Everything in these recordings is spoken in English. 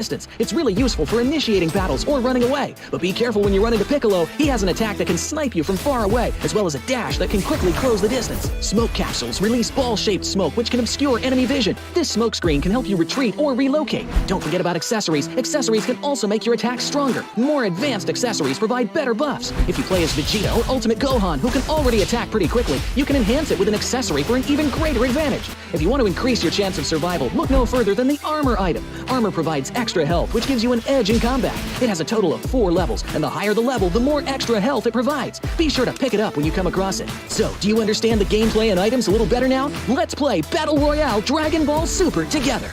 distance. It's really useful for initiating battles or running away. But be careful when you run into Piccolo. He has an attack that can snipe you from far away, as well as a dash that can quickly close the distance. Smoke capsules release ball-shaped smoke, which can obscure enemy vision. This smoke screen can help you retreat or relocate. Don't forget about accessories. Accessories can also make your attack stronger. More advanced accessories provide better buffs. If you play as Vegeta or Ultimate Gohan, who can already attack pretty quickly, you can enhance it with an accessory for an even greater advantage. If you want to increase your chance of survival, look no further than the armor item. Armor provides extra health, which gives you an edge in combat. It has a total of 4 levels, and the higher the level, the more extra health it provides. Be sure to pick it up when you come across it. So, do you understand the gameplay and items a little better now? Let's play Battle Royale Dragon Ball Super together!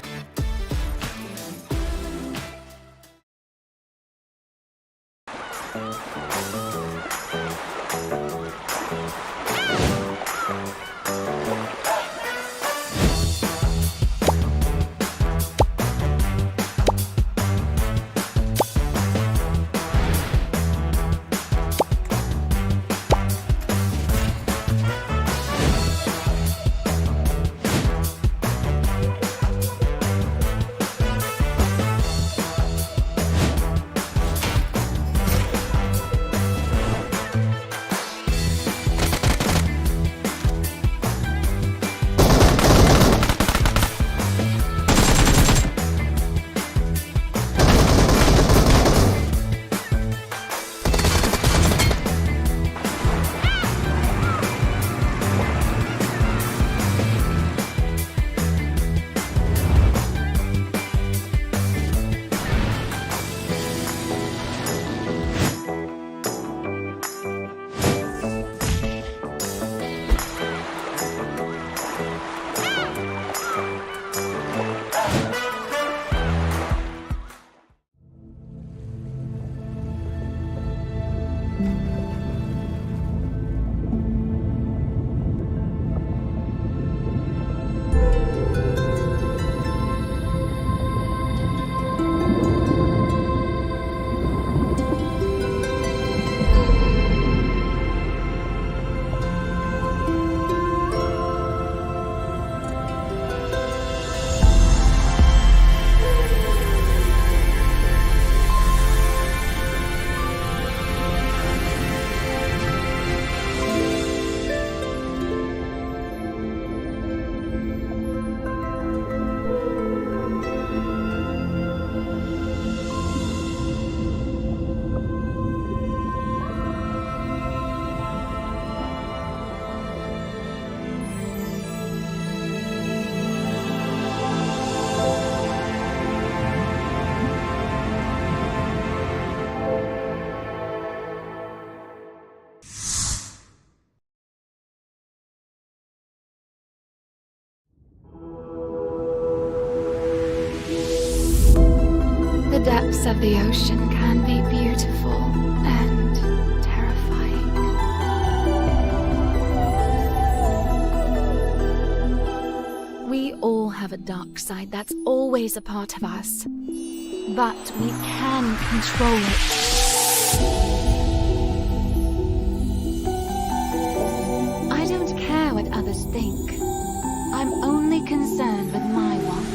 The depths of the ocean can be beautiful and terrifying. We all have a dark side that's always a part of us, but we can control it. I don't care what others think. I'm only concerned with my wants.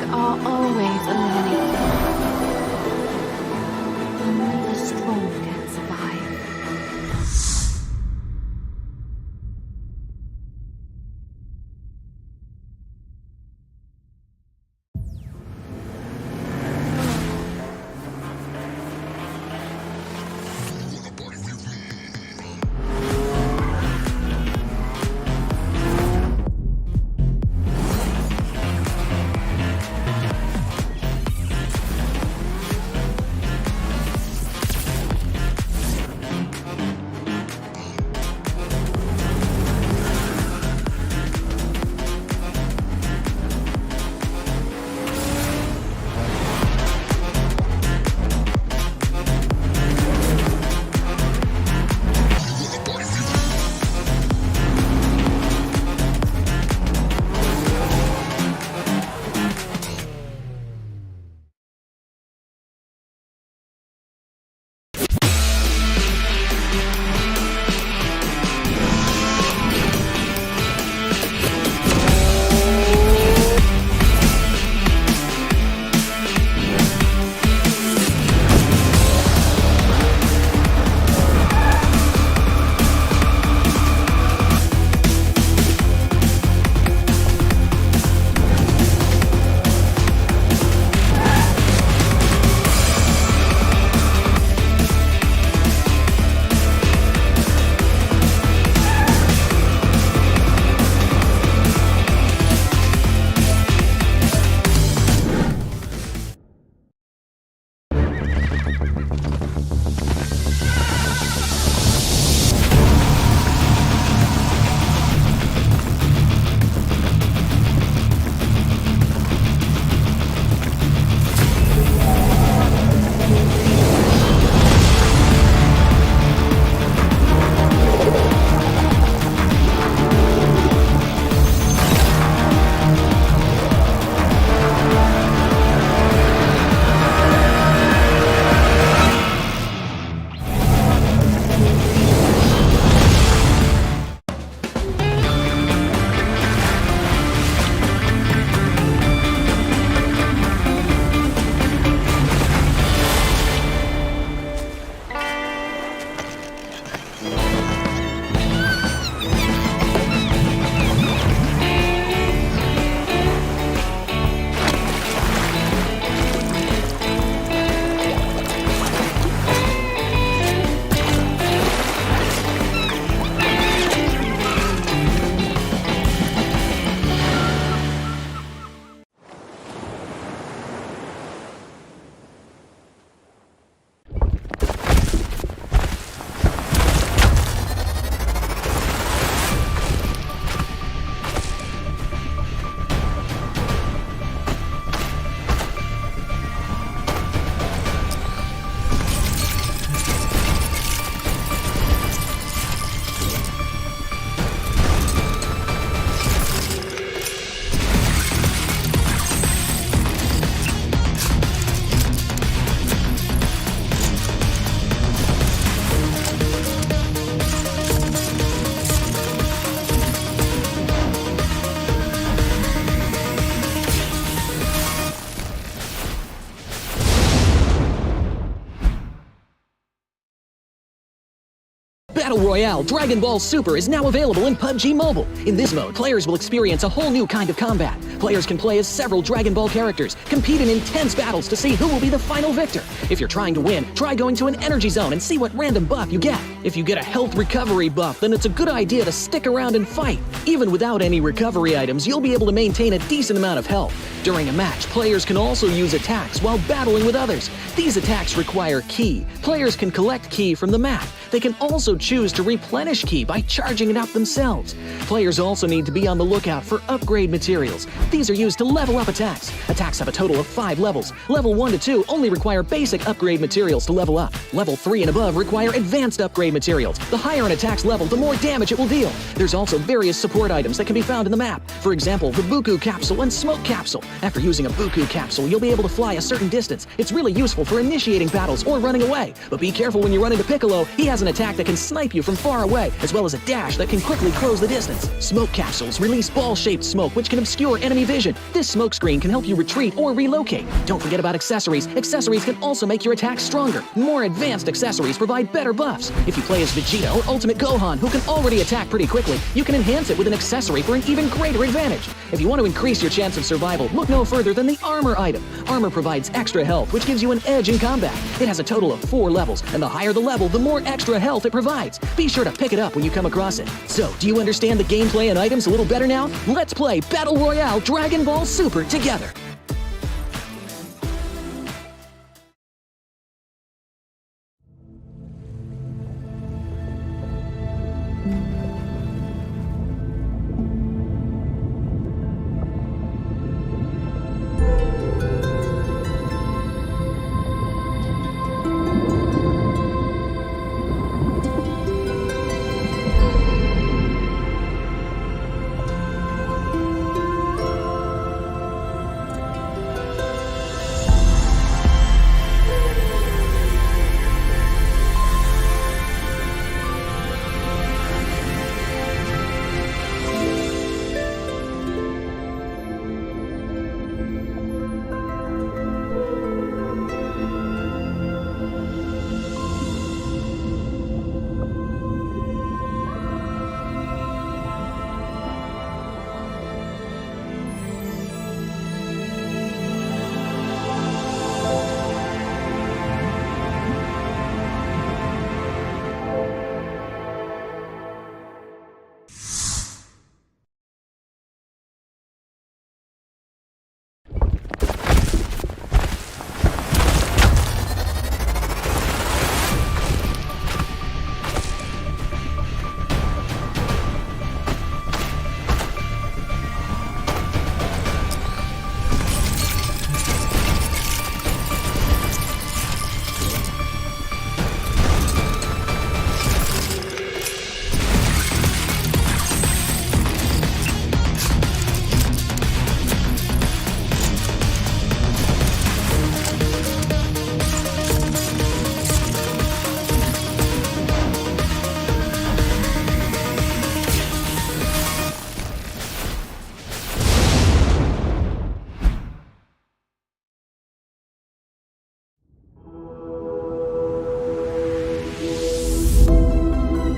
Are always eliminated. Only the strong can survive. Battle Royale Dragon Ball Super is now available in PUBG Mobile. In this mode, players will experience a whole new kind of combat. Players can play as several Dragon Ball characters, compete in intense battles to see who will be the final victor. If you're trying to win, try going to an energy zone and see what random buff you get. If you get a health recovery buff, then it's a good idea to stick around and fight. Even without any recovery items, you'll be able to maintain a decent amount of health. During a match, players can also use attacks while battling with others. These attacks require ki. Players can collect ki from the map. They can also choose to replenish ki by charging it up themselves. Players also need to be on the lookout for upgrade materials. These are used to level up attacks. Attacks have a total of 5 levels. Level 1 to 2 only require basic upgrade materials to level up. Level 3 and above require advanced upgrade materials. The higher an attack's level, the more damage it will deal. There's also various support items that can be found in the map. For example, the Buku Capsule and Smoke Capsule. After using a Buku Capsule, you'll be able to fly a certain distance. It's really useful for initiating battles or running away. But be careful when you run into Piccolo. He has an attack that can snipe you from far away, as well as a dash that can quickly close the distance. Smoke Capsules release ball-shaped smoke which can obscure enemy vision. This smoke screen can help you retreat or relocate. Don't forget about accessories. Accessories can also make your attacks stronger. More advanced accessories provide better buffs. If you play as Vegeta or Ultimate Gohan, who can already attack pretty quickly, you can enhance it with an accessory for an even greater advantage. If you want to increase your chance of survival, look no further than the Armor item. Armor provides extra health, which gives you an edge in combat. It has a total of 4 levels, and the higher the level, the more extra health it provides. Be sure to pick it up when you come across it. So, do you understand the gameplay and items a little better now? Let's play Battle Royale Dragon Ball Super together!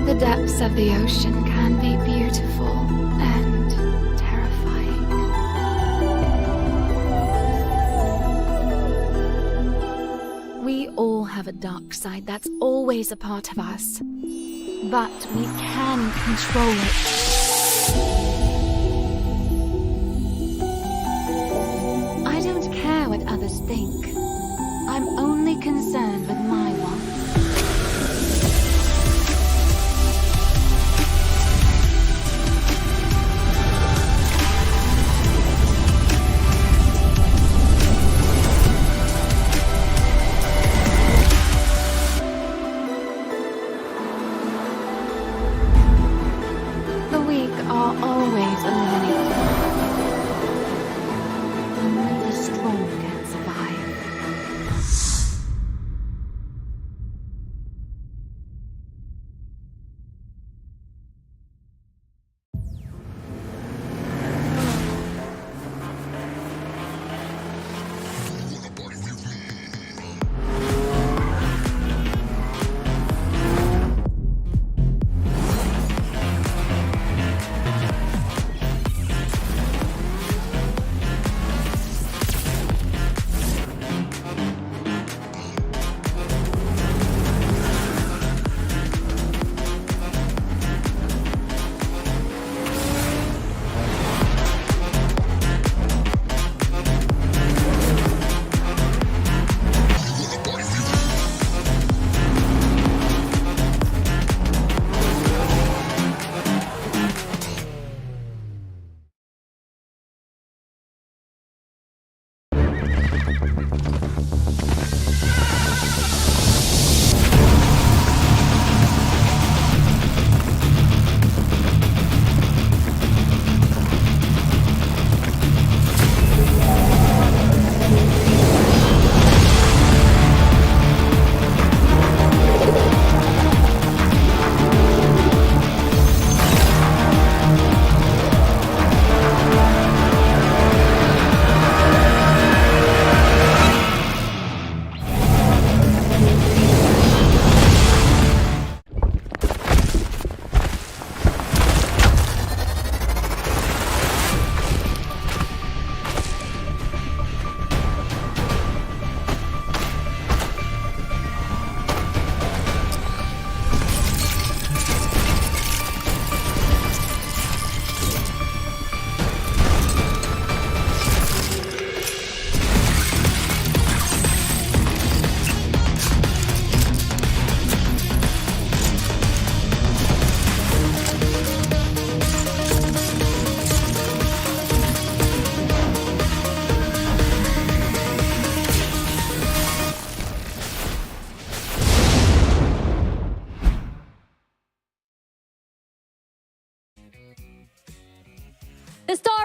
The depths of the ocean can be beautiful and terrifying. We all have a dark side that's always a part of us, but we can control it. I don't care what others think. I'm only concerned with my wants. The weak are always eliminated. Only the strong can survive.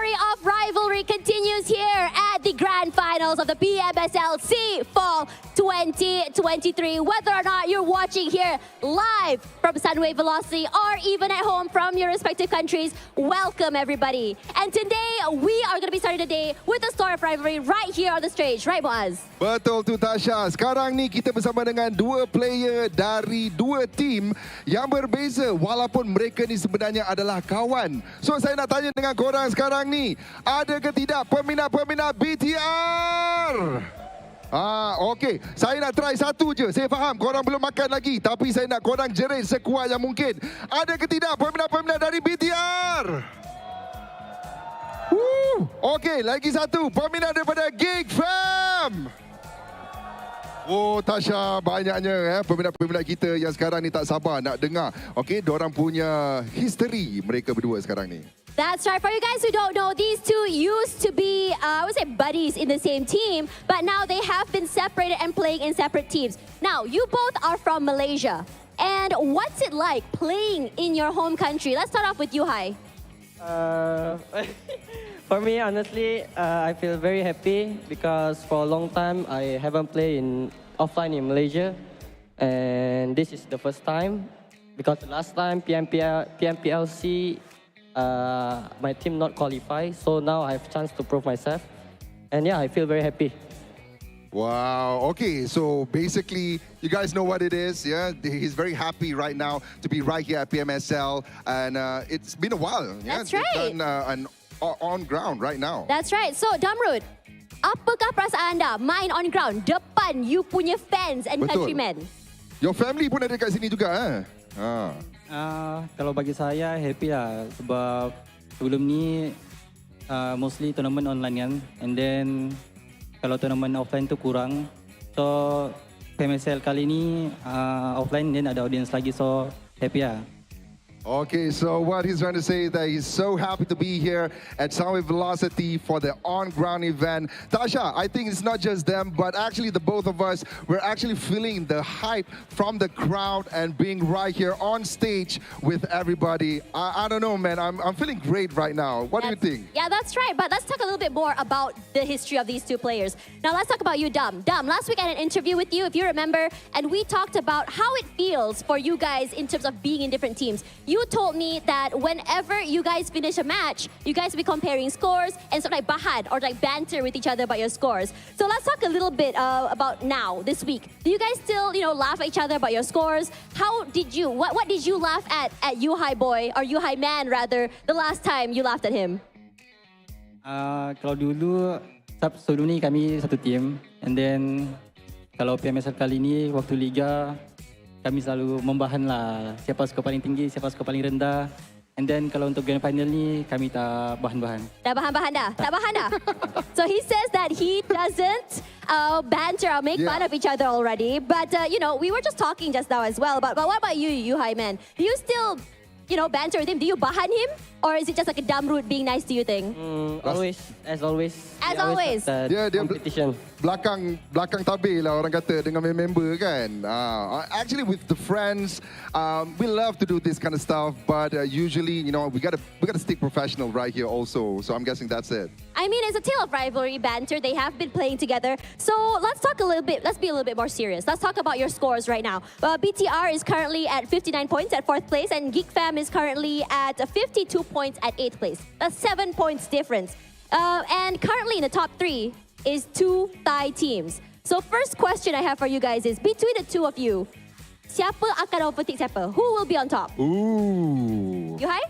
story of rivalry continues here at the grand finals of the PMSL SEA Fall 2023. Whether or not you're watching here live from Sunway Velocity or even at home from your respective countries, welcome everybody. And today we are going to be starting the day with the story of rivalry right here on the stage, right Muaz? Betul tu Tasha. Sekarang ni kita bersama dengan dua player dari dua tim yang berbeza walaupun mereka ni sebenarnya adalah kawan. So saya nak tanya dengan korang sekarang ni, ada ke tidak peminat-peminat BTR? Okey. Saya nak try satu je. Saya faham korang belum makan lagi, tapi saya nak korang jerit sekuat yang mungkin. Ada ke tidak peminat-peminat dari BTR? Okey, lagi satu. Peminat daripada GEEK fam. Oh Tasha, banyaknya peminat-peminat kita yang sekarang ni tak sabar nak dengar. Okey, diorang punya history mereka berdua sekarang ni. That's right. For you guys who don't know, these two used to be, I would say, buddies in the same team, but now they have been separated and playing in separate teams. Now, you both are from Malaysia. And what's it like playing in your home country? Let's start off with you, Hai. For me, honestly, I feel very happy because for a long time I haven't played offline in Malaysia, and this is the first time because the last time PMPLC my team not qualify, so now I have a chance to prove myself, and yeah, I feel very happy. Wow, okay, so basically, you guys know what it is, yeah? He's very happy right now to be right here at PMSL, and it's been a while. That's yeah? right. They've done on ground right now. That's right. So, Damrud, apakah perasaan anda main on ground depan you punya fans and Betul. countrymen? Your family pun ada kat sini juga, Kalau bagi saya happy lah sebab sebelum ni mostly tournament online kan, and then kalau tournament offline tu kurang, so PMSL kali ni offline then ada audience lagi, so happy lah. Okay, so what he's trying to say is that he's so happy to be here at Sunway Velocity for the on-ground event. Tasha, I think it's not just them, but actually the both of us, we're actually feeling the hype from the crowd and being right here on stage with everybody. I don't know, man. I'm feeling great right now. What do you think? Yeah, that's right. But let's talk a little bit more about the history of these two players. Now, let's talk about you, Dam. Dam, last week I had an interview with you, if you remember, and we talked about how it feels for you guys in terms of being in different teams. You told me that whenever you guys finish a match, you guys will be comparing scores and sort of like bahan or like banter with each other about your scores. So let's talk a little bit about now, this week. Do you guys still, laugh at each other about your scores? How did you, what did you laugh at Yuhai boy, or Yuhai man rather, the last time you laughed at him? Kalau dulu, sebelum ni kami satu team, and then kalau PMSL kali ni waktu liga, kami selalu membahan lah siapa skor paling tinggi, siapa skor paling rendah. And then kalau untuk grand final ni, kami tak bahan-bahan. Tak bahan-bahan dah? Tak bahan dah? So he says that he doesn't banter or make fun of each other already. But, we were just talking just now as well. But what about you, Yuhai man? Do you still, banter with him? Do you bahan him? Or is it just like a Damrud being nice to you thing? Always, as always. As always. Dia Competition. belakang tabir lah orang kata dengan member kan. Actually with the friends, we love to do this kind of stuff, but usually, we gotta stick professional right here also. So I'm guessing that's it. I mean, it's a tale of rivalry banter. They have been playing together. So let's talk a little bit. Let's be a little bit more serious. Let's talk about your scores right now. BTR is currently at 59 points at 4th place, and GEEK Fam is currently at 52 points at 8th place. That's 7 points difference. And currently in the top 3 is 2 Thai teams. So first question I have for you guys is, between the two of you, siapa akan overtake siapa? Who will be on top? Ooh. Yuhai?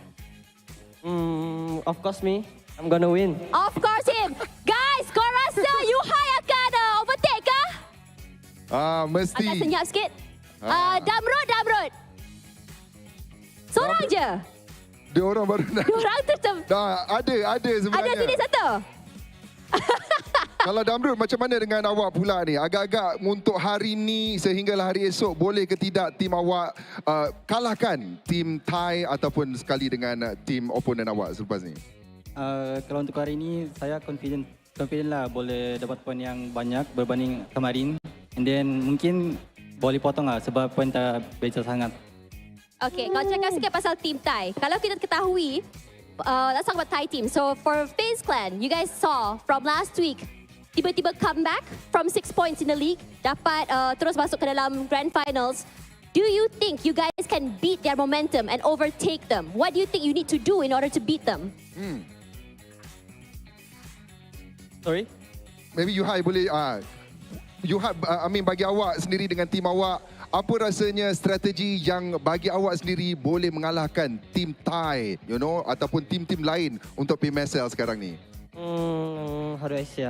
Of course me. I'm gonna win. Of course him. Guys, kau rasa Yuhai akan overtake kah? Mesti. Agak senyap sikit. Damrud. Seorang je. Dia orang baru nak. Diorang Ada sebenarnya. Ada sini satu. Kalau Damrud, macam mana dengan awak pula ni? Agak-agak untuk hari ni sehinggalah hari esok, boleh ke tidak tim awak kalahkan tim Thai ataupun sekali dengan tim opponent awak selepas ni? Kalau untuk hari ni, saya confident lah boleh dapat poin yang banyak berbanding kemarin. And then mungkin boleh potong lah sebab poin tak beza sangat. Okay, kau cakap sikit pasal tim Thai. Kalau kita ketahui, let's talk about Thai team. So for FaZe Clan, you guys saw from last week, tiba-tiba come back from 6 points in the league, dapat terus masuk ke dalam grand finals. Do you think you guys can beat their momentum and overtake them? What do you think you need to do in order to beat them? Sorry? Maybe Yuhai boleh, Yuhai, bagi awak sendiri dengan tim awak, apa rasanya strategi yang bagi awak sendiri boleh mengalahkan tim Thai, ataupun tim-tim lain untuk PMSL sekarang ni? How do I say?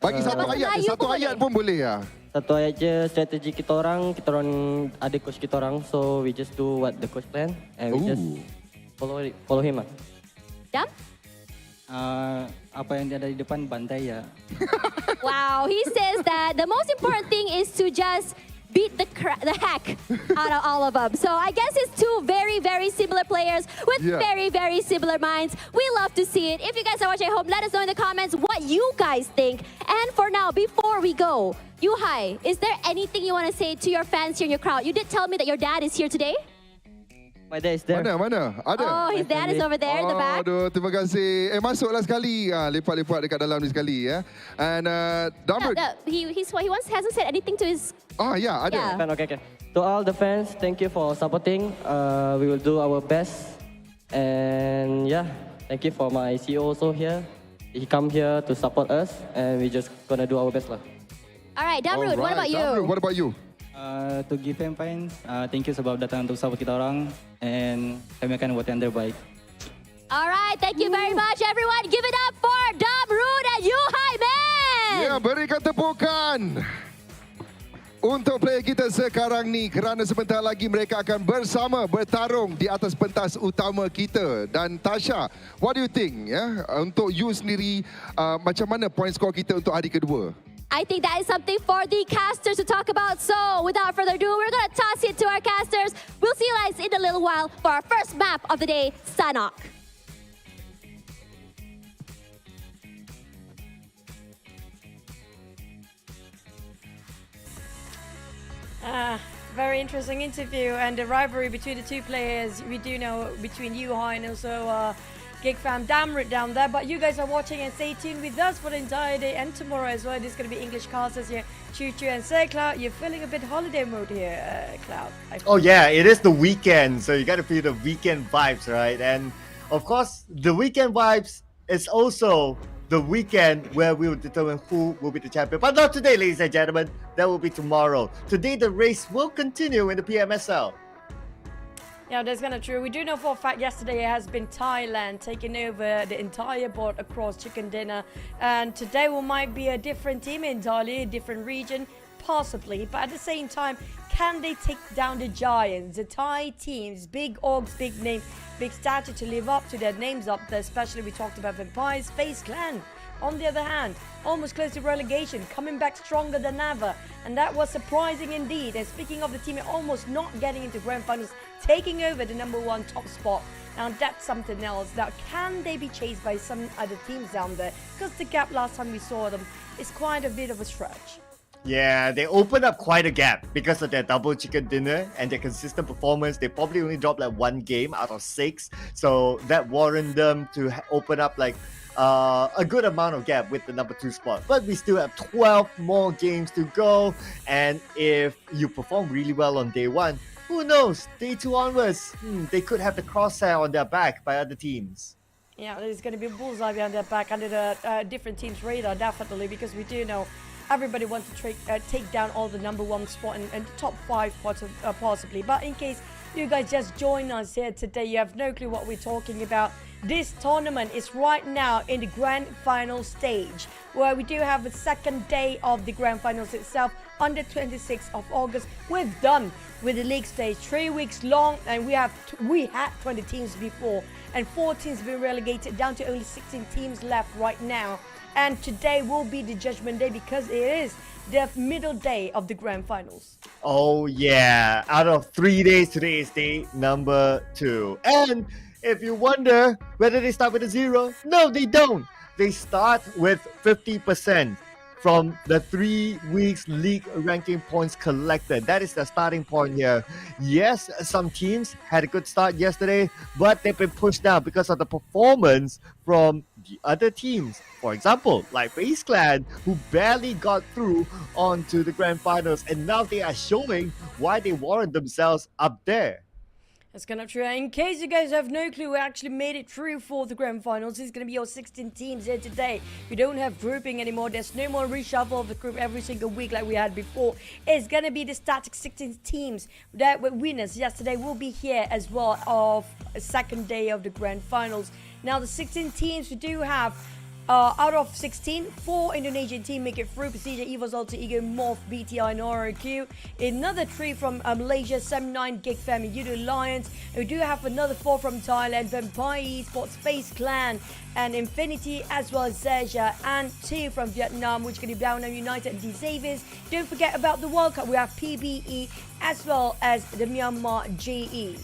Bagi satu ayat pun boleh ya. Satu ayat je strategi kita orang ada coach kita orang, so we just do what the coach plan and we just follow him. Dam? Apa yang dia ada di depan bantai ya. Wow, he says that the most important thing is to just beat the heck out of all of them. So I guess it's two very, very similar players with very, very similar minds. We love to see it. If you guys are watching at home, let us know in the comments what you guys think. And for now, before we go, Yuhai, is there anything you want to say to your fans here in your crowd? You did tell me that your dad is here today. My dad is there. Mana? Ada? Oh, his dad is over there in the back. Aduh, terima kasih. Masuklah sekali. Lepak-lepak dekat dalam ni sekali ya. And Dambert. He hasn't said anything to his... Oh, ya, ada. Yeah. Okay. To all the fans, thank you for supporting. We will do our best. And yeah, thank you for my CEO also here. He come here to support us and we just gonna do our best lah. All right, Damrud, what about you? Damrud, what about you? To give them fans, thank you sebab datang untuk support kita orang and kami akan buat yang terbaik. All right, thank you very much everyone. Give it up for Damrud and Yuhai, man! Ya, berikan tepukan untuk player kita sekarang ni kerana sebentar lagi mereka akan bersama bertarung di atas pentas utama kita. Dan Tasha, what do you think untuk you sendiri, macam mana point score kita untuk hari kedua? I think that is something for the casters to talk about. So without further ado, we're going to toss it to our casters. We'll see you guys in a little while for our first map of the day, Sanok. Very interesting interview and the rivalry between the two players. We do know between Yuhai and also GEEK fam Damrud down there, but you guys are watching and stay tuned with us for the entire day and tomorrow as well. There's going to be English casters here, Choo Choo and Sir Cloud. You're feeling a bit holiday mode here, Cloud. Oh yeah, it is the weekend, so you got to feel the weekend vibes, right? And of course, the weekend vibes is also the weekend where we will determine who will be the champion. But not today, ladies and gentlemen. That will be tomorrow. Today, the race will continue in the PMSL. Yeah, that's kind of true. We do know for a fact yesterday it has been Thailand taking over the entire board across Chicken Dinner. And today we might be a different team entirely, a different region, possibly. But at the same time, can they take down the giants, the Thai teams, big orgs, big name, big stature to live up to their names up there, especially we talked about Vampires, FaZe Clan. On the other hand, almost close to relegation, coming back stronger than ever. And that was surprising indeed. And speaking of the team almost not getting into grand finals, taking over the #1 top spot. Now that's something else. Now can they be chased by some other teams down there? Because the gap last time we saw them is quite a bit of a stretch. Yeah, they opened up quite a gap because of their double chicken dinner and their consistent performance. They probably only dropped like 1 game out of 6. So that warranted them to open up like a good amount of gap with the #2 spot. But we still have 12 more games to go. And if you perform really well on day 1, who knows? Day 2 onwards, they could have the crosshair on their back by other teams. Yeah, there's going to be a bullseye behind their back under the different teams' radar, definitely, because we do know everybody wants to take down all the #1 spot and the top 5 possibly. But in case you guys just join us here today, you have no clue what we're talking about. This tournament is right now in the grand final stage, where we do have the second day of the grand finals itself on the 26th of August. We're done with the league stage, 3 weeks long, and we had 20 teams before, and 4 teams been relegated down to only 16 teams left right now. And today will be the judgment day because it is the middle day of the grand finals. Oh yeah, out of 3 days, today is day #2. And if you wonder whether they start with a 0, no, they don't. They start with 50%. from the 3 weeks league ranking points collected. That is the starting point here. Yes, some teams had a good start yesterday, but they've been pushed down because of the performance from the other teams. For example, like FaZe Clan, who barely got through onto the grand finals, and now they are showing why they warrant themselves up there. That's kind of true. In case you guys have no clue, we actually made it through for the grand finals. This is going to be your 16 teams here today. We don't have grouping anymore. There's no more reshuffle of the group every single week like we had before. It's going to be the static 16 teams that were winners yesterday will be here as well of a second day of the grand finals. Now, the 16 teams we do have, out of 16, 4 Indonesian teams make it through: PERSIJA, EVOS, Alter Ego, MORPH, BTI, and REGUM. Another 3 from Malaysia, 79, GEEK Family, Yoodo Alliance. We do have another 4 from Thailand, Vampire Esports, FaZe Clan, and Infinity, as well as XERXIA, and 2 from Vietnam, which can be Vietnam United and Xaviers. Don't forget about the World Cup. We have PBE as well as the Myanmar GE.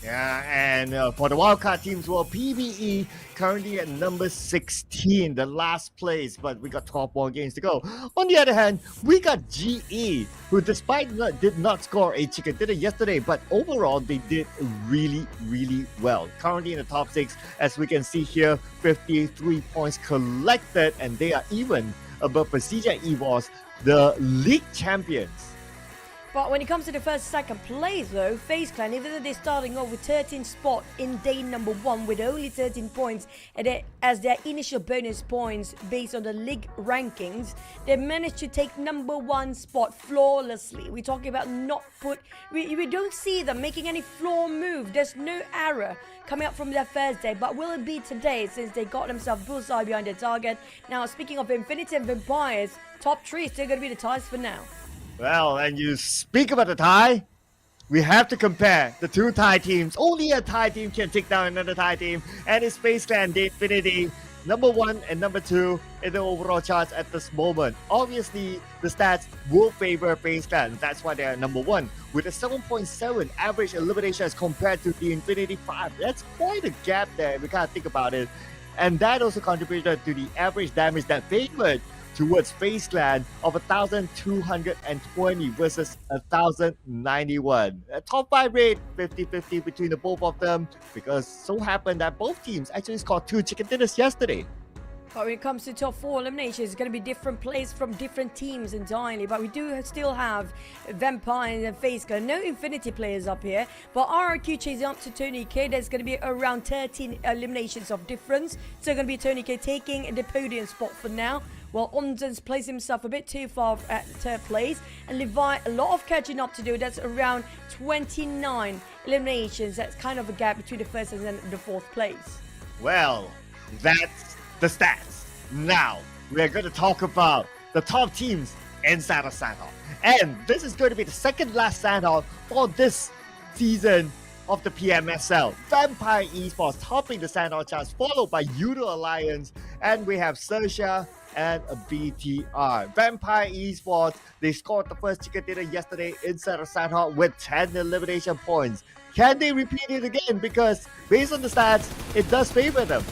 Yeah, and for the wildcard teams, well, PBE currently at number 16, the last place, but we got 12 more games to go. On the other hand, we got GE, who despite did not score a chicken dinner yesterday, but overall they did really, really well. Currently in the top 6, as we can see here, 53 points collected, and they are even above PERSIJA EVOS, the league champions. But when it comes to the first second place though, FaZe Clan, even though they're starting off with 13th spot in day number 1 with only 13 points as their initial bonus points based on the league rankings, they managed to take number 1 spot flawlessly. We're talking about we don't see them making any flaw move. There's no error coming up from their first day, but will it be today since they got themselves bullseye behind their target? Now, speaking of Infinity and Vampires, top 3 is still going to be the ties for now. Well, and you speak about the Thai, we have to compare the 2 Thai teams. Only a Thai team can take down another Thai team, and it's FaZe Clan, the Infinity, number 1 and number 2 in the overall charts at this moment. Obviously, the stats will favor FaZe Clan. That's why they are number 1 with a 7.7 average elimination as compared to the Infinity 5. That's quite a gap there. We can't think about it, and that also contributed to the average damage that favored towards FaZe Clan of 1,220 versus 1,091. A top 5 rate, 50-50 between the both of them, because so happened that both teams actually scored 2 chicken dinners yesterday. But when it comes to top 4 eliminations, it's going to be different plays from different teams entirely. But we do still have Vampire and FaZe Clan. No Infinity players up here. But RRQ chasing up to Tony K. There's going to be around 13 eliminations of difference. So going to be Tony K taking the podium spot for now, while Onzen's placed himself a bit too far at third place. And Levi, a lot of catching up to do. That's around 29 eliminations. That's kind of a gap between the first and then the 4th place. Well, that's the stats. Now, we're going to talk about the top teams inside of Sandhawk. And this is going to be the second last Sandhawk for this season of the PMSL. Vampire Esports topping the Sandhawk charts, followed by Yoodo Alliance, and we have XERXIA and a BTR. Vampire Esports, they scored the first chicken dinner yesterday inside of Sandhawk with 10 elimination points. Can they repeat it again? Because based on the stats, it does favor them.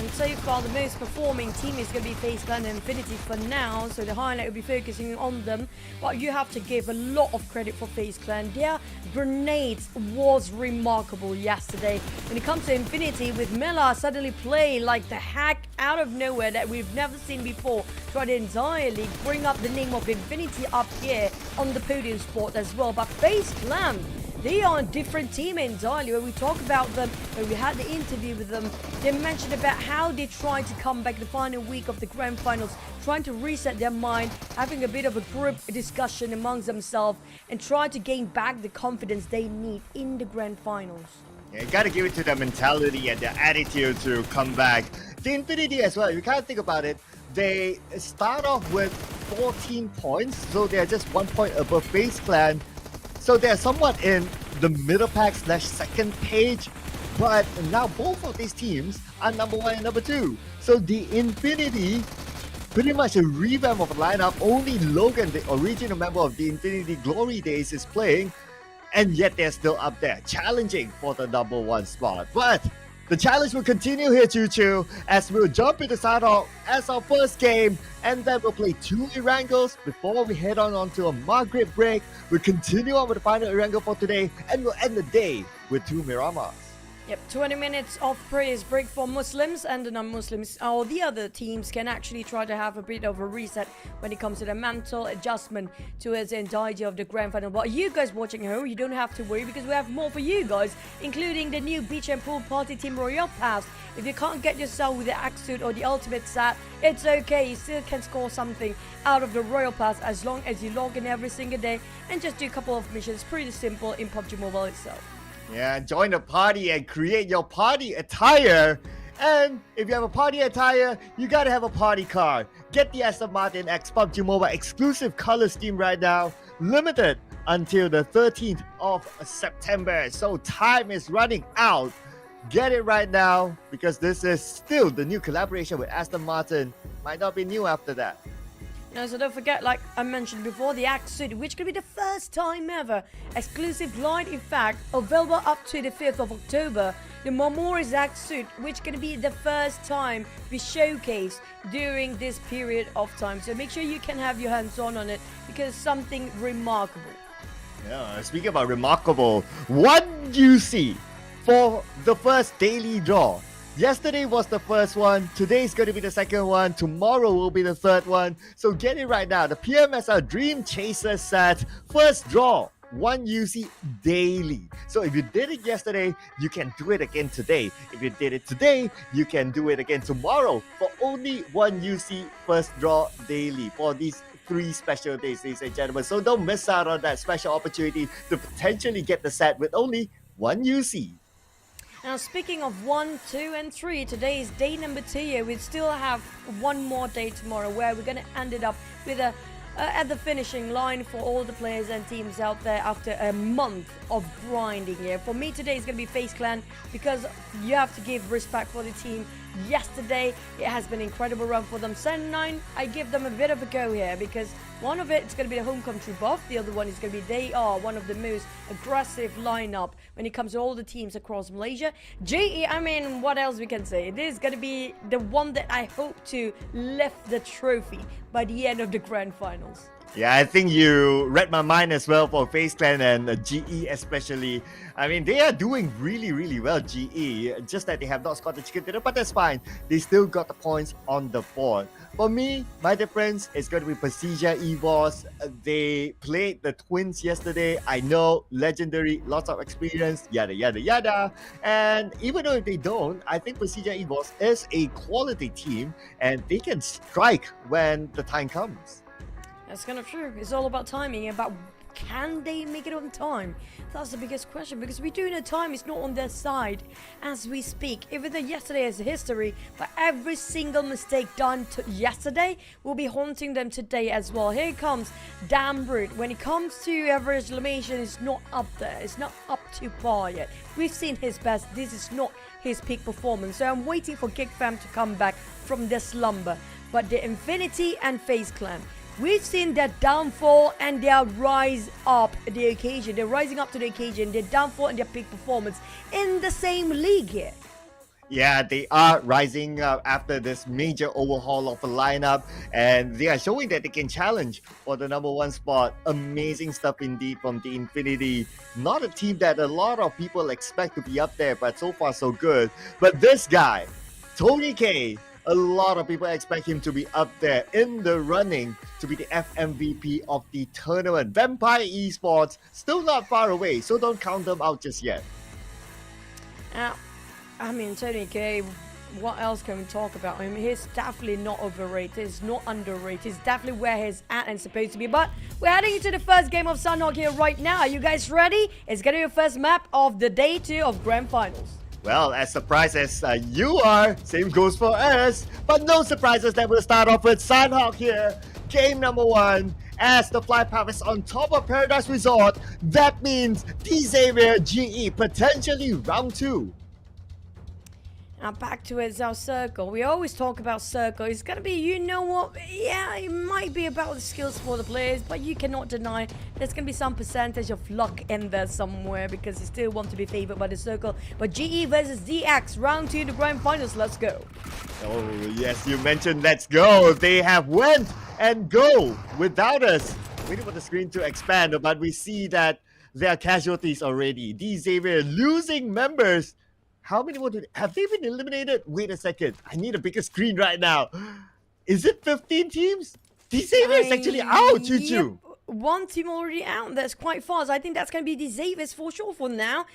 And so far, the most performing team is going to be FaZe Clan and Infinity for now, so the highlight will be focusing on them. But you have to give a lot of credit for FaZe Clan. Their grenades was remarkable yesterday. When it comes to Infinity, with Mela suddenly play like the hack out of nowhere that we've never seen before, try to entirely bring up the name of Infinity up here on the podium spot as well. But FaZe Clan, they are a different team entirely. When we talk about them, when we had the interview with them, they mentioned about how they tried to come back the final week of the grand finals, trying to reset their mind, having a bit of a group discussion amongst themselves, and try to gain back the confidence they need in the grand finals. Yeah, you gotta give it to their mentality and their attitude to come back. The Infinity as well, you can't think about it. They start off with 14 points, so they're just 1 point above FaZe Clan. So they're somewhat in the middle pack / second page, but now both of these teams are number 1 and number 2. So the Infinity, pretty much a revamp of a lineup. Only Logan, the original member of the Infinity Glory Days, is playing, and yet they're still up there, challenging for the number 1 spot. But The challenge will continue here, Choo Choo, as we'll jump into Sanhok as our first game, and then we'll play 2 Erangles before we head on to a Maghrib break. We'll continue on with the final Erangle for today, and we'll end the day with 2 Miramas. Yep, 20 minutes of praise break for Muslims, and the non-Muslims or the other teams can actually try to have a bit of a reset when it comes to the mental adjustment towards the entirety of the grand final. But you guys watching at home, you don't have to worry because we have more for you guys, including the new beach and pool party team Royal Pass. If you can't get yourself with the axe suit or the ultimate set, it's okay. You still can score something out of the Royal Pass as long as you log in every single day and just do a couple of missions. Pretty simple in PUBG Mobile itself. Yeah, join the party and create your party attire. And if you have a party attire, you gotta have a party card. Get the Aston Martin X PUBG Mobile exclusive color scheme right now. Limited until the 13th of September. So time is running out. Get it right now because this is still the new collaboration with Aston Martin. Might not be new after that. So don't forget, like I mentioned before, the Axe Suit, which could be the first time ever. Exclusive line, in fact, available up to the 5th of October. The MORPH Axe Suit, which could be the first time we showcase during this period of time. So make sure you can have your hands on it because it's something remarkable. Yeah, speaking about remarkable, 1 UC for the first daily draw. Yesterday was the first one, today's going to be the second one, tomorrow will be the third one. So get it right now, the PMSL Dream Chaser set, first draw, 1 UC daily. So if you did it yesterday, you can do it again today. If you did it today, you can do it again tomorrow for only 1 UC first draw daily for these 3 special days, ladies and gentlemen. So don't miss out on that special opportunity to potentially get the set with only 1 UC. Now, speaking of 1, 2, and 3, today is day number 2 here. We still have one more day tomorrow where we're going to end it up with a at the finishing line for all the players and teams out there after a month of grinding here. For me today is going to be FaZe Clan because you have to give respect for the team. Yesterday it has been an incredible run for them. 7-9, I give them a bit of a go here because one of it's going to be the home country buff, the other one is going to be they are one of the most aggressive lineup when it comes to all the teams across Malaysia. GE, I mean, what else we can say? It is going to be the one that I hope to lift the trophy by the end of the grand finals. Yeah, I think you read my mind as well for FaZe Clan and GE especially. I mean, they are doing really, really well, GE. Just that they have not scored the chicken dinner, but that's fine. They still got the points on the board. For me, my difference is going to be PERSIJA EVOS. They played the Twins yesterday. I know, legendary, lots of experience, yada, yada, yada. And even though if they don't, I think PERSIJA EVOS is a quality team and they can strike when the time comes. That's kind of true. It's all about timing, about can they make it on time? That's the biggest question because we do know time is not on their side as we speak. Even though yesterday is history, but every single mistake done yesterday will be haunting them today as well. Here comes Damn Brute. When it comes to average elimination, it's not up there. It's not up to par yet. We've seen his best. This is not his peak performance. So I'm waiting for GEEK fam to come back from their slumber. But the Infinity and FaZe Clan, we've seen their downfall and their rise up the occasion. They're rising up to the occasion, their downfall and their peak performance in the same league here. Yeah, they are rising up after this major overhaul of the lineup, and they are showing that they can challenge for the #1 spot. Amazing stuff indeed from the Infinity. Not a team that a lot of people expect to be up there, but so far so good. But this guy, Tony K, a lot of people expect him to be up there in the running to be the FMVP of the tournament. Vampire Esports, still not far away, so don't count them out just yet. I mean, Tony K, what else can we talk about him? He's definitely not overrated, he's not underrated, he's definitely where he's at and supposed to be. But we're heading into the first game of Sanhok here right now. Are you guys ready? It's gonna be the first map of the day 2 of Grand Finals. Well, as surprised as you are, same goes for us. But no surprises that we'll start off with Sanhok here. Game #1, as the flight path is on top of Paradise Resort. That means D-Xavier GE potentially round 2. Now back to our circle. We always talk about circle. It's gonna be, you know what? Yeah, it might be about the skills for the players, but you cannot deny there's gonna be some percentage of luck in there somewhere because you still want to be favored by the circle. But GE versus DX, round 2, the grand finals. Let's go. Oh, yes, you mentioned let's go. They have went and go without us. Waiting for the screen to expand, but we see that there are casualties already. Xavier losing members. How many more have they been eliminated? Wait a second. I need a bigger screen right now. Is it 15 teams? Xavier is actually out, Choo Choo. Yep. One team already out. That's quite fast. I think that's going to be the Xaviers for sure for now.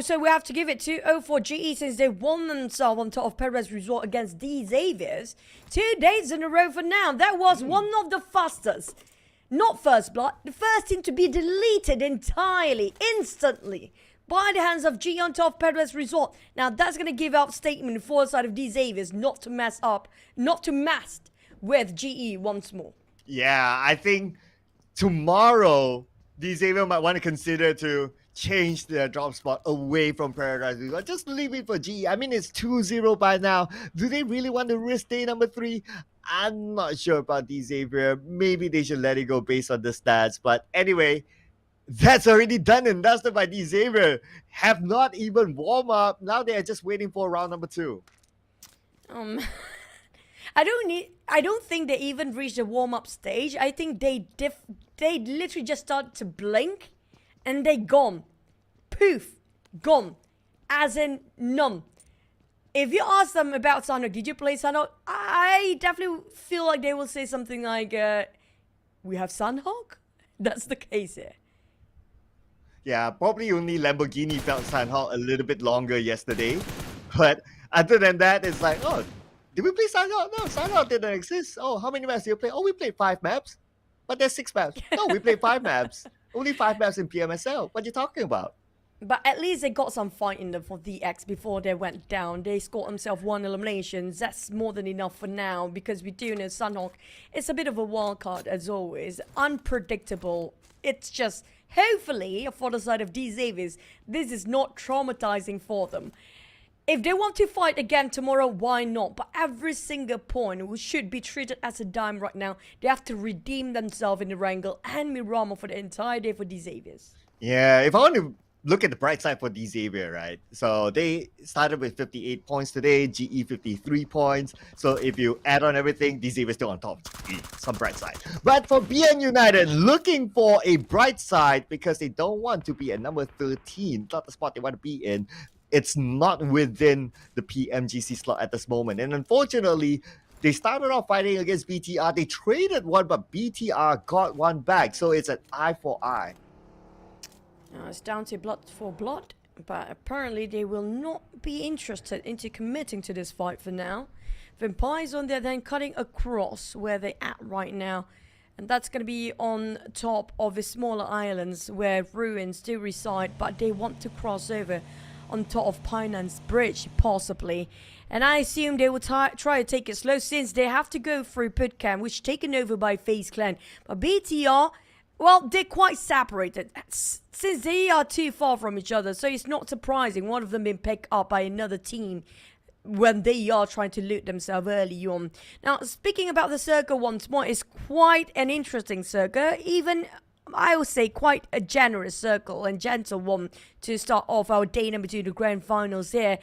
So we have to give it to 0 GE since they won themselves on top of Perez Resort against the Xaviers. 2 days in a row for now. That was one of the fastest. Not first blood. The first team to be deleted entirely, instantly, by the hands of GE on top of Perez Resort. Now that's going to give out statement for the side of the Xaviers not to mess up, not to mess with GE once more. Yeah, I think tomorrow, Xavier might want to consider to change their drop spot away from Paradise Resort. Just leave it for GE. I mean, it's 2-0 by now. Do they really want to risk day number 3? I'm not sure about Xavier. Maybe they should let it go based on the stats. But anyway, that's already done and dusted by Xavier. Have not even warm up. Now they are just waiting for round number 2. I don't think they even reached the warm-up stage. I think they literally just started to blink and they gone. Poof. Gone. As in none. If you ask them about Sunhawk, did you play Sunhawk? I definitely feel like they will say something like, we have Sunhawk? That's the case here. Yeah, probably only Lamborghini felt Sunhawk a little bit longer yesterday. But other than that, it's like, oh, did we play Sunhawk? No, Sunhawk didn't exist. Oh, how many maps did you play? Oh, we played 5 maps. But there's 6 maps. No, we played 5 maps. Only 5 maps in PMSL. What are you talking about? But at least they got some fight in them for DX before they went down. They scored themselves 1 elimination. That's more than enough for now because we do know Sunhawk is a bit of a wild card as always. Unpredictable. It's just, hopefully, for the side of D Xaviers, this is not traumatizing for them. If they want to fight again tomorrow, why not? But every single point should be treated as a dime right now. They have to redeem themselves in the Wrangle and Miramar for the entire day for D Xaviers. Yeah, if I want to look at the bright side for Xavier, right? So they started with 58 points today, GE 53 points. So if you add on everything, Xavier still on top. Some bright side. But for BN United, looking for a bright side because they don't want to be at number 13, not the spot they want to be in. It's not within the PMGC slot at this moment. And unfortunately, they started off fighting against BTR. They traded one, but BTR got one back. So it's an eye for eye. Now it's down to blood for blood, but apparently they will not be interested into committing to this fight for now. Vampires on there then cutting across where they're at right now. And that's going to be on top of the smaller islands where ruins do reside, but they want to cross over on top of Pinance Bridge, possibly. And I assume they will try to take it slow since they have to go through Putcam, which is taken over by FaZe Clan. But BTR, well, they're quite separated since they are too far from each other. So it's not surprising one of them being picked up by another team when they are trying to loot themselves early on. Now, speaking about the circle once more, it's quite an interesting circle. Even, I would say, quite a generous circle and gentle one to start off our day number 2, the grand finals here.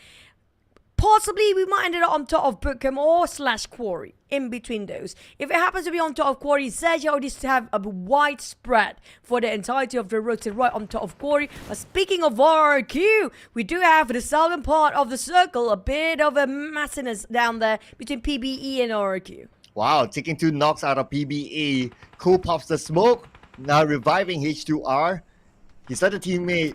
Possibly we might end up on top of Bookham or / Quarry in between those. If it happens to be on top of Quarry, XERXIA already have a wide spread for the entirety of the road to right on top of Quarry. But speaking of RRQ, we do have the southern part of the circle, a bit of a messiness down there between PBE and RRQ. Wow, taking 2 knocks out of PBE. Cool pops the smoke. Now reviving H2R. His other teammate,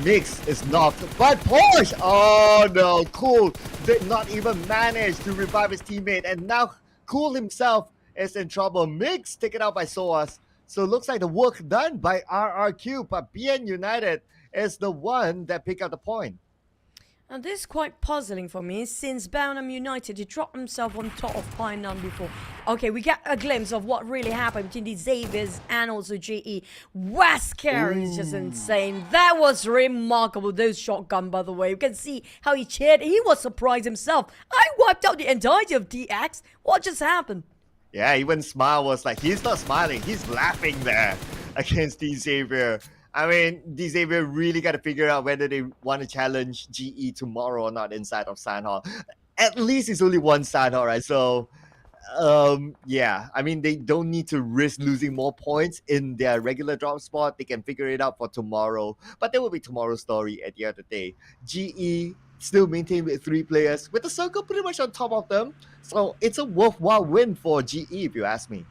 Nix, is knocked. But Porsche! Oh no, Cool did not even manage to revive his teammate. And now Cool himself is in trouble. Mix taken out by SOAS. So it looks like the work done by RRQ. But BN United is the one that picked up the point. Now this is quite puzzling for me since Belgium United he dropped himself on top of Painan before. Okay, we get a glimpse of what really happened between the Xaviers and also GE. Wesker is just insane. That was remarkable, those shotgun by the way. You can see how he cheered. He was surprised himself. I wiped out the entirety of DX. What just happened? Yeah, even Smile was like, he's not smiling, he's laughing there against the Xavier. I mean, the Xavier really got to figure out whether they want to challenge GE tomorrow or not inside of Sand Hall. At least it's only one Sand Hall, right? So, yeah, I mean, they don't need to risk losing more points in their regular drop spot. They can figure it out for tomorrow. But that will be tomorrow's story at the end of the day. GE still maintained with 3 players, with the circle pretty much on top of them. So it's a worthwhile win for GE, if you ask me.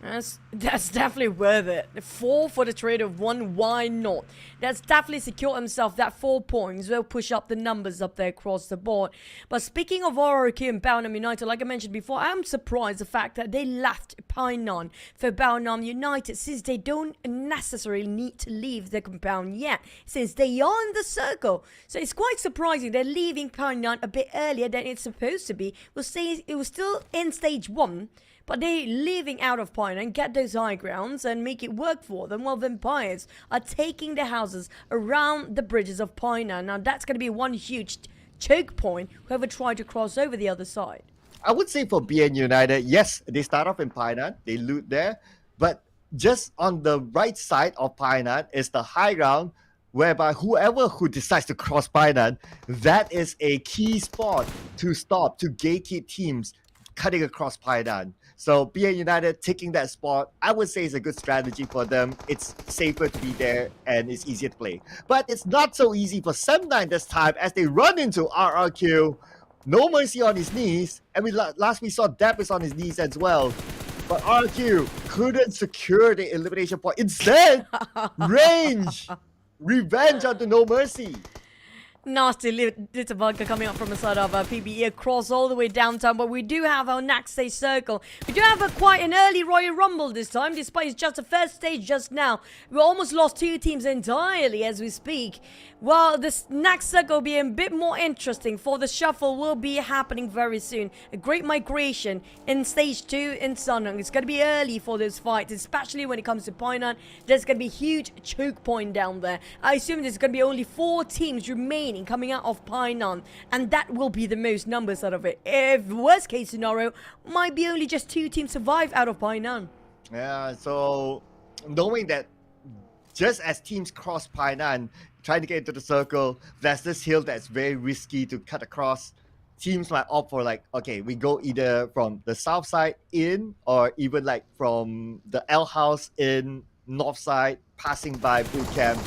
That's definitely worth it. 4 for the trade of 1, why not? That's definitely secured himself that 4 points. Will push up the numbers up there across the board. But speaking of RRQ and Belgium United, like I mentioned before, I'm surprised the fact that they left Painan for Belgium United since they don't necessarily need to leave the compound yet, since they are in the circle. So it's quite surprising they're leaving Painan a bit earlier than it's supposed to be. We'll say it was still in stage 1. But they leaving out of Painan, get those high grounds and make it work for them while Vampires are taking the houses around the bridges of Painan. Now that's going to be one huge choke point, whoever tried to cross over the other side. I would say for BN United, yes, they start off in Painan, they loot there, but just on the right side of Painan is the high ground, whereby whoever who decides to cross Painan, that is a key spot to stop, to gatekeep teams cutting across Painan. So BN United taking that spot, I would say is a good strategy for them. It's safer to be there and it's easier to play. But it's not so easy for Sem9 this time as they run into RRQ. No Mercy on his knees. And last we saw Depp is on his knees as well. But RRQ couldn't secure the elimination point. Instead, range, revenge onto No Mercy. Nasty little bunker coming up from the side of PBE across all the way downtown. But we do have our next stage circle. We do have quite an early Royal Rumble this time, despite it's just the first stage just now. We almost lost 2 teams entirely as we speak. Well, this next circle will be a bit more interesting, for the shuffle will be happening very soon. A great migration in stage 2 in Sunway. It's going to be early for those fights, especially when it comes to Painan. There's going to be a huge choke point down there. I assume there's going to be only 4 teams remaining coming out of Painan, and that will be the most numbers out of it. If worst case scenario, might be only just 2 teams survive out of Painan. Yeah, so knowing that just as teams cross Painan, trying to get into the circle, there's this hill that's very risky to cut across. Teams might opt for like, okay, we go either from the south side in, or even like from the L house in north side, passing by boot camp.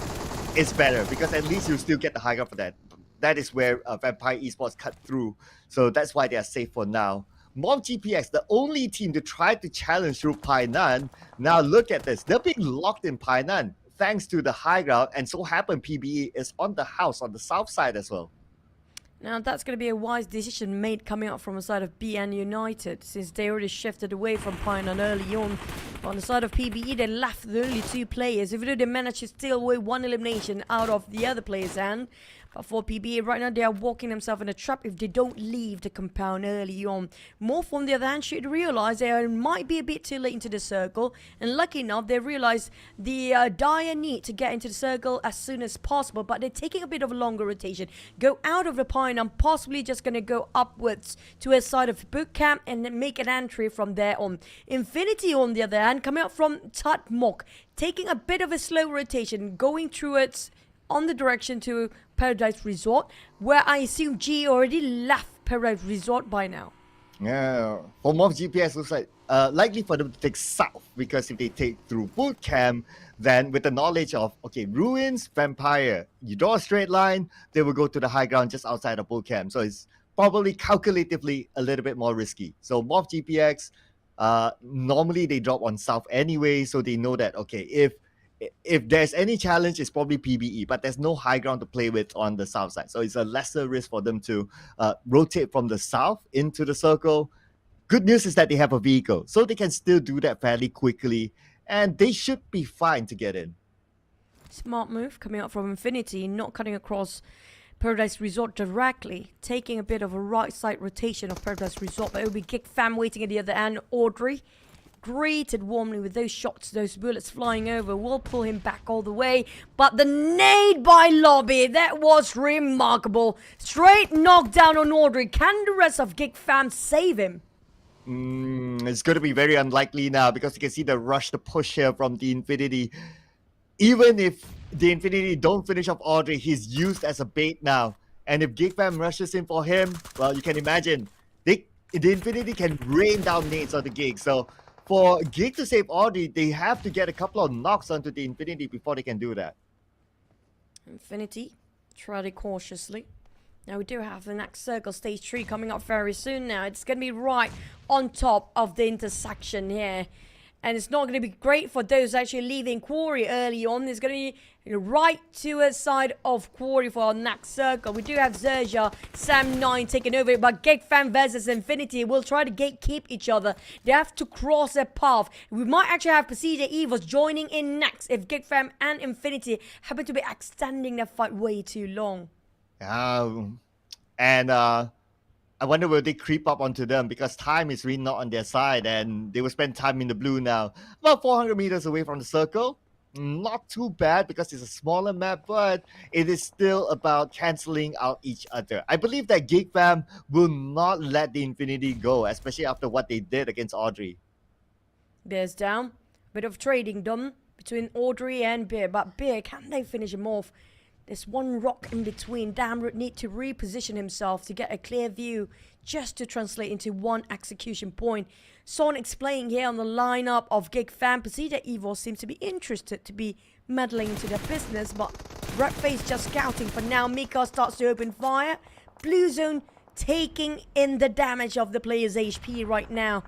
It's better because at least you still get the high ground for that. That is where Vampire Esports cut through. So that's why they are safe for now. MORPH GPX, the only team to try to challenge through Painan. Now look at this. They're being locked in Painan thanks to the high ground. And so happen PBE is on the house on the south side as well. Now that's going to be a wise decision made coming out from the side of BN United, since they already shifted away from Painan early on. But on the side of PBE, they left the only 2 players, even though they managed to steal away 1 elimination out of the other player's hand. But for PBE, right now they are walking themselves in a trap if they don't leave the compound early on. MORPH, on the other hand, should realize they might be a bit too late into the circle. And lucky enough, they realize the dire need to get into the circle as soon as possible. But they're taking a bit of a longer rotation. Go out of the pine. I'm possibly just going to go upwards to a side of boot camp and then make an entry from there on. Infinity, on the other hand, coming out from Tutmok, taking a bit of a slow rotation, going through it on the direction to Paradise Resort, where I assume G already left Paradise Resort by now. Yeah, for MORPH GPS, looks like likely for them to take south, because if they take through boot camp, then with the knowledge of, okay, Ruins, Vampire, you draw a straight line, they will go to the high ground just outside of boot camp. So it's probably calculatively a little bit more risky. So MORPH GPX, normally they drop on south anyway, so they know that, okay, if there's any challenge, it's probably PBE, but there's no high ground to play with on the south side. So it's a lesser risk for them to rotate from the south into the circle. Good news is that they have a vehicle, so they can still do that fairly quickly, and they should be fine to get in. Smart move coming out from Infinity, not cutting across Paradise Resort directly, taking a bit of a right side rotation of Paradise Resort, but it will be GEEK Fam waiting at the other end. Audrey, greeted warmly with those shots, those bullets flying over, will pull him back all the way. But the nade by Lobby, that was remarkable. Straight knockdown on Audrey. Can the rest of GEEK Fam save him? It's going to be very unlikely now because you can see the rush, the push here from the Infinity. Even if the Infinity don't finish off Audrey, he's used as a bait now. And if GEEK Fam rushes in for him, well, you can imagine, the Infinity can rain down nades on the GEEK. So for GEEK to save Audrey, they have to get a couple of knocks onto the Infinity before they can do that. Infinity, tread it cautiously. Now we do have the next circle, stage 3, coming up very soon now. It's going to be right on top of the intersection here. And it's not going to be great for those actually leaving Quarry early on. It's going to be right to a side of Quarry for our next circle. We do have XERXIA, Sam9 taking over it, but GEEK Fam versus Infinity will try to gatekeep each other. They have to cross their path. We might actually have PERSIJA EVOS joining in next if GEEK Fam and Infinity happen to be extending their fight way too long. I wonder will they creep up onto them because time is really not on their side and they will spend time in the blue now. About 400 meters away from the circle. Not too bad because it's a smaller map, but it is still about cancelling out each other. I believe that GEEK Fam will not let the Infinity go, especially after what they did against Audrey. Bear's down. Bit of trading done between Audrey and Bear, but Bear, can they finish him off? There's one rock in between. Damroot need to reposition himself to get a clear view just to translate into one execution point. Son explaining here on the lineup of GEEK Fam. PERSIJA EVOS seems to be interested to be meddling into their business, but Redface just scouting for now. Mika starts to open fire. Blue Zone taking in the damage of the player's HP right now.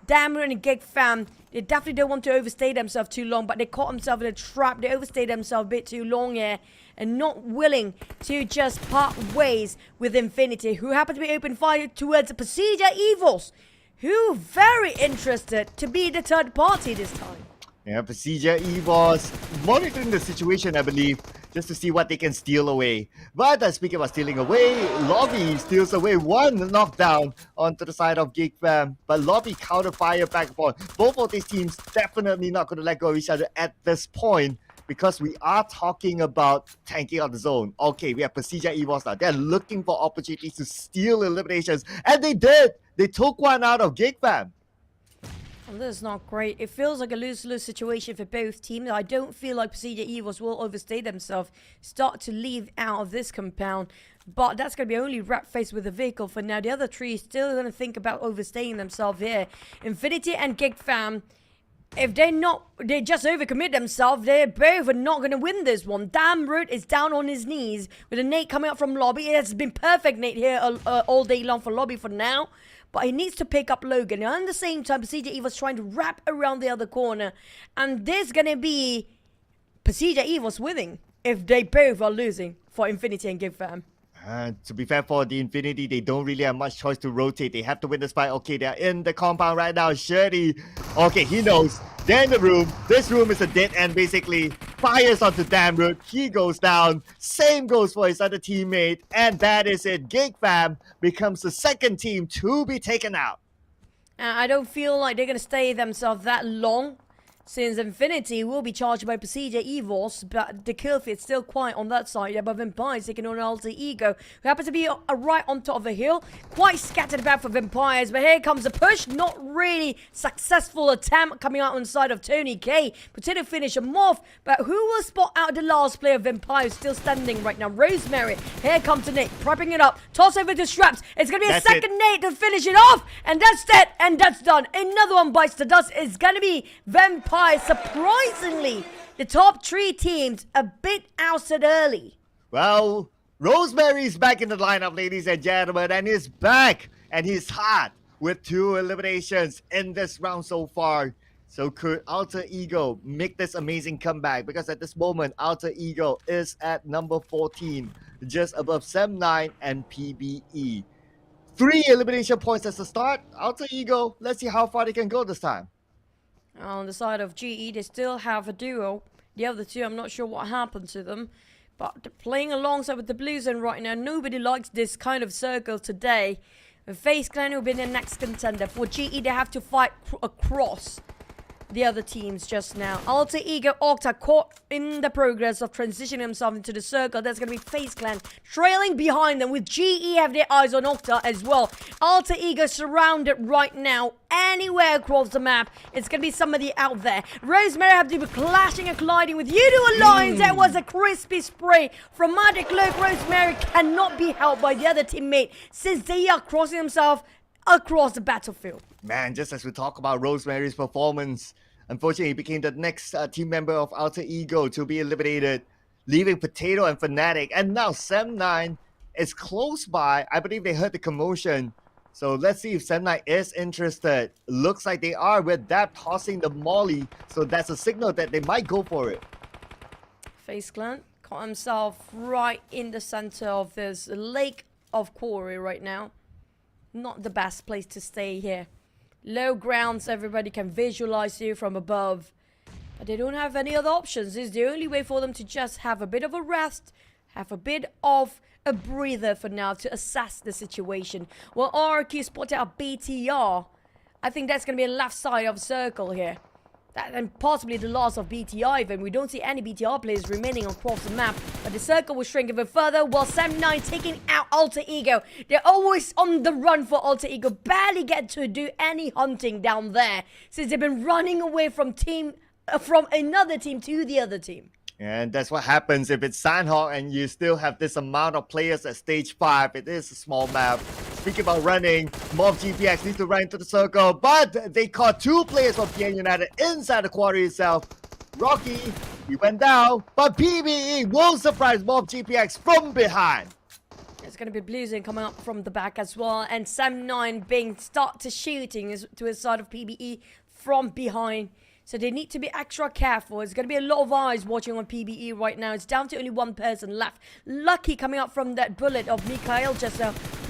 Damroot and GEEK Fam, they definitely don't want to overstay themselves too long, but they caught themselves in a trap. They overstayed themselves a bit too long here and not willing to just part ways with Infinity, who happen to be open fire towards PERSIJA EVOS, who very interested to be the third party this time. Yeah, PERSIJA EVOS monitoring the situation, I believe, just to see what they can steal away. But speaking about stealing away, Lobby steals away one knockdown onto the side of GEEK Fam. But Lobby counter fire back and forth. Both of these teams definitely not going to let go of each other at this point because we are talking about tanking out the zone. Okay, we have PERSIJA EVOS now. They're looking for opportunities to steal eliminations. And they did! They took one out of GEEK Fam. Well, this is not great. It feels like a lose-lose situation for both teams. I don't feel like PERSIJA EVOS will overstay themselves, start to leave out of this compound. But that's going to be only Redface with a vehicle for now. The other three is still going to think about overstaying themselves here. Infinity and GEEK Fam, if they just overcommit themselves, they both are not going to win this one. Damroot is down on his knees with a nade coming up from Lobby. It has been perfect nade here all day long for Lobby for now. But he needs to pick up Logan. And at the same time, PERSIJA EVOS trying to wrap around the other corner. And there's going to be PERSIJA EVOS winning if they both are losing for Infinity and GEEK Fam. To be fair for the Infinity, they don't really have much choice to rotate. They have to win this fight. Okay, they're in the compound right now. Shirley, okay, he knows. They're in the room. This room is a dead end, basically. Fires onto Damroot. He goes down. Same goes for his other teammate. And that is it. GEEK Fam becomes the second team to be taken out. I don't feel like they're going to stay themselves that long, since Infinity will be charged by PERSIJA EVOS, but the kill feed is still quiet on that side. But Vampires taking on Alter Ego, who happens to be right on top of the hill. Quite scattered about for Vampires, but here comes a push. Not really successful attempt coming out on the side of Tony K. Potato finish a MORPH, but who will spot out the last player of Vampires still standing right now? Rosemary. Here comes the nade, propping it up. Toss over to Straps. It's going to be a second nade to finish it off. And that's that, and that's done. Another one bites the dust. It's going to be Vampires. Surprisingly, the top three teams a bit ousted early. Well, Rosemary's back in the lineup, ladies and gentlemen, and he's back. And he's hot with 2 eliminations in this round so far. So could Alter Ego make this amazing comeback? Because at this moment, Alter Ego is at number 14, just above Sem9 and PBE. 3 elimination points as a start. Alter Ego, let's see how far they can go this time. On the side of GE, they still have a duo. The other two, I'm not sure what happened to them. But playing alongside with the Blue Zone right now, nobody likes this kind of circle today. FaZe Clan will be the next contender. For GE, they have to fight across the other teams just now. Alter Ego Octa caught in the progress of transitioning himself into the circle. That's going to be FaZe Clan trailing behind them, with GE have their eyes on Octa as well. Alter Ego surrounded right now. Anywhere across the map, it's going to be somebody out there. Rosemary have to be clashing and colliding with Yoodo Alliance. That was a crispy spray from Magic Look. Rosemary cannot be helped by the other teammate since they are crossing themselves across the battlefield. Man, just as we talk about Rosemary's performance, unfortunately, he became the next team member of Alter Ego to be eliminated, leaving Potato and Fnatic. And now Sem9 is close by. I believe they heard the commotion. So let's see if Sem9 is interested. Looks like they are, with that tossing the molly. So that's a signal that they might go for it. FaZe Clan caught himself right in the center of this lake of quarry right now. Not the best place to stay here. Low grounds, everybody can visualize you from above. But they don't have any other options. This is the only way for them to just have a bit of a rest, have a bit of a breather for now to assess the situation. Well, RQ spotted out BTR. I think that's going to be a left side of circle here. And possibly the loss of BTR even. We don't see any BTR players remaining across the map. But the circle will shrink even further while Sem9 taking out Alter Ego. They're always on the run for Alter Ego. Barely get to do any hunting down there, since they've been running away from another team to the other team. And that's what happens if it's Sandhawk and you still have this amount of players at stage 5. It is a small map. Speaking about running, MORPH GPX needs to run into the circle, but they caught 2 players from PN United inside the quarry itself. Rocky, he went down, but PBE will surprise MORPH GPX from behind. It's going to be Blue Zone coming up from the back as well, and Sem9 being start to shooting to his side of PBE from behind. So they need to be extra careful. There's going to be a lot of eyes watching on PBE right now. It's down to only one person left. Lucky coming up from that bullet of Mikhail just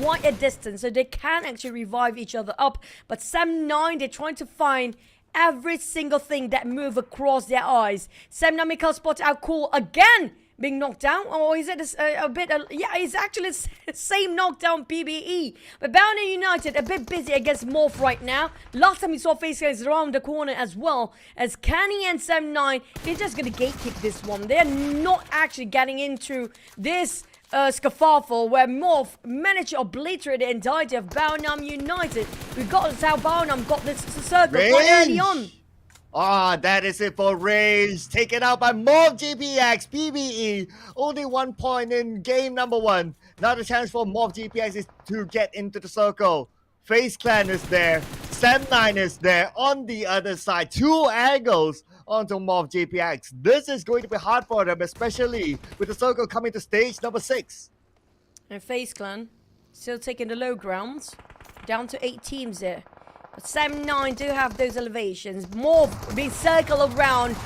quite a distance. So they can actually revive each other up. But Sem9, they're trying to find every single thing that move across their eyes. Sem9 Mikhail spotted out cool again. Being knocked down, or is it yeah, it's actually the same knockdown PBE. But Bounty United a bit busy against MORPH right now. Last time we saw FaZe Clan around the corner as well, as Kenny and Sem9, they're just gonna gatekeep this one. They're not actually getting into this scuffle where MORPH managed to obliterate the entirety of Baonam United. Regardless how Baonam got this circle quite early on. Ah, that is it for Rage. Taken out by MORPH GPX. PBE, only 1 point in game number 1. Now the challenge for MORPH GPX is to get into the circle. FaZe Clan is there. Sem9 is there on the other side. 2 angles onto MORPH GPX. This is going to be hard for them, especially with the circle coming to stage number 6. And FaZe Clan still taking the low grounds. Down to 8 teams there. But Sem9 do have those elevations. MORPH being circled around,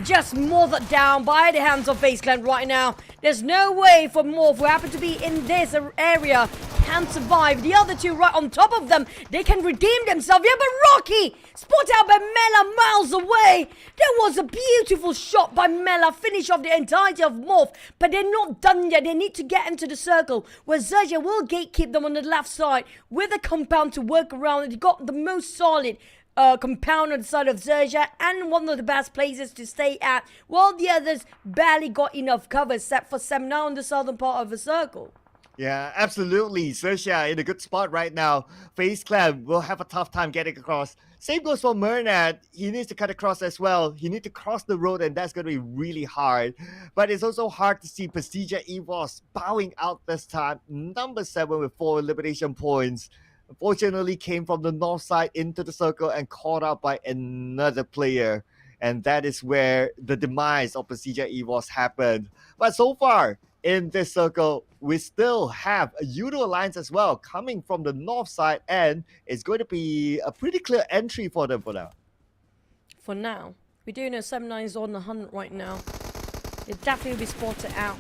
just mothered down by the hands of FaZe Clan right now. There's no way for MORPH, who happen to be in this area, can survive. The other 2 right on top of them, they can redeem themselves. Yeah, but Rocky, spot out by Mela miles away. There was a beautiful shot by Mela, finish off the entirety of MORPH. But they're not done yet. They need to get into the circle, where XERXIA will gatekeep them on the left side with a compound to work around. They got the most solid compound on the side of XERXIA and one of the best places to stay at, while the others barely got enough cover except for Sem9 on the southern part of the circle. Yeah, absolutely. XERXIA in a good spot right now. FaZe Clan will have a tough time getting across. Same goes for Mernad. He needs to cut across as well. He needs to cross the road, and that's going to be really hard. But it's also hard to see PERSIJA EVOS bowing out this time. Number 7 with 4 elimination points. Unfortunately, came from the north side into the circle and caught out by another player. And that is where the demise of PERSIJA EVOS happened. But so far, in this circle, we still have a Yoodo Alliance as well, coming from the north side, and it's going to be a pretty clear entry for them for now. For now. We do know Sem9 is on the hunt right now. They'll definitely be spotted out.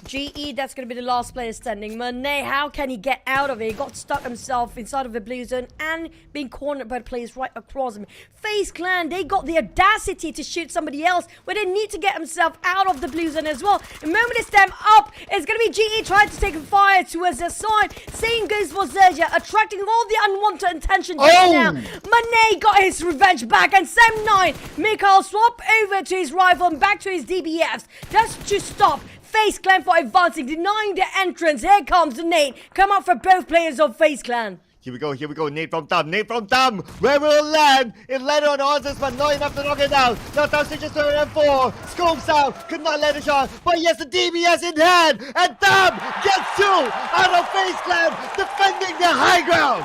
GE, that's going to be the last player standing. Monet, how can he get out of it? He got stuck himself inside of the blue zone and being cornered by the players right across him. FaZe Clan, they got the audacity to shoot somebody else where they need to get himself out of the blue zone as well. The moment they stand up, it's going to be GE trying to take fire towards their side. Same goes for XERXIA, attracting all the unwanted attention just now. Monet got his revenge back, and Sam9, Mikhail swap over to his rifle and back to his DBFs. That's to stop FaZe Clan for advancing, denying their entrance. Here comes the nade. Come out for both players of FaZe Clan. Here we go. Nade from Thumb. Where will it land? It landed on Oz's, but not enough to knock it down. Now Thumb switches to an M4. Scopes out, could not land a shot, but he has the DBS in hand. And Thumb gets 2 out of FaZe Clan, defending the high ground.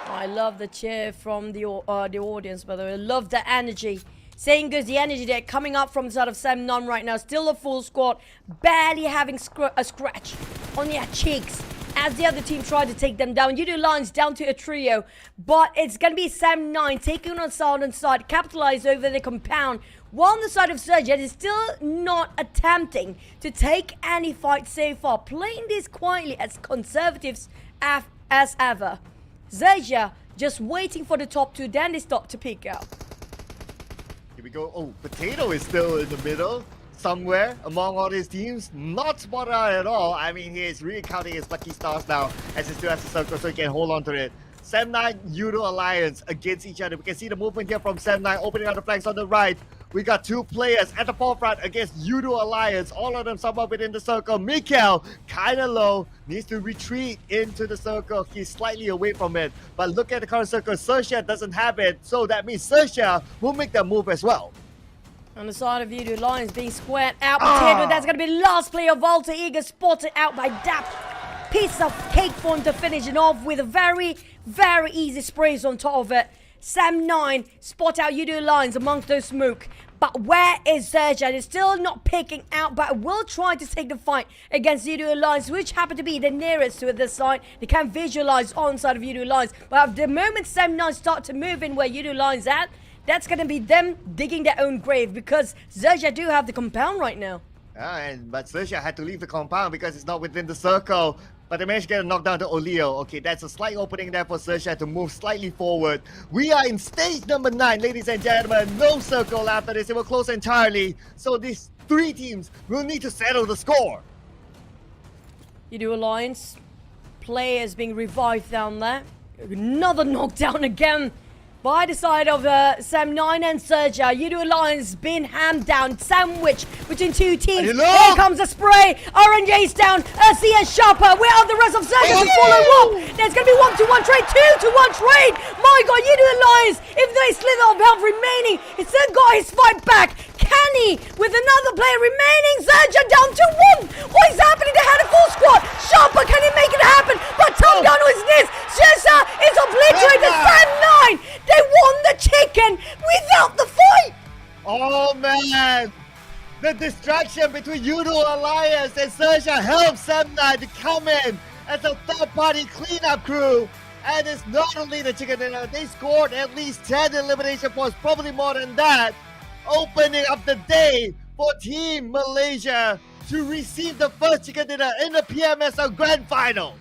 I love the cheer from the audience, by the way. I love the energy. Saying goes the energy there coming up from the side of Sam9 right now. Still a full squad, barely having a scratch on their cheeks as the other team tried to take them down. Yoodo Alliance down to a trio, but it's going to be Sam9 taking on Southern side, capitalize over the compound, while on the side of XERXIA is still not attempting to take any fight so far, playing this quietly as conservatives as ever. XERXIA just waiting for the top 2, then they start to peek out. Here we go. Oh, Potato is still in the middle, somewhere among all his teams. Not spotted out at all. I mean, he is really counting his lucky stars now as he still has the circle so he can hold on to it. Sam9, Yoodo Alliance against each other. We can see the movement here from Sam9 opening out the flanks on the right. We got 2 players at the forefront against Yoodo Alliance. All of them somewhat within the circle. Mikhail, kind of low, needs to retreat into the circle. He's slightly away from it. But look at the current circle. XERXIA doesn't have it. So that means XERXIA will make that move as well. On the side of Yoodo Alliance being squared out. Potato, that's going to be last player. Walter Eager spotted out by Dap. Piece of cake for him to finish it off with a very, very easy sprays on top of it. Sam9 spot out Yoodo Alliance amongst those smoke. But where is XERXIA? They're still not picking out, but will try to take the fight against Yoodo Alliance, which happen to be the nearest to this side. They can visualize on side of Yoodo Alliance. But at the moment Sam9 start to move in where Yoodo Alliance at, that's going to be them digging their own grave, because XERXIA do have the compound right now. But XERXIA had to leave the compound because it's not within the circle. But they managed to get a knockdown to Oleo. Okay, that's a slight opening there for XERXIA to move slightly forward. We are in stage number 9, ladies and gentlemen. No circle after this. It will close entirely. So these 3 teams will need to settle the score. Yoodo Alliance players being revived down there. Another knockdown again by the side of Sam9 and XERXIA. Yoodo Alliance been hammed down, sandwich between 2 teams. Here comes the spray. RNJ's down. CS Sharper. Where are the rest of XERXIA to follow up? There's going to be 1-to-1 trade, 2-to-1 trade. My God, Yoodo Alliance, if they slither of health remaining, he still got his fight back. Kenny with another player remaining. XERXIA down to 1. What is happening? They had a full squad. Sharper, can he make it happen? But Tom down to his knees. XERXIA is obliterated. Sam9. They won the chicken without the fight. Oh man. The distraction between Yoodo Alliance and XERXIA helps Sam9 to come in as a third-party cleanup crew. And it's not only the chicken dinner, they scored at least 10 elimination points, probably more than that, opening up the day for Team Malaysia to receive the first chicken dinner in the PMSL Grand Finals.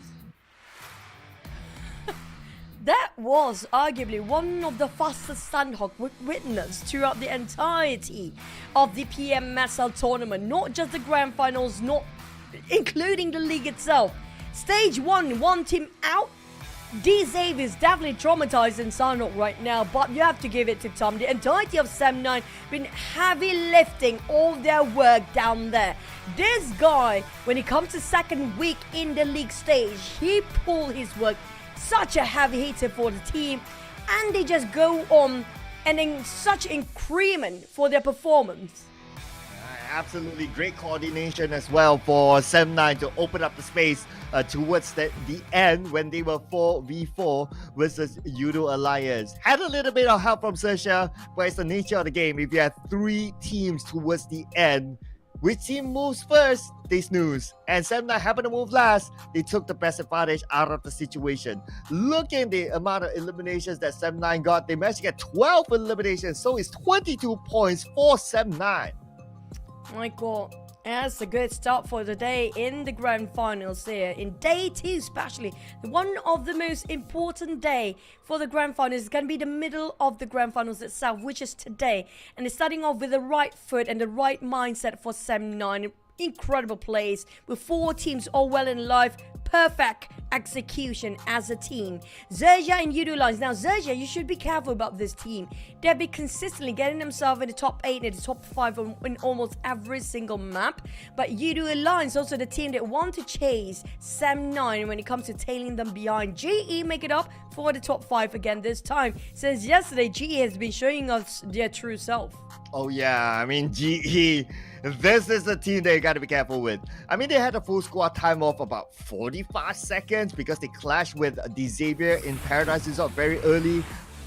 That was arguably one of the fastest Sandhawk witnessed throughout the entirety of the PMSL tournament. Not just the Grand Finals, not including the league itself. Stage 1 team out. D-Save is definitely traumatized in Sandhawk right now, but you have to give it to Tom. The entirety of Sam9 been heavy lifting all their work down there. This guy, when it comes to second week in the league stage, he pulled his work. Such a heavy hitter for the team, and they just go on and in such increment for their performance. Absolutely great coordination as well for Sam9 to open up the space towards the end when they were 4v4 versus Yoodo Alliance. Had a little bit of help from XERXIA, but it's the nature of the game. If you have 3 teams towards the end, which team moves first, they snooze. And Sam9 happened to move last. They took the best advantage out of the situation. Look at the amount of eliminations that Sam9 got. They managed to get 12 eliminations, so it's 22 points for Sam9. My God. That's a good start for the day in the grand finals here. In day 2 especially, one of the most important day for the grand finals is going to be the middle of the grand finals itself, which is today. And it's starting off with the right foot and the right mindset for Sem9. Incredible plays with 4 teams all well in life. Perfect execution as a team. XERXIA and Yoodo Alliance. Now, XERXIA, you should be careful about this team. They've been consistently getting themselves in the top 8 and the top 5 in almost every single map. But Yoodo Alliance, also the team that want to chase Sem9 when it comes to tailing them behind. GE make it up for the top 5 again this time. Since yesterday, GE has been showing us their true self. Oh yeah, I mean GE, this is the team that you gotta be careful with. I mean, they had a full squad time of about 45 seconds because they clashed with the Xavier in Paradise Resort very early.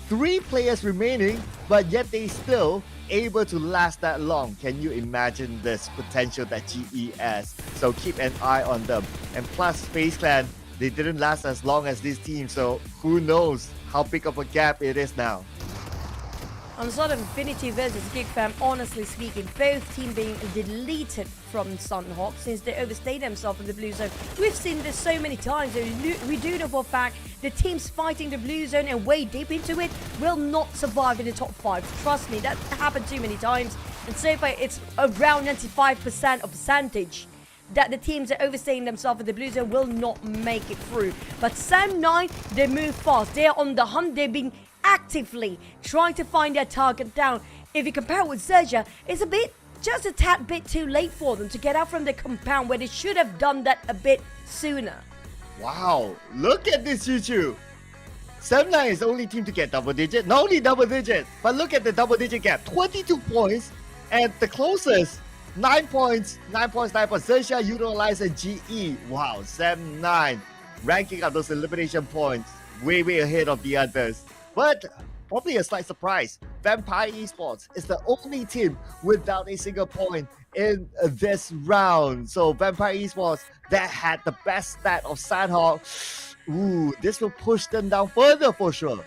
3 players remaining, but yet they still able to last that long. Can you imagine this potential that GE has? So keep an eye on them. And plus, FaZe Clan, they didn't last as long as this team, so who knows how big of a gap it is now. On sort of Infinity versus GEEK fam, honestly speaking, both teams being deleted from Sunhawk since they overstayed themselves in the blue zone. We've seen this so many times. We do know for a fact the teams fighting the blue zone and way deep into it will not survive in the top 5. Trust me, that happened too many times. And so far, it's around 95% of percentage that the teams that are overstaying themselves in the blue zone will not make it through. But Sem9, they move fast. They're on the hunt. They're being actively trying to find their target down. If you compare it with XERXIA, it's just a tad bit too late for them to get out from the compound where they should have done that a bit sooner. Wow, look at this, Chuchu. Sem9 is the only team to get double digit. Not only double digit, but look at the double digit gap. 22 points, and the closest 9 points, 9 points, 9 points. XERXIA, Yoodo Alliance, and GE. Wow, Sem9 ranking up those elimination points way ahead of the others. But probably a slight surprise, Vampire Esports is the only team without a single point in this round. So Vampire Esports, that had the best stat of Sandhawk. Ooh, this will push them down further for sure.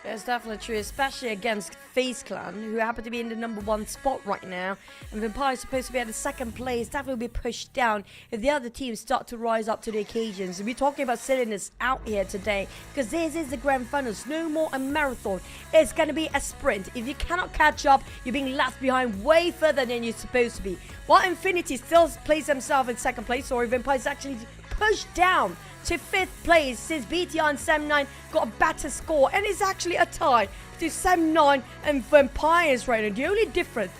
That's definitely true, especially against FaZe Clan, who happen to be in the #1 spot right now. And Vampire is supposed to be at the 2nd place. Definitely will be pushed down if the other teams start to rise up to the occasions. We're talking about silliness out here today because this is the grand finals. No more a marathon. It's going to be a sprint. If you cannot catch up, you're being left behind way further than you're supposed to be. While Infinity still plays themselves in 2nd place, or Vampire is actually pushed down to 5th place since BTR and Sem9 got a better score, and it's actually a tie to Sem9 and Vampires right now. The only difference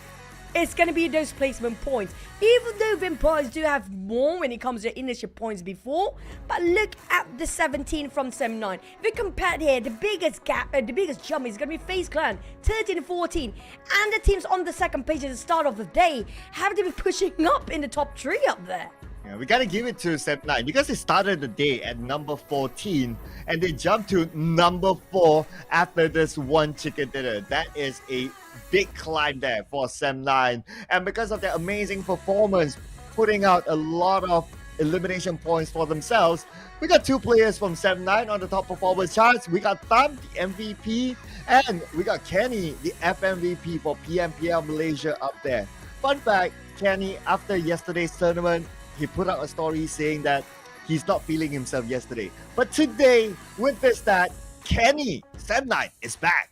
is going to be those placement points, even though Vampires do have more when it comes to initial points before. But look at the 17 from Sem9. If we compare here, the biggest gap, the biggest jump is going to be FaZe Clan 13 and 14, and the teams on the 2nd page at the start of the day have to be pushing up in the top 3 up there. Yeah, we gotta give it to Sem9 because they started the day at number 14 and they jumped to number 4 after this one chicken dinner. That is a big climb there for Sem9, and because of their amazing performance, putting out a lot of elimination points for themselves, we got 2 players from Sem9 on the top performance charts. We got Thumb, the MVP, and we got Kenny, the FMVP for PMPL Malaysia up there. Fun fact, Kenny, after yesterday's tournament, he put out a story saying that he's not feeling himself yesterday. But today, with this stat, Kenny, Sem9 is back.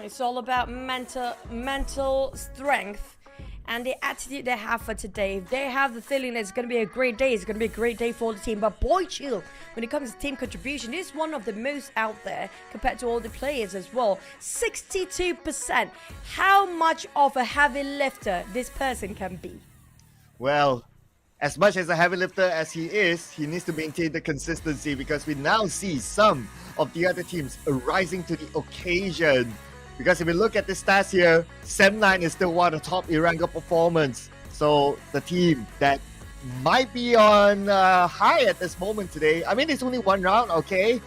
It's all about mental strength and the attitude they have for today. If they have the feeling that it's going to be a great day, it's going to be a great day for the team. But boy, chill, when it comes to team contribution, it's one of the most out there compared to all the players as well. 62%. How much of a heavy lifter this person can be? Well, as much as a heavy lifter as he is, he needs to maintain the consistency because we now see some of the other teams rising to the occasion. Because if we look at the stats here, Sem9 is still one of the top Iranga performance. So the team that might be on high at this moment today. I mean, it's only one round, okay?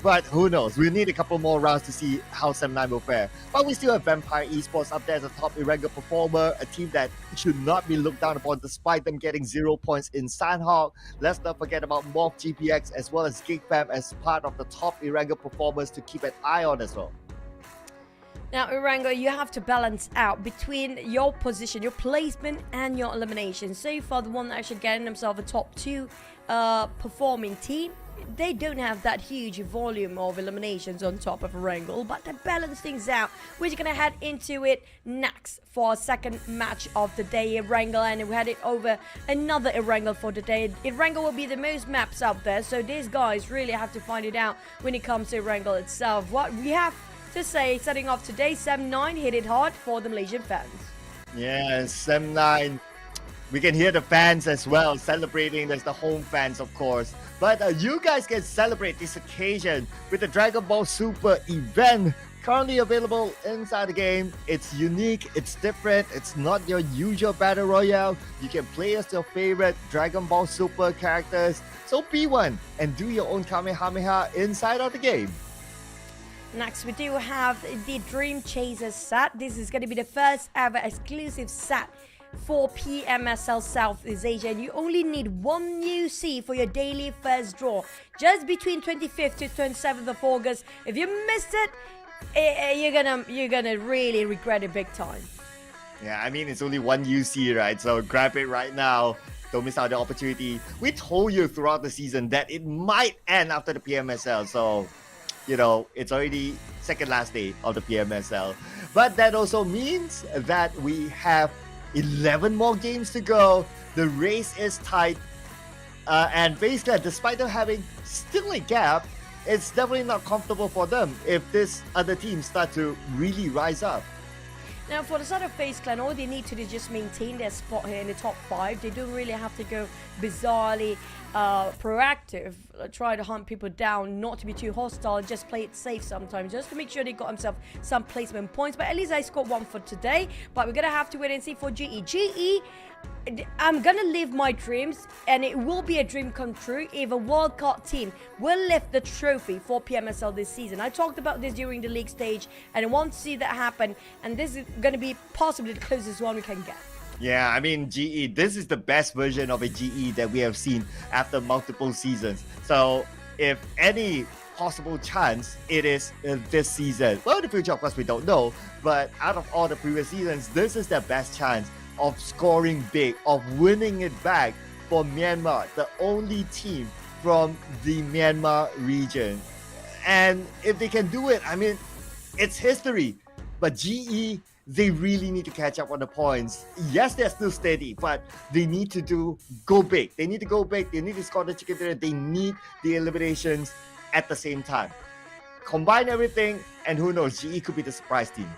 But who knows? We need a couple more rounds to see how Sem9 will fare. But we still have Vampire Esports up there as a top irregular performer, a team that should not be looked down upon despite them getting 0 points in Sandhawk. Let's not forget about MORPH GPX as well as GEEK fam as part of the top irregular performers to keep an eye on as well. Now, Irango, you have to balance out between your position, your placement, and your elimination. So far, the one that actually getting themselves a top 2 performing team, they don't have that huge volume of eliminations on top of Irango, but to balance things out, we're just gonna head into it next for our second match of the day, Irango, and we headed over another Irango for the day. Irango will be the most maps out there, so these guys really have to find it out when it comes to Irango itself. What we have to say, starting off today, Sem9 hit it hard for the Malaysian fans. Yeah, Sem9. We can hear the fans as well celebrating. There's the home fans, of course. But you guys can celebrate this occasion with the Dragon Ball Super event currently available inside the game. It's unique, it's different, it's not your usual Battle Royale. You can play as your favorite Dragon Ball Super characters. So be one and do your own Kamehameha inside of the game. Next, we do have the Dream Chaser set. This is going to be the first ever exclusive set for PMSL Southeast Asia, and you only need 1 UC for your daily first draw, just between 25th to 27th of August. If you missed it, you're gonna really regret it big time. Yeah, I mean, it's only 1 UC, right? So grab it right now. Don't miss out the opportunity. We told you throughout the season that it might end after the PMSL, so you know, it's already second last day of the PMSL. But that also means that we have 11 more games to go. The race is tight. And FaZe Clan, despite them having still a gap, it's definitely not comfortable for them if this other team start to really rise up. Now, for the side of FaZe Clan, all they need to do is just maintain their spot here in the top 5. They don't really have to go bizarrely proactive, try to hunt people down, not to be too hostile, just play it safe sometimes, just to make sure they got themselves some placement points. But at least I scored 1 for today. But we're gonna have to wait and see for GE. GE, I'm gonna live my dreams, and it will be a dream come true if a wildcard team will lift the trophy for PMSL this season. I talked about this during the league stage, and I want to see that happen, and this is gonna be possibly the closest one we can get. Yeah, I mean, GE, this is the best version of a GE that we have seen after multiple seasons. So if any possible chance, it is this season. Well, in the future, of course, we don't know. But out of all the previous seasons, this is their best chance of scoring big, of winning it back for Myanmar, the only team from the Myanmar region. And if they can do it, I mean, it's history. But GE, they really need to catch up on the points. Yes, they're still steady, but they need to go big. They need to go big. They need to score the chicken dinner. They need the eliminations at the same time. Combine everything, and who knows, GE could be the surprise team.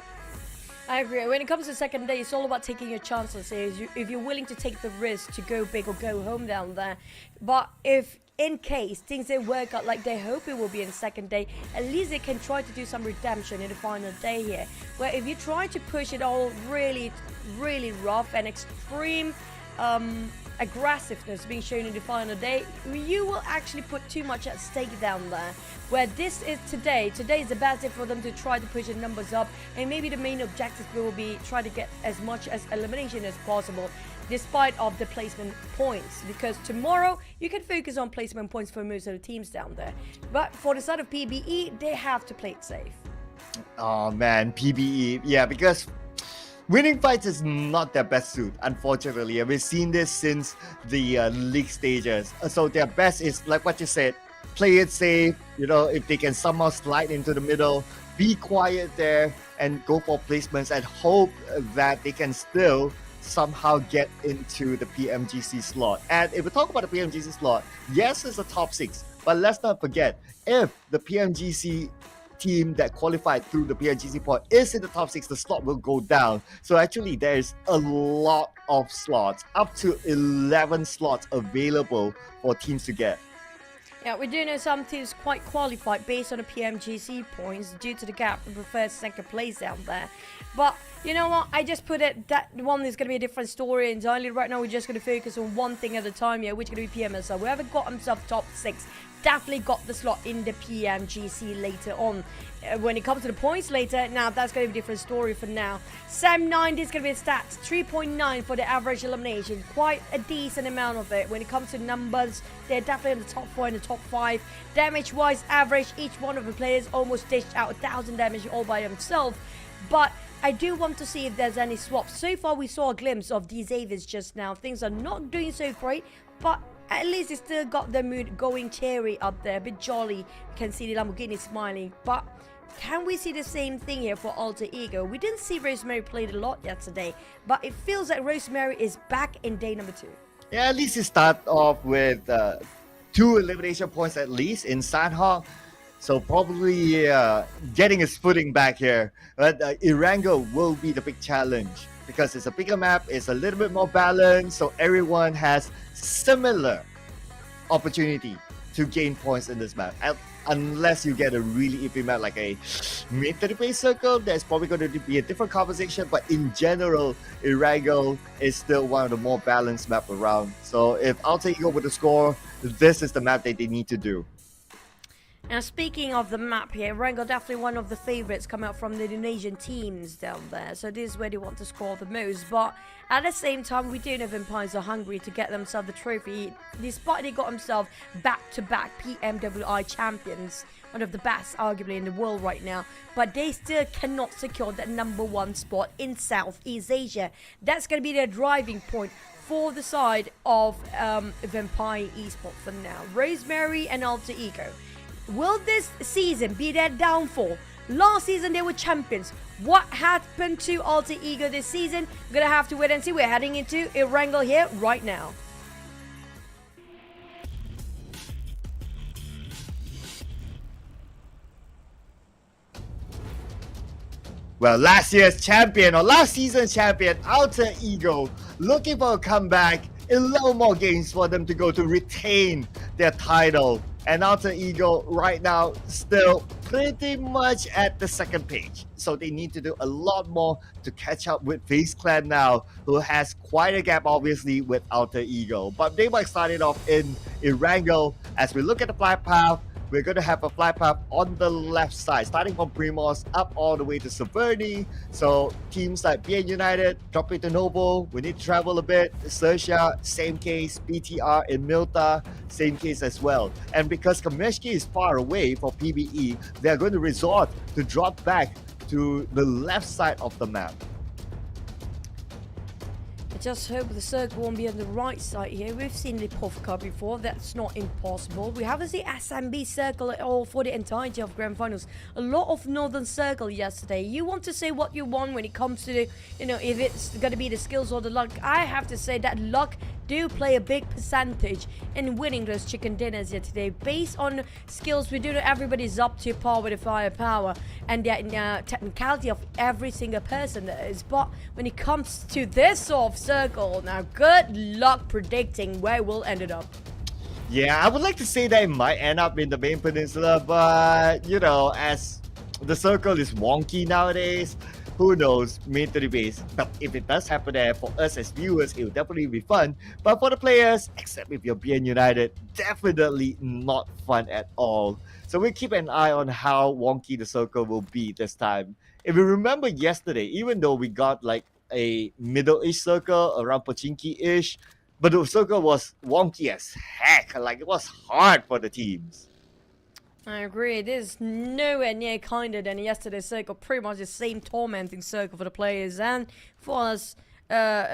I agree. When it comes to second day, it's all about taking your chances. If you're willing to take the risk to go big or go home down there. But if in case things don't work out like they hope it will be in the second day, at least they can try to do some redemption in the final day here. Where if you try to push it all really, really rough and extreme aggressiveness being shown in the final day, you will actually put too much at stake down there. Where this is today is the best day for them to try to push the numbers up, and maybe the main objective will be try to get as much as elimination as possible, despite of the placement points, because tomorrow you can focus on placement points for most of the teams down there. But for the side of PBE, they have to play it safe. Oh man, PBE, yeah, because winning fights is not their best suit, unfortunately. And we've seen this since the league stages. So their best is, like what you said, play it safe. You know, if they can somehow slide into the middle, be quiet there, and go for placements and hope that they can still somehow get into the PMGC slot. And if we talk about the PMGC slot, yes, it's a top 6, but let's not forget, if the PMGC team that qualified through the PMGC point is in the top 6, the slot will go down. So actually, there's a lot of slots, up to 11 slots available for teams to get. Yeah, we do know some teams quite qualified based on the PMGC points due to the gap in the first, second place down there. But you know what? I just put it, that one is going to be a different story entirely. Right now, we're just going to focus on one thing at a time here, which is going to be PMSL. Whoever got himself top 6 definitely got the slot in the PMGC later on. When it comes to the points later, now that's going to be a different story for now. Sem9, this is going to be the stats. 3.9 for the average elimination. Quite a decent amount of it. When it comes to numbers, they're definitely in the top 4 and the top 5. Damage-wise, average, each one of the players almost dished out 1,000 damage all by himself. But I do want to see if there's any swaps. So far, we saw a glimpse of these Avis just now. Things are not doing so great, but at least it still got the mood going cheery up there, a bit jolly. You can see the Lamborghini smiling, but can we see the same thing here for Alter Ego? We didn't see Rosemary played a lot yesterday, but it feels like Rosemary is back in day number 2. Yeah, at least he start off with 2 elimination points at least in Sandhawk. So probably getting his footing back here. But Erangel will be the big challenge because it's a bigger map, it's a little bit more balanced, so everyone has similar opportunity to gain points in this map. Unless you get a really iffy map like a mid-30 circle, that's probably going to be a different conversation. But in general, Erangel is still one of the more balanced map around. So if Alter Ego were to score, this is the map that they need to do. Now, speaking of the map here, Erangel definitely one of the favorites coming out from the Indonesian teams down there. So this is where they want to score the most. But at the same time, we do know Vampires are hungry to get themselves the trophy. Despite they got themselves back-to-back PMWI champions, one of the best arguably in the world right now. But they still cannot secure that #1 spot in Southeast Asia. That's going to be their driving point for the side of Vampire Esports for now. Rosemary and Alter Ego. Will this season be their downfall? Last season they were champions. What happened to Alter Ego this season? We're gonna have to wait and see. We're heading into Erangel here right now. Well, last year's champion or last season's champion, Alter Ego, looking for a comeback. 11 more games for them to go to retain their title. And Alter Ego right now still pretty much at the second page. So they need to do a lot more to catch up with FaZe Clan now, who has quite a gap obviously with Alter Ego. But they might start it off in Erangel. As we look at the flight path, we're going to have a flight path on the left side, starting from Primos up all the way to Severny. So teams like BN United, dropping to Noble, we need to travel a bit. XERXIA, same case. BTR in Milta, same case as well. And because Kameshki is far away for PBE, they're going to resort to drop back to the left side of the map. Just hope the circle won't be on the right side here. We've seen the Povka before. That's not impossible. We haven't seen SMB circle at all for the entirety of Grand Finals. A lot of Northern Circle yesterday. You want to say what you want when it comes to the, if it's going to be the skills or the luck. I have to say that luck do play a big percentage in winning those chicken dinners here today. Based on skills, we do know everybody's up to par with the firepower and the technicality of every single person that is. But when it comes to this sort of circle, now good luck predicting where we'll end it up. Yeah, I would like to say that it might end up in the main peninsula, but as the circle is wonky nowadays, who knows, main to the base. But if it does happen there, for us as viewers, it will definitely be fun. But for the players, except if you're BN United, definitely not fun at all. So we'll keep an eye on how wonky the circle will be this time. If you remember yesterday, even though we got like a middle-ish circle around Pochinki-ish, but the circle was wonky as heck. Like, it was hard for the teams. I agree. It is nowhere near kinder than yesterday's circle. Pretty much the same tormenting circle for the players and for us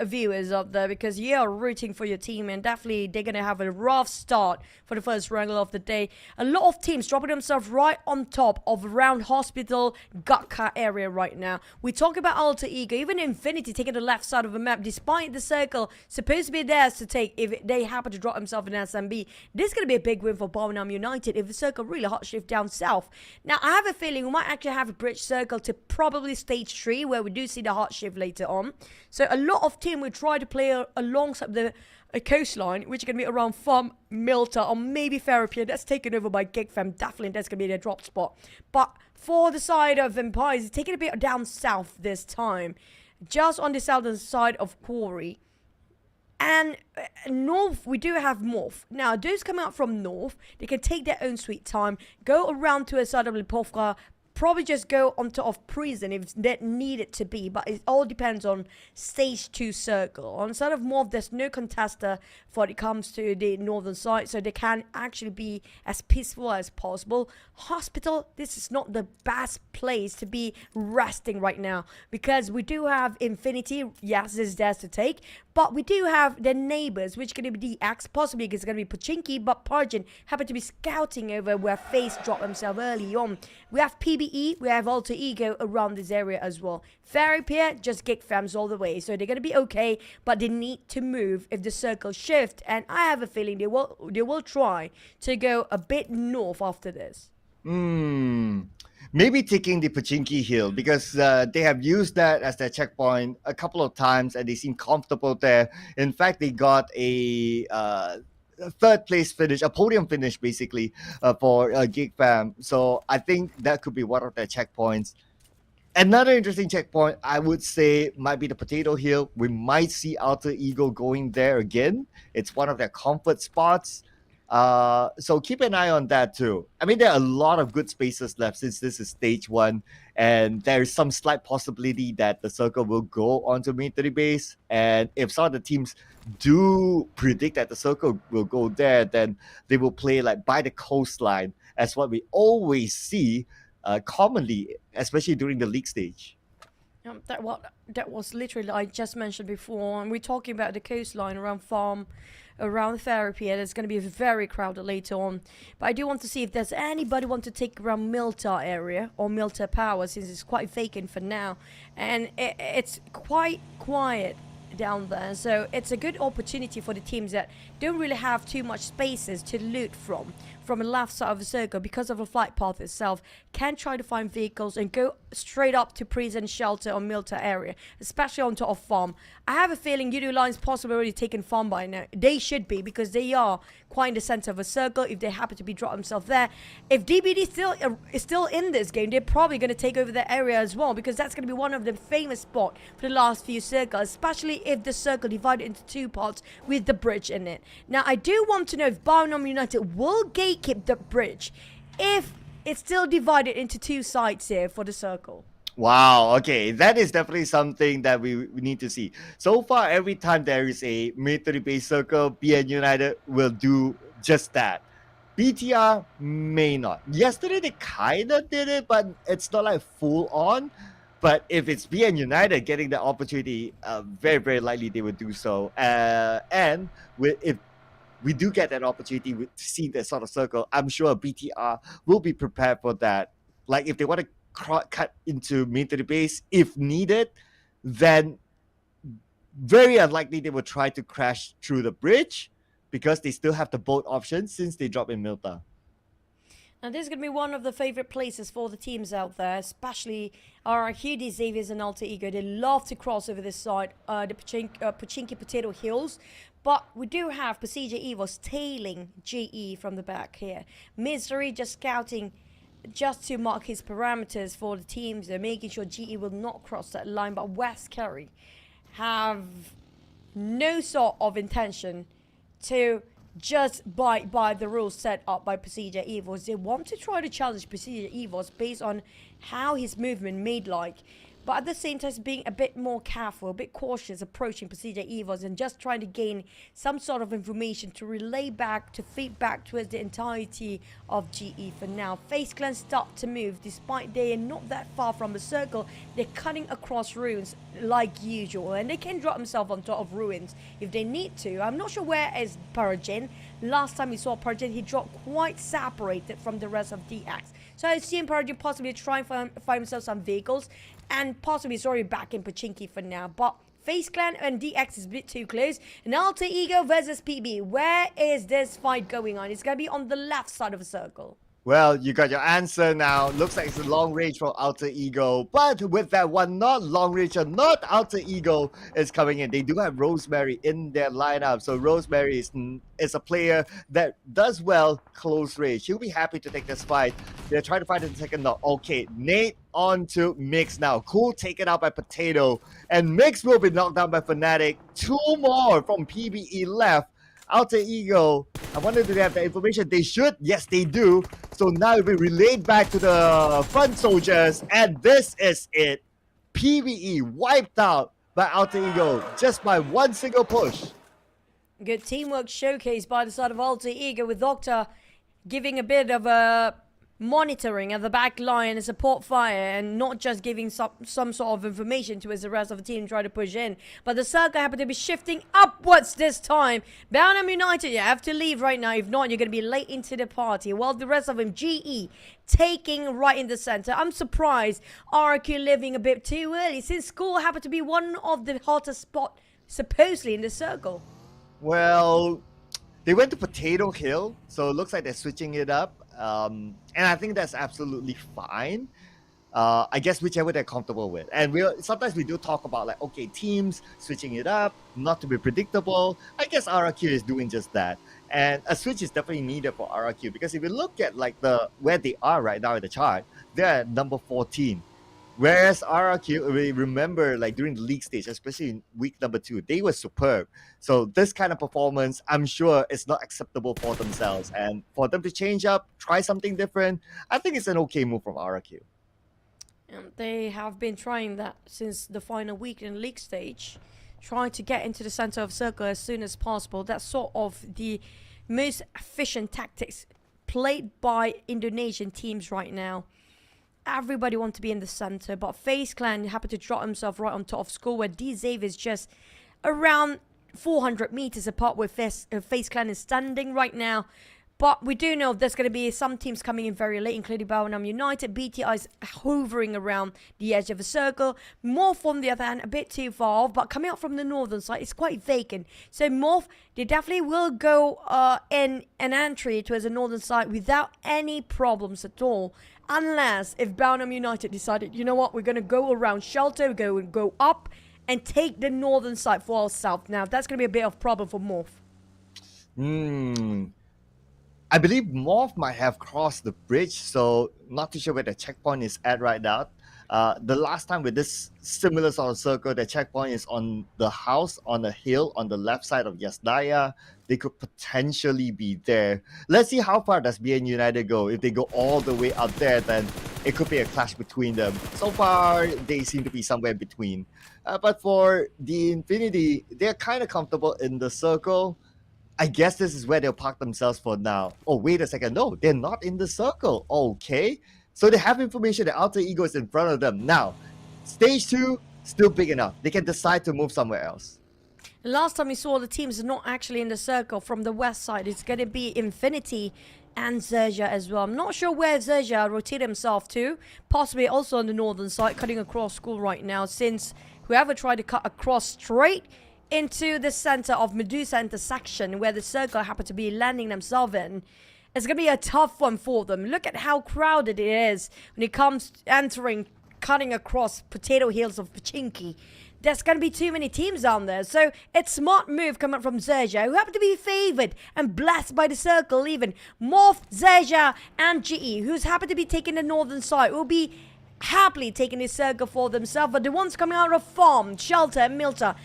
viewers up there, because you are rooting for your team, and definitely they're going to have a rough start for the first wrangle of the day. A lot of teams dropping themselves right on top of around Hospital, Gakka area right now. We talk about Alter Ego, even Infinity taking the left side of the map, despite the circle supposed to be theirs to take if they happen to drop themselves in SMB. This is going to be a big win for Birmingham United if the circle really hot shift down south. Now, I have a feeling we might actually have a bridge circle to probably stage 3, where we do see the hot shift later on. So a lot of team will try to play alongside the coastline, which is going to be around Farm, Milta, or maybe Therapy. That's taken over by GEEK Fam. Definitely that's going to be their drop spot. But for the side of Vampires, it's taking a bit down south this time, just on the southern side of Quarry. And north, we do have MORPH. Now, those come out from north, they can take their own sweet time, go around to a side of Lipovka, probably just go on top of prison if that needed to be, but it all depends on stage 2 circle. On side of MORPH, there's no contester when it comes to the northern side, so they can actually be as peaceful as possible. Hospital, this is not the best place to be resting right now, because we do have Infinity, yes, it's theirs to take, but we do have their neighbors, which are going to be DX, possibly it's going to be Pochinki, but Parjin happened to be scouting over where FaZe dropped themselves early on. We have PBE, we have Alter Ego around this area as well. Fairy Pier, just GEEK fams all the way, so they're going to be okay, but they need to move if the circle shift, and I have a feeling they will try to go a bit north after this. Maybe taking the Pochinki Hill, because they have used that as their checkpoint a couple of times and they seem comfortable there. In fact, they got a third place finish, a podium finish basically for GEEK fam. So I think that could be one of their checkpoints. Another interesting checkpoint, I would say, might be the Potato Hill. We might see Alter Ego going there again. It's one of their comfort spots. So keep an eye on that too. I mean, there are a lot of good spaces left since this is stage 1, and there's some slight possibility that the circle will go onto military base. And if some of the teams do predict that the circle will go there, then they will play like by the coastline, as what we always see commonly, especially during the league stage. That was literally, I just mentioned before, and we're talking about the coastline around farm, around Fairy Pier. There's going to be very crowded later on, but I do want to see if there's anybody want to take around Milta area or Milta Power, since it's quite vacant for now, and it's quite quiet down there, so it's a good opportunity for the teams that don't really have too much spaces to loot from the left side of the circle because of the flight path itself. Can try to find vehicles and go straight up to prison shelter or Milta area, especially on top of farm. I have a feeling Yoodo Alliance possibly already taken farm by now. They should be, because they are quite in the center of a circle if they happen to be dropped themselves there. If DBD is still in this game, they're probably going to take over that area as well, because that's going to be one of the famous spots for the last few circles, especially if the circle divided into 2 parts with the bridge in it. Now, I do want to know if Binom United will gatekeep the bridge if it's still divided into 2 sides here for the circle. Wow, okay, that is definitely something that we need to see. So far, every time there is a military base circle, BN United will do just that. BTR may not. Yesterday they kind of did it, but it's not like full on. But if it's BN United getting the opportunity, very, very likely they would do so. And if we do get that opportunity to see that sort of circle, I'm sure BTR will be prepared for that. Like if they want to cut into military base if needed, then very unlikely they will try to crash through the bridge, because they still have the boat option since they drop in Milta. And this is going to be one of the favorite places for the teams out there, especially our Hudi Xaviers and Alter Ego. They love to cross over this side, the Pochinki Potato Hills. But we do have PERSIJA EVOS tailing GE from the back here. Misery just scouting just to mark his parameters for the teams. They're making sure GE will not cross that line. But West Kerry have no sort of intention to just bite by the rules set up by PERSIJA EVOS. They want to try to challenge PERSIJA EVOS based on how his movement made like. But at the same time, being a bit more careful, a bit cautious approaching PERSIJA EVOS and just trying to gain some sort of information to relay back, to feed back towards the entirety of GE for now. FaZe Clan start to move, despite they are not that far from the circle. They're cutting across ruins like usual, and they can drop themselves on top of ruins if they need to. I'm not sure where is Parjin. Last time we saw Parjin, he dropped quite separated from the rest of DX. So I assume Parjin possibly trying to find himself some vehicles, and possibly he's already back in Pochinki for now. But FaZe Clan and DX is a bit too close. And Alter Ego versus PB. Where is this fight going on? It's going to be on the left side of the circle. Well, you got your answer now. Looks like it's a long range from Alter Ego. But with that one, not long range or not Alter Ego is coming in. They do have Rosemary in their lineup. So Rosemary is a player that does well close range. She'll be happy to take this fight. They're trying to find the second knock. Okay, Nate on to Mix now. Cool taken out by Potato. And Mix will be knocked down by Fnatic. 2 more from PBE left. Alter Ego, I wonder do they have the information? They should. Yes, they do. So now it will be relayed back to the front soldiers, and this is it. PvE wiped out by Alter Ego just by one single push. Good teamwork showcased by the side of Alter Ego, with Doctor giving a bit of a monitoring at the back line and support fire, and not just giving some sort of information to the rest of the team try to push in. But the circle happened to be shifting upwards this time. Belgium United, you have to leave right now. If not, you're going to be late into the party. While the rest of them, GE, taking right in the center. I'm surprised RQ leaving a bit too early, since school happened to be one of the hottest spots supposedly in the circle. Well, they went to Potato Hill, so it looks like they're switching it up. And I think that's absolutely fine. I guess whichever they're comfortable with. And sometimes we do talk about like, okay, teams switching it up, not to be predictable. I guess RRQ is doing just that. And a switch is definitely needed for RRQ, because if you look at like where they are right now in the chart, they're at number 14. Whereas RRQ, we remember like during the league stage, especially in week number 2, they were superb. So this kind of performance, I'm sure it's not acceptable for themselves. And for them to change up, try something different, I think it's an okay move from RRQ. And they have been trying that since the final week in the league stage, trying to get into the center of circle as soon as possible. That's sort of the most efficient tactics played by Indonesian teams right now. Everybody wants to be in the center, but FaZe Clan happened to drop himself right on top of school, where D-Zave is just around 400 meters apart where FaZe Clan is standing right now. But we do know there's going to be some teams coming in very late, including Belgium United. BTI is hovering around the edge of the circle. MORPH, on the other hand, a bit too far off, but coming out from the northern side, it's quite vacant. So MORPH, they definitely will go in an entry towards the northern side without any problems at all. Unless if Belgium United decided, you know what, we're going to go around shelter, go up and take the northern side for ourselves. Now, that's going to be a bit of a problem for MORPH. I believe MORPH might have crossed the bridge, so not too sure where the checkpoint is at right now. The last time with this similar sort of circle, the checkpoint is on the house on the hill on the left side of Yasdaya. They could potentially be there. Let's see how far does BN United go. If they go all the way up there, then it could be a clash between them. So far, they seem to be somewhere between. But for the Infinity, they're kind of comfortable in the circle. I guess this is where they'll park themselves for now. Oh, wait a second. No, they're not in the circle. Okay. So they have information that Alter Ego is in front of them. Now, stage 2, still big enough. They can decide to move somewhere else. Last time we saw the teams are not actually in the circle from the west side. It's going to be Infinity and XERXIA as well. I'm not sure where XERXIA rotated himself to. Possibly also on the northern side, cutting across school right now, since whoever tried to cut across straight into the center of Medusa intersection, where the circle happened to be landing themselves in, it's going to be a tough one for them. Look at how crowded it is when it comes to entering, cutting across Potato Hills of Pachinki. There's going to be too many teams down there. So it's smart move coming from XERXIA, who happen to be favored and blessed by the circle even. MORPH, XERXIA, and GE, who's happen to be taking the northern side, will be happily taking this circle for themselves. But the ones coming out of Farm, Shelter, and Milta,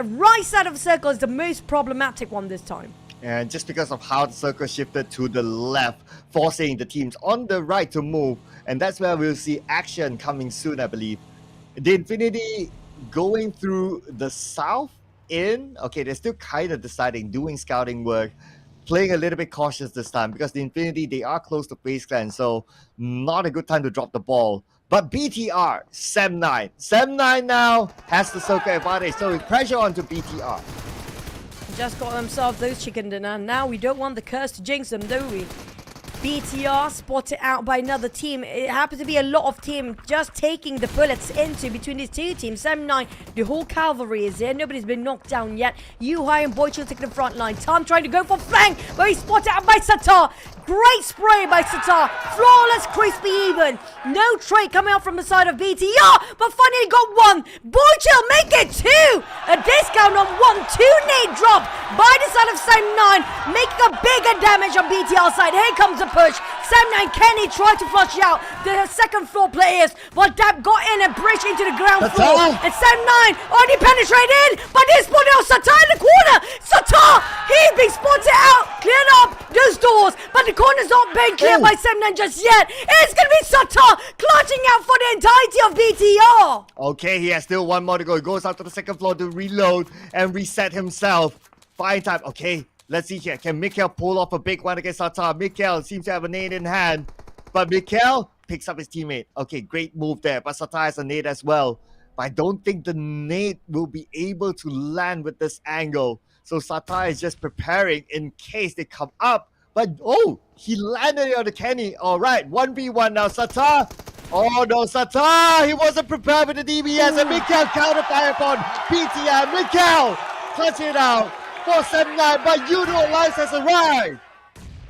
right side of the circle is the most problematic one this time. And just because of how the circle shifted to the left, forcing the teams on the right to move. And that's where we'll see action coming soon, I believe. The Infinity going through the south in. Okay, they're still kind of deciding, doing scouting work, playing a little bit cautious this time, because the Infinity, they are close to FaZe Clan, so not a good time to drop the ball. But BTR, Sem9. Sem9 now has the circle advantage, so pressure onto BTR. Just got themselves those chicken dinner. Now we don't want the curse to jinx them, do we? BTR spotted out by another team. It happens to be a lot of team just taking the bullets into between these two teams. Sem9, the whole cavalry is there. Nobody's been knocked down yet. Yuhai and Boychill taking the front line. Tom trying to go for flank, but he's spotted out by Satar. Great spray by Satar. Flawless, crispy even. No trade coming out from the side of BTR, but finally got one. Boychill make it 2. A discount on 1. 2 nade drop by the side of Sam9, making a bigger damage on BTR side. Here comes the push. Sam9, can he try to flush out the second floor players? But Dab got in and bridged into the ground floor. And Sam9 already penetrated, but they spotted out Satar in the corner. Satar, he's being spotted out, cleared up those doors, but the corner's not being cleared by Sam9 just yet. It's going to be Satar clutching out for the entirety of BTR. Okay, he has still one more to go. He goes out to the second floor to reload and reset himself. Fine time. Okay, let's see here. Can Mikhail pull off a big one against Satar? Mikhail seems to have a nade in hand, but Mikhail picks up his teammate. Okay, great move there, but Satar has a nade as well. But I don't think the nade will be able to land with this angle. So Satar is just preparing in case they come up. But, oh, he landed it on the Kenny. All right, 1v1 now. Satar. Oh, no, Satar. He wasn't prepared with the DBS. And Mikhail counter-fire upon PTM. Mikhail clutch it out for Sunway, but Yoodo Alliance has arrived.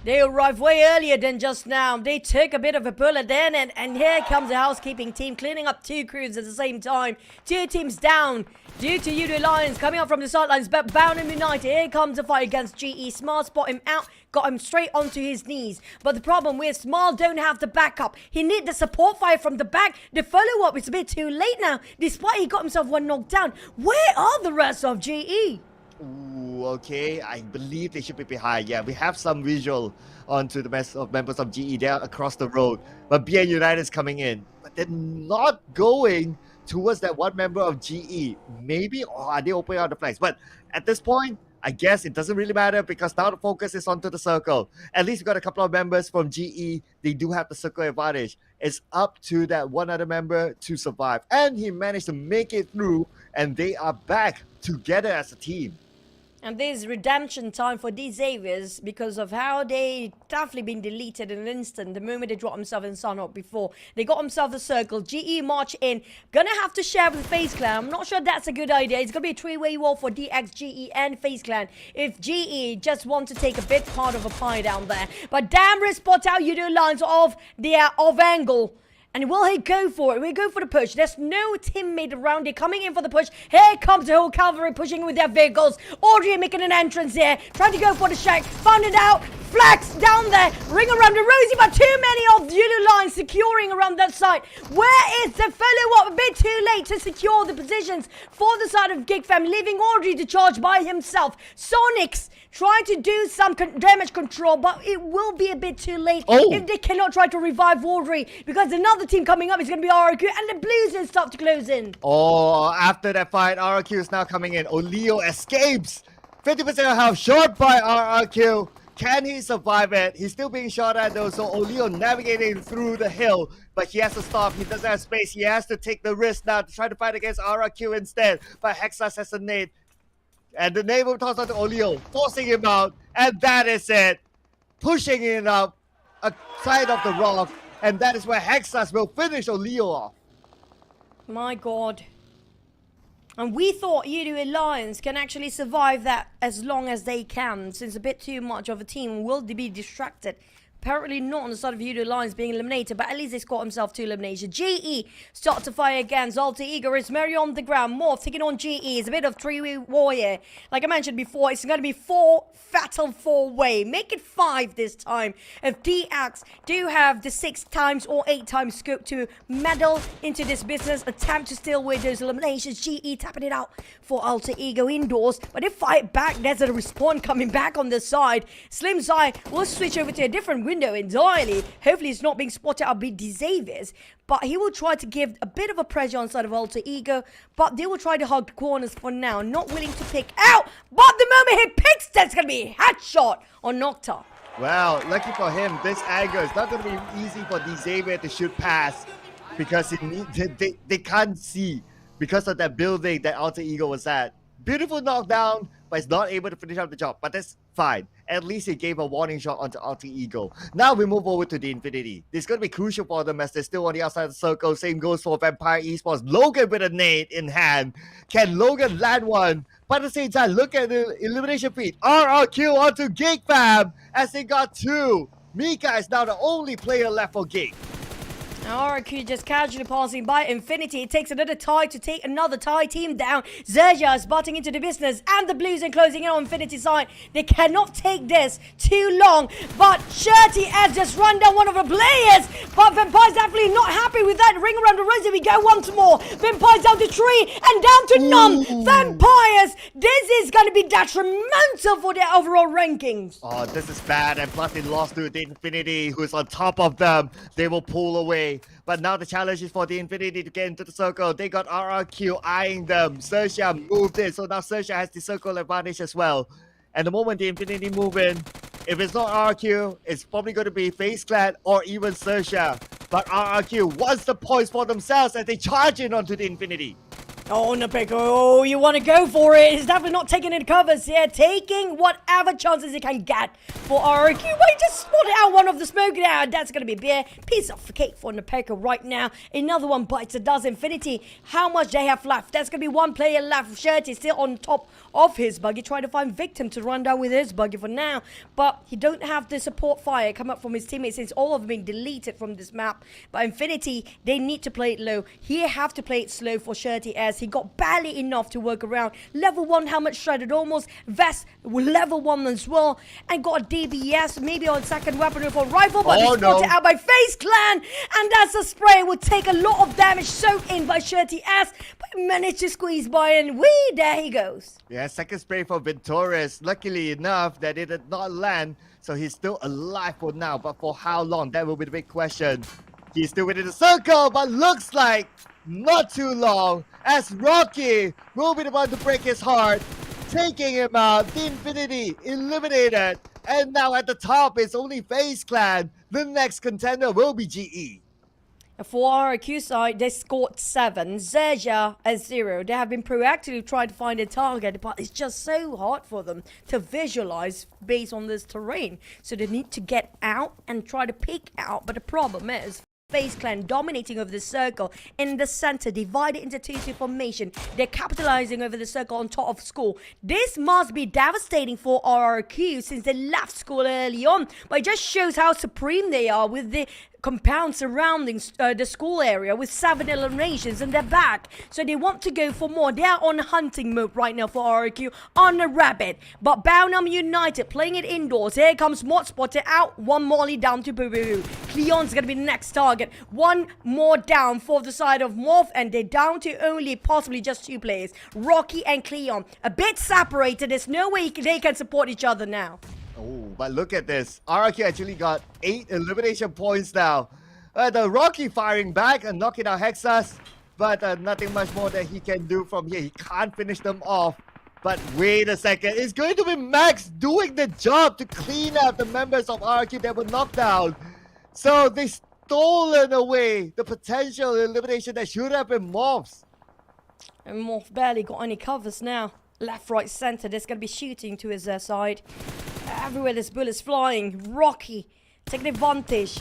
They arrived way earlier than just now. They took a bit of a bullet then, and here comes the housekeeping team cleaning up two crews at the same time. Two teams down due to Yoodo Alliance coming up from the sidelines, but Bound and United. Here comes the fight against GE. Smart spot him out, got him straight onto his knees. But the problem with Smart don't have the backup. He need the support fire from the back. The follow-up is a bit too late now, despite he got himself one knocked down. Where are the rest of GE? Ooh, okay, I believe they should be behind. Yeah, we have some visual onto the rest of members of GE there across the road. But BN United is coming in. But they're not going towards that one member of GE. Maybe, or are they opening out the flags? But at this point, I guess it doesn't really matter because now the focus is onto the circle. At least we got a couple of members from GE. They do have the circle advantage. It's up to that one other member to survive. And he managed to make it through, and they are back together as a team. And there's redemption time for these Xaviers because of how they definitely been deleted in an instant the moment they dropped themselves in Sunway before. They got themselves a circle. GE march in. Gonna have to share with FaZe Clan. I'm not sure that's a good idea. It's gonna be a three-way war for DX, GE, and FaZe Clan if GE just want to take a bit part of a pie down there. But damn, spot out Yoodo Alliance of angle. And will he go for it? We'll go for the push. There's no teammate around here coming in for the push. Here comes the whole cavalry pushing with their vehicles. Audrey making an entrance here. Trying to go for the shack. Found it out. Flax down there. Ring around the Rosie, but too many of the Yoodo lines securing around that side. Where is the follow-up? A bit too late to secure the positions for the side of GEEK fam, leaving Audrey to charge by himself. Sonics trying to do some damage control, but it will be a bit too late if they cannot try to revive Audrey, because another team coming up is going to be RRQ, and the Blues will start to close in. Oh, after that fight, RRQ is now coming in. Oleo escapes. 50% health short by RRQ. Can he survive it? He's still being shot at though, so Oleo navigating through the hill, but he has to stop. He doesn't have space. He has to take the risk now to try to fight against RRQ instead. But Hexas has a nade. And the nade will toss out to Oleo, forcing him out. And that is it. Pushing him up a side of the rock. And that is where Hexas will finish Oleo off. My God. And we thought Yoodo Alliance can actually survive that as long as they can, since a bit too much of a team will be distracted. Apparently not on the side of Yoodo Alliance being eliminated, but at least they scored himself 2 eliminations. GE start to fire against Alter Ego. Is Mary on the ground. Morph taking on GE. It's a bit of three-way warrior. Like I mentioned before, it's going to be 4 fatal 4-way. Make it 5 this time. If DX do have the 6 times or 8 times scope to meddle into this business, attempt to steal with those eliminations. GE tapping it out for Alter Ego indoors, but they fight back. There's a respawn coming back on the side. Slim side will switch over to a different window entirely. Hopefully it's not being spotted out by Xaviers, but he will try to give a bit of a pressure on side of Alter Ego, but they will try to hug the corners for now, not willing to pick out. But the moment he picks, that's gonna be headshot on Nocta. Well, lucky for him, this angle is not going to be easy for Xavier to shoot past, because they can't see because of that building that Alter Ego was at. Beautiful knockdown, but it's not able to finish up the job. But that's fine. At least he gave a warning shot onto Alter Ego. Now we move over to the Infinity. This is going to be crucial for them as they're still on the outside of the circle. Same goes for Vampire Esports. Logan with a nade in hand. Can Logan land one? But at the same time, look at the elimination feed. RRQ onto GEEK fam as they got 2. Mika is now the only player left for GEEK. RQ just casually passing by Infinity. It takes another tie to take another tie team down. XERXIA is butting into the business, and the Blues are closing in on Infinity side. They cannot take this too long, but Shirty has just run down one of the players. But Vampire's definitely not happy with that. Ring around the rosy, we go once more. Vampire's down to 3 and down to none. Vampires, this is going to be detrimental for their overall rankings. Oh, this is bad, and plus they lost to the Infinity, who's on top of them. They will pull away. But now the challenge is for the Infinity to get into the circle. They got RRQ eyeing them. XERXIA moved in, so now XERXIA has the circle advantage as well. And the moment the Infinity move in, if it's not RRQ, it's probably going to be FaZe Clan or even XERXIA. But RRQ wants the points for themselves as they charge in onto the Infinity. Oh, Napeko, oh, you want to go for it. He's definitely not taking any covers here. Taking whatever chances he can get for RQ. Wait, just spotted out one of the smoke now. That's going to be a beer. Piece of cake for Napeko right now. Another one bites the dust. Infinity, how much they have left? There's going to be one player left. Shirty still on top of his buggy, trying to find Victim to run down with his buggy for now. But he don't have the support fire come up from his teammates since all of them been deleted from this map. But Infinity, they need to play it low. He have to play it slow for Shirty as he got barely enough to work around. Level 1 helmet shredded almost. Vest level 1 as well. And got a DBS, maybe on second weapon for rifle, but he's spotted out by FaZe Clan. And that's a spray. Will take a lot of damage soaked in by Shirty S, but managed to squeeze by, and there he goes. Yeah, second spray for Victorious. Luckily enough that it did not land, so he's still alive for now. But for how long? That will be the big question. He's still within the circle, but looks like not too long, as Rocky will be the one to break his heart, taking him out. The Infinity eliminated, and now at the top it's only FaZe Clan. The next contender will be GE. For RQ side, they scored 7. XERXIA at 0. They have been proactively trying to find a target, but it's just so hard for them to visualize based on this terrain. So they need to get out and try to pick out. But the problem is, FaZe Clan dominating over the circle in the center, divided into 2-2 formation. They're capitalizing over the circle on top of school. This must be devastating for RRQ since they left school early on, but it just shows how supreme they are with the compound surrounding the school area with 7 eliminations in their back. So they want to go for more. They are on hunting mode right now for RRQ on a rabbit. But Bownham United playing it indoors. Here comes Mod spotted out. One Molly down to Boo Boo. QEON's going to be the next target. One more down for the side of MORPH, and they're down to only possibly just 2 players. Rocky and QEON. A bit separated. There's no way they can support each other now. Oh, but look at this. RRQ actually got 8 elimination points now. The Rocky firing back and knocking out Hexas, but nothing much more that he can do from here. He can't finish them off. But wait a second. It's going to be Max doing the job to clean up the members of RRQ that were knocked down. So they stolen away the potential elimination that should have been MORPH's. And MORPH barely got any covers now. Left, right, center. There's going to be shooting to his side. Everywhere there's bullets flying. Rocky taking advantage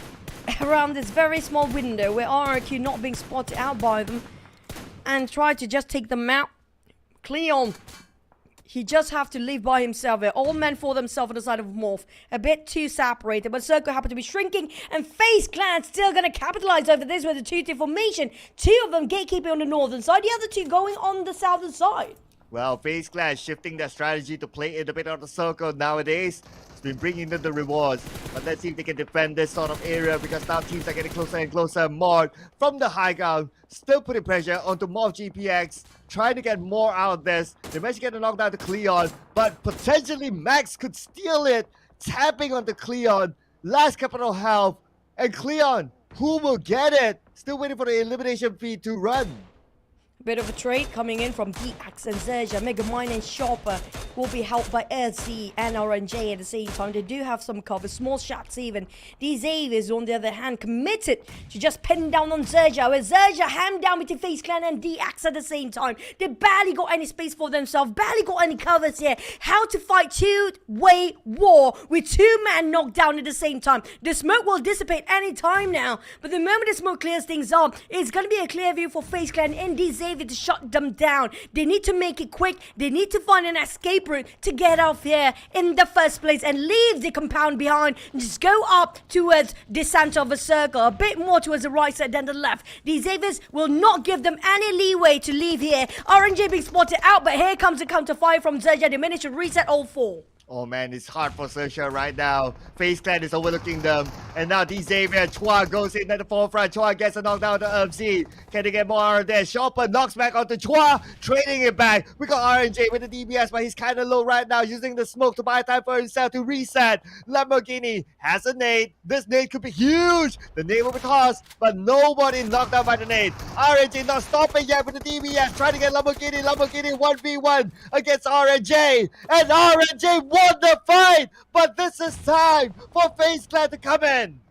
around this very small window where RRQ not being spotted out by them, and try to just take them out. QEON, he just have to live by himself. They're all men for themselves on the side of MORPH. A bit too separated, but circle happen to be shrinking, and FaZe Clan still going to capitalize over this with a 2-2 formation. 2 of them gatekeeping on the northern side, the other 2 going on the southern side. Well, FaZe Clan shifting their strategy to play in a bit of the circle nowadays. It's been bringing them the rewards. But let's see if they can defend this sort of area, because now teams are getting closer and closer. MORPH from the high ground, still putting pressure onto MORPH GPX, trying to get more out of this. They managed to get a knockdown to QEON, but potentially Max could steal it, tapping onto QEON. Last capital health, and QEON, who will get it? Still waiting for the elimination feed to run. Bit of a trade coming in from GEEK and XERXIA. Megamind and Shopper will be helped by LC and RNJ at the same time. They do have some cover, small shots even. These Avies, on the other hand, committed to just pin down on XERXIA, where XERXIA hand down with the FaZe Clan and GEEK at the same time. They barely got any space for themselves, barely got any covers here. How to fight 2-way war with 2 men knocked down at the same time. The smoke will dissipate any time now, but the moment the smoke clears things up, it's going to be a clear view for FaZe Clan in these Avies Xavier to shut them down. They need to make it quick. They need to find an escape route to get out here in the first place and leave the compound behind. Just go up towards the center of a circle, a bit more towards the right side than the left. The Xaviers will not give them any leeway to leave here. RNG being spotted out, but here comes the counter fire from Zerja. They managed to reset all 4. Oh man, it's hard for Sersha right now. FaZe Clan is overlooking them. And now Xavier, Chua goes in at the forefront. Chua gets a knockdown to UMC. Can they get more out of there? Shopper knocks back onto Chua, trading it back. We got RNJ with the DBS, but he's kind of low right now, using the smoke to buy time for himself to reset. Lamborghini has a nade. This nade could be huge. The nade will be tossed, but nobody knocked out by the nade. RNJ not stopping yet with the DBS, trying to get Lamborghini. Lamborghini 1v1 against RNJ. And RNJ won the fight, but this is time for FaZe Clan to come in.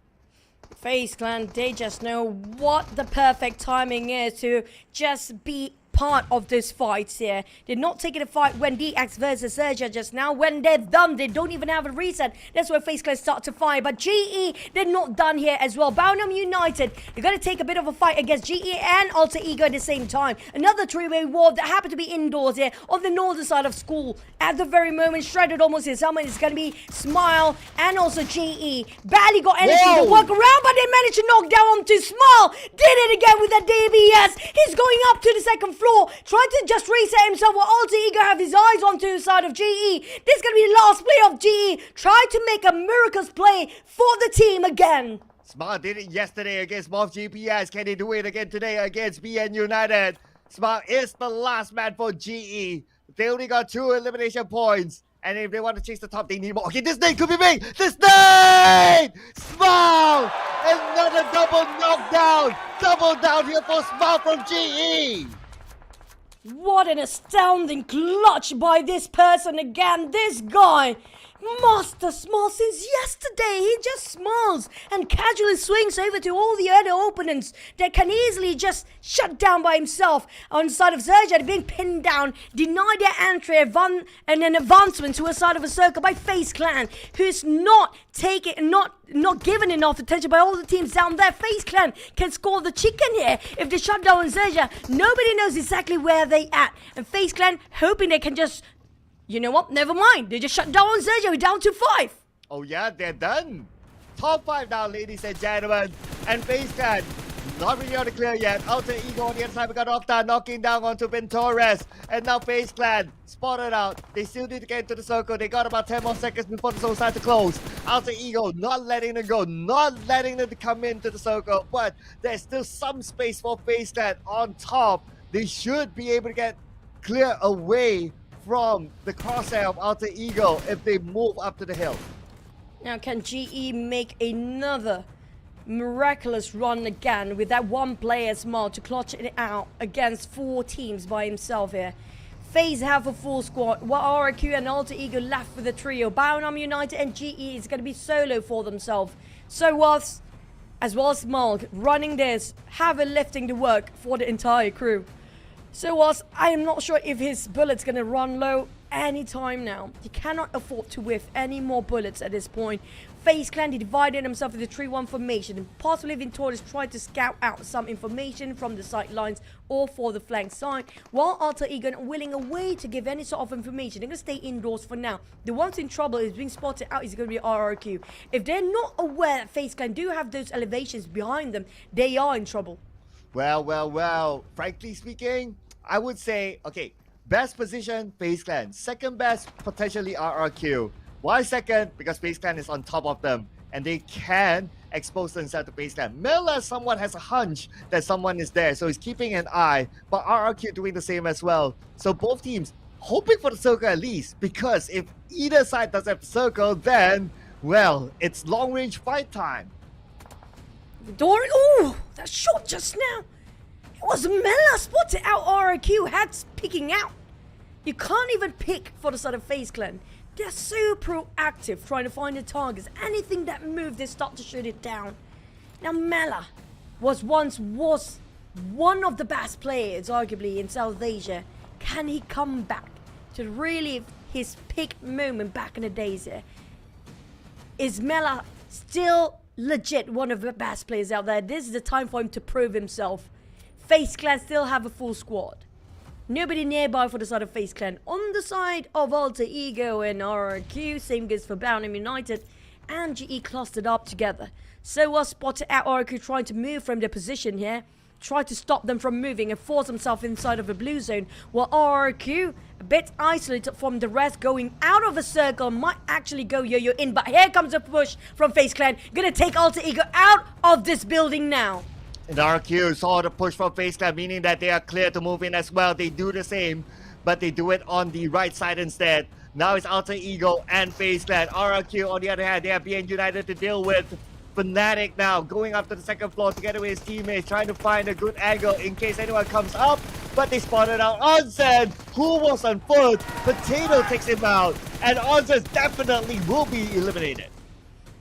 FaZe Clan, they just know what the perfect timing is to just be part of this fight here. They're not taking a fight when DX versus Sergio just now. When they're done, they don't even have a reset. That's where FaZe Clan start to fire. But GE, they're not done here as well. Bounham United, they're going to take a bit of a fight against GE and Alter Ego at the same time. Another three-way war that happened to be indoors here on the northern side of school. At the very moment, shredded almost his helmet. It's going to be Smile and also GE. Barely got anything to work around, but they managed to knock down onto Smile. Did it again with that DBS. He's going up to the second floor, trying to just reset himself while Alter Ego have his eyes onto the side of GE. This is going to be the last play of GE. Try to make a miraculous play for the team again. Smart did it yesterday against MORPH GPS. Can they do it again today against BN United? Smart is the last man for GE. They only got 2 elimination points. And if they want to chase the top, they need more. Okay, this nade could be big. This nade! Smile! Another double knockdown. Double down here for Smile from GE. What an astounding clutch by this person again. This guy, Master Smile, since yesterday, he just smiles and casually swings over to all the other opponents that can easily just shut down by himself. On the side of Zerja, being pinned down, denied their entry and an advancement to a side of a circle by FaZe Clan, who's not given enough attention by all the teams down there. FaZe Clan can score the chicken here. If they shut down Zerja, nobody knows exactly where they at. And FaZe Clan hoping they can just, you know what? Never mind. They just shut down Zerja. We're down to 5. Oh yeah, they're done. Top 5 now, ladies and gentlemen. And FaZe Clan, not really on the clear yet. Alter Ego on the other side. We got Octa knocking down onto Ben Torres. And now FaZe Clan spotted out. They still need to get into the circle. They got about 10 more seconds before the zone starts to close. Alter Ego not letting them go. Not letting them come into the circle. But there's still some space for FaZe Clan on top. They should be able to get clear away from the crosshair of Alter Ego if they move up to the hill. Now, can GE make another miraculous run again with that one player Small to clutch it out against 4 teams by himself here? FaZe have a full squad, while RQ and Alter Ego left with a trio. Bounham United and GE is going to be solo for themselves. So was, as well as Malk, running this, heavy lifting the work for the entire crew. So I am not sure if his bullet's going to run low anytime now. He cannot afford to whiff any more bullets at this point. FaZe Clan divided himself into 3-1 formation, and possibly Vintorius tried to scout out some information from the sidelines or for the flank side, while Alter Ego not willing a way to give any sort of information. They're going to stay indoors for now. The ones in trouble is being spotted out is going to be RRQ. If they're not aware that FaZe Clan do have those elevations behind them, they are in trouble. Well, frankly speaking, I would say, okay, best position, FaZe Clan. Second best, potentially RRQ. Why second? Because FaZe Clan is on top of them, and they can expose themselves to FaZe Clan. Miller somewhat has a hunch that someone is there, so he's keeping an eye, but RRQ doing the same as well. So both teams hoping for the circle at least, because if either side doesn't have the circle, then, well, it's long-range fight time. Dory, ooh, that shot just now. It was Mela spotted out RRQ, heads picking out. You can't even pick for the side of FaZe Clan. They're so proactive trying to find the targets. Anything that moves, they start to shoot it down. Now Mela was one of the best players, arguably, in South Asia. Can he come back to really his peak moment back in the days here? Is Mela still legit one of the best players out there? This is the time for him to prove himself. FaZe Clan still have a full squad. Nobody nearby for the side of FaZe Clan. On the side of Alter Ego and RRQ, same goes for Bounham United and GE clustered up together. So was spotted at RRQ trying to move from their position here. Try to stop them from moving and force himself inside of a blue zone, while RRQ, a bit isolated from the rest, going out of a circle, might actually go yo-yo in, but here comes a push from FaZe Clan, gonna take Alter Ego out of this building now. And RQ saw the push from FaZe Clan, meaning that they are clear to move in as well. They do the same, but they do it on the right side instead. Now it's Alter Ego and FaZe Clan. RQ, on the other hand, they have BN United to deal with. Fnatic now going up to the second floor together with his teammates, trying to find a good angle in case anyone comes up, but they spotted out Onsen, who was on foot. Potato takes him out, and Onsen definitely will be eliminated.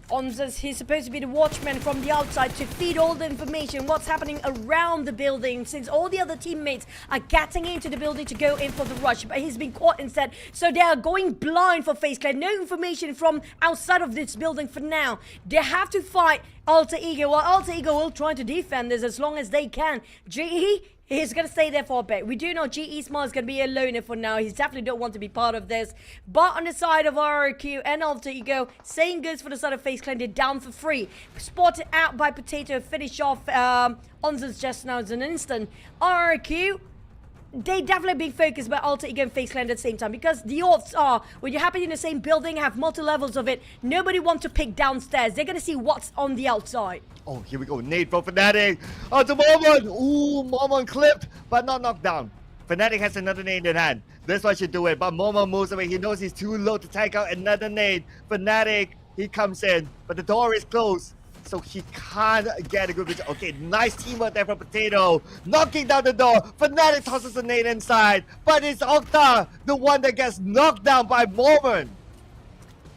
Onzas, he's supposed to be the watchman from the outside to feed all the information, what's happening around the building, since all the other teammates are getting into the building to go in for the rush, but he's been caught instead, so they are going blind for FaZe Clan. No information from outside of this building for now. They have to fight Alter Ego, while Alter Ego will try to defend this as long as they can. GE, he's going to stay there for a bit. We do know GE Smart is going to be a loner for now. He definitely don't want to be part of this. But on the side of RRQ and Alter Ego, same goes for the side of FaZe Clan. They're down for free. Spotted out by Potato. Finish off Onzas just now as an instant. RRQ, they definitely being focused by Alter Ego and FaZe Clan at the same time, because the odds are when you happen in the same building, have multi levels of it, nobody wants to pick downstairs. They're going to see what's on the outside. Oh, here we go. Nade from Fnatic. Onto Momon. Ooh, Momon clipped, but not knocked down. Fnatic has another nade in hand. This one should do it, but Momon moves away. He knows he's too low to tank out another nade. Fnatic, he comes in, but the door is closed, so he can't get a good vision. Okay, nice teamwork there from Potato. Knocking down the door. Fnatic tosses a nade inside, but it's Octa, the one that gets knocked down by Momon.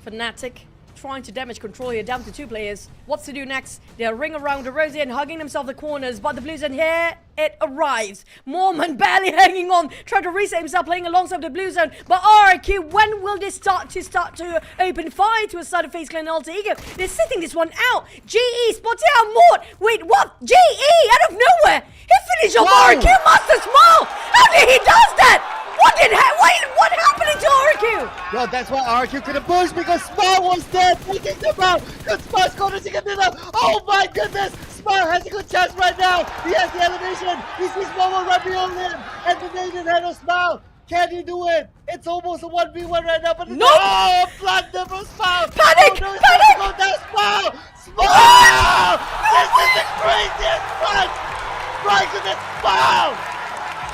Fnatic trying to damage control here, down to 2 players. What's to do next? They'll ring around the Rosie and hugging themselves the corners, but the Blues, and here it arrives. Mormon barely hanging on, trying to reset himself, playing alongside the Blue Zone. But RQ, when will they start to open fire to a side of FaZe Clan and Alter Ego? They're sitting this one out. GE spots out Mort. Wait, what? GE out of nowhere. He finished off RQ Master Smile. How did he does that? What happened to RQ? Well, that's why RQ couldn't push, because Smile was dead. Taking them out. Good Smile's going to chicken dinner. Oh my goodness. Smile has a good chance right now. He has the elevation. He sees Momo right beyond him. And the nade in hand of Smile. Can he do it? It's almost a 1v1 right now, but no! Oh, plunder from Smile. Panic! Oh, no, Panic! go down, Smile! Smile! This is the craziest fight! My goodness, Smile!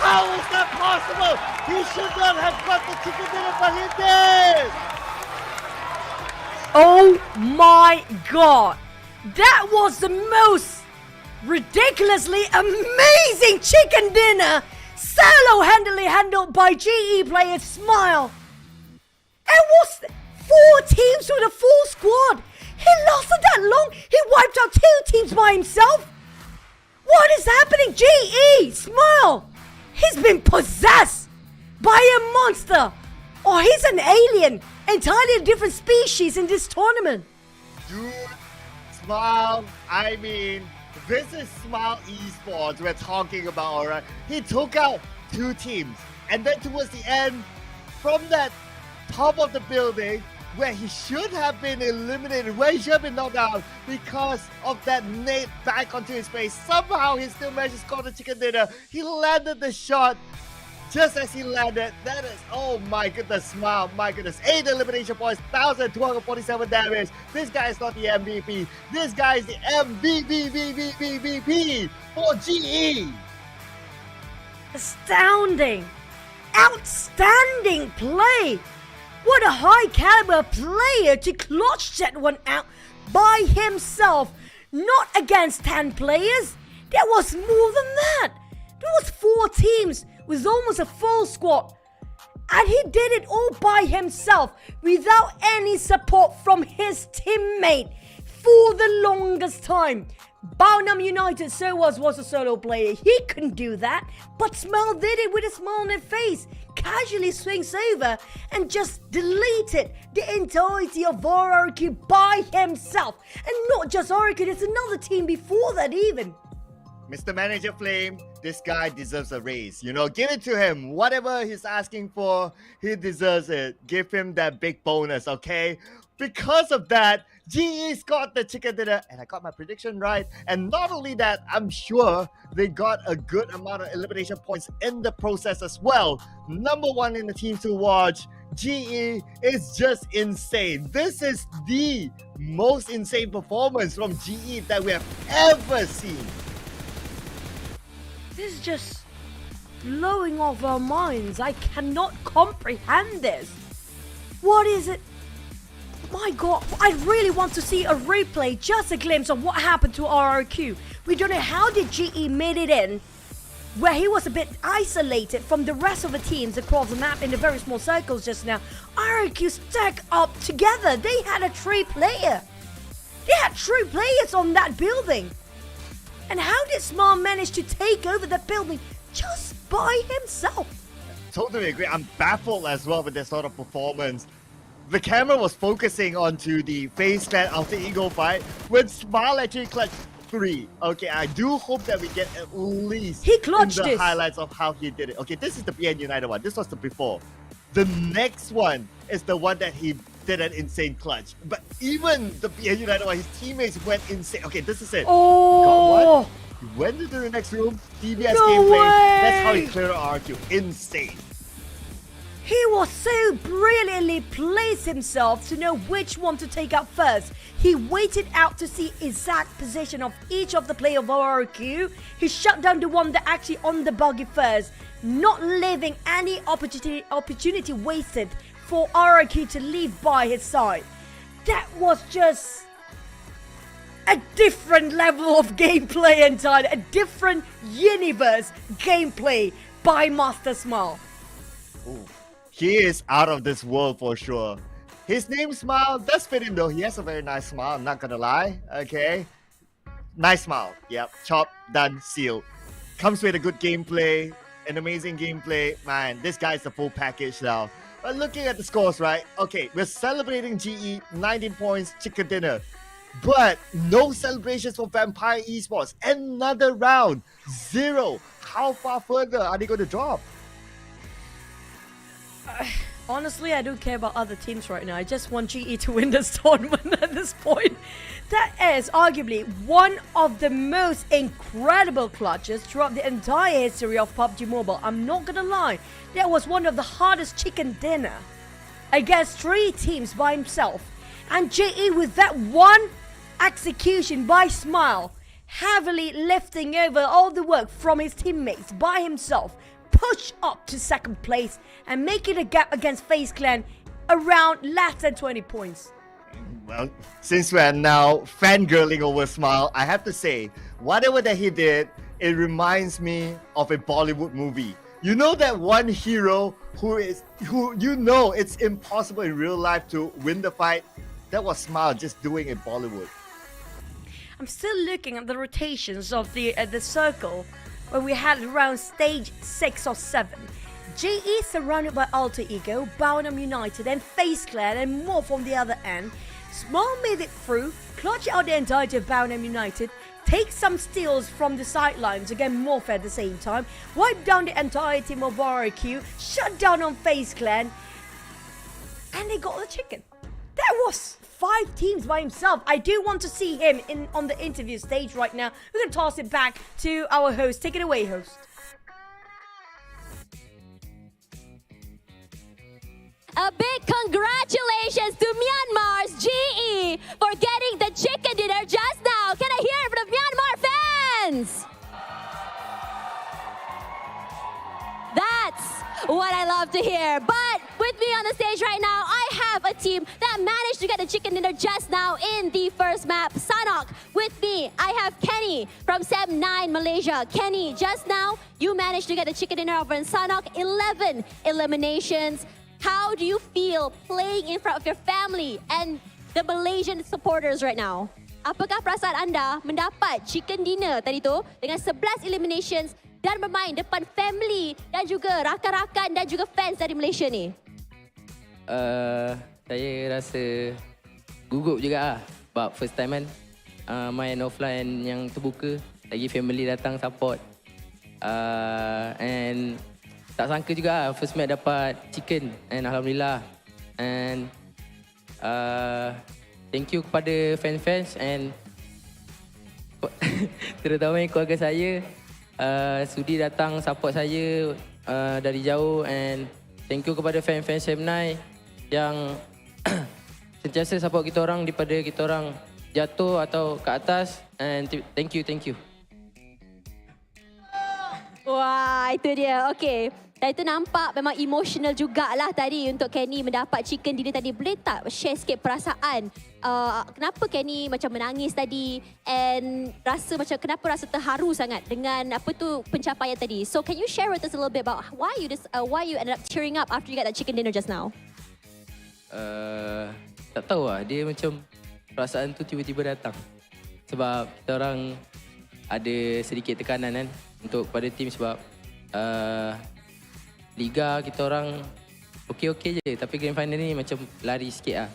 How is that possible? He should not have got the chicken dinner, but he did! Oh my god! That was the most ridiculously amazing chicken dinner! Solo-handedly handled by GE player Smile. And was 4 teams with a full squad. He lasted that long. He wiped out 2 teams by himself. What is happening? GE Smile. He's been possessed by a monster. Or he's an alien. Entirely different species in this tournament. Dude, Smile, I mean, this is Smile Esports we're talking about, alright? He took out 2 teams, and then towards the end, from that top of the building, where he should have been eliminated, where he should have been knocked out, because of that nade back onto his face, somehow he still managed to score the chicken dinner. He landed the shot just as he landed. That is, oh my goodness, Smile, my goodness. 8 elimination points, 1,247 damage. This guy is not the MVP. This guy is the MVP for GE. Astounding. Outstanding play. What a high caliber player to clutch that one out by himself. Not against 10 players. There was more than that. There was 4 teams with almost a full squad. And he did it all by himself without any support from his teammate for the longest time. Bounham United was a solo player. He couldn't do that. But Smile did it with a smile on his face. Casually swings over and just deleted the entirety of RRQ by himself. And not just RRQ, there's another team before that even. Mr. Manager Flame, this guy deserves a raise. You know, give it to him. Whatever he's asking for, he deserves it. Give him that big bonus, okay? Because of that, GE's got the chicken dinner, and I got my prediction right. And not only that, I'm sure they got a good amount of elimination points in the process as well. Number one in the team to watch. GE is just insane. This is the most insane performance from GE that we have ever seen. This is just blowing off our minds. I cannot comprehend this. What is it? My God, I really want to see a replay, just a glimpse of what happened to RRQ. We don't know how did GE made it in, where he was a bit isolated from the rest of the teams across the map in the very small circles just now. RRQ stacked up together. They had a 3-player. They had 3 players on that building. And how did Smart manage to take over the building just by himself? Totally agree. I'm baffled as well with this sort of performance. The camera was focusing onto the FaZe Clan Alter Ego fight when Smile actually clutched 3. Okay, I do hope that we get at least He clutched in the this. highlights of how he did it. Okay, this is the PN United one. This was the before. The next one is the one that he did an insane clutch. But even the PN United one, his teammates went insane. Okay, this is it. Oh! Got what? He went into the next room. DBS No gameplay. way! That's how he cleared RQ. Insane. He was so brilliantly placed himself to know which one to take out first. He waited out to see exact position of each of the player of RRQ. He shut down the one that actually on the buggy first, not leaving any opportunity wasted for RRQ to leave by his side. That was just a different level of gameplay entirely, a different universe gameplay by Master Smile. Ooh. He is out of this world for sure. His name Smile does fit him though. He has a very nice smile, I'm not gonna lie. Okay. Nice smile. Yep. Chop, done, seal. Comes with a good gameplay, an amazing gameplay. Man, this guy's the full package now. But looking at the scores, right? Okay, we're celebrating GE, 19 points, chicken dinner. But no celebrations for Vampire Esports. Another round, 0. How far further are they going to drop? Honestly, I don't care about other teams right now. I just want GE to win this tournament at this point. That is arguably one of the most incredible clutches throughout the entire history of PUBG Mobile. I'm not gonna lie, that was one of the hardest chicken dinner against 3 teams by himself. And GE with that one execution by Smile, heavily lifting over all the work from his teammates by himself, push up to 2nd place and making a gap against FaZe Clan around less than 20 points. Well, since we're now fangirling over Smile, I have to say, whatever that he did, it reminds me of a Bollywood movie. You know that one hero who you know it's impossible in real life to win the fight? That was Smile just doing in Bollywood. I'm still looking at the rotations of the circle where we had around stage 6 or 7. GE surrounded by Alter Ego, Bounham United and FaZe Clan and MORPH on the other end. Small made it through, clutch out the entirety of Bounham United, take some steals from the sidelines against MORPH at the same time, wipe down the entire team of RRQ, shut down on FaZe Clan, and they got the chicken. That was 5 teams by himself. I do want to see him on the interview stage right now. We're going to toss it back to our host. Take it away, host. A big congratulations to Myanmar's GE for getting the chicken dinner just now. Can I hear it from the Myanmar fans? That's what I love to hear. But with me on the stage right now, I have a team that managed to get the chicken dinner just now in the first map, Sanok. With me, I have Kenny from SEM9 Malaysia. Kenny, just now, you managed to get the chicken dinner over in Sanok, 11 eliminations. How do you feel playing in front of your family and the Malaysian supporters right now? Apakah perasaan anda mendapat chicken dinner tadi tu dengan 11 eliminations dan bermain depan family dan juga rakan-rakan dan juga fans dari Malaysia ni? Saya rasa gugup juga lah. Sebab first time kan main offline yang terbuka lagi family datang support. And tak sangka juga first match dapat chicken, and alhamdulillah. And thank you kepada fans-fans and terutama keluarga saya, sudi datang support saya dari jauh. And thank you kepada fans-fans Semnai yang sentiasa support kita orang daripada kita orang jatuh atau ke atas. And thank you. Wah, itu dia. Okay. Dan itu nampak memang emotional jugalah tadi untuk Kenny mendapat chicken dinner tadi. Boleh tak share sikit perasaan? Kenapa Kenny macam menangis tadi? And rasa macam kenapa rasa terharu sangat dengan apa tu pencapaian tadi? So can you share with us a little bit about why you ended up cheering up after you got that chicken dinner just now? Tak tahu lah. Dia macam perasaan tu tiba-tiba datang. Sebab kita orang ada sedikit tekanan kan untuk pada tim sebab Liga kita orang okey-okey je, tapi grand final ni macam lari sikit lah.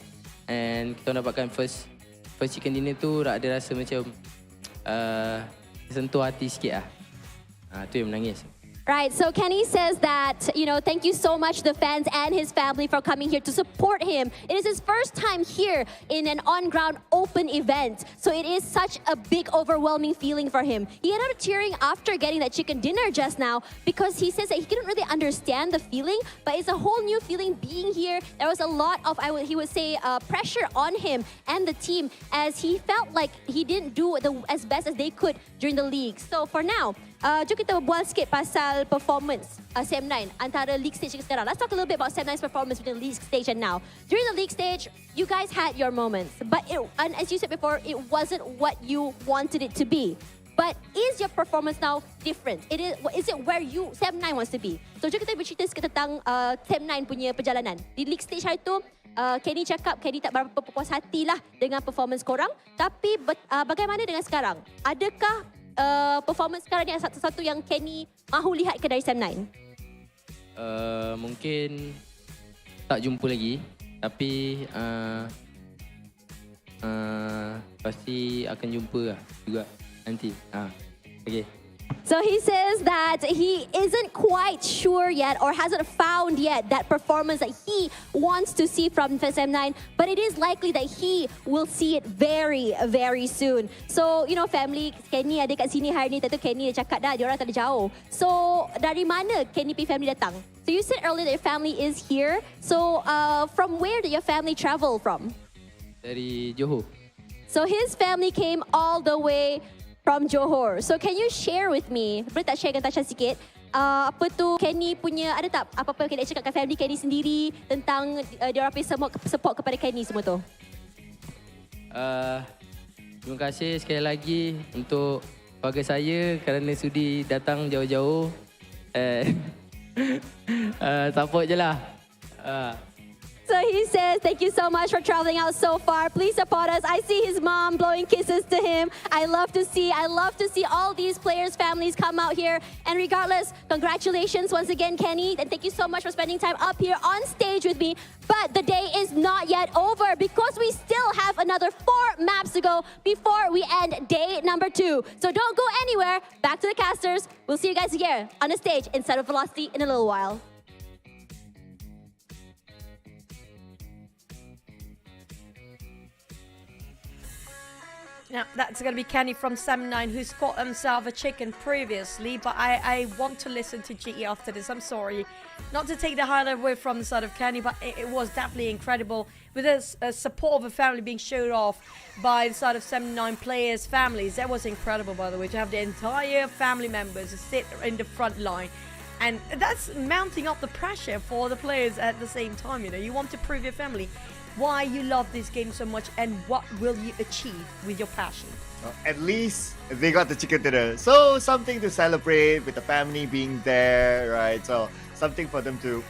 And kita orang dapatkan first chicken dinner tu ada rasa macam sentuh hati sikit lah. Tu yang menangis. Right, so Kenny says that, thank you so much the fans and his family for coming here to support him. It is his first time here in an on-ground open event. So it is such a big, overwhelming feeling for him. He ended up cheering after getting that chicken dinner just now because he says that he couldn't really understand the feeling, but it's a whole new feeling being here. There was a lot of, he would say, pressure on him and the team as he felt like he didn't do as best as they could during the league. So for now, jom kita berbual sikit pasal performance Sem9 antara league stage sekarang. Let's talk a little bit about Sem9's performance between the league stage and now. During the league stage, you guys had your moments, but and as you said before, it wasn't what you wanted it to be. But is your performance now different? Is it where Sem9 wants to be? So jom kita bercerita sikit tentang Sem9 punya perjalanan. Di league stage hari tu, Kenny cakap Kenny tak berapa puas hati lah dengan performance korang. Tapi bagaimana dengan sekarang? Adakah performance sekarang ni satu-satu yang Kenny mahu lihat ke dari Sem9? Mungkin tak jumpa lagi, tapi pasti akan jumpa lah juga nanti. Okay. So he says that he isn't quite sure yet or hasn't found yet that performance that he wants to see from Sem9, but it is likely that he will see it very, very soon. So, family, Kenny ada kat sini hari ni, tentu Kenny dah cakap dah, diorang tak ada jauh. So, dari mana Kenny pi family datang? So you said earlier that your family is here. So, from where did your family travel from? Dari Johor. So his family came all the way from Johor. So can you share with me, boleh tak share dengan Tasha sikit, apa tu Kenny punya, ada tak apa-apa yang Kenny cakap dengan family Kenny sendiri tentang diorang punya support kepada Kenny semua tu? Terima kasih sekali lagi untuk keluarga saya kerana sudi datang jauh-jauh. Support je lah. So he says, thank you so much for traveling out so far. Please support us. I see his mom blowing kisses to him. I love to see all these players' families come out here. And regardless, congratulations once again, Kenny. And thank you so much for spending time up here on stage with me. But the day is not yet over because we still have another 4 maps to go before we end day number 2. So don't go anywhere. Back to the casters. We'll see you guys here on the stage in Sunway Velocity in a little while. Now, that's going to be Kenny from Sem9, who's got himself a chicken previously, but I want to listen to GE after this. I'm sorry. Not to take the highlight away from the side of Kenny, but it was definitely incredible. With the support of a family being showed off by the side of Sem9 players' families. That was incredible, by the way, to have the entire family members sit in the front line. And that's mounting up the pressure for the players at the same time. You want to prove your family why you love this game so much and what will you achieve with your passion. At least they got the chicken dinner. So something to celebrate with the family being there, right? So something for them to...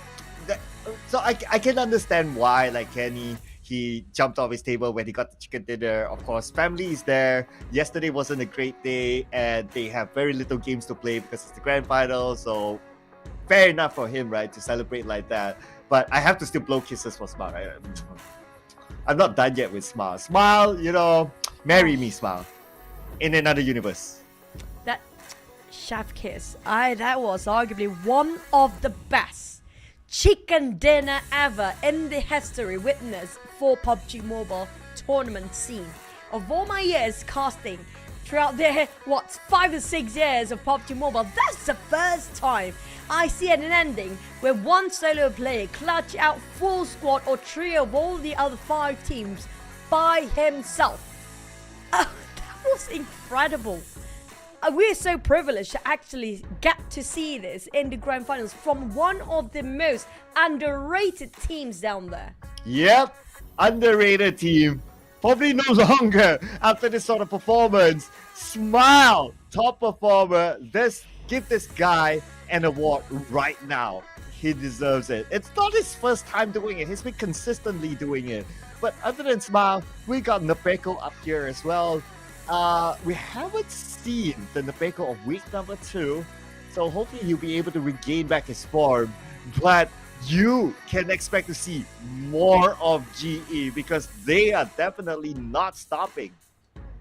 So I can understand why, like Kenny, he jumped off his table when he got the chicken dinner. Of course, family is there. Yesterday wasn't a great day and they have very little games to play because it's the grand final. So fair enough for him, right, to celebrate like that. But I have to still blow kisses for Smile, right? I'm not done yet with Smile. Smile, marry me, Smile. In another universe. Chef Kiss. That was arguably one of the best chicken dinner ever in the history witnessed for PUBG Mobile tournament scene. Of all my years casting throughout the 5 or 6 years of PUBG Mobile, that's the first time I see an ending where one solo player clutch out full squad or trio of all the other 5 teams by himself. That was incredible. We're so privileged to actually get to see this in the grand finals from one of the most underrated teams down there. Yep, underrated team. Probably no longer after this sort of performance. Smile, top performer. Give this guy an award right now. He deserves it. It's not his first time doing it. He's been consistently doing it. But other than Smile, we got Nepeko up here as well. We haven't seen the Nepeko of week number 2, so hopefully he'll be able to regain back his form. But you can expect to see more of GE because they are definitely not stopping.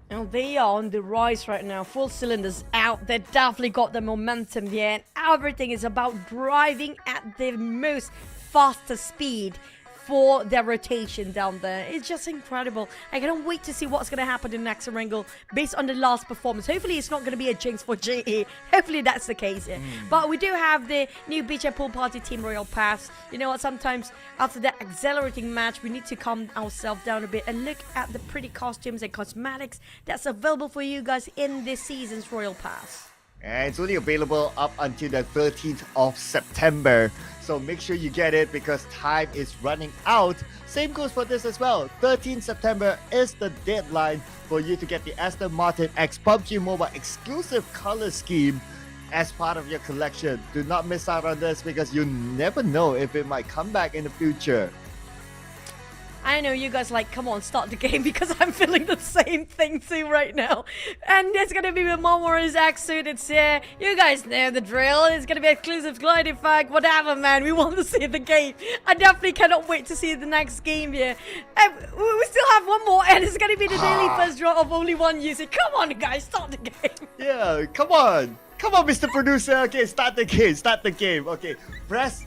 And they are on the rise right now, full cylinders out. They definitely got the momentum there, and everything is about driving at the most fastest speed for their rotation down there. It's just incredible. I can't wait to see what's going to happen in next wrangle based on the last performance. Hopefully it's not going to be a jinx for GE. Hopefully that's the case. But we do have the new beach and pool party team Royal Pass. You know what, sometimes after that accelerating match we need to calm ourselves down a bit and look at the pretty costumes and cosmetics that's available for you guys in this season's Royal Pass. And it's only available up until the 13th of September. So make sure you get it because time is running out. Same goes for this as well. 13th September is the deadline for you to get the Aston Martin X PUBG Mobile exclusive color scheme as part of your collection. Do not miss out on this because you never know if it might come back in the future. I know you guys like, come on, start the game, because I'm feeling the same thing too right now. And it's gonna be with Momora's X suit. It's here. You guys know the drill. It's gonna be exclusive glide effect, whatever, man. We want to see the game. I definitely cannot wait to see the next game here. And we still have one more, and it's gonna be the daily first draw of only one user. Come on, guys, start the game. Yeah, come on. Come on, Mr. Producer. Okay, start the game. Start the game. Okay, press,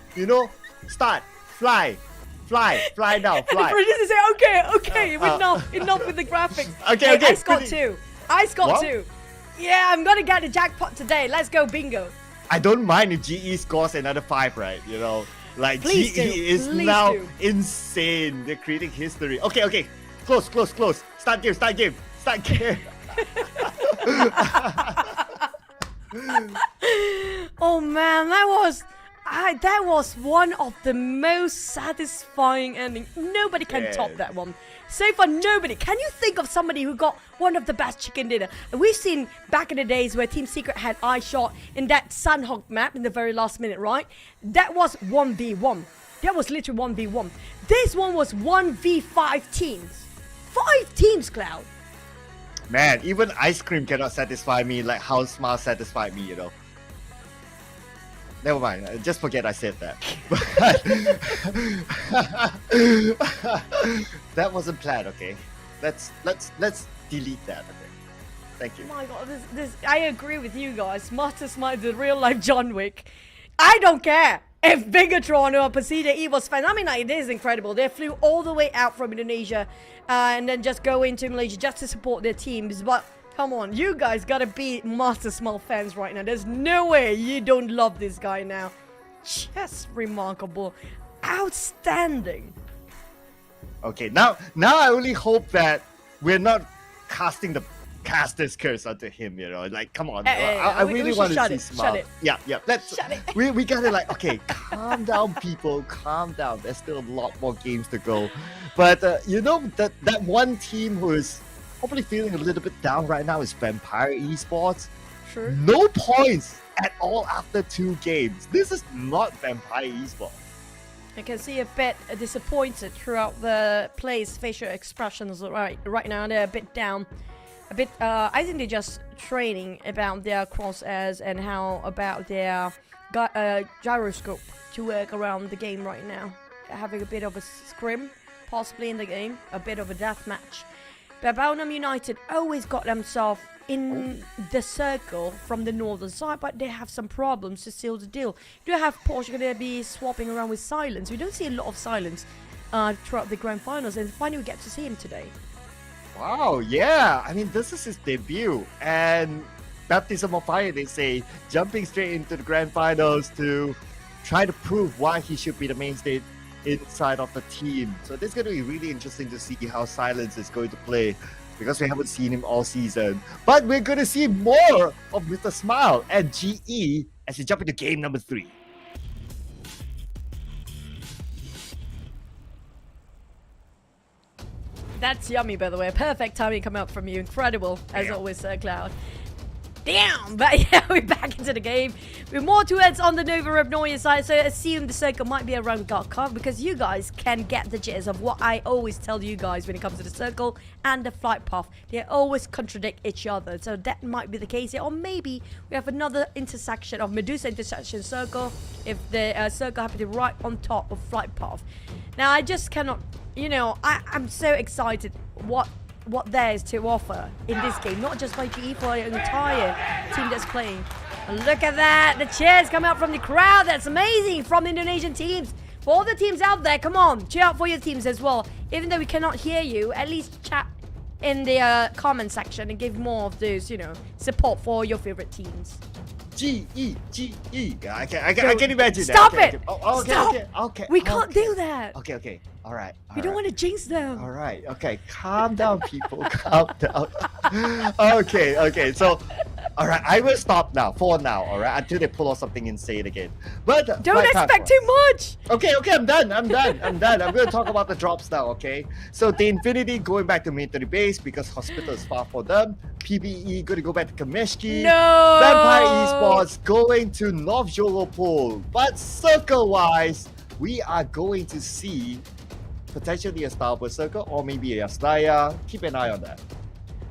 start. Fly. Fly now, fly. And the producer say, okay, enough with the graphics. Okay. I scored 2. I scored 2. Yeah, I'm gonna get the jackpot today. Let's go, bingo. I don't mind if GE scores another 5, right? Like Please GE do. is Please now do. insane. They're creating history. Okay. Close. Start game. Oh man, that was one of the most satisfying endings. Nobody can top that one. So far, nobody. Can you think of somebody who got one of the best chicken dinner? We've seen back in the days where Team Secret had eye shot in that Sunhawk map in the very last minute, right? That was 1v1. That was literally 1v1. This one was 1v5 teams. 5 teams, Cloud. Man, even ice cream cannot satisfy me like how Smile satisfied me, Never mind. Just forget I said that. That wasn't planned. Okay, let's delete that. Okay, thank you. Oh my god, this I agree with you guys. Master Smite, the real life John Wick. I don't care if BIGETRON or PERSIJA EVOS fans. I mean, it is incredible. They flew all the way out from Indonesia and then just go into Malaysia just to support their teams. But come on, you guys gotta be Master Smile fans right now. There's no way you don't love this guy now. Just remarkable. Outstanding. Okay, now I only hope that we're not casting the caster's curse onto him, Like, come on. I really want to see Smile. Shut it. Yeah. Let's. Shut it. We gotta okay, calm down, people. Calm down. There's still a lot more games to go. But that one team who is probably feeling a little bit down right now is Vampire Esports. Sure. No points at all after 2 games. This is not Vampire Esports. I can see a bit disappointed throughout the players' facial expressions right now. They're a bit down. I think they're just training about their crosshairs and how about their gyroscope to work around the game right now. Having a bit of a scrim, possibly in the game, a bit of a death match. But Belgium United always got themselves in the circle from the northern side, but they have some problems to seal the deal. You do have Porsche going to be swapping around with Silence. We don't see a lot of Silence throughout the grand finals, and finally we get to see him today. Wow, yeah. I mean, this is his debut. And baptism of fire, they say, jumping straight into the grand finals to try to prove why he should be the mainstay inside of the team. So this is going to be really interesting to see how Silence is going to play, because we haven't seen him all season. But we're going to see more of Mr. Smile and GE as we jump into game number 3. That's yummy, by the way. Perfect timing come out from you. Incredible, as always, Cloud. Damn! But yeah, we're back into the game. With more duets on the Nova Rebnoia side, so I assume the circle might be around GEEK, because you guys can get the gist of what I always tell you guys when it comes to the circle and the flight path. They always contradict each other, so that might be the case here. Or maybe we have another intersection of Medusa intersection circle if the circle happens to be right on top of flight path. Now, I just cannot, you know, I'm so excited what there is to offer in this game, not just by GE, for the entire team that's playing. And look at that, the cheers come out from the crowd. That's amazing from the Indonesian teams. For all the teams out there, come on, cheer out for your teams as well. Even though we cannot hear you, at least chat in the comment section and give more of those, you know, support for your favorite teams. GE. I can imagine that. Stop Okay. it! Oh, okay, Stop! okay. We can't do that. Okay. All right. We don't want to jinx them. All right. Okay. Calm down, people. Calm down. Okay. So, all right. I will stop now. For now. All right. Until they pull off something insane again. But Don't expect too much. Okay. I'm done. I'm going to talk about the drops now. Okay. So the Infinity going back to military base because hospital is far for them. PBE going to go back to Kameshki. No. Vampire Esports going to North Jolopol. But circle-wise, we are going to see potentially a Starboard circle or maybe a Astaya. Keep an eye on that.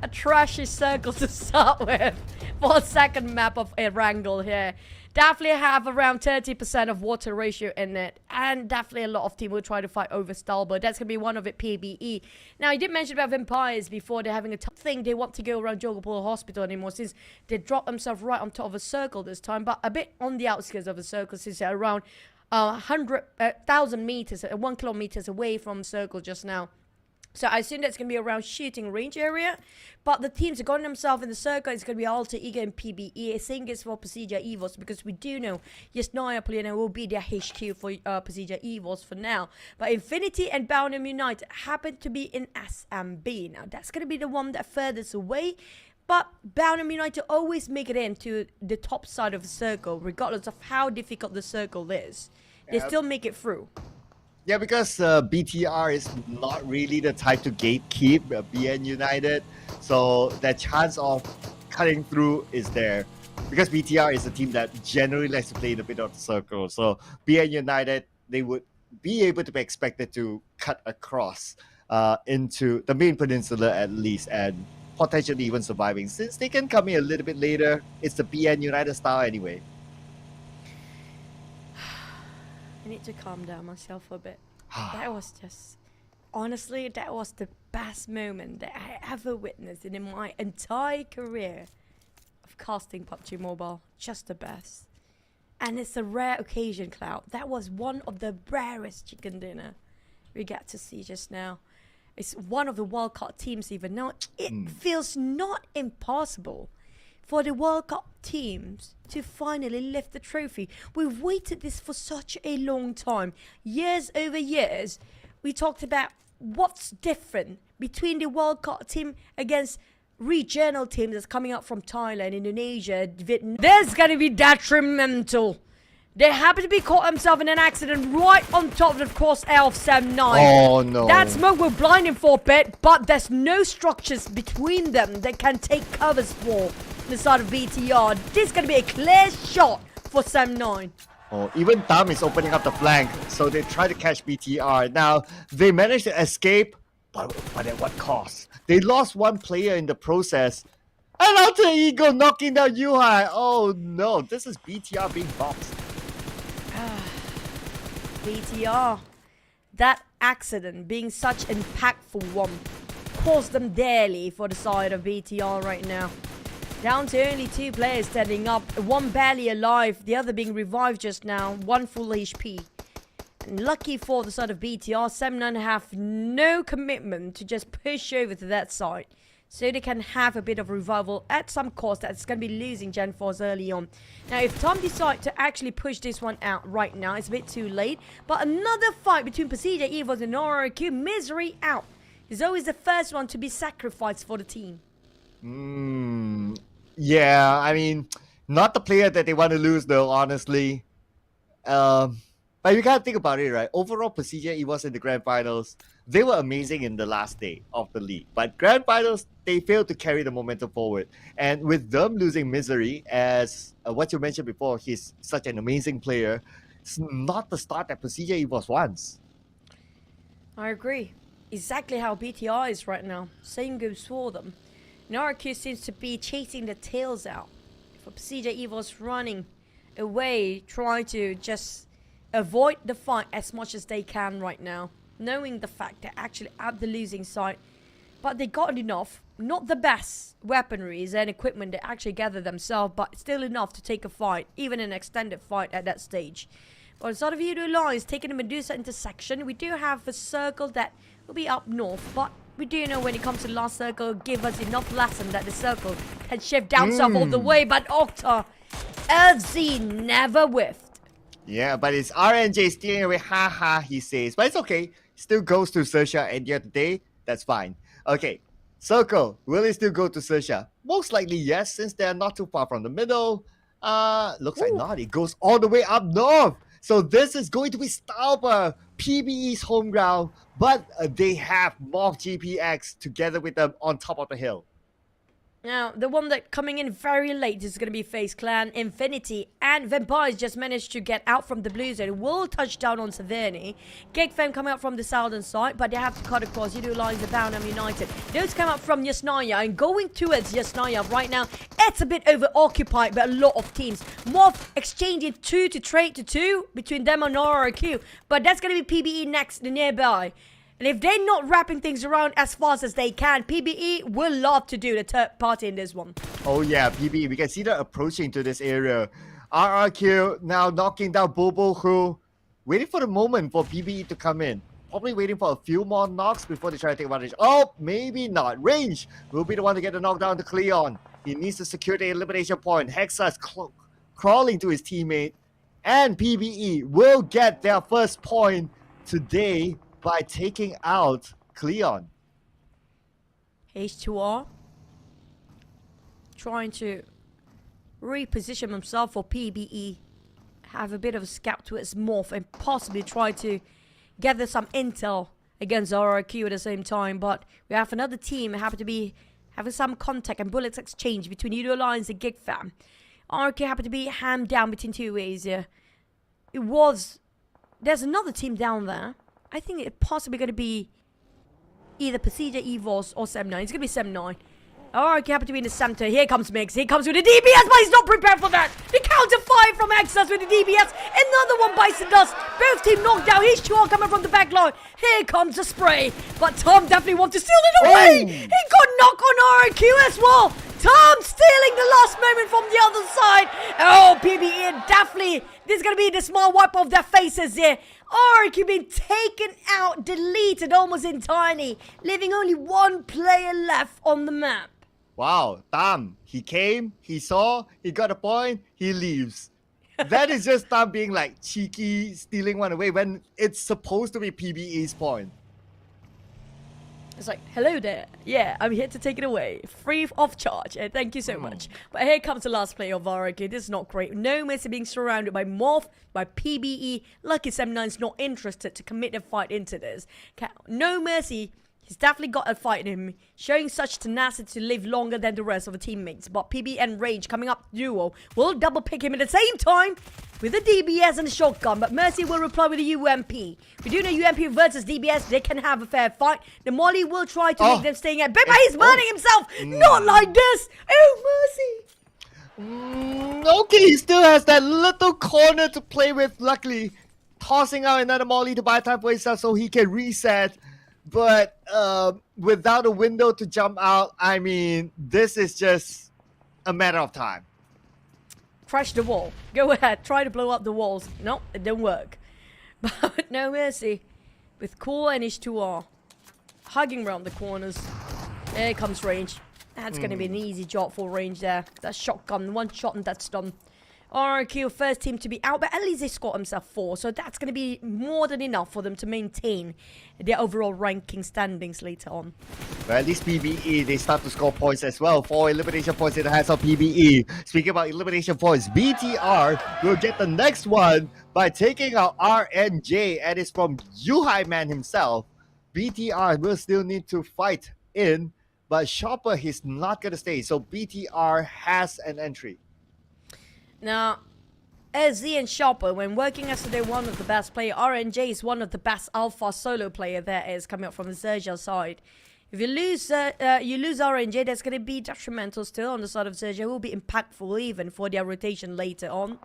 A trashy circle to start with for a second map of Erangel here. Definitely have around 30% of water ratio in it, and definitely a lot of team will try to fight over Starboard. That's going to be one of it, PBE. Now, you did mention about Vampires before. They're having a tough thing. They want to go around Jogapur Hospital anymore since they dropped themselves right on top of a circle this time, but a bit on the outskirts of the circle since they're around 1,000 meters, 1 kilometers away from the circle just now. So I assume that's going to be around shooting range area. But the teams are going themselves in the circle. It's going to be Alter, Ego, and PBE. Same goes for PERSIJA EVOS, because we do know Yasnaya Polina will be their HQ for PERSIJA EVOS for now. But Infinity and Boundham United happen to be in SMB. Now, that's going to be the one that furthest away. But Boundham United always make it into the top side of the circle, regardless of how difficult the circle is. They still make it through. Yeah, because BTR is not really the type to gatekeep BN United. So the chance of cutting through is there. Because BTR is a team that generally likes to play in the middle of the circle. So BN United, they would be able to be expected to cut across into the main peninsula at least, and potentially even surviving. Since they can come in a little bit later, it's the BN United style anyway. I need to calm down myself a bit. That was just, honestly, that was the best moment that I ever witnessed in my entire career of casting PUBG Mobile. Just the best. And it's a rare occasion, Cloud. That was one of the rarest chicken dinner we got to see just now. It's one of the wildcard teams even. Now, it feels not impossible for the World Cup teams to finally lift the trophy. We've waited this for such a long time. Years over years, we talked about what's different between the World Cup team against regional teams that's coming up from Thailand, Indonesia, Vietnam. There's going to be detrimental. They happen to be caught themselves in an accident right on top of the crosshair of Sam 9. Oh no. That smoke will blind him for a bit, but there's no structures between them that can take covers for the side of BTR. This is going to be a clear shot for Sam 9. Oh, even Tam is opening up the flank, so they try to catch BTR. Now, they managed to escape, but at what cost? They lost one player in the process. And Alter Ego knocking down Yuhai. Oh no, this is BTR being boxed. BTR. That accident being such an impactful one cost them dearly for the side of BTR right now. Down to only 2 players standing up. One barely alive, the other being revived just now. 1 full HP. And lucky for the side of BTR, 7-9 have no commitment to just push over to that side. So they can have a bit of revival at some cost. That's going to be losing Gen 4s early on. Now, if Tom decides to actually push this one out right now, it's a bit too late. But another fight between PERSIJA, EVOS and RRQ. Misery out. Is always the first one to be sacrificed for the team. Yeah, I mean, not the player that they want to lose though, honestly. But you gotta think about it, right? Overall, PERSIJA, EVOS in the Grand Finals, they were amazing in the last day of the league. But Grand Finals, they failed to carry the momentum forward. And with them losing Misery, as what you mentioned before, he's such an amazing player, it's not the start that PERSIJA, EVOS wants. I agree. Exactly how BTR is right now. Same goes for them. RRQ seems to be chasing the tails out. For PERSIJA, EVOS running away, trying to just avoid the fight as much as they can right now. Knowing the fact they're actually at the losing side. But they got enough. Not the best weaponries and equipment they actually gather themselves, but still enough to take a fight. Even an extended fight at that stage. But instead of Yoodo Alliance taking the Medusa intersection, we do have a circle that will be up north. But we do know when it comes to the last circle, give us enough lesson that the circle can shift down south all the way. But Octa, LZ never whiffed. Yeah, but it's RNJ stealing away, haha, he says. But it's okay. Still goes to XERXIA at the end of the day. That's fine. Okay, Circle, will it still go to XERXIA? Most likely yes, since they're not too far from the middle. Looks like not. It goes all the way up north. So this is going to be Stauber, PBE's home ground. But they have MORPH GPX together with them on top of the hill. Now, the one that coming in very late is going to be FaZe Clan, Infinity, and Vampires just managed to get out from the blue zone. Will touch down on Severny. GEEK Fam coming out from the southern side, but they have to cut across. Yoodo Alliance, Abound, and United. Those come out from Yasnaya and going towards Yasnaya right now. It's a bit over-occupied by a lot of teams. MORPH exchanging 2 to trade to 2 between them and RRQ, but that's going to be PBE next, nearby. And if they're not wrapping things around as fast as they can, PBE will love to do the third party in this one. Oh yeah, PBE. We can see them approaching to this area. RRQ now knocking down Bobo, who waiting for the moment for PBE to come in. Probably waiting for a few more knocks before they try to take advantage. Oh, maybe not. Range will be the one to get the knockdown to QEON. He needs to secure the elimination point. Hexa is crawling to his teammate. And PBE will get their first point today by taking out QEON. H2R trying to reposition himself for PBE. Have a bit of a scout towards MORPH and possibly try to gather some intel against RRQ at the same time. But we have another team happen to be having some contact and bullets exchange between Yoodo Alliance and GEEK Fam. RRQ happen to be hammed down between 2 ways here. There's another team down there. I think it's possibly going to be either PERSIJA, EVOS, or 7-9. It's going to be 7-9. RRQ happen to be in the center. Here comes Mix. He comes with the DBS, but he's not prepared for that. The counter fire from Exas with the DBS. Another one bites the dust. Both team knocked down. He's 2 coming from the back line. Here comes the spray. But Tom definitely wants to steal it away. He got knock on RRQ as well. Tom stealing the last moment from the other side. Oh, PBE definitely. This is going to be the small wipe of their faces here. RRQ being taken out, deleted almost entirely, leaving only 1 player left on the map. Wow, Tam, he came, he saw, he got a point, he leaves. That is just Tam being like cheeky, stealing one away when it's supposed to be PBE's point. It's like, hello there. Yeah, I'm here to take it away. Free of charge. And thank you so much. But here comes the last player of RRQ. This is not great. No Mercy being surrounded by MORPH, by PBE. Lucky 79's not interested to commit a fight into this. No Mercy. He's definitely got a fight in him, showing such tenacity to live longer than the rest of the teammates. But PB and Rage coming up duo will double pick him at the same time with the DBS and the shotgun. But Mercy will reply with the UMP. We do know UMP versus DBS, they can have a fair fight. The Molly will try to make them staying at. But he's burning himself! Not like this! Oh, Mercy! Okay, he still has that little corner to play with, luckily. Tossing out another Molly to buy time for himself so he can reset. But without a window to jump out, I mean, this is just a matter of time. Crash the wall. Go ahead. Try to blow up the walls. No, it didn't work. But no mercy. With Core and H2R hugging around the corners. There comes range. That's going to be an easy job for range there. That shotgun, one shot and that's done. RQ, first team to be out, but at least they scored themselves 4. So that's going to be more than enough for them to maintain their overall ranking standings later on. But at least PBE, they start to score points as well. 4 elimination points in the hands of PBE. Speaking about elimination points, BTR will get the next one by taking out RNJ, and it's from Yuhai Man himself. BTR will still need to fight in, but Shopper, he's not going to stay. So BTR has an entry. Now, SZ and Shopper, when working as they're one of the best players, RNJ is one of the best alpha solo player there is coming up from the Xerxia side. If you lose RNJ, that's going to be detrimental still on the side of Xerxia, who will be impactful even for their rotation later on.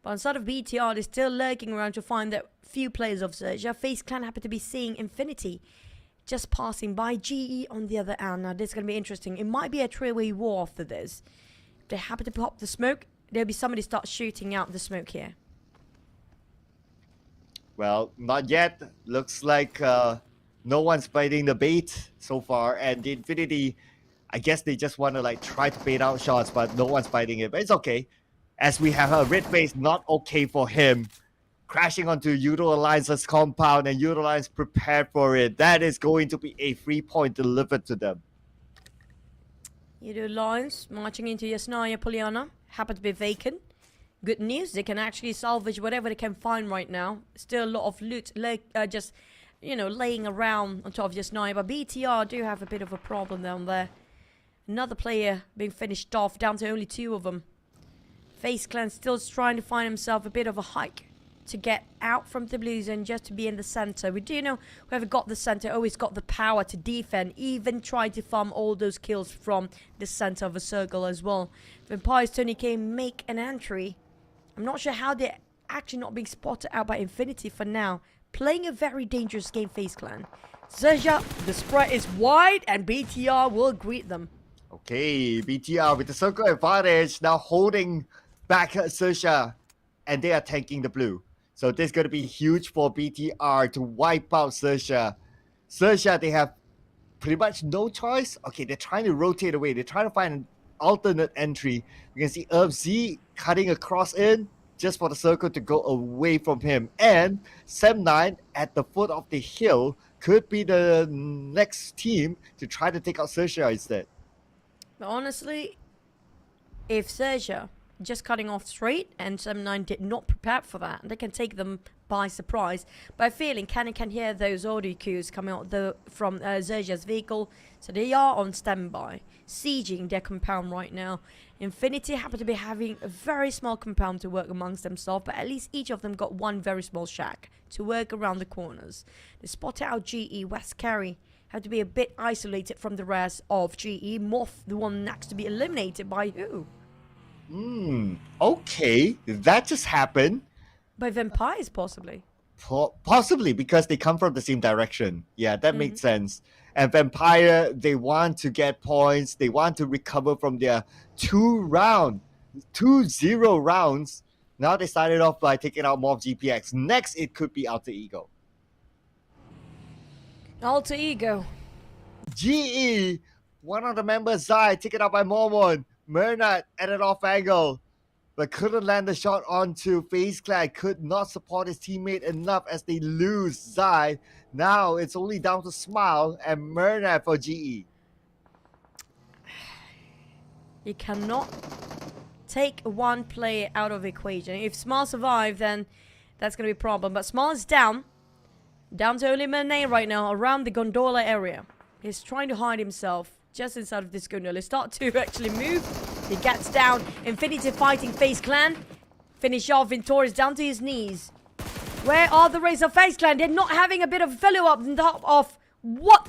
But on the side of BTR, they're still lurking around to find that few players of Xerxia. FaZe Clan happen to be seeing Infinity just passing by. GE on the other end. Now, this is going to be interesting. It might be a three-way war after this. If they happen to pop the smoke, there'll be somebody start shooting out the smoke here. Well, not yet. Looks like no one's biting the bait so far. And the Infinity, I guess they just want to like try to bait out shots, but no one's biting it. But it's okay. As we have a red face, not okay for him. Crashing onto Yoodo Alliance's compound, and Yoodo Alliance prepared for it. That is going to be a 3-point delivered to them. Yoodo Alliance marching into Yasnaya Poliana. Happen to be vacant. Good news, they can actually salvage whatever they can find right now. Still a lot of loot just, you know, laying around on top of Yasnaya. But BTR do have a bit of a problem down there. Another player being finished off, down to only 2 of them. FaZe Clan still trying to find himself a bit of a hike to get out from the blue zone, just to be in the center. We do know whoever got the center always got the power to defend, even try to farm all those kills from the center of a circle as well. Vampires Tony K make an entry. I'm not sure how they're actually not being spotted out by Infinity for now. Playing a very dangerous game, FaZe Clan. Xerxia, the spread is wide and BTR will greet them. Okay, BTR with the circle advantage, now holding back Xerxia, and they are tanking the blue. So this is going to be huge for BTR to wipe out Xerxia. Xerxia, they have pretty much no choice. Okay, they're trying to rotate away. They're trying to find an alternate entry. You can see Z cutting across in just for the circle to go away from him. And Sem9 at the foot of the hill could be the next team to try to take out Xerxia instead. But honestly, if Xerxia just cutting off straight and Sem9 did not prepare for that, they can take them by surprise. By feeling Cannon can hear those audio cues coming out from Xerxia's vehicle, so they are on standby, sieging their compound right now. Infinity happen to be having a very small compound to work amongst themselves, but at least each of them got one very small shack to work around the corners. They spot out GE, West Carry had to be a bit isolated from the rest of GE. MORPH, the one next to be eliminated by who? Okay, that just happened. By vampires, possibly. Possibly, because they come from the same direction. Yeah, that makes sense. And Vampire, they want to get points. They want to recover from their 2-0 rounds. Now they started off by taking out MORPH GPX. Next, it could be Alter Ego. Alter Ego. GE, one of the members died, taken out by Mormon. Mernat at an off angle, but couldn't land the shot onto FaZe Clan. Could not support his teammate enough as they lose Zai. Now it's only down to Smile and Mernat for GE. You cannot take one player out of the equation. If Smile survives, then that's going to be a problem. But Smile is down. Down to only Mernat right now around the gondola area. He's trying to hide himself just inside of this gondola. Start to actually move. He gets down. Infinity fighting FaZe Clan. Finish off Vintorius down to his knees. Where are the Rays of FaZe Clan? They're not having a bit of follow-up on top of what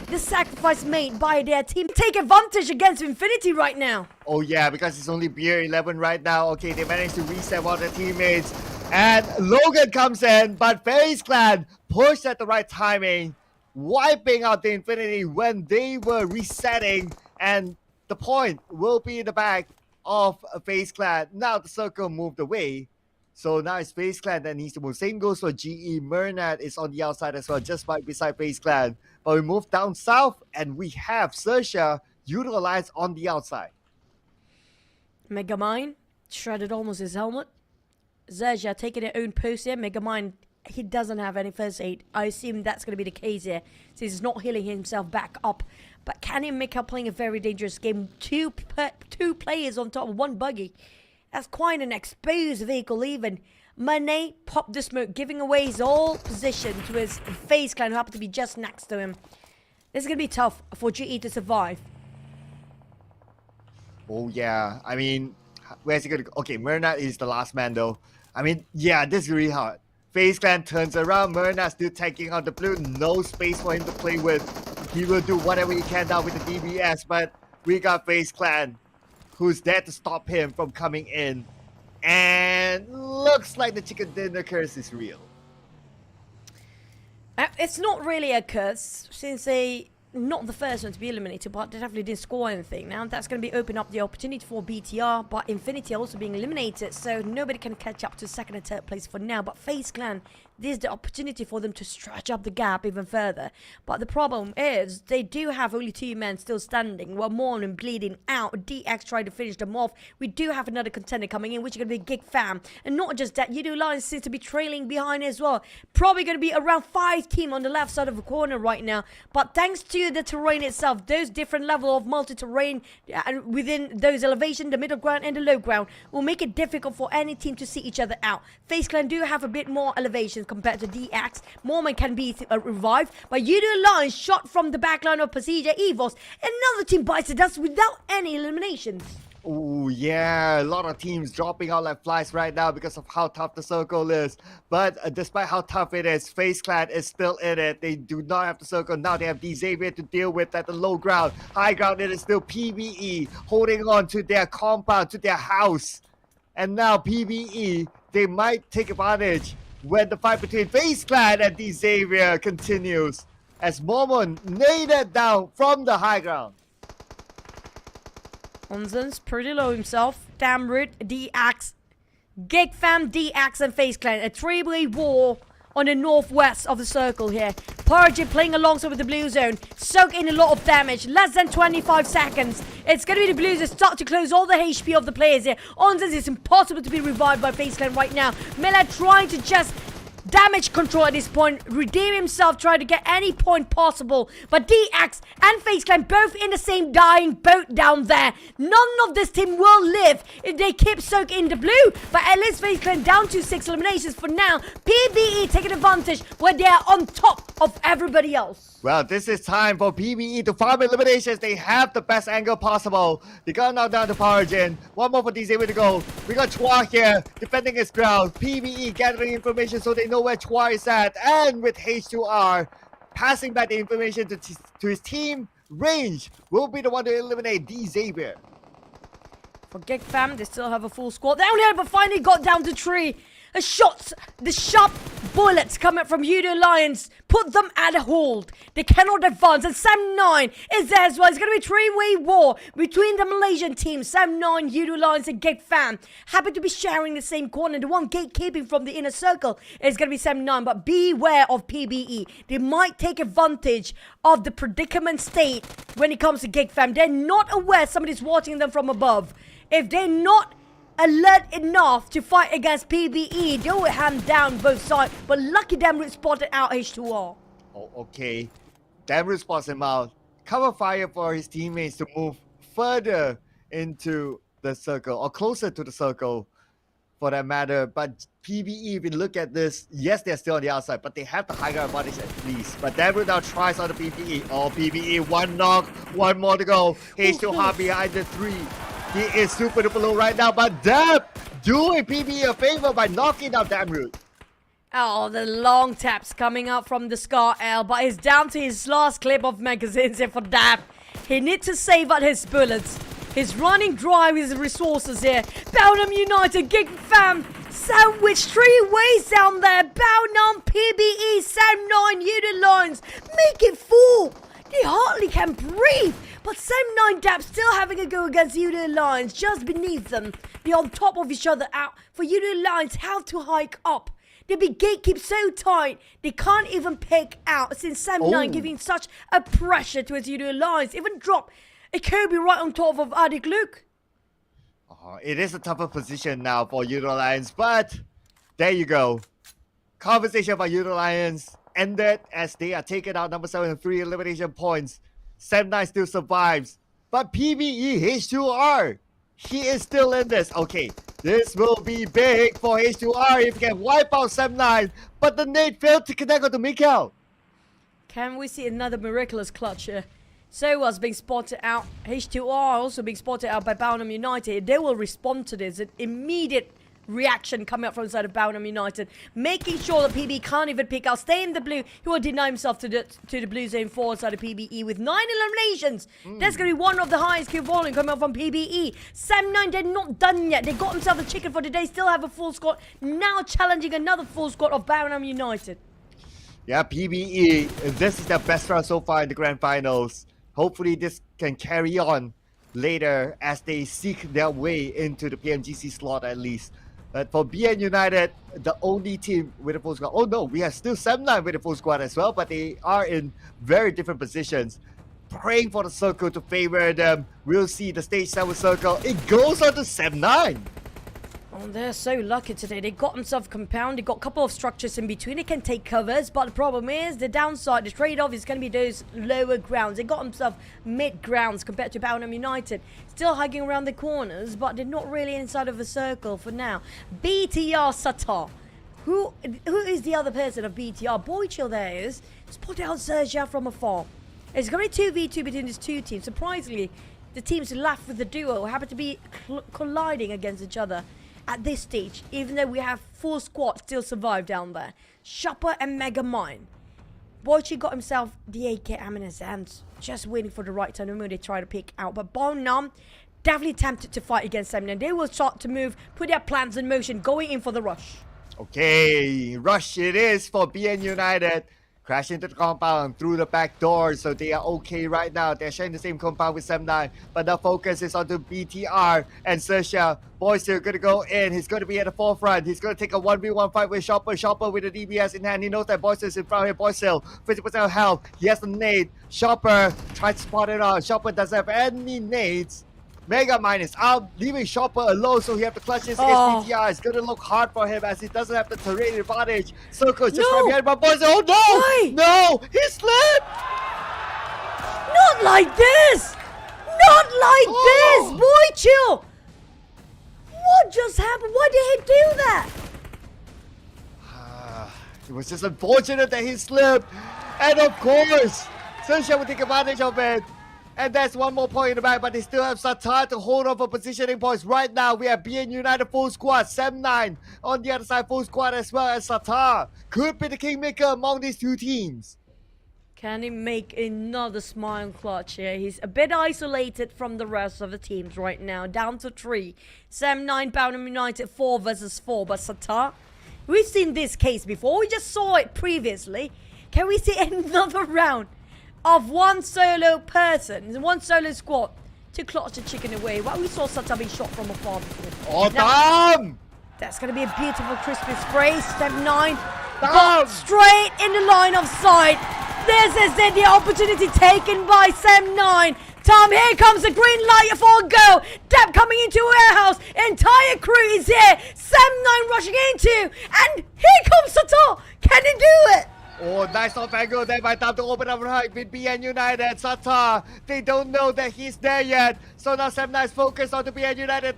the sacrifice made by their team. Take advantage against Infinity right now. Oh yeah, because it's only Beer 11 right now. Okay, they managed to reset one of their teammates. And Logan comes in, but FaZe Clan pushed at the right timing, wiping out the Infinity when they were resetting, and the point will be in the back of FaZe Clan. Now the circle moved away. So now it's FaZe Clan that needs to move. Same goes for GE. Mernat is on the outside as well, just right beside FaZe Clan. But we move down south and we have XERXIA, Yoodo Alliance on the outside. Megamind shredded almost his helmet. XERXIA taking their own post here. Megamind, he doesn't have any first aid. I assume that's going to be the case here, since he's not healing himself back up. But can he make up playing a very dangerous game? Two players on top of one buggy. That's quite an exposed vehicle even. Manet popped the smoke, giving away his whole position to his FaZe Clan, who happened to be just next to him. This is going to be tough for GE to survive. Oh, yeah. I mean, where's he going to go? Okay, Mernat is the last man, though. I mean, yeah, this is really hard. FaZe Clan turns around. Mernat still taking out the blue. No space for him to play with. He will do whatever he can now with the DBS, but we got FaZe Clan, who's there to stop him from coming in. And looks like the chicken dinner curse is real. It's not really a curse, since they not the first one to be eliminated, but they definitely didn't score anything. Now that's going to be open up the opportunity for BTR, but Infinity also being eliminated, so nobody can catch up to second and third place for now. But FaZe Clan, this is the opportunity for them to stretch up the gap even further. But the problem is they do have only 2 men still standing, while Mormon bleeding out. DX trying to finish them off. We do have another contender coming in, which is going to be GEEK Fam. And not just that, Yoodo Alliance seems to be trailing behind as well. Probably going to be around 5 team on the left side of the corner right now. But thanks to the terrain itself, those different level of multi-terrain within those elevation, the middle ground and the low ground, will make it difficult for any team to see each other out. FaZe Clan do have a bit more elevation compared to DX. Mormon can be revived, but Yoodo Alliance shot from the backline of PERSIJA, EVOS. Another team bites the dust without any eliminations. Oh, yeah, a lot of teams dropping out like flies right now because of how tough the circle is. But despite how tough it is, FaZe Clan is still in it. They do not have the circle. Now they have Xavier to deal with at the low ground. High ground, it is still PBE holding on to their compound, to their house. And now PBE, they might take advantage when the fight between FaZe Clan and Xavier continues, as Momon naded down from the high ground. Onzen's pretty low himself. Damroot, DX, GEEK Fam, DX, and FaZe Clan. A 3-way war on the northwest of the circle here. PERSIJA playing alongside with the blue zone. Soak in a lot of damage. Less than 25 seconds. It's going to be the blues that start to close all the HP of the players here. Onzen's is impossible to be revived by FaZe Clan right now. Mela trying to just damage control at this point, redeem himself, trying to get any point possible. But DX and FaZe Clan both in the same dying boat down there. None of this team will live if they keep soaking in the blue. But at least FaZe Clan down to 6 eliminations for now. PBE taking advantage where they are on top of everybody else. Well, this is time for PBE to farm eliminations. They have the best angle possible. They got knocked down to PERSIJA. One more for Xavier to go. We got Chua here defending his ground. PBE gathering information so they know where Chua is at. And with H2R passing back the information to his team, Range will be the one to eliminate Xavier. For GEEK Fam, they still have a full squad. They only but finally got down to 3. The shots, the sharp bullets coming from Yoodo Alliance put them at a hold. They cannot advance, and Sam9 is there as well. It's going to be a 3-way war between the Malaysian teams, Sam9, Yoodo Alliance, and GEEK Fam. Happy to be sharing the same corner. The one gatekeeping from the inner circle is going to be Sam9, but beware of PBE. They might take advantage of the predicament state when it comes to GEEK Fam. They're not aware somebody's watching them from above. If they're not alert enough to fight against PBE, they will hand down both sides. But lucky Damroot spotted out H2R. Oh, okay. Damroot spots him out. Cover fire for his teammates to move further into the circle, or closer to the circle for that matter. But PBE, if you look at this, yes, they're still on the outside, but they have the higher advantage at least. But Damroot now tries on the PBE. Oh, PBE, one knock, one more to go. H2R behind the 3. He is super duper low right now, but Dab doing PBE a favor by knocking down Damroot. Oh, the long taps coming out from the Scar L, but he's down to his last clip of magazines here for Dab. He needs to save out his bullets. He's running dry with his resources here. Belgium United, GEEK Fam, sandwich 3 ways down there. Belgium, PBE, Sam9, Yoodo Alliance, make it 4. They hardly can breathe But Sam9 Dap still having a go against Yoodo Alliance just beneath them. They're on top of each other out. For Yoodo Alliance, how to hike up. The big gate keeps so tight, they can't even pick out since Sam9 giving such a pressure to his Yoodo Alliance. Even drop a Kirby right on top of Adik Luke. It is a tougher position now for Yoodo Alliance, but there you go. Conversation about Yoodo Alliance ended as they are taking out number 7 with 3 elimination points. Sam9 still survives, but PBE H2R, he is still in this. Okay, this will be big for H2R if he can wipe out Sam9, but the nade failed to connect with the Mikael. Can we see another miraculous clutch here? Soa's being spotted out. H2R also being spotted out by Bounham United. They will respond to this. An immediate reaction coming up from inside of Bounham United. Making sure that PB can't even pick out. Stay in the blue. He will deny himself to the blue zone 4 inside of PBE with 9 eliminations. That's going to be one of the highest kill volume coming up from PBE. Sam9, they're not done yet. They got themselves a chicken for today. Still have a full squad. Now challenging another full squad of Bounham United. Yeah, PBE, this is their best run so far in the grand finals. Hopefully this can carry on later as they seek their way into the PMGC slot at least. But for BN United, the only team with a full squad. Oh no, we have still Sam9 with a full squad as well, but they are in very different positions. Praying for the circle to favor them. We'll see the stage 7 circle. It goes on to Sam9. Oh, they're so lucky today. They got themselves compound. They got a couple of structures in between. They can take covers, but the problem is the downside, the trade-off is going to be those lower grounds. They got themselves mid-grounds compared to Bounham United. Still hugging around the corners, but they're not really inside of a circle for now. BTR Satar. Who is the other person of BTR? Boychill there is. Spotted out XERXIA from afar. It's going to be 2v2 between these two teams. Surprisingly, the teams left with the duo happen to be colliding against each other at this stage, even though we have full squad still survive down there. Shopper and Mega Mine. Boychi got himself the AK ammo in his hands, just waiting for the right time when they try to pick out. But Bonam definitely tempted to fight against them, and they will start to move, put their plans in motion, going in for the rush. Okay, rush it is for BN United. Crash into the compound through the back door, so they are okay right now. They're sharing the same compound with Sam9, but the focus is onto BTR and XERXIA. Boyster gonna go in. He's gonna be at the forefront. He's gonna take a 1v1 fight with Shopper. Shopper with the DBS in hand. He knows that Boyster is in front of him. Boyster, 50% health. He has the nade. Shopper tries to spot it on. Shopper doesn't have any nades. Mega Mine is out, leaving Shopper alone, so he have to clutch his against BTR. It's gonna look hard for him as he doesn't have the terrain advantage. Circle is just right behind, but Boyster, oh no! Why? No! He slipped! Not like this! Not like this! Boy, chill! What just happened? Why did he do that? It was just unfortunate that he slipped. And of course, XERXIA will take advantage of it. And that's one more point in the back, but they still have Satar to hold on for positioning points. Right now, we have BN United full squad, Sam9 on the other side, full squad as well as Satar. Could be the kingmaker among these two teams. Can he make another smile clutch here? He's a bit isolated from the rest of the teams right now, down to 3. Sam9, Bounham United, 4 versus 4, but Satar, we've seen this case before. We just saw it previously. Can we see another round of one solo person, one solo squad to clutch the chicken away? Well, we saw Satar being shot from afar before. Oh, damn! That's going to be a beautiful crispy spray. Step 9, got straight in the line of sight. This is it, the opportunity taken by Sam9. Tom, here comes the green light for a go. Dap coming into a warehouse. Entire crew is here. Sam9 rushing into, and here comes Satar. Can he do it? Oh, nice off angle there by Tom to open up right with BN United. Satar, they don't know that he's there yet. So now Sam9 is focused on the BN United.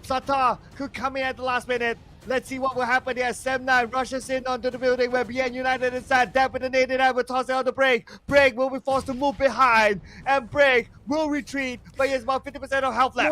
Satar could come in at the last minute. Let's see what will happen here. Sam9 rushes in onto the building where BN United is at. Dap with the nade and will toss it on the break. Break will be forced to move behind. And Break will retreat, but he has about 50% of health left.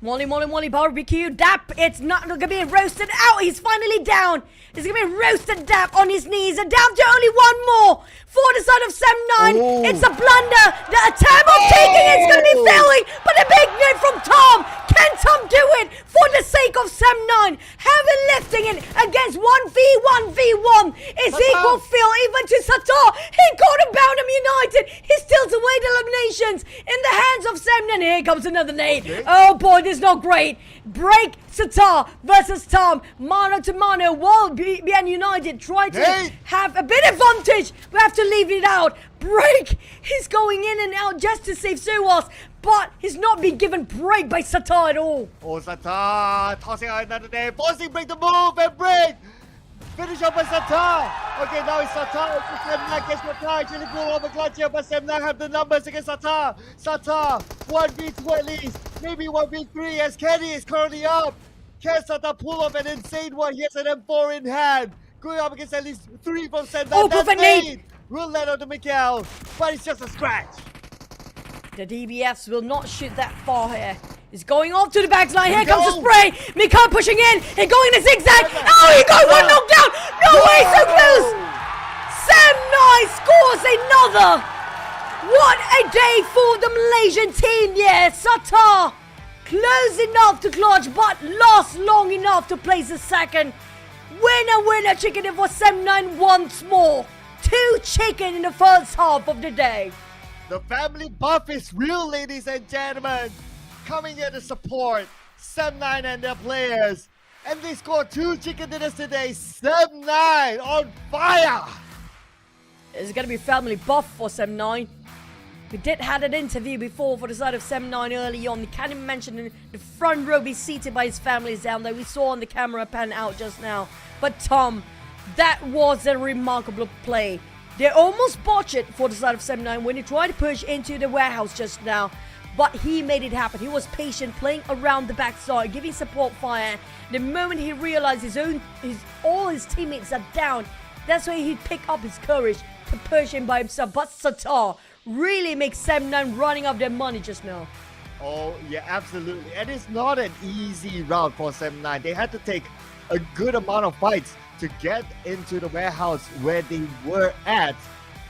Molly, barbecue. Dap, it's not going to be roasted out. He's finally down. It's going to be roasted Dap on his knees. And down to only one more for the side of Sam9. It's a blunder. The attempt of taking it's going to be failing. But a big nade from Tom. Can Tom do it for the sake of Sam9? Heavy lifting it against 1v1v1. It's equal feel even to Satar. He got a Boundham United. He steals away the eliminations in the hands of Sam9. Here comes another nade. Oh boy, this is not great. Break Satar versus Tom. Mano to mano. While BN United try to have a bit advantage, we have to leave it out. Break. He's going in and out just to save Suwas. But he's not been given break by Satar at all. Oh, Satar tossing out another name, forcing break the move and break. Finish up by Satar. Okay, now it's Satar. Sam9 against Satar. Actually pull off a clutch here, but Sam9 have the numbers against Satar. Satar, 1v2 at least. Maybe 1v3 as Kenny is currently up. Can Satar pull off an insane one? He has an M4 in hand. Going up against at least 3 from Sam9. Oh, perfect nade. Will let out to Mikael, but it's just a scratch. The DBFs will not shoot that far here. He's going off to the backline. Here comes the spray. Mikael pushing in. He's going in a zigzag. Oh, he got one knocked down. No way, so close. Sam9 scores another. What a day for the Malaysian team. Yeah, Satar close enough to clutch, but lost long enough to place a second. Winner chicken for Sam9 once more. 2 chicken in the first half of the day. The family buff is real, ladies and gentlemen. Coming here to support Sam9 and their players. And they scored 2 chicken dinners today. Sam9 on fire. It's going to be family buff for Sam9. We did had an interview before for the side of Sam9 early on. You can't even mention in the front row be seated by his families down there. We saw on the camera pan out just now. But Tom, that was a remarkable play. They almost botched it for the side of Sam9 when he tried to push into the warehouse just now. But he made it happen. He was patient, playing around the backside, giving support fire. The moment he realized all his teammates are down, that's when he'd pick up his courage to push in by himself. But Satar really makes Sam9 running up their money just now. Oh, yeah, absolutely. And it's not an easy round for Sam9. They had to take a good amount of fights to get into the warehouse where they were at.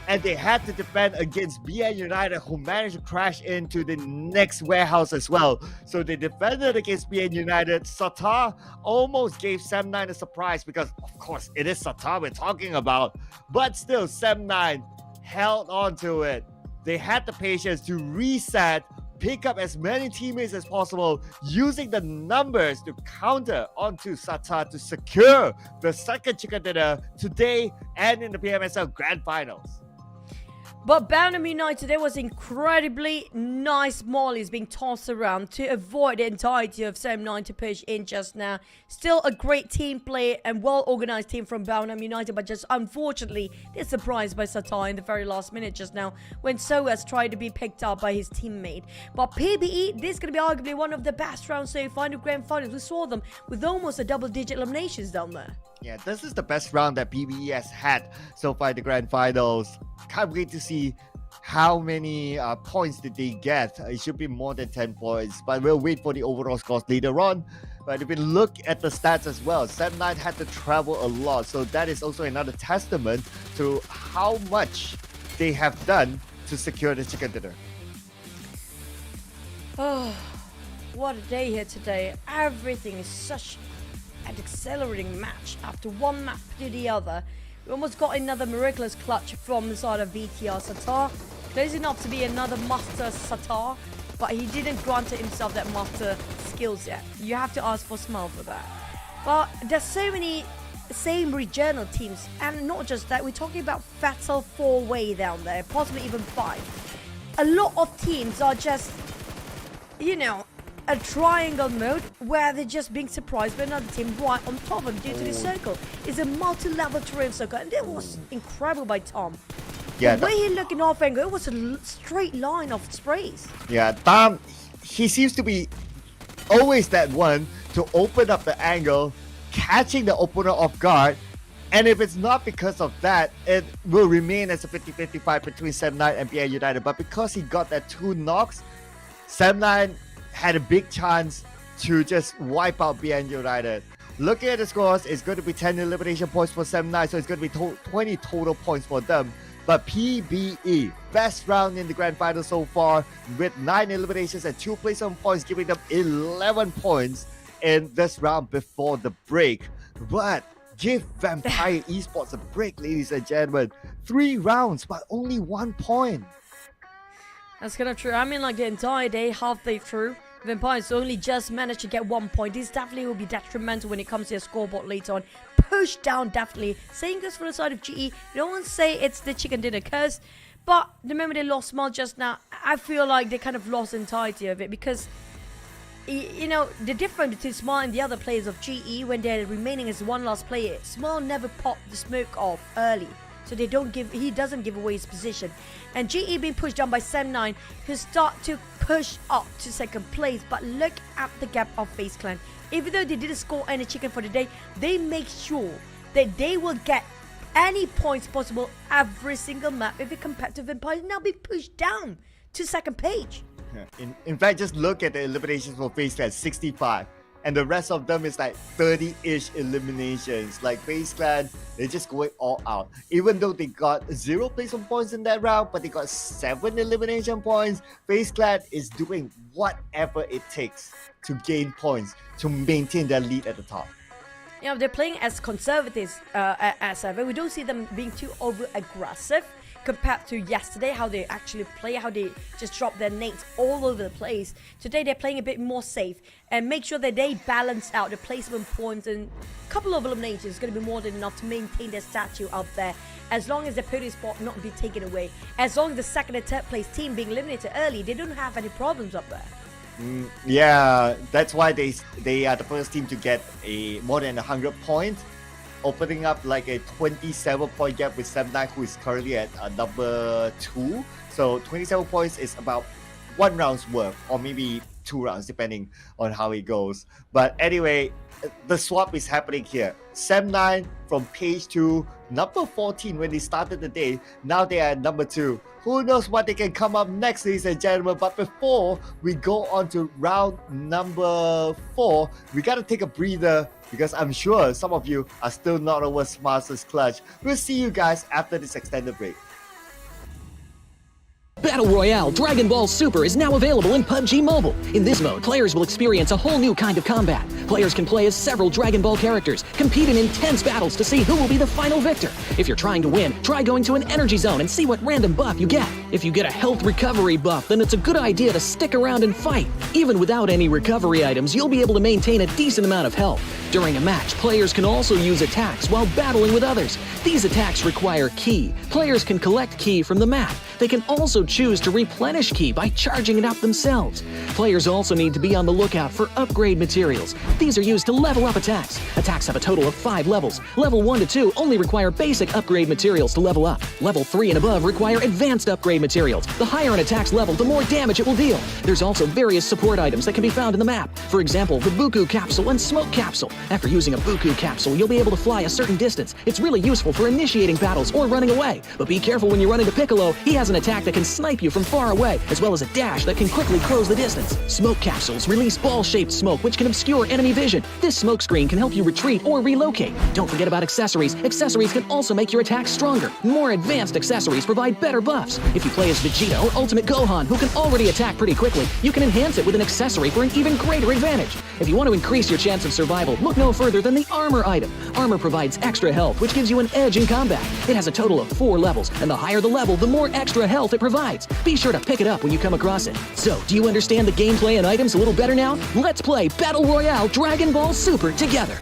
And they had to defend against BN United, who managed to crash into the next warehouse as well. So they defended against BN United. Satar almost gave Sam9 a surprise because, of course, it is Satar we're talking about. But still, Sam9 held on to it. They had the patience to reset, pick up as many teammates as possible, using the numbers to counter onto Satar to secure the second chicken dinner today and in the PMSL Grand Finals. But Boundham United, there was incredibly nice mollies being tossed around to avoid the entirety of Sam9 to push in just now. Still a great team play and well-organized team from Boundham United, but just unfortunately, they're surprised by Satar in the very last minute just now when Soas tried to be picked up by his teammate. But PBE, this is going to be arguably one of the best rounds so far in the Grand Finals. We saw them with almost a double-digit eliminations down there. Yeah, this is the best round that PBE has had so far in the Grand Finals. Can't wait to see how many points did they get. It should be more than 10 points, but we'll wait for the overall scores later on. But if we look at the stats as well, Sam9 had to travel a lot, so that is also another testament to how much they have done to secure the chicken dinner. Oh, what a day here today. Everything is such an accelerating match after one map to the other. We almost got another miraculous clutch from the side of VTR Satar. Close enough to be another master Satar, but he didn't grant himself that master skills yet. You have to ask for Smile for that. But there's so many same regional teams, and not just that, we're talking about fatal 4-way down there, possibly even 5. A lot of teams are just, you know, a triangle mode where they're just being surprised by another team right on top of them due to the circle. It's a multi-level terrain circle, and that was incredible by Tom. Yeah, the way he looked in off angle, it was a straight line of sprays. Yeah, Tom, he seems to be always that one to open up the angle, catching the opponent off guard. And if it's not because of that, it will remain as a 50-50 fight between Sam9 and BN United. But because he got that 2 knocks, Sam9 had a big chance to just wipe out BN United. Looking at the scores, it's going to be 10 elimination points for Sam9, so it's going to be 20 total points for them. But PBE, best round in the grand final so far, with 9 eliminations and 2 placement points, giving them 11 points in this round before the break. But give Vampire Esports a break, ladies and gentlemen. 3 rounds, but only 1 point. That's kind of true. I mean, like the entire day, halfway through, Vampires only just managed to get 1 point. This definitely will be detrimental when it comes to their scoreboard later on. Push down, definitely. Same goes for the side of GE. Don't want to say it's the chicken dinner curse, but remember they lost Small just now. I feel like they kind of lost the entirety of it because, you know, the difference between Small and the other players of GE when they're remaining as one last player, Small never popped the smoke off early. So he doesn't give away his position. And GE being pushed down by Sem9, who start to push up to second place. But look at the gap of FaZe Clan. Even though they didn't score any chicken for the day, they make sure that they will get any points possible every single map if it compared to Vampire now be pushed down to second page. In fact, just look at the eliminations for FaZe Clan, 65. And the rest of them is like 30-ish eliminations. Like FaZe Clan, they're just going all out. Even though they got 0 placement points in that round, but they got 7 elimination points, FaZe Clan is doing whatever it takes to gain points, to maintain their lead at the top. You know, they're playing as conservatives as ever. We don't see them being too over-aggressive compared to yesterday, how they actually play, how they just drop their nades all over the place. Today, they're playing a bit more safe and make sure that they balance out the placement points, and a couple of eliminations is going to be more than enough to maintain their statue out there. As long as the podium spot not be taken away, as long as the second and third place team being eliminated early, they don't have any problems up there. Yeah, that's why they are the first team to get a more than 100 points, opening up like a 27-point gap with Sem9, who is currently at number 2. So 27 points is about 1 round's worth, or maybe 2 rounds, depending on how it goes. But anyway, the swap is happening here. Sem9 from page 2, number 14 when they started the day. Now they are at number 2. Who knows what they can come up next, ladies and gentlemen. But before we go on to round number 4, we gotta take a breather because I'm sure some of you are still not over Smart's clutch. We'll see you guys after this extended break. Battle Royale Dragon Ball Super is now available in PUBG Mobile. In this mode, players will experience a whole new kind of combat. Players can play as several Dragon Ball characters, compete in intense battles to see who will be the final victor. If you're trying to win, try going to an energy zone and see what random buff you get. If you get a health recovery buff, then it's a good idea to stick around and fight. Even without any recovery items, you'll be able to maintain a decent amount of health. During a match, players can also use attacks while battling with others. These attacks require ki. Players can collect ki from the map. They can also choose to replenish ki by charging it up themselves. Players also need to be on the lookout for upgrade materials. These are used to level up attacks. Attacks have a total of 5 levels. Level 1 to 2 only require basic upgrade materials to level up. Level 3 and above require advanced upgrade materials. The higher an attack's level, the more damage it will deal. There's also various support items that can be found in the map. For example, the Buku Capsule and Smoke Capsule. After using a Buku Capsule, you'll be able to fly a certain distance. It's really useful for initiating battles or running away. But be careful when you run into Piccolo. He has an attack that can snipe you from far away, as well as a dash that can quickly close the distance. Smoke Capsules release ball-shaped smoke which can obscure enemy vision. This smoke screen can help you retreat or relocate. Don't forget about accessories. Accessories can also make your attacks stronger. More advanced accessories provide better buffs. If you play as Vegeta or Ultimate Gohan, who can already attack pretty quickly, you can enhance it with an accessory for an even greater advantage. If you want to increase your chance of survival, look no further than the Armor item. Armor provides extra health, which gives you an edge in combat. It has a total of 4 levels, and the higher the level, the more extra health it provides. Be sure to pick it up when you come across it. So, do you understand the gameplay and items a little better now? Let's play Battle Royale Dragon Ball Super together.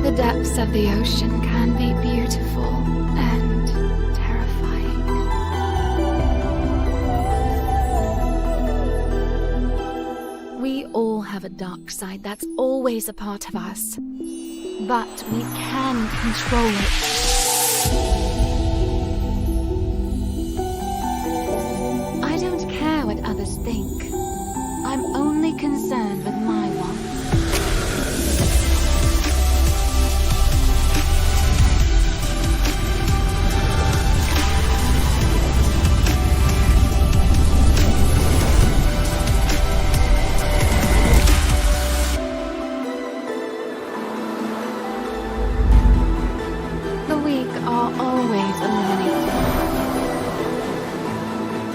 The depths of the ocean can be beautiful and terrifying. We all have a dark side that's always a part of us, but we can control it. I don't care what others think. I'm only concerned with my wants. The weak are always eliminated.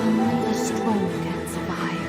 Only the strong can survive.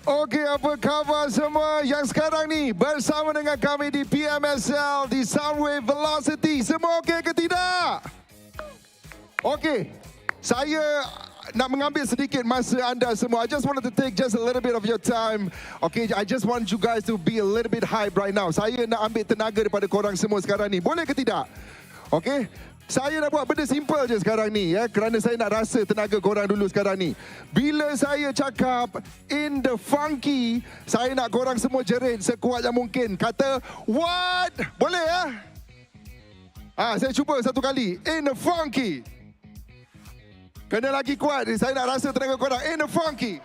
Okey, apa khabar semua yang sekarang ni bersama dengan kami di PMSL di Sunway Velocity? Semua okey ke tidak? Okey, saya nak mengambil sedikit masa anda semua. I just wanted to take just a little bit of your time. Okay, I just want you guys to be a little bit hype right now. Saya nak ambil tenaga daripada korang semua sekarang ni. Boleh ke tidak? Okay, saya nak buat benda simple je sekarang ni ya, kerana saya nak rasa tenaga korang dulu sekarang ni. Bila saya cakap in the funky, saya nak korang semua jerit sekuat yang mungkin. Kata what? Boleh ya? Saya cuba satu kali. In the funky. Kena lagi kuat. Saya nak rasa tenaga korang. In the funky.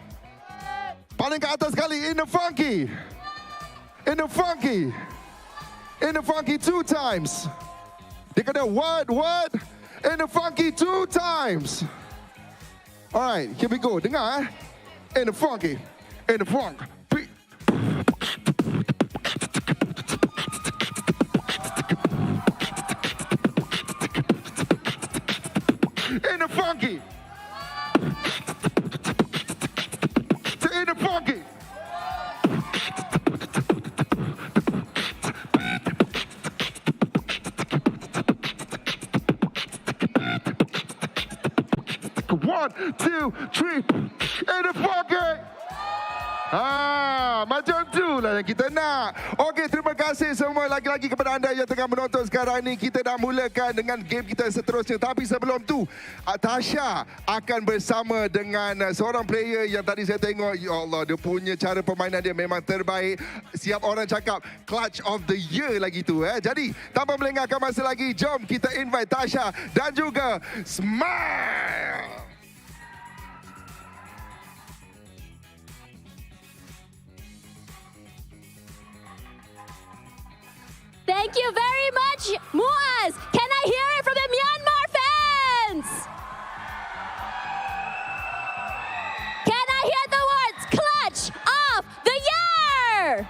Paling ke atas sekali. In the funky. In the funky. In the funky 2 times. Dia kata what? In the funky 2 times. Alright, here we go. Dengar In the funky. In the funk. In the funky. In the funky. 1, 2, 3. In the funky. Macam tu lah yang kita nak. Okey, terima kasih semua lagi-lagi kepada anda yang tengah menonton sekarang ni. Kita dah mulakan dengan game kita seterusnya. Tapi sebelum tu, Tasha akan bersama dengan seorang player yang tadi saya tengok. Ya Allah, dia punya cara permainan dia memang terbaik. Siap orang cakap clutch of the year lagi tu. Jadi, tanpa melengahkan masa lagi, jom kita invite Tasha dan juga Smile. Thank you very much, Muaz. Can I hear it from the Myanmar fans? Can I hear the words clutch of the year?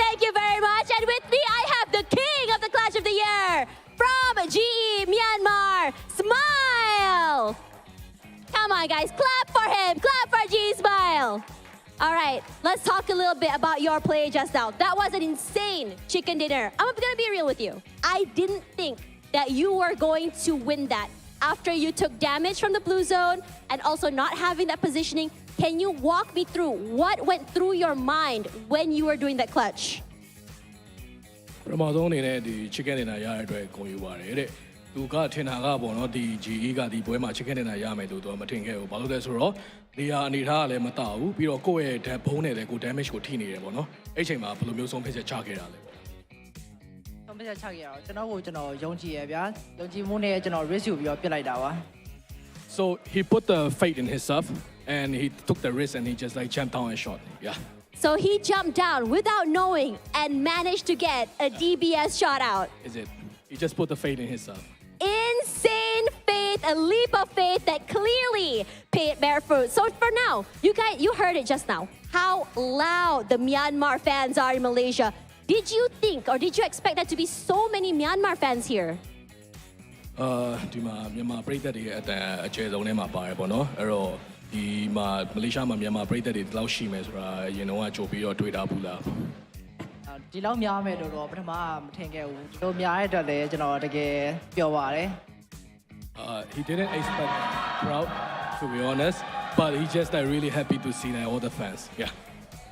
Thank you very much. And with me, I have the king of the clutch of the year from GE Myanmar, Smile. Come on, guys, clap for him. Clap for GE Smile. All right, let's talk a little bit about your play just now. That was an insane chicken dinner. I'm gonna be real with you. I didn't think that you were going to win that after you took damage from the blue zone and also not having that positioning. Can you walk me through what went through your mind when you were doing that clutch? ပထမဆုံးအနေနဲ့ဒီ chicken dinner ရတဲ့အတွက်ကိုယူပါတယ်တဲ့သူကထင်တာကပေါ့နော်ဒီ GE ကဒီပွဲမှာ chicken dinner ရမယ်လို့သူကမထင်ခဲ့ဘူးဘာလို့လဲဆိုတော့နေရာအနေထားကလည်းမတောက်ဘူးပြီးတော့ကိုယ့်ရဲ့ဘုံနဲ့လည်းကို damage ကိုထိနေတယ်ပေါ့နော်အဲ့ချိန်မှာဘယ်လိုမျိုးဆုံးဖြတ်ချက်ချခဲ့တာလဲဆုံးဖြတ်ချက်ချခဲ့ရအောင်ကျွန်တော်ယုံကြည်ရဗျာယုံကြည်မှုနဲ့ကျွန်တော် risk ယူပြီးတော့ပြစ်လိုက်တာပါ So he put the faith in himself and he took the risk and he just like jumped down and shot yeah So he jumped down without knowing and managed to get a DBS shot out. Is it he just put the faith in himself Insane faith, a leap of faith that clearly paid bear fruit. So for now, you heard it just now, how loud the Myanmar fans are in Malaysia. Did you think or did you expect there to be so many Myanmar fans here? ဒီမှာမြန်မာပြည်သက်တွေအတန်အကျယ်ဆုံးထဲမှာပါတယ်ပေါ့နော်အဲ့တော့ဒီမှာမလေးရှားမှာမြန်မာပြည်သက်တွေဒီလောက်ရှိမယ်ဆိုတာရင်တော့ကြိုပြီးတော့တွေ့တာဘူးလားဒီလောက်များမယ်လို့တော့ပထမမထင်ခဲ့ဘူးဒီလိုများတဲ့အတွက်လည်းကျွန်တော်တကယ်ပျော်ပါတယ် He didn't expect crowd to be honest but he just like really happy to see all the fans yeah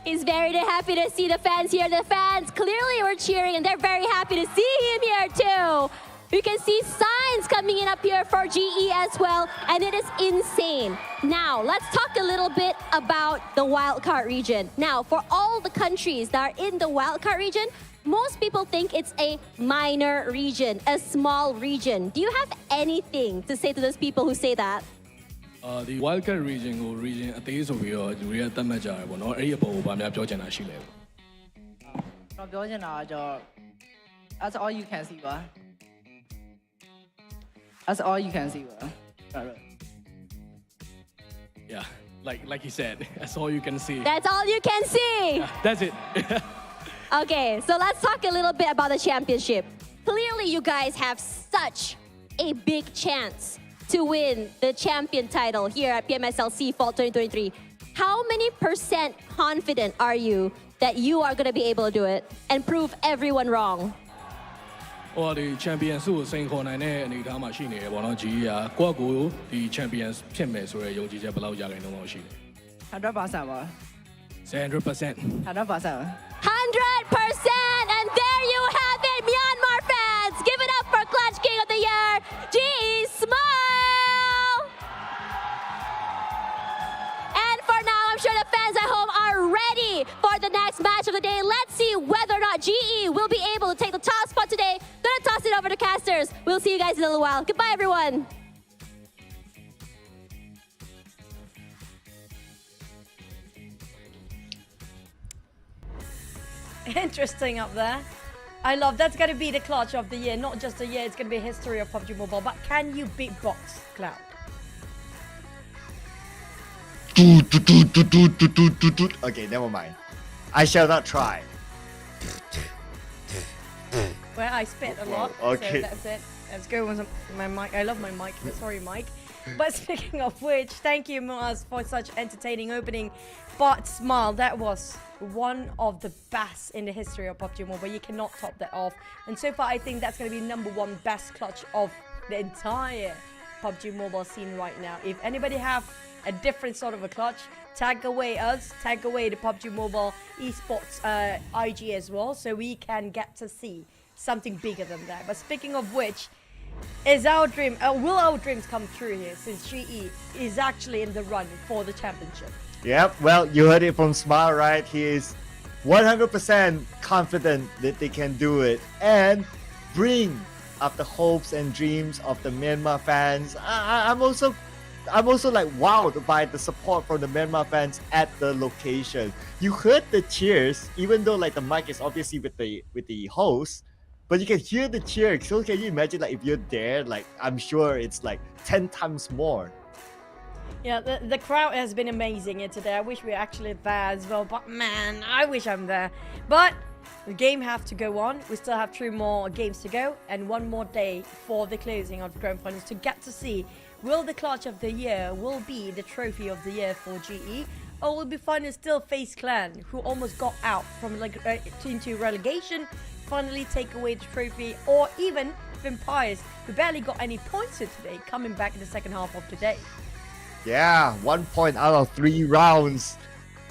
He's very happy to see the fans here. The fans clearly were cheering and they're very happy to see him here too. You can see signs coming in up here for GE as well, and it is insane. Now, let's talk a little bit about the wildcard region. Now, for all the countries that are in the wildcard region, most people think it's a minor region, a small region. Do you have anything to say to those people who say that? The wildcard region ကို region အသေးဆိုပြီးတော့လူတွေကသတ်မှတ်ကြတယ်ပေါ့နော်အဲ့ဒီအပေါ်ကိုဗာများပြောချင်တာရှိလဲကျွန်တော်ပြောချင်တာကကြော That's all you can see ပါ That's all you can see ပါ Yeah like he said that's all you can see That's all you can see. That's it Okay, so let's talk a little bit about the championship. Clearly, you guys have such a big chance to win the champion title here at PMSL SEA Fall 2023. How many % confident are you that you are going to be able to do it and prove everyone wrong? ဟိုဒီ champion စုကိုစိန်ခေါ်နိုင်တဲ့အနေအထားမှာရှိနေတယ်ပေါ့နော် GE ကကိုယ့်ကိုယ်ဒီ champion ဖြစ်မယ်ဆိုတဲ့ယုံကြည်ချက်ဘယ်လောက်ရခိုင်နှုန်းလောက်ရှိလဲ 100% ပါ 100% 100% 100%! And there you have it, Myanmar fans! Give it up for Clutch King of the Year, GE Smile! And for now, I'm sure the fans at home are ready for the next match of the day. Let's see whether or not GE will be able to take the top spot today. Gonna toss it over to casters. We'll see you guys in a little while. Goodbye, everyone. Interesting up there. I love that's going to be the clutch of the year. Not just the year, it's going to be history of PUBG Mobile. But can you beatbox, Cloud? Okay, never mind. I shall not try. Well, I spit a lot, Okay. so that's it. Let's go with my mic. I love my mic. Sorry, Mike. But speaking of which, thank you, Moaz, for such entertaining opening. But Smile, that was one of the best in the history of PUBG Mobile. You cannot top that off. And so far, I think that's going to be #1 best clutch of the entire PUBG Mobile scene right now. If anybody have a different sort of a clutch, tag away us, tag away the PUBG Mobile Esports IG as well, so we can get to see something bigger than that. But speaking of which, is our dream, will our dreams come true here since GE is actually in the run for the championship? Yep, well, you heard it from Smile, right? He is 100% confident that they can do it and bring up the hopes and dreams of the Myanmar fans. I'm also like wowed by the support from the Myanmar fans at the location. You heard the cheers, even though like the mic is obviously with the host, but you can hear the cheer. So can you imagine like if you're there, like I'm sure it's like 10 times more. Yeah, the crowd has been amazing here today. I wish we were actually there as well, but man, I wish I'm there. But the game have to go on. We still have 3 more games to go and 1 more day for the closing of the grand finals to get to see will the clutch of the year will be the trophy of the year for GE, or will be finding still FaZe Clan, who almost got out from into relegation, finally take away the trophy, or even Vampires, who barely got any points here today, coming back in the second half of today. Yeah, 1 point out of 3 rounds.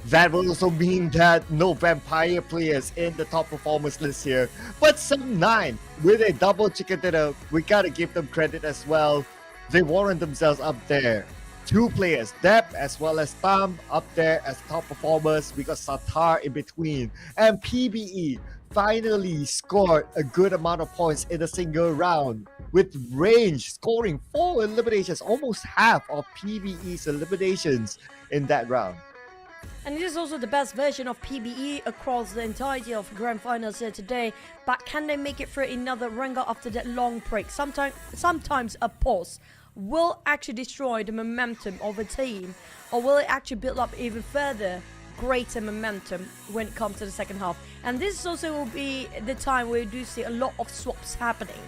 That will also mean that no Vampire players in the top performance list here. But Sum9 with a double chicken dinner, we gotta give them credit as well. They warrant themselves up there. 2 players, Dep as well as Tam up there as top performers. We got Satar in between. And PBE finally scored a good amount of points in a single round, with Range scoring 4 eliminations, almost half of PBE's eliminations in that round. And it is also the best version of PBE across the entirety of grand finals here today. But can they make it through another ringer after that long break? Sometimes a pause will actually destroy the momentum of a team, or will it actually build up even further greater momentum when it comes to the second half? And this also will be the time where we do see a lot of swaps happening,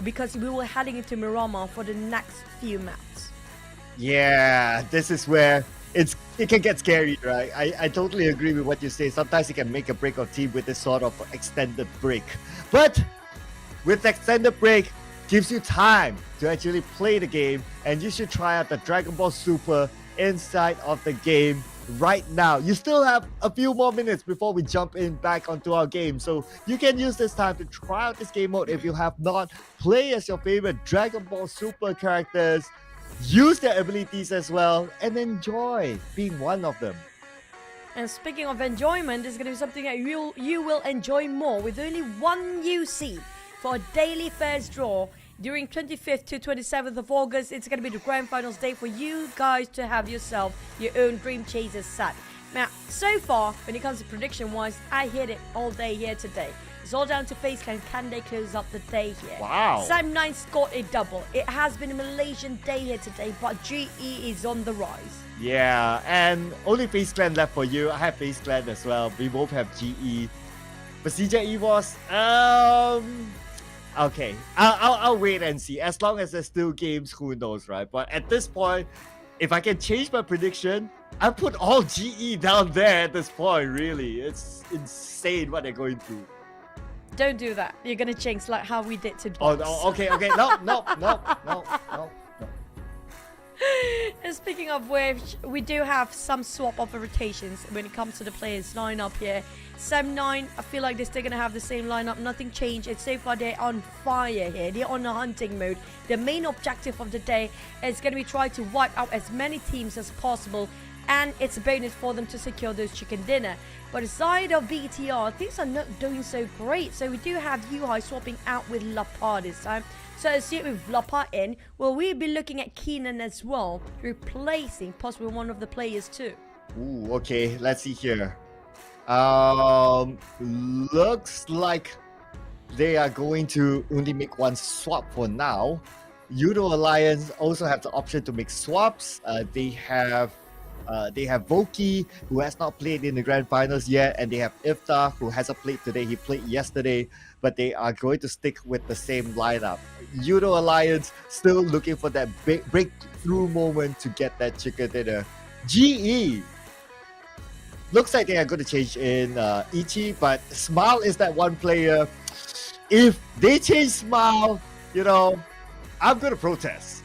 because we will heading into Miramar for the next few maps. Yeah, this is where it can get scary, right? I totally agree with what you say. Sometimes you can make a break of team with this sort of extended break. But with extended break, gives you time to actually play the game, and you should try out the Dragon Ball Super inside of the game right now. You still have a few more minutes before we jump in back onto our game, so you can use this time to try out this game mode if you have not. Play as your favorite Dragon Ball Super characters, use their abilities as well, and enjoy being one of them. And speaking of enjoyment, it's going to be something that you will enjoy more with only 1 UC for a daily first draw during 25th to 27th of August. It's going to be the grand finals day for you guys to have yourself your own Dream Chasers set. Now, so far, when it comes to prediction-wise, I hit it all day here today. It's all down to FaZe Clan. Can they close up the day here? Wow. Sum9 scored a double. It has been a Malaysian day here today, but GE is on the rise. Yeah, and only FaZe Clan left for you. I have FaZe Clan as well. We both have GE. PERSIJA EVOS, Okay, I'll wait and see. As long as there's still games, who knows, right? But at this point, if I can change my prediction, I put all GE down there at this point. Really, it's insane what they're going through. Don't do that. You're gonna jinx like how we did to Oh, Box. no, okay, no. And speaking of which, we do have some swap of rotations when it comes to the players lineup here. Sem 9, I feel like they're still gonna have the same lineup. Nothing changed. And so far they're on fire here. They're on a hunting mode. The main objective of the day is gonna be try to wipe out as many teams as possible. And it's a bonus for them to secure those chicken dinner. But aside of BTR, things are not doing so great. So we do have Yuhai swapping out with Lapar this time. So let's see with Lapar in, well, we'll be looking at Keenan as well, replacing possibly one of the players too. Ooh, okay, let's see here. Looks like they are going to only make one swap for now. Yoodo Alliance also have the option to make swaps. They have Voki, who has not played in the grand finals yet, and they have Iftar, who hasn't played today. He played yesterday, but they are going to stick with the same lineup. Yoodo Alliance still looking for that big breakthrough moment to get that chicken dinner. GE looks like they are going to change in Ichi, but Smile is that one player. If they change Smile, I'm going to protest.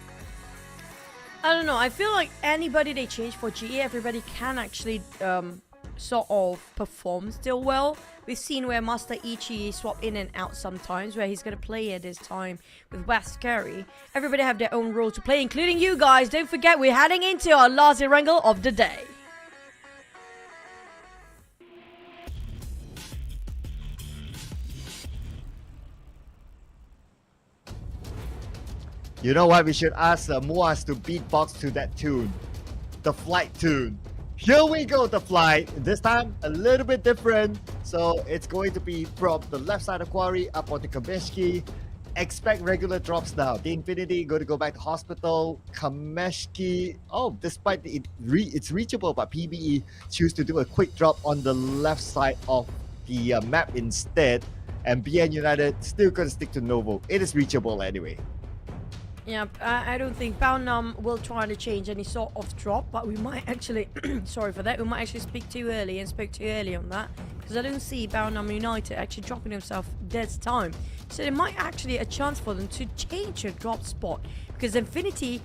I don't know. I feel like anybody they change for GE, everybody can actually sort of perform still well. We've seen where Master Ichi swap in and out sometimes, where he's going to play at this time with West Curry. Everybody have their own role to play, including you guys. Don't forget, we're heading into our last wrangle of the day. You know what? We should ask Moas to beatbox to that tune. The flight tune. Here we go, the flight. This time, a little bit different. So, it's going to be from the left side of Quarry up onto Kameshki. Expect regular drops now. The Infinity going to go back to Hospital. Kameshki. Oh, despite it's reachable, but PBE choose to do a quick drop on the left side of the map instead. And BN United still going to stick to Novo. It is reachable anyway. Yeah, I don't think Baonam will try to change any sort of drop, but we might actually, sorry for that, we might actually speak too early and spoke too early on that, because I don't see Baonam United actually dropping himself this time. So there might actually a chance for them to change a drop spot, because Infinity,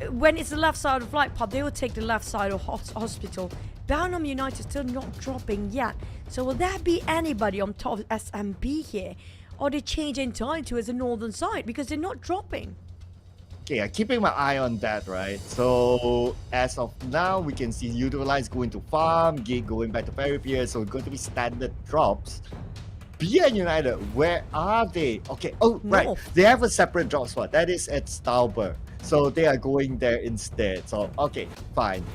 when it's the left side of Flight Pub, they will take the left side of Hospital. Baonam United still not dropping yet. So will there be anybody on top of SMB here? Or they change entirely to as a northern side, because they're not dropping. Okay, keeping my eye on that, right? So, as of now, we can see Yoodo Alliance going to farm, GEEK going back to Ferry Pier, so it's going to be standard drops. BN United, where are they? Okay, oh, right. No. They have a separate drop spot. That is at Stauber. So, they are going there instead. So, okay, fine.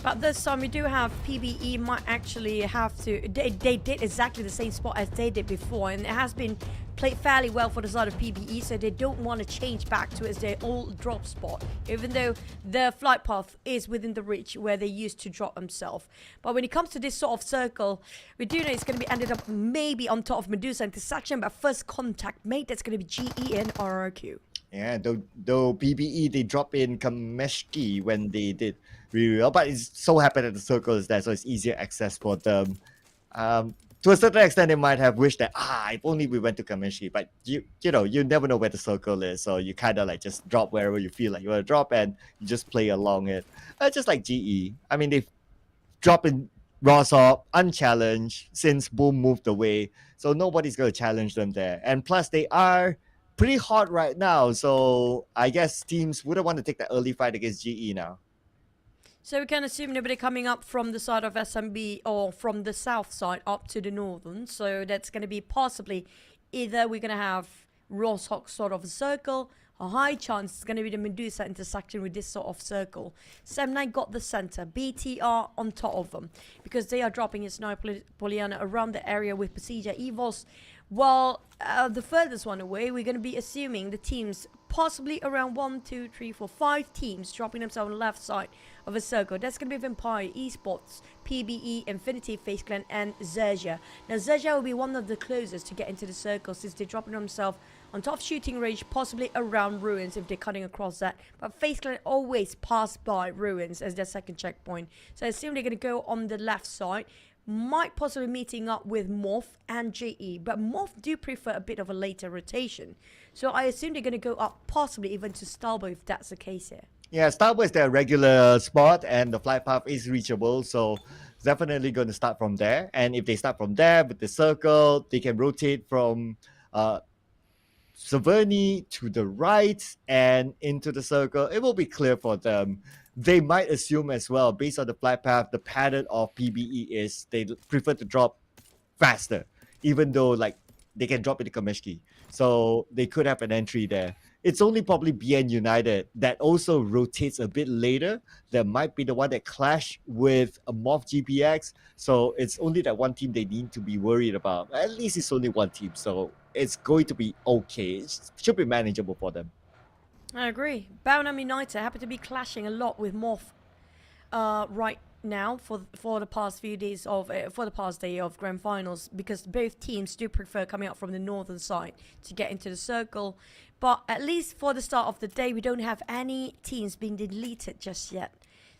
But this time we do have PBE might actually have to, they did exactly the same spot as they did before, and it has been played fairly well for the side of PBE, so they don't want to change back to as their old drop spot, even though the flight path is within the reach where they used to drop themselves. But when it comes to this sort of circle, we do know it's going to be ended up maybe on top of Medusa intersection, but first contact mate, that's going to be GE and RRQ. Yeah, though PBE, they drop in Kameshki when they did really well, but it's so happy that the circle is there, so it's easier access for them. To a certain extent, they might have wished that, if only we went to Kameshki, but you never know where the circle is, so you kind of like just drop wherever you feel like you want to drop, and you just play along it. Just like GE. I mean, they've dropped in Rosop, unchallenged, since Boom moved away, so nobody's going to challenge them there. And plus, they are pretty hot right now, so I guess teams wouldn't want to take that early fight against GE now. So we can assume nobody coming up from the side of SMB or from the south side up to the northern. So that's going to be possibly either we're going to have Rosshawk sort of a circle, a high chance it's going to be the Medusa intersection with this sort of circle. Sem9 got the center, BTR on top of them, because they are dropping his Sniper Poliana around the area with PERSIJA EVOS. While the furthest one away, we're going to be assuming the teams possibly around 5 teams dropping themselves on the left side of a circle. That's going to be Vampire, Esports, PBE, Infinity, FaZe Clan, and XERXIA. Now, XERXIA will be one of the closest to get into the circle since they're dropping themselves on top shooting range, possibly around Ruins if they're cutting across that. But FaZe Clan always pass by Ruins as their second checkpoint. So I assume they're going to go on the left side. Might possibly meeting up with MORPH and GE, but MORPH do prefer a bit of a later rotation. So I assume they're going to go up possibly even to Starboy if that's the case here. Yeah, Starboy is their regular spot and the flight path is reachable. So definitely going to start from there. And if they start from there with the circle, they can rotate from Severny to the right and into the circle. It will be clear for them. They might assume as well, based on the flight path, the pattern of PBE is they prefer to drop faster, even though like they can drop into Kameshki. So they could have an entry there. It's only probably BN United that also rotates a bit later. That might be the one that clash with a MORPH GPX. So it's only that one team they need to be worried about. At least it's only one team. So it's going to be okay. It should be manageable for them. I agree. Bounham United happen to be clashing a lot with MORPH right now for the past few days of for the past day of grand finals, because both teams do prefer coming out from the northern side to get into the circle. But at least for the start of the day, we don't have any teams being deleted just yet.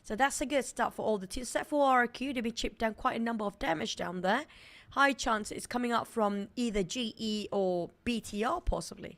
So that's a good start for all the teams. Except for RQ, they've been chipped down quite a number of damage down there. High chance it's coming up from either GE or BTR possibly.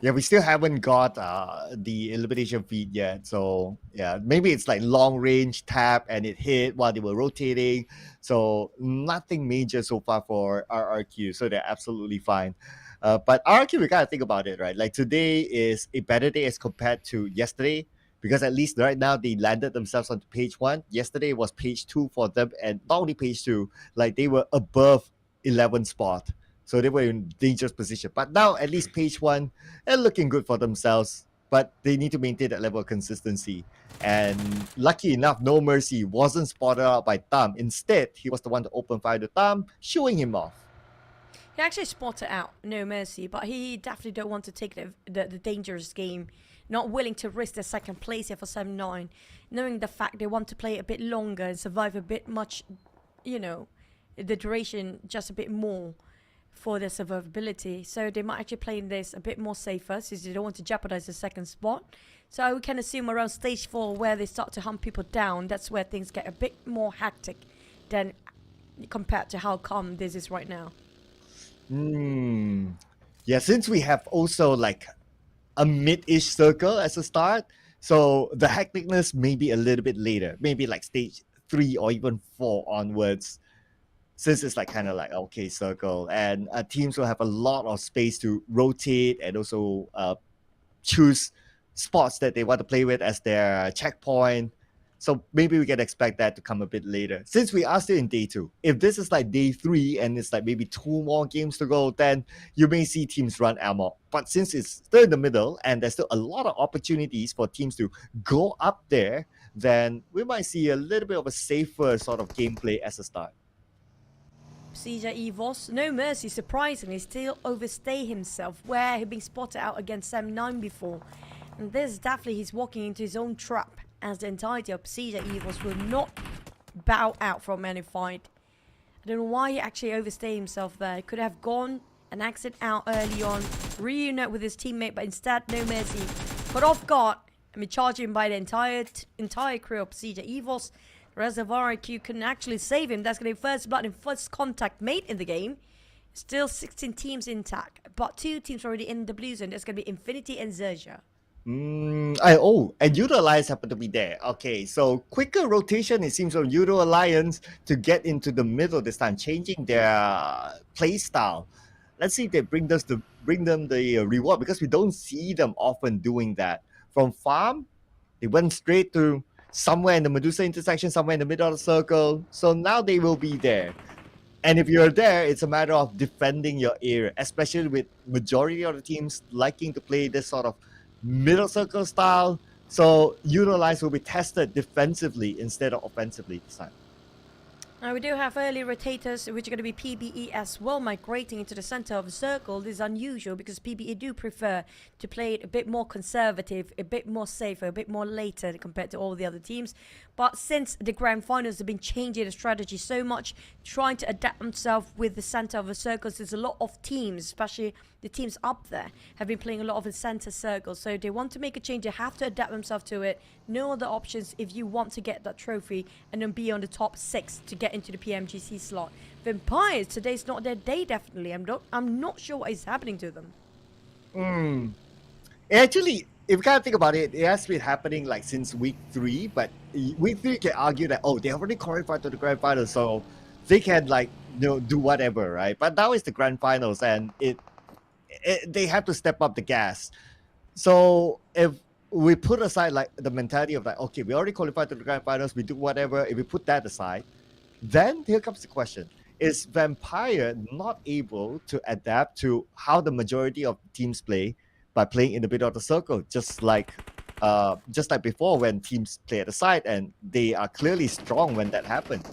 Yeah, we still haven't got the elimination feed yet. So yeah, maybe it's like long range tap and it hit while they were rotating. So nothing major so far for RRQ. So they're absolutely fine. But RRQ, we gotta think about it, right? Like today is a better day as compared to yesterday, because at least right now they landed themselves onto page 1. Yesterday was page 2 for them, and not only page 2, like they were above 11 spot. So they were in dangerous position. But now at least page 1, they're looking good for themselves. But they need to maintain that level of consistency. And lucky enough, No Mercy wasn't spotted out by Tam. Instead, he was the one to open fire to Tam, showing him off. He actually spotted out No Mercy, but he definitely don't want to take the dangerous game. Not willing to risk the second place here for 7-9. Knowing the fact they want to play a bit longer and survive a bit much, you know, the duration just a bit more for their survivability. So they might actually play this a bit more safer since they don't want to jeopardize the second spot. So we can assume around stage 4 where they start to hunt people down, that's where things get a bit more hectic than compared to how calm this is right now. Yeah, since we have also like a mid-ish circle as a start, so the hecticness may be a little bit later, maybe like stage 3 or even 4 onwards, since it's like kind of like okay circle, and teams will have a lot of space to rotate and also choose spots that they want to play with as their checkpoint. So maybe we can expect that to come a bit later, since we are still in day 2. If this is like day 3 and it's like maybe 2 more games to go, then you may see teams run amok. But since it's still in the middle and there's still a lot of opportunities for teams to go up there, then we might see a little bit of a safer sort of gameplay as a start. PERSIJA EVOS, No Mercy surprisingly still overstay himself, where he'd been spotted out against 7-9 before. And this definitely he's walking into his own trap, as the entirety of PERSIJA EVOS will not bow out from any fight. I don't know why he actually overstayed himself there. He could have gone and exit out early on, reunite with his teammate, but instead No Mercy caught off guard and be charging by the entire crew of PERSIJA EVOS. The rest of RIQ couldn't actually save him. That's going to be first blood and first contact made in the game. Still 16 teams intact, but 2 teams already in the blue zone. That's going to be Infinity and XERXIA. And Yoodo Alliance happen to be there. Okay, so quicker rotation, it seems, from Yoodo Alliance to get into the middle this time, changing their play style. Let's see if they bring them the reward, because we don't see them often doing that. From farm, they went straight to somewhere in the Medusa intersection, somewhere in the middle of the circle. So now they will be there. And if you're there, it's a matter of defending your area, especially with majority of the teams liking to play this sort of middle circle style. So Yoodo Alliance will be tested defensively instead of offensively this time. We do have early rotators, which are going to be PBE as well, migrating into the center of the circle. This is unusual because PBE do prefer to play it a bit more conservative, a bit more safer, a bit more later compared to all the other teams. But since the grand finals have been changing the strategy so much, trying to adapt themselves with the center of the circles, there's a lot of teams, especially the teams up there, have been playing a lot of the center circles. So they want to make a change, they have to adapt themselves to it. No other options if you want to get that trophy and then be on the top 6 to get into the PMGC slot. Vampires, today's not their day, definitely. I'm not sure what is happening to them. Actually, if you kind of think about it, it has been happening like since week 3, but week 3 can argue that, oh, they already qualified to the grand finals, so they can like, you know, do whatever, right? But now it's the grand finals and they have to step up the gas. So if we put aside like the mentality of like, okay, we already qualified to the grand finals, we do whatever, if we put that aside, then here comes the question. Is Vampire not able to adapt to how the majority of teams play by playing in the middle of the circle, just like before when teams play at the side, and they are clearly strong when that happened?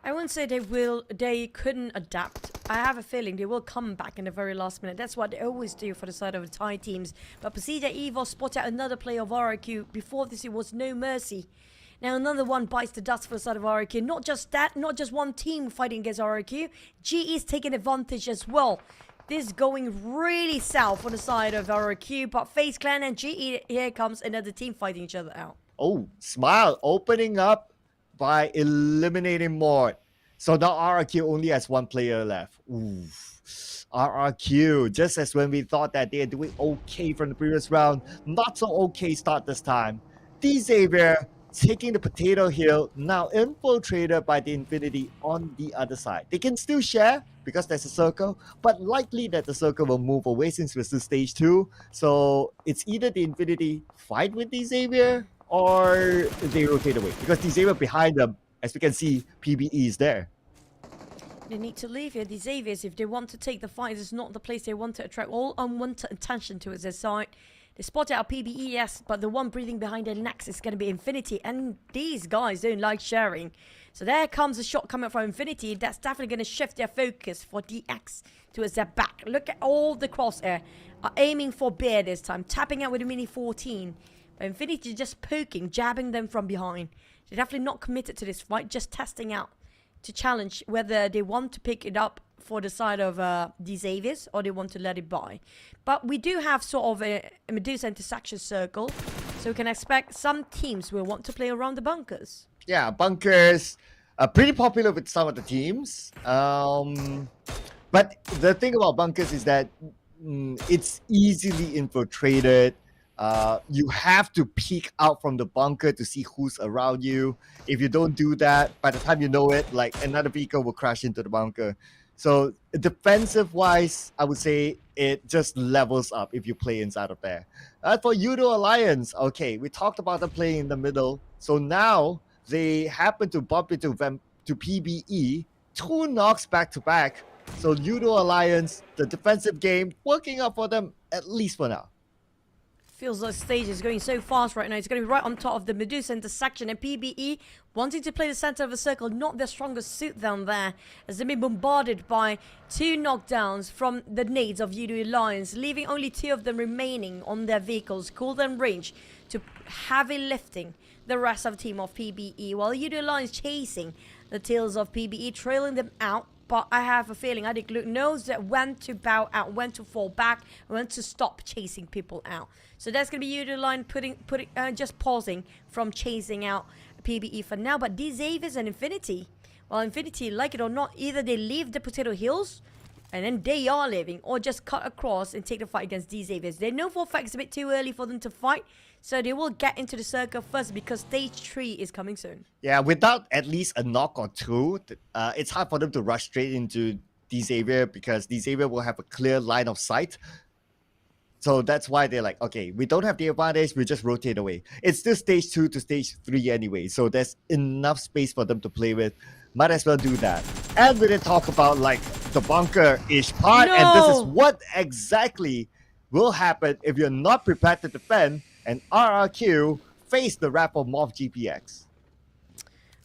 I wouldn't say they couldn't adapt. I have a feeling they will come back in the very last minute. That's what they always do for the side of the Thai teams. But PERSIJA EVOS spotted another player of RRQ. Before this, it was no mercy. Now another one bites the dust for the side of RRQ. Not just that, not just one team fighting against RRQ. GE is taking advantage as well. This is going really south on the side of RRQ, but FaZe Clan and GE, here comes another team fighting each other out. Oh, Smile opening up by eliminating MORPH. So now RRQ only has one player left. Ooh. RRQ, just as when we thought that they are doing okay from the previous round, not so okay start this time. Xavier taking the potato hill, now infiltrated by the Infinity on the other side. They can still share because there's a circle, but likely that the circle will move away since we're still stage 2. So it's either the Infinity fight with Xavier or they rotate away, because Xavier behind them, as we can see, PBE is there. They need to leave here. The Xaviers, if they want to take the fight, this is not the place they want to attract all unwanted attention to their side. They spotted out PBE, yes, but the one breathing behind their necks is going to be Infinity, and these guys don't like sharing. So there comes a shot coming from Infinity. That's definitely going to shift their focus for DX towards their back. Look at all the crosshair. Are aiming for Bear this time, tapping out with a Mini 14. But Infinity just poking, jabbing them from behind. They're definitely not committed to this fight, just testing out to challenge whether they want to pick it up for the side of the Xaviers or they want to let it by. But we do have sort of a Medusa intersection circle, so we can expect some teams will want to play around the bunkers. Yeah, bunkers are pretty popular with some of the teams. But the thing about bunkers is that it's easily infiltrated. You have to peek out from the bunker to see who's around you. If you don't do that, by the time you know it, like another vehicle will crash into the bunker. So defensive-wise, I would say it just levels up if you play inside of there. For Yoodo Alliance, okay, we talked about them playing in the middle. So now they happen to bump into PBE, 2 knocks back-to-back. So Yoodo Alliance, the defensive game, working out for them at least for now. Feels like stage is going so fast right now. It's going to be right on top of the Medusa intersection, and PBE wanting to play the center of the circle, not their strongest suit down there, as they've been bombarded by 2 knockdowns from the nades of Yoodo Alliance, leaving only 2 of them remaining on their vehicles, cooldown range to heavy lifting the rest of the team of PBE, while Yoodo Alliance chasing the tails of PBE, trailing them out. But I have a feeling I think Luke knows that when to bow out, when to fall back, when to stop chasing people out. So that's going to be Yoodo Line just pausing from chasing out PBE for now. But these Xaviers and Infinity, well, Infinity, like it or not, either they leave the Potato Hills and then they are leaving, or just cut across and take the fight against these Xaviers. They know for a fact it's a bit too early for them to fight, so they will get into the circle first because stage 3 is coming soon. Yeah, without at least a knock or 2, it's hard for them to rush straight into Xavier, because Xavier will have a clear line of sight. So that's why they're like, okay, we don't have the advantage, we just rotate away. It's still stage 2 to stage 3 anyway, so there's enough space for them to play with. Might as well do that. And we didn't talk about like the bunker-ish part, and this is what exactly will happen if you're not prepared to defend, and RRQ face the wrath of MORPH GPX.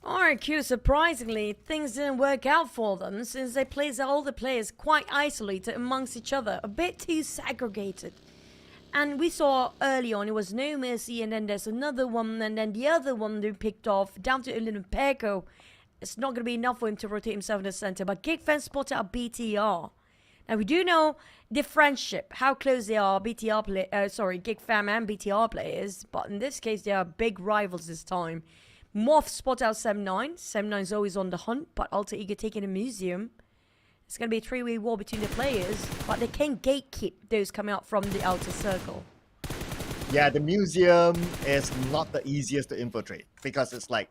RQ, surprisingly, things didn't work out for them since they placed all the players quite isolated amongst each other, a bit too segregated. And we saw early on it was No Mercy, and then there's another one, and then the other one they picked off down to Peko. It's not going to be enough for him to rotate himself in the center, but GEEK fans spotted out BTR. Now we do know the friendship, how close they are, GEEK fam and BTR players, but in this case they are big rivals this time. MORPH spot out 7-9. 7-9 is always on the hunt, but Alter Ego taking a museum. It's going to be a three-way war between the players, but they can gatekeep those coming out from the outer circle. Yeah, the museum is not the easiest to infiltrate because it's like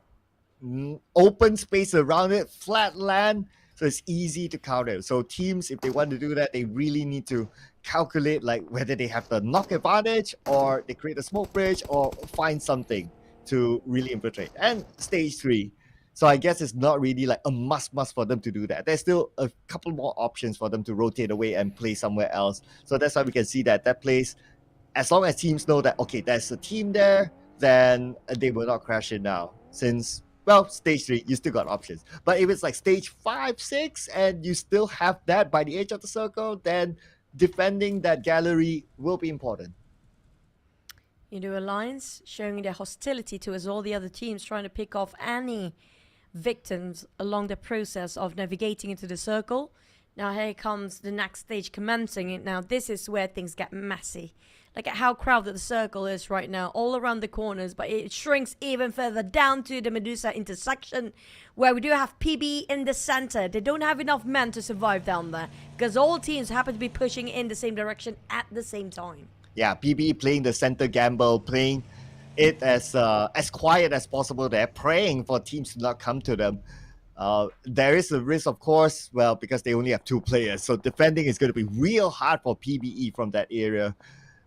open space around it, flat land, so it's easy to counter. So teams, if they want to do that, they really need to calculate like whether they have the knock advantage or they create a smoke bridge or find something to really infiltrate. And stage 3. So I guess it's not really like a must for them to do that. There's still a couple more options for them to rotate away and play somewhere else. So that's why we can see that place, as long as teams know that, okay, there's a team there, then they will not crash it now. Since, well, stage 3, you still got options. But if it's like stage 5, 6, and you still have that by the edge of the circle, then defending that gallery will be important. Yoodo Alliance showing their hostility towards all the other teams, trying to pick off any victims along the process of navigating into the circle. Now here comes the next stage commencing. Now this is where things get messy. Look at how crowded the circle is right now, all around the corners, but it shrinks even further down to the Medusa intersection, where we do have PB in the center. They don't have enough men to survive down there, because all teams happen to be pushing in the same direction at the same time. Yeah, PB playing the center gamble, playing it as quiet as possible. They're praying for teams to not come to them. There is a risk, of course, well, because they only have 2 players. So defending is going to be real hard for PBE from that area.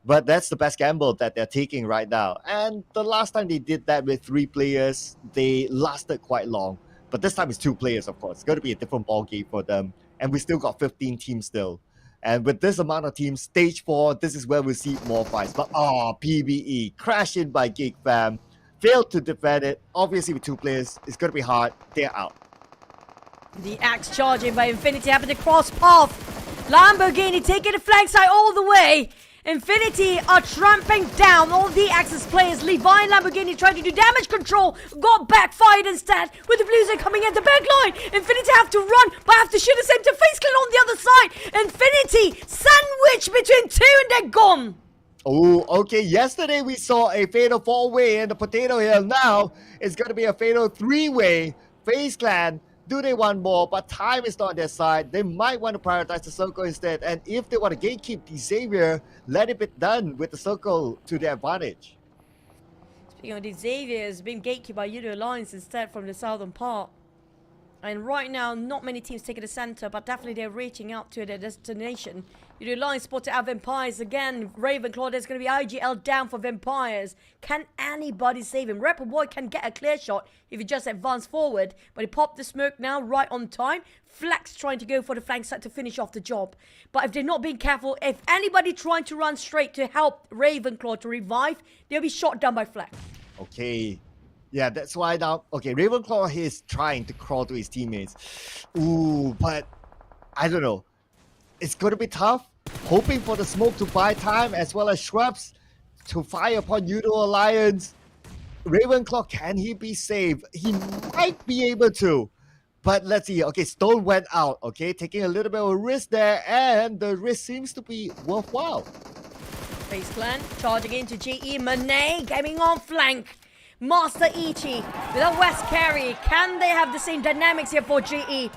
But that's the best gamble that they're taking right now. And the last time they did that with 3 players, they lasted quite long. But this time it's 2 players, of course. It's going to be a different ball game for them. And we still got 15 teams still. And with this amount of teams, stage 4, this is where we see more fights. But PBE, crashed in by GEEK fam, failed to defend it. Obviously with 2 players, it's going to be hard. They're out. The axe charging by Infinity happened to cross path. Lamborghini taking the flank side all the way. Infinity are tramping down all the Axis players. Levi and Lamborghini trying to do damage control. Got backfired instead with the Blues are coming at the back line. Infinity have to run, but have to shoot the same to FaZe Clan on the other side. Infinity sandwiched between 2 and they're gone. Oh, okay. Yesterday we saw a fatal 4-way in the Potato Hill. Now it's going to be a fatal 3-way. FaZe Clan, do they want more? But time is not on their side. They might want to prioritize the circle instead. And if they want to gatekeep the Xavier, let it be done with the circle to their advantage. Speaking of the Xavier, has been gatekept by Yoodo Alliance instead from the southern part. And right now, not many teams taking the center, but definitely they're reaching out to their destination. Yoodo Alliance spotted out Vampires again. Ravenclaw, there's going to be IGL down for Vampires. Can anybody save him? Rapper Boy can get a clear shot if he just advance forward, but he popped the smoke now right on time. Flex trying to go for the flank side to finish off the job. But if they're not being careful, if anybody trying to run straight to help Ravenclaw to revive, they'll be shot down by Flex. Okay. Yeah, that's why now, okay, Ravenclaw is trying to crawl to his teammates. Ooh, but I don't know. It's going to be tough. Hoping for the smoke to buy time as well as shrubs to fire upon Yoodo Alliance. Ravenclaw, can he be saved? He might be able to. But let's see. Okay, Stone went out. Okay, taking a little bit of a risk there. And the risk seems to be worthwhile. FaZe Clan charging into GE. Monet coming on flank. Master Ichi with a West carry. Can they have the same dynamics here for GE? You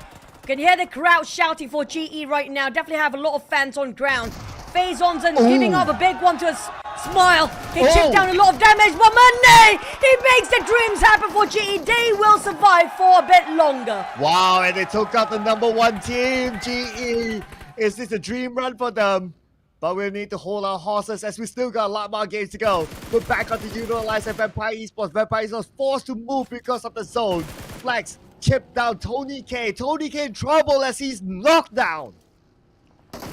can hear the crowd shouting for GE right now. Definitely have a lot of fans on ground. FaZe Onzen giving up a big one to a smile. He chipped down a lot of damage, but Monet, he makes the dreams happen for GE. They will survive for a bit longer. Wow, and they took out the #1 team, GE. Is this a dream run for them? But we'll need to hold our horses as we still got a lot more games to go. We're back on the Yoodo Alliance and Vampire Esports. Vampire Esports forced to move because of the zone. Flex chipped down Tony K. Tony K in trouble as he's knocked down.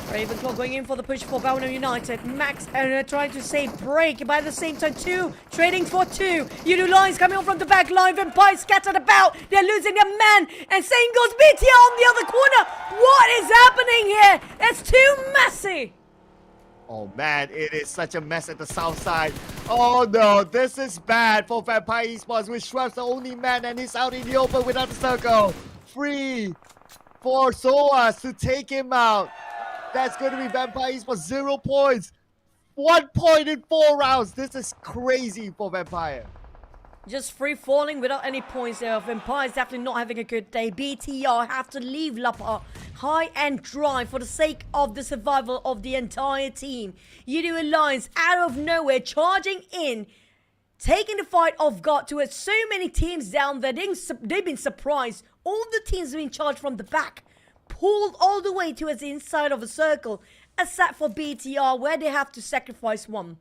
Ravenclaw going in for the push for Bowen United. Max trying to save break, but at the same time, two trading for two. Yoodo Alliance coming on from the back line. Vampires scattered about. They're losing a man. And same goes BTR on the other corner. What is happening here? It's too messy. Oh man, it is such a mess at the south side. Oh no, this is bad for Vampire Esports, with Schwab's the only man and he's out in the open without the circle. Free for Soas to take him out. That's going to be Vampire Esports 0 points. 1 point in 4 rounds. This is crazy for Vampire. Just free falling without any points there. Vampires definitely not having a good day. BTR have to leave Lapa high and dry for the sake of the survival of the entire team. Yoodo Alliance out of nowhere charging in, taking the fight off guard to it. So many teams down there. They've been surprised. All the teams have been charged from the back, pulled all the way to the inside of a circle, except for BTR where they have to sacrifice one.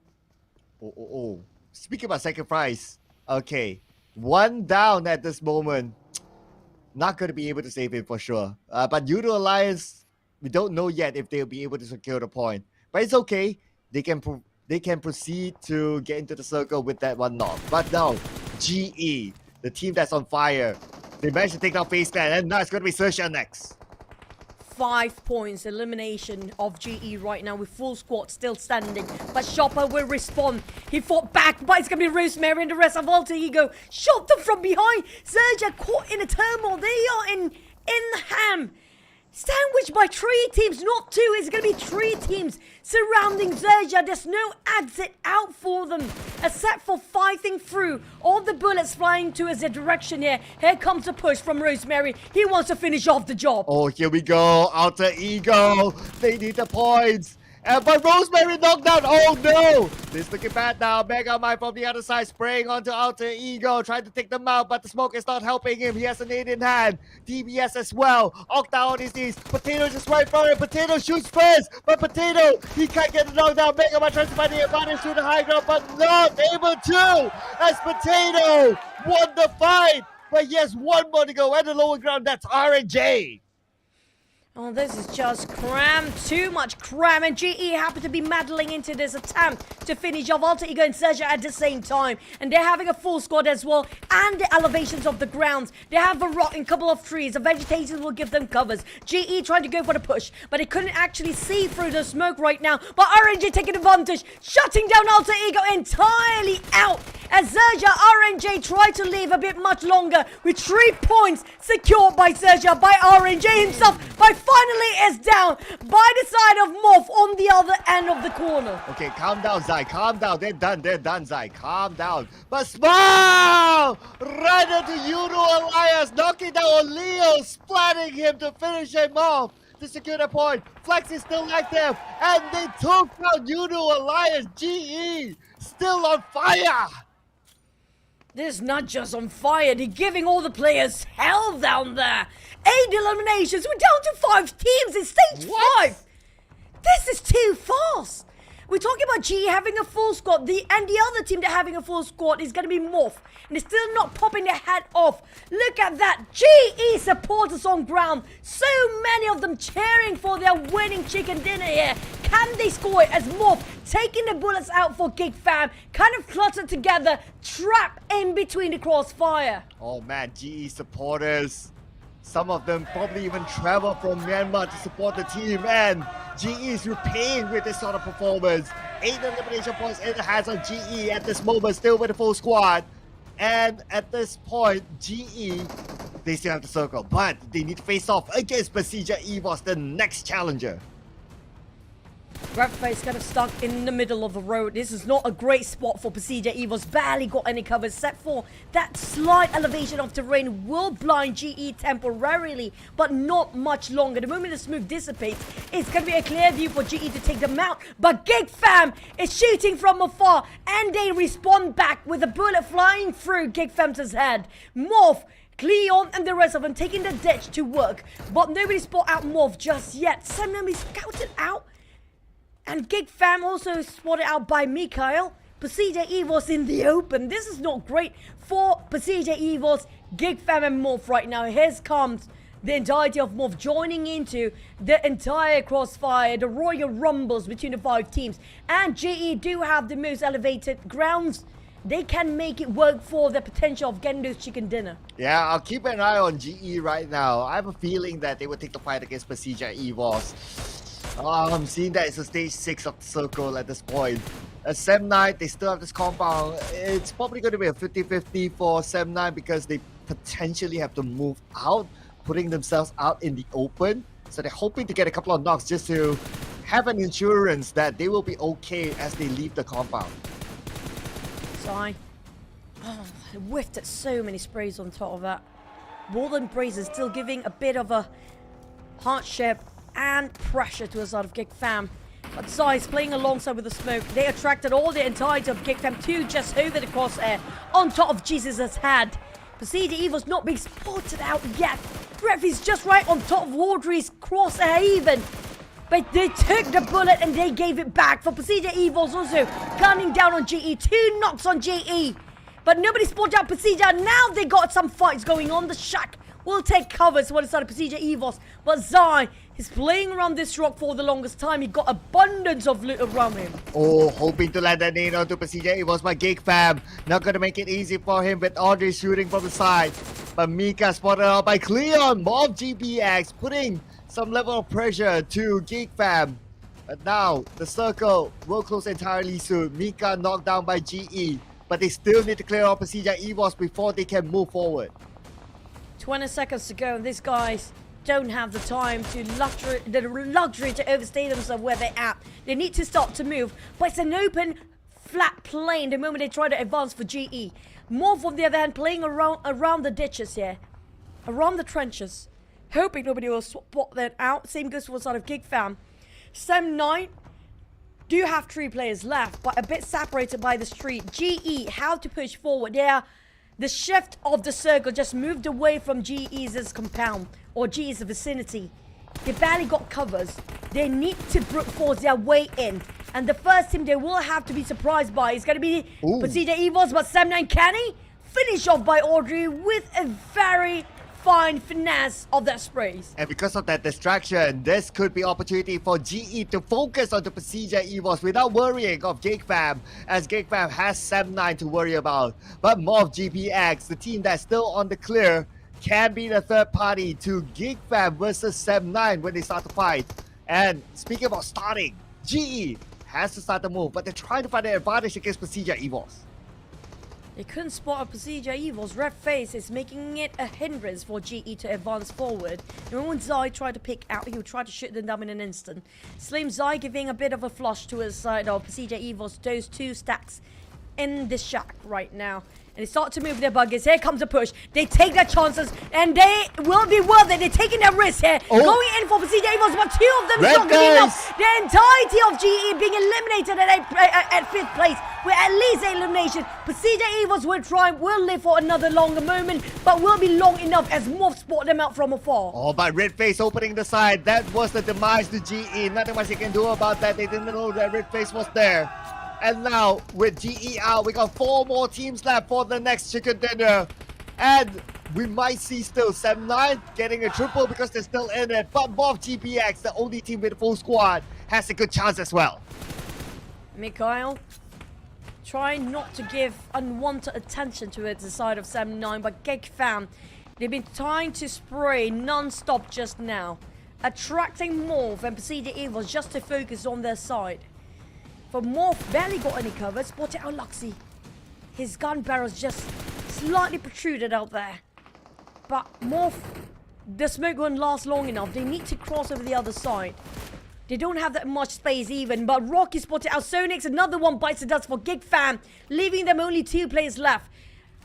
Oh. Speaking about sacrifice, okay, 1 down at this moment. Not going to be able to save it for sure. But Yoodo Alliance, we don't know yet if they'll be able to secure the point. But it's okay. They can proceed to get into the circle with that one knock. But now, GE, the team that's on fire, they managed to take down FaZe Clan, and now it's going to be XERXIA next. 5 points elimination of GE right now with full squad still standing, but Shopper will respond. He fought back, but it's gonna be Rosemary and the rest of Alter Ego. Shot them from behind. XERXIA caught in a turmoil. They are in the ham. Sandwiched by 3 teams, not 2. It's going to be 3 teams surrounding XERXIA. There's no exit out for them, except for fighting through all the bullets flying to his direction here. Here comes a push from Rosemary. He wants to finish off the job. Oh, here we go. Alter Ego. They need the points. But Rosemary knocked down. Oh no! This is looking bad now. Mega Mind from the other side spraying onto Alter Ego, trying to take them out, but the smoke is not helping him. He has a nade in hand. DBS as well. Octa on his knees. Potato just right for him. Potato shoots first, but Potato, he can't get the knockdown. Mega Mind tries to find the advantage through the high ground, but not able to, as Potato won the fight. But he has 1 more to go at the lower ground. That's RNJ. Oh, this is just cram. Too much cram. And GE happen to be meddling into this attempt to finish off Alter Ego and XERXIA at the same time. And they're having a full squad as well. And the elevations of the grounds. They have a rock and a couple of trees. The vegetation will give them covers. GE trying to go for the push, but they couldn't actually see through the smoke right now. But RNJ taking advantage, shutting down Alter Ego entirely out. As XERXIA, RNJ tried to leave a bit much longer with 3 points secured by XERXIA, by RNJ himself, but finally is down by the side of MORPH on the other end of the corner. Okay, calm down, Zai. Calm down. They're done, Zai. Calm down. But Smile! Right into Yoodo Alliance, knocking down Leo, splatting him to finish him off. To secure the point. Flex is still active, and they took down Yoodo Alliance. GE still on fire. This is not just on fire, they're giving all the players hell down there. 8 eliminations, we're down to 5 teams in stage 5. This is too fast. We're talking about GE having a full squad, and the other team that having a full squad is going to be MORPH. And they're still not popping their head off. Look at that, GE supporters on ground. So many of them cheering for their winning chicken dinner here. Can they score it as MORPH taking the bullets out for GEEK fam? Kind of cluttered together, trapped in between the crossfire. Oh man, GE supporters. Some of them probably even travel from Myanmar to support the team, and GE is repaying with this sort of performance. 8 elimination points in the hands of GE at this moment, still with a full squad. And at this point, GE, they still have the circle, but they need to face off against PERSIJA EVOS, the next challenger. Grabface kind of stuck in the middle of the road. This is not a great spot for PERSIJA EVOS. Barely got any cover except for that slight elevation of terrain will blind GE temporarily, but not much longer. The moment the smoke dissipates, it's going to be a clear view for GE to take them out. But GEEK fam is shooting from afar, and they respond back with a bullet flying through GEEK fam's head. MORPH, QEON and the rest of them taking the ditch to work, but nobody spot out MORPH just yet. Semnum is scouted out. And GEEK fam also spotted out by Mikhail. PERSIJA EVOS in the open. This is not great for PERSIJA EVOS, GEEK fam and MORPH right now. Here comes the entirety of MORPH joining into the entire crossfire, the Royal Rumbles between the 5 teams. And GE do have the most elevated grounds. They can make it work for the potential of getting those chicken dinner. Yeah, I'll keep an eye on GE right now. I have a feeling that they will take the fight against PERSIJA EVOS. I'm seeing that it's a stage 6 of the circle at this point. Sem9, they still have this compound. It's probably going to be a 50-50 for Sem9 because they potentially have to move out, putting themselves out in the open. So they're hoping to get a couple of knocks just to have an insurance that they will be okay as they leave the compound. Sigh. Oh, I whiffed at so many sprays on top of that. Walden Brazen still giving a bit of a hardship and pressure to the side of GEEK fam. But Zai's playing alongside with the smoke. They attracted all the entirety of GEEK fam to just over the crosshair on top of Jesus' head. PERSIJA EVOS not being spotted out yet. Ref is just right on top of Audrey's crosshair even. But they took the bullet and they gave it back for PERSIJA EVOS also gunning down on GE. 2 knocks on GE. But nobody spotted out PERSIJA. Now they got some fights going on. The Shack will take covers for the side of PERSIJA EVOS. But Zai is playing around this rock for the longest time. He got abundance of loot around him. Oh, hoping to land that nade onto PERSIJA. It was my GEEK fam. Not going to make it easy for him with Audrey shooting from the side. But Mika spotted out by QEON. MORPH GPX putting some level of pressure to GEEK fam. But now the circle will close entirely soon. Mika knocked down by GE. But they still need to clear off PERSIJA EVOS before they can move forward. 20 seconds to go, and these guys don't have the time to luxury to overstay themselves where they're at. They need to start to move, but it's an open, flat plain the moment they try to advance for GE. MORPH, on the other hand, playing around the ditches here, around the trenches, hoping nobody will spot that out. Same goes for the side of GEEK fam. Sem9 do have 3 players left, but a bit separated by the street. GE, how to push forward. The shift of the circle just moved away from GE's compound or GE's vicinity. They barely got covers. They need to brute force their way in. And the first team they will have to be surprised by is going to be PERSIJA EVOS, but Sem9 can he finish off by Audrey with a very fine finesse of their sprays. And because of that distraction, this could be opportunity for GE to focus on the PERSIJA EVOS without worrying of GEEK fam, as GEEK fam has Sem9 to worry about. But MORPH GPX, the team that's still on the clear, can be the third party to GEEK fam versus Sem9 when they start to fight. And speaking about starting, GE has to start the move, but they're trying to find an advantage against PERSIJA EVOS. They couldn't spot a PERSIJA EVOS. Red face is making it a hindrance for GE to advance forward. And when Zai tried to pick out, he would try to shoot them down in an instant. Slim Zai giving a bit of a flush to his side of PERSIJA EVOS. Those 2 stacks in the shack right now. And they start to move their buggers. Here comes a push. They take their chances, and they will be worth it. They're taking their risks here. Going in for PERSIJA EVOS, but 2 of them is not good enough. The entirety of GE being eliminated at 5th place with at least 8 eliminations. PERSIJA EVOS will try, will live for another longer moment, but will be long enough as MORPH spot them out from afar. Oh, but Red Face opening the side. That was the demise to GE. Nothing much they can do about that. They didn't know that Red Face was there. And now, with GE out, we got 4 more teams left for the next chicken dinner. And we might see still Sem9 getting a triple because they're still in it. But MORPH GPX, the only team with a full squad, has a good chance as well. Mikhail, try not to give unwanted attention to it, the side of Sem9, but GEEK fam, they've been trying to spray non-stop just now, attracting MORPH and PERSIJA EVOS just to focus on their side. For MORPH, barely got any cover. Spotted out Luxy. His gun barrel's just slightly protruded out there. But MORPH, the smoke won't last long enough. They need to cross over the other side. They don't have that much space even. But Rocky spotted out Sonix. Another one bites the dust for GEEK fam, leaving them only 2 players left.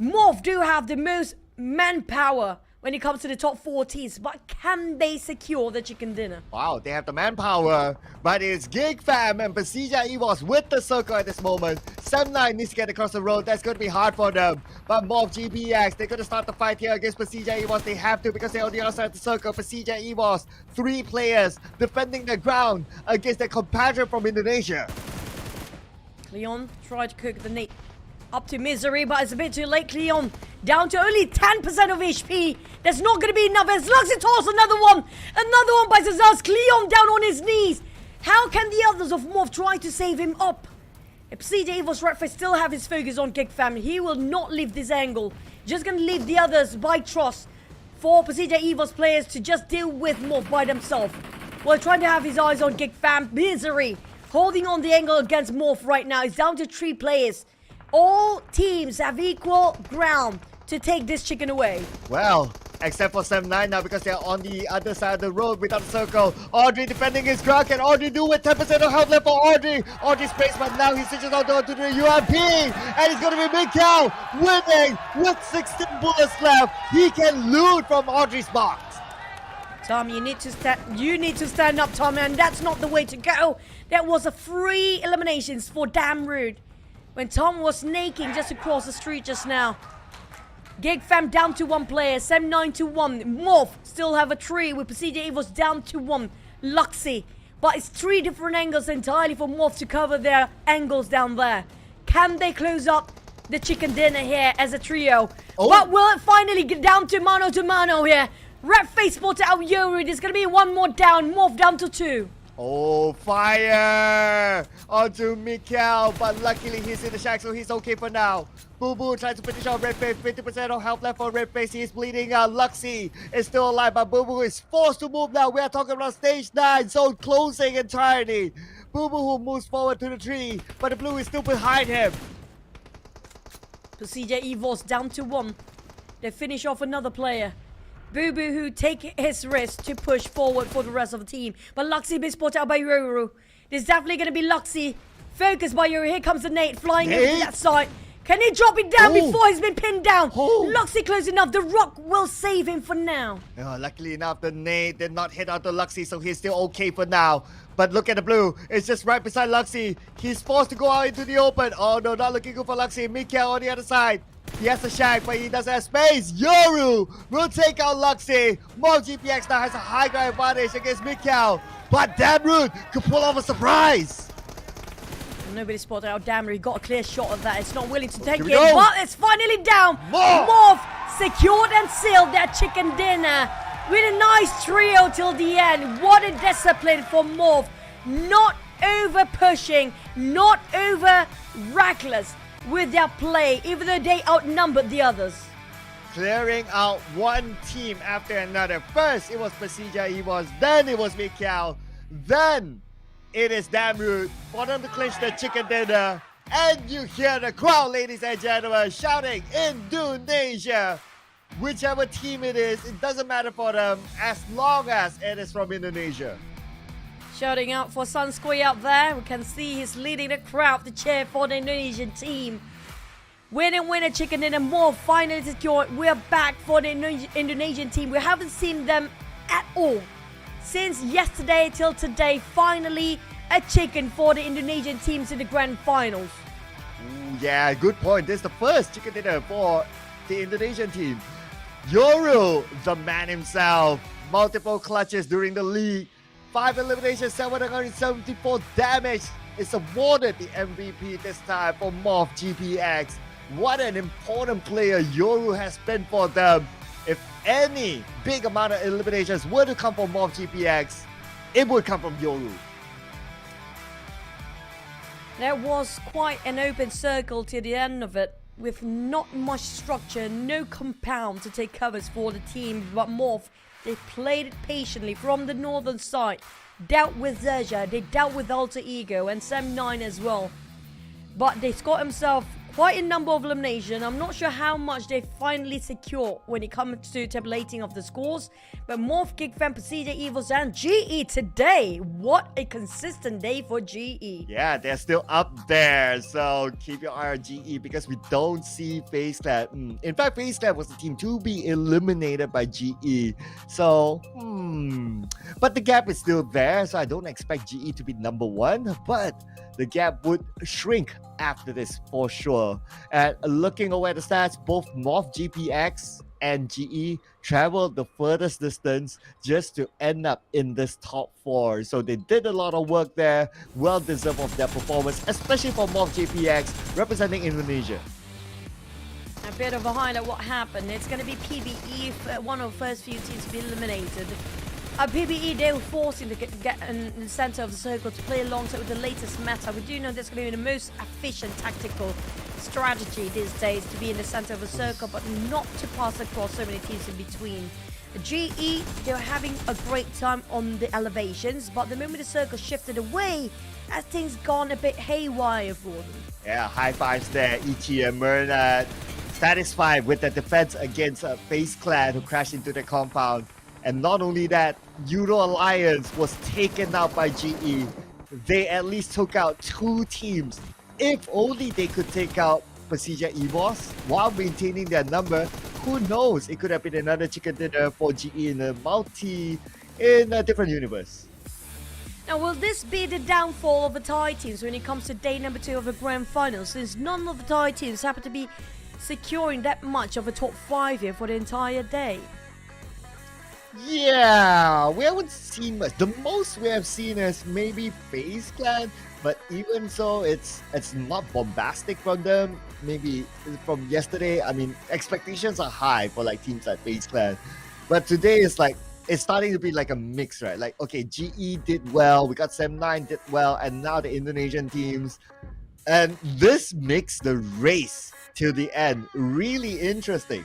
MORPH do have the most manpower when it comes to the top 4 teams, but can they secure the chicken dinner? Wow, they have the manpower, but it's GEEK fam and PERSIJA EVOS with the circle at this moment. Sem9 needs to get across the road. That's going to be hard for them. But MORPH GPX, they're going to start the fight here against PERSIJA EVOS. They have to because they're on the other side of the circle. PERSIJA EVOS, 3 players defending the ground against their compatriot from Indonesia. Leon tried to cook the nade. Up to Misery, but it's a bit too late. QEON down to only 10% of HP. There's not going to be enough. As Luxy toss another one. Another one by Zazaz. QEON down on his knees. How can the others of MORPH try to save him up? If PERSIJA EVOS Redface still have his focus on GEEK fam, he will not leave this angle. Just going to leave the others by trust for PERSIJA EVOS players to just deal with MORPH by themselves. While trying to have his eyes on GEEK fam. Misery holding on the angle against MORPH right now. It's down to 3 players. All teams have equal ground to take this chicken away. Well, except for 7-9 now because they're on the other side of the road without a circle. Audrey defending his ground. Can Audrey do with 10% of health left for Audrey? Audrey's space, but now he switches on to the UMP. And it's going to be Mikhail winning with 16 bullets left. He can loot from Audrey's box. Tom, you need to stand up, Tom, and that's not the way to go. That was a 3 eliminations for Damn Rude. When Tom was snaking just across the street just now. GEEK fam down to 1 player, 7-9 to 1. MORPH still have a 3 with PERSIJA EVOS down to 1. Luxy. But it's 3 different angles entirely for MORPH to cover their angles down there. Can they close up the chicken dinner here as a trio? Oh. But will it finally get down to mano here? Redface spotted out Yoru. There's going to be 1 more down. MORPH down to 2. Oh, fire onto Mikhail, but luckily he's in the shack, so he's okay for now. Boo Boo tries to finish off Redface, 50% of health left for Redface. He's bleeding out. Luxy is still alive, but Boo Boo is forced to move now. We are talking about stage 9, so closing entirely. Boo Boo who moves forward to the tree, but the blue is still behind him. PERSIJA EVOS down to 1. They finish off another player. Boo Boo who take his risk to push forward for the rest of the team. But Luxy been spotted out by Yoru. There's definitely going to be Luxy. Focused by Yoru. Here comes the nade flying over to that side. Can he drop it down before he's been pinned down? Luxy close enough. The rock will save him for now. Luckily enough, the nade did not hit onto Luxy, so he's still okay for now. But look at the blue. It's just right beside Luxy. He's forced to go out into the open. Oh no, not looking good for Luxy. Mikhail on the other side. He has a shack, but he doesn't have space. Yoru will take out Luxy. MORPH GPX now has a high ground advantage against Mikhail. But Damn Rude could pull off a surprise. Nobody spotted out Damn Rude. Got a clear shot of that. It's not willing to take it, go. but it's finally down. MORPH secured and sealed their chicken dinner with a nice trio till the end. What a discipline for MORPH. Not over pushing, not over reckless with their play, even though they outnumbered the others. Clearing out one team after another. First, it was PERSIJA EVOS. Then it was Mikhail. Then it is Damn Rude for them to clinch the chicken dinner. And you hear the crowd, ladies and gentlemen, shouting Indonesia. Whichever team it is, it doesn't matter for them as long as it is from Indonesia. Shouting out for Sunway out there. We can see he's leading the crowd to cheer for the Indonesian team. Winner, chicken dinner. MORPH finally secured. We're back for the Indonesian team. We haven't seen them at all since yesterday till today. Finally, a chicken for the Indonesian teams in the grand finals. Ooh, yeah, good point. This is the first chicken dinner for the Indonesian team. Yoru, the man himself. Multiple clutches during the league. 5 eliminations, 774 damage. Is awarded the MVP this time for MORPH GPX. What an important player Yoru has been for them. If any big amount of eliminations were to come from MORPH GPX, it would come from Yoru. There was quite an open circle to the end of it, with not much structure, no compound to take covers for the team, but MORPH, they played it patiently from the northern side, dealt with XERXIA, they dealt with Alter Ego and Sam9 as well. But they scored himself quite a number of eliminations. I'm not sure how much they finally secure when it comes to tabulating of the scores. But MORPH, GEEK fam, PERSIJA EVOS and GE today. What a consistent day for GE. Yeah, they're still up there. So keep your eye on GE because we don't see FaZe Clan. In fact, FaZe Clan was the team to be eliminated by GE. So, but the gap is still there. So I don't expect GE to be number 1. But the gap would shrink after this for sure. And looking away at the stats, both MORPH GPX and GE traveled the furthest distance just to end up in this top 4. So they did a lot of work there. Well deserved of their performance, especially for MORPH GPX representing Indonesia. A bit of a highlight what happened. It's going to be PBE, one of the first few teams to be eliminated. PBE, they were forcing to get in the center of the circle to play alongside with the latest meta. We do know that's going to be the most efficient tactical strategy these days, to be in the center of the circle, but not to pass across so many teams in between. The GE, they're having a great time on the elevations, but the moment the circle shifted away, as things gone a bit haywire for them. Yeah, high fives there. Ichi and Myrna satisfied with the defense against FaZe Clan, who crashed into the compound. And not only that, Yoodo Alliance was taken out by GE. They at least took out 2 teams. If only they could take out PERSIJA EVOS while maintaining their number, who knows? It could have been another chicken dinner for GE in a different universe. Now, will this be the downfall of the Thai teams when it comes to day number 2 of the grand final, since none of the Thai teams happen to be securing that much of a top 5 here for the entire day? Yeah, we haven't seen much. The most we have seen is maybe FaZe Clan, but even so, it's not bombastic from them. Maybe from yesterday, I mean, expectations are high for like teams like FaZe Clan, but today is like, it's starting to be like a mix, right? Like, okay, GE did well, we got Sem9 did well, and now the Indonesian teams. And this makes the race till the end really interesting.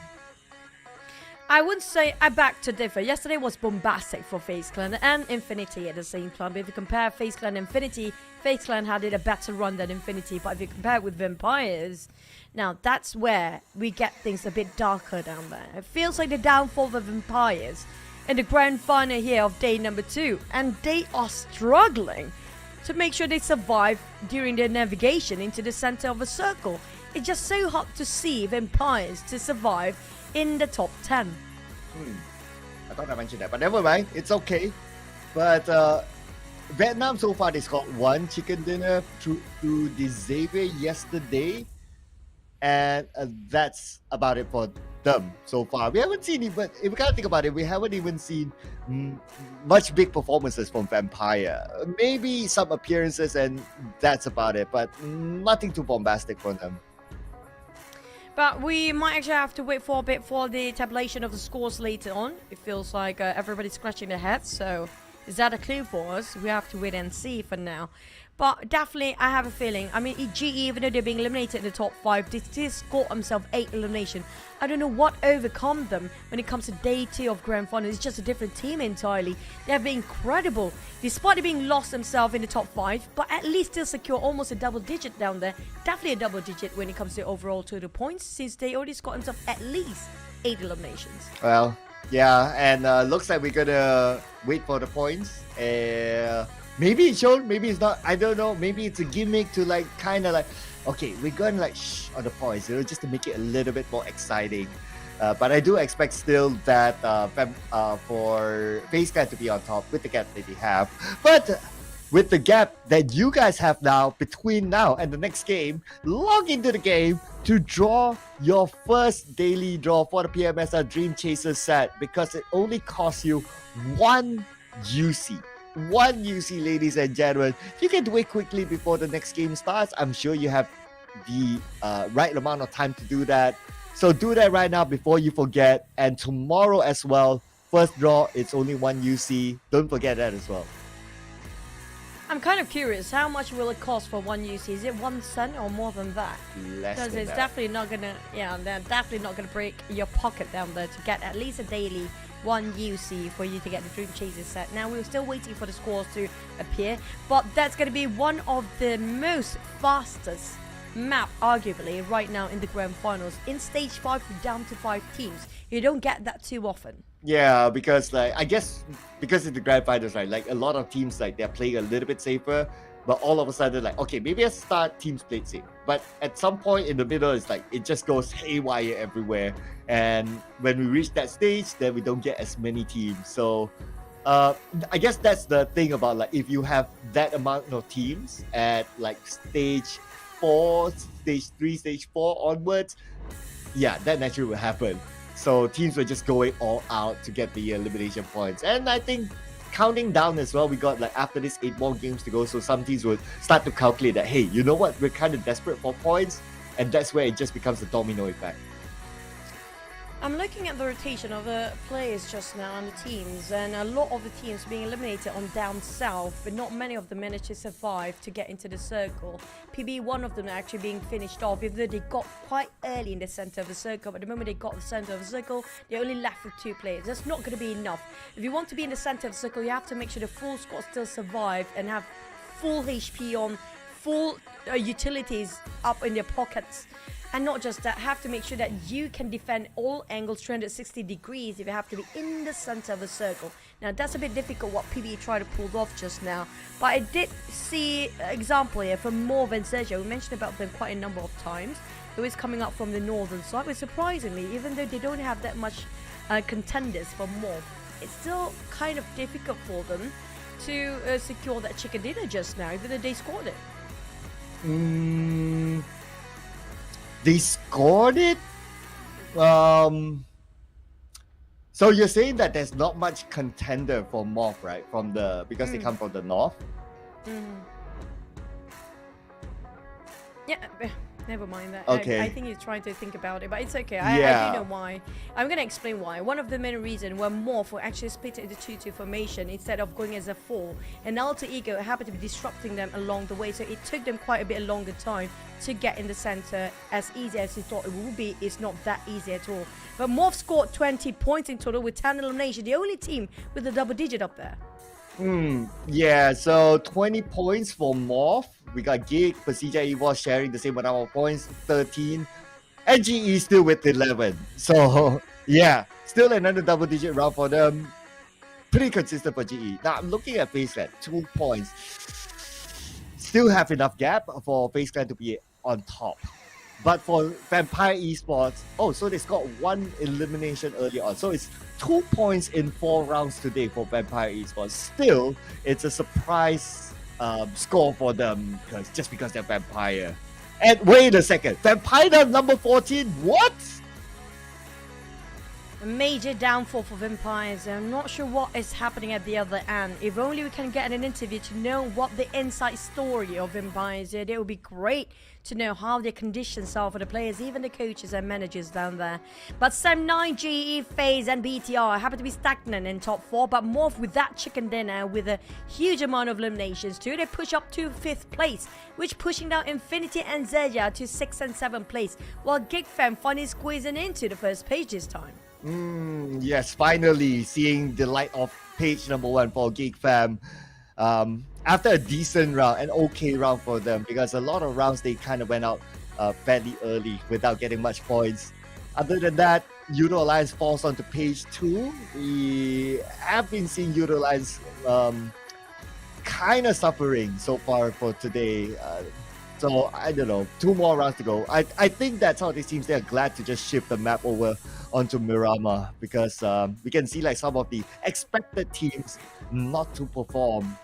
I would say I beg to differ. Yesterday was bombastic for FaZe Clan and Infinity at the same time. But if you compare FaZe Clan and Infinity, FaZe Clan had a better run than Infinity. But if you compare it with Vampires, now that's where we get things a bit darker down there. It feels like the downfall of the Vampires in the grand final here of day number 2. And they are struggling to make sure they survive during their navigation into the center of a circle. It's just so hard to see Vampires to survive in the top 10. I thought I mentioned that, but never mind, it's okay. But Vietnam so far, they scored 1 chicken dinner through the Xavier yesterday, and that's about it for them so far. We haven't seen it, but if we can't think about it, we haven't even seen much big performances from Vampire. Maybe some appearances, and that's about it, but nothing too bombastic from them. But we might actually have to wait for a bit for the tabulation of the scores later on. It feels like everybody's scratching their heads, so is that a clue for us? We have to wait and see for now. But definitely, I have a feeling. I mean, GE, even though they're being eliminated in the top 5, they still scored themselves 8 elimination. I don't know what overcome them when it comes to day 2 of grand final. It's just a different team entirely. They have been incredible, despite being lost themselves in the top 5, but at least still secure almost a double digit down there. Definitely a double digit when it comes to overall total points, since they already scored themselves at least 8 eliminations. Well, yeah, and looks like we're gonna wait for the points. Maybe it's shown, maybe it's not. I don't know. Maybe it's a gimmick to like kind of like, okay, we're gonna like shh on the points, just to make it a little bit more exciting. But I do expect still that for FaZe Clan to be on top with the gap that they have. But with the gap that you guys have now between now and the next game, log into the game to draw your first daily draw for the PMSL Dream Chaser set, because it only costs you 1 UC. 1 UC, ladies and gentlemen. You can do it quickly before the next game starts. I'm sure you have the right amount of time to do that. So do that right now before you forget. And tomorrow as well, first draw, it's only 1 UC. Don't forget that as well. I'm kind of curious, how much will it cost for 1 UC? Is it 1 cent or more than that? Less Because than it's that. definitely not gonna, they're definitely not gonna break your pocket down there to get at least a daily 1 UC for you to get the Dream Chaser set. Now, we're still waiting for the scores to appear, but that's gonna be one of the most fastest map, arguably, right now in the grand finals. In stage 5, down to 5 teams. You don't get that too often. Yeah, because like I guess because it's the grand finals, right? Like a lot of teams, like they're playing a little bit safer, but all of a sudden, like, okay, maybe at start teams played safe, but at some point in the middle, it's like it just goes haywire everywhere. And when we reach that stage, then we don't get as many teams. So I guess that's the thing about like if you have that amount of teams at like stage 4, stage 3, stage 4 onwards, yeah, that naturally will happen. So teams were just going all out to get the elimination points. And I think counting down as well, we got like after this 8 more games to go, so some teams will start to calculate that, hey, you know what, we're kind of desperate for points, and that's where it just becomes a domino effect. I'm looking at the rotation of the players just now on the teams, and a lot of the teams being eliminated on down south, but not many of them managed to survive to get into the circle. PB, one of them actually being finished off, even though they got quite early in the center of the circle, but the moment they got the center of the circle, they only left with 2 players. That's not going to be enough. If you want to be in the center of the circle, you have to make sure the full squad still survive and have full HP on, full utilities up in their pockets. And not just that, have to make sure that you can defend all angles 360 degrees if you have to be in the center of the circle. Now that's a bit difficult what PBE tried to pull off just now, but I did see an example here from MORPH and XERXIA. We mentioned about them quite a number of times. It was coming up from the northern side, but surprisingly, even though they don't have that much contenders for MORPH, it's still kind of difficult for them to secure that chicken dinner just now, even though they scored it. They scored it. So you're saying that there's not much contender for MORPH, right? From the because they come from the north. Yeah. Never mind that. Okay. I think he's trying to think about it, but it's okay. Yeah. I do know why. I'm going to explain why. One of the main reasons were MORPH were actually split into 2-2 formation instead of going as a 4. And Alter Ego happened to be disrupting them along the way, so it took them quite a bit longer time to get in the center. As easy as you thought it would be, it's not that easy at all. But MORPH scored 20 points in total with 10 elimination, the only team with a double digit up there. Yeah, so 20 points for MORPH. We got GEEK, PERSIJA, EVOS sharing the same number of points, 13. And GE still with 11. So, yeah, still another double-digit round for them. Pretty consistent for GE. Now, I'm looking at FaZe Clan, 2 points. Still have enough gap for FaZe Clan to be on top. But for Vampire Esports, so they got 1 elimination early on. So it's 2 points in 4 rounds today for Vampire Esports. Still, it's a surprise score for them just because they're Vampire. And wait a second, Vampire number 14? What? A major downfall for Vampires. I'm not sure what is happening at the other end. If only we can get an interview to know what the inside story of Vampires is. It would be great to know how the conditions are for the players, even the coaches and managers down there. But Sam9, GE, FaZe and BTR happen to be stagnant in top 4, but MORPH with that chicken dinner with a huge amount of eliminations too. They push up to 5th place, which pushing down Infinity and XERXIA to 6th and 7th place, while GEEK fam finally squeezing into the first page this time. Yes, finally seeing the light of page number 1 for GEEK fam. After a decent round, an okay round for them, because a lot of rounds they kind of went out fairly early without getting much points. Other than that, Yoodo Alliance falls onto page 2. We have been seeing Yoodo Alliance kind of suffering so far for today. So I don't know, 2 more rounds to go. I think that's how it seems. They're glad to just shift the map over onto Miramar, because we can see like some of the expected teams not to perform.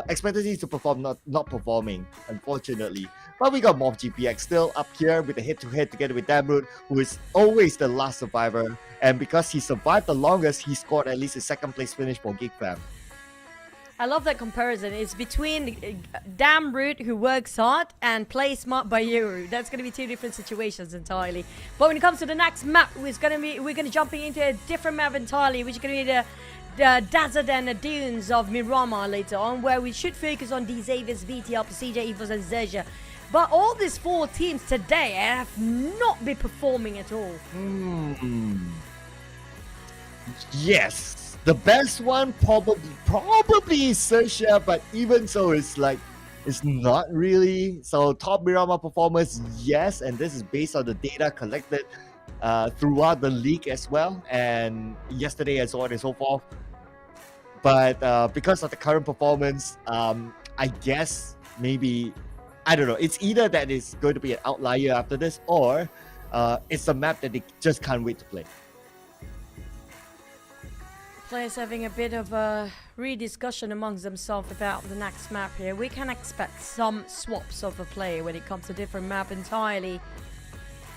Expected teams to perform, not performing, unfortunately. But we got MORPH GPX still up here with a head-to-head together with Damroot, who is always the last survivor. And because he survived the longest, he scored at least a 2nd place finish for GEEK fam. I love that comparison. It's between Damroot, who works hard, and Play Smart by Yoru. That's going to be 2 different situations entirely. But when it comes to the next map, we're going to jumping into a different map entirely, which is going to be the desert and the dunes of Miramar later on, where we should focus on these Xaviers, BTR, PERSIJA, EVOS, and XERXIA. But all these 4 teams today have not been performing at all. Yes. The best one probably is XERXIA, but even so, it's not really. So top Miramar performers, yes, and this is based on the data collected throughout the league as well, and yesterday and so on and so forth. But because of the current performance, I guess maybe, I don't know, it's either that it's going to be an outlier after this, or it's a map that they just can't wait to play. Players having a bit of a rediscussion amongst themselves about the next map here. We can expect some swaps of a play when it comes to different map entirely.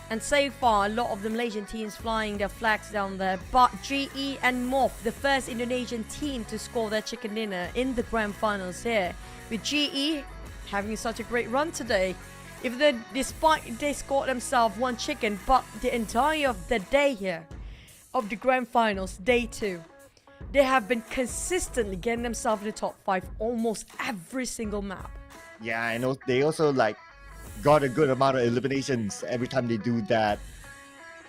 And so far, a lot of the Malaysian teams flying their flags down there. But GE and MORPH, the first Indonesian team to score their chicken dinner in the grand finals here. With GE having such a great run today. Despite they scored themselves 1 chicken, but the entire of the day here, of the grand finals, day 2. They have been consistently getting themselves in the top 5 almost every single map. Yeah, I know they also like got a good amount of eliminations every time they do that.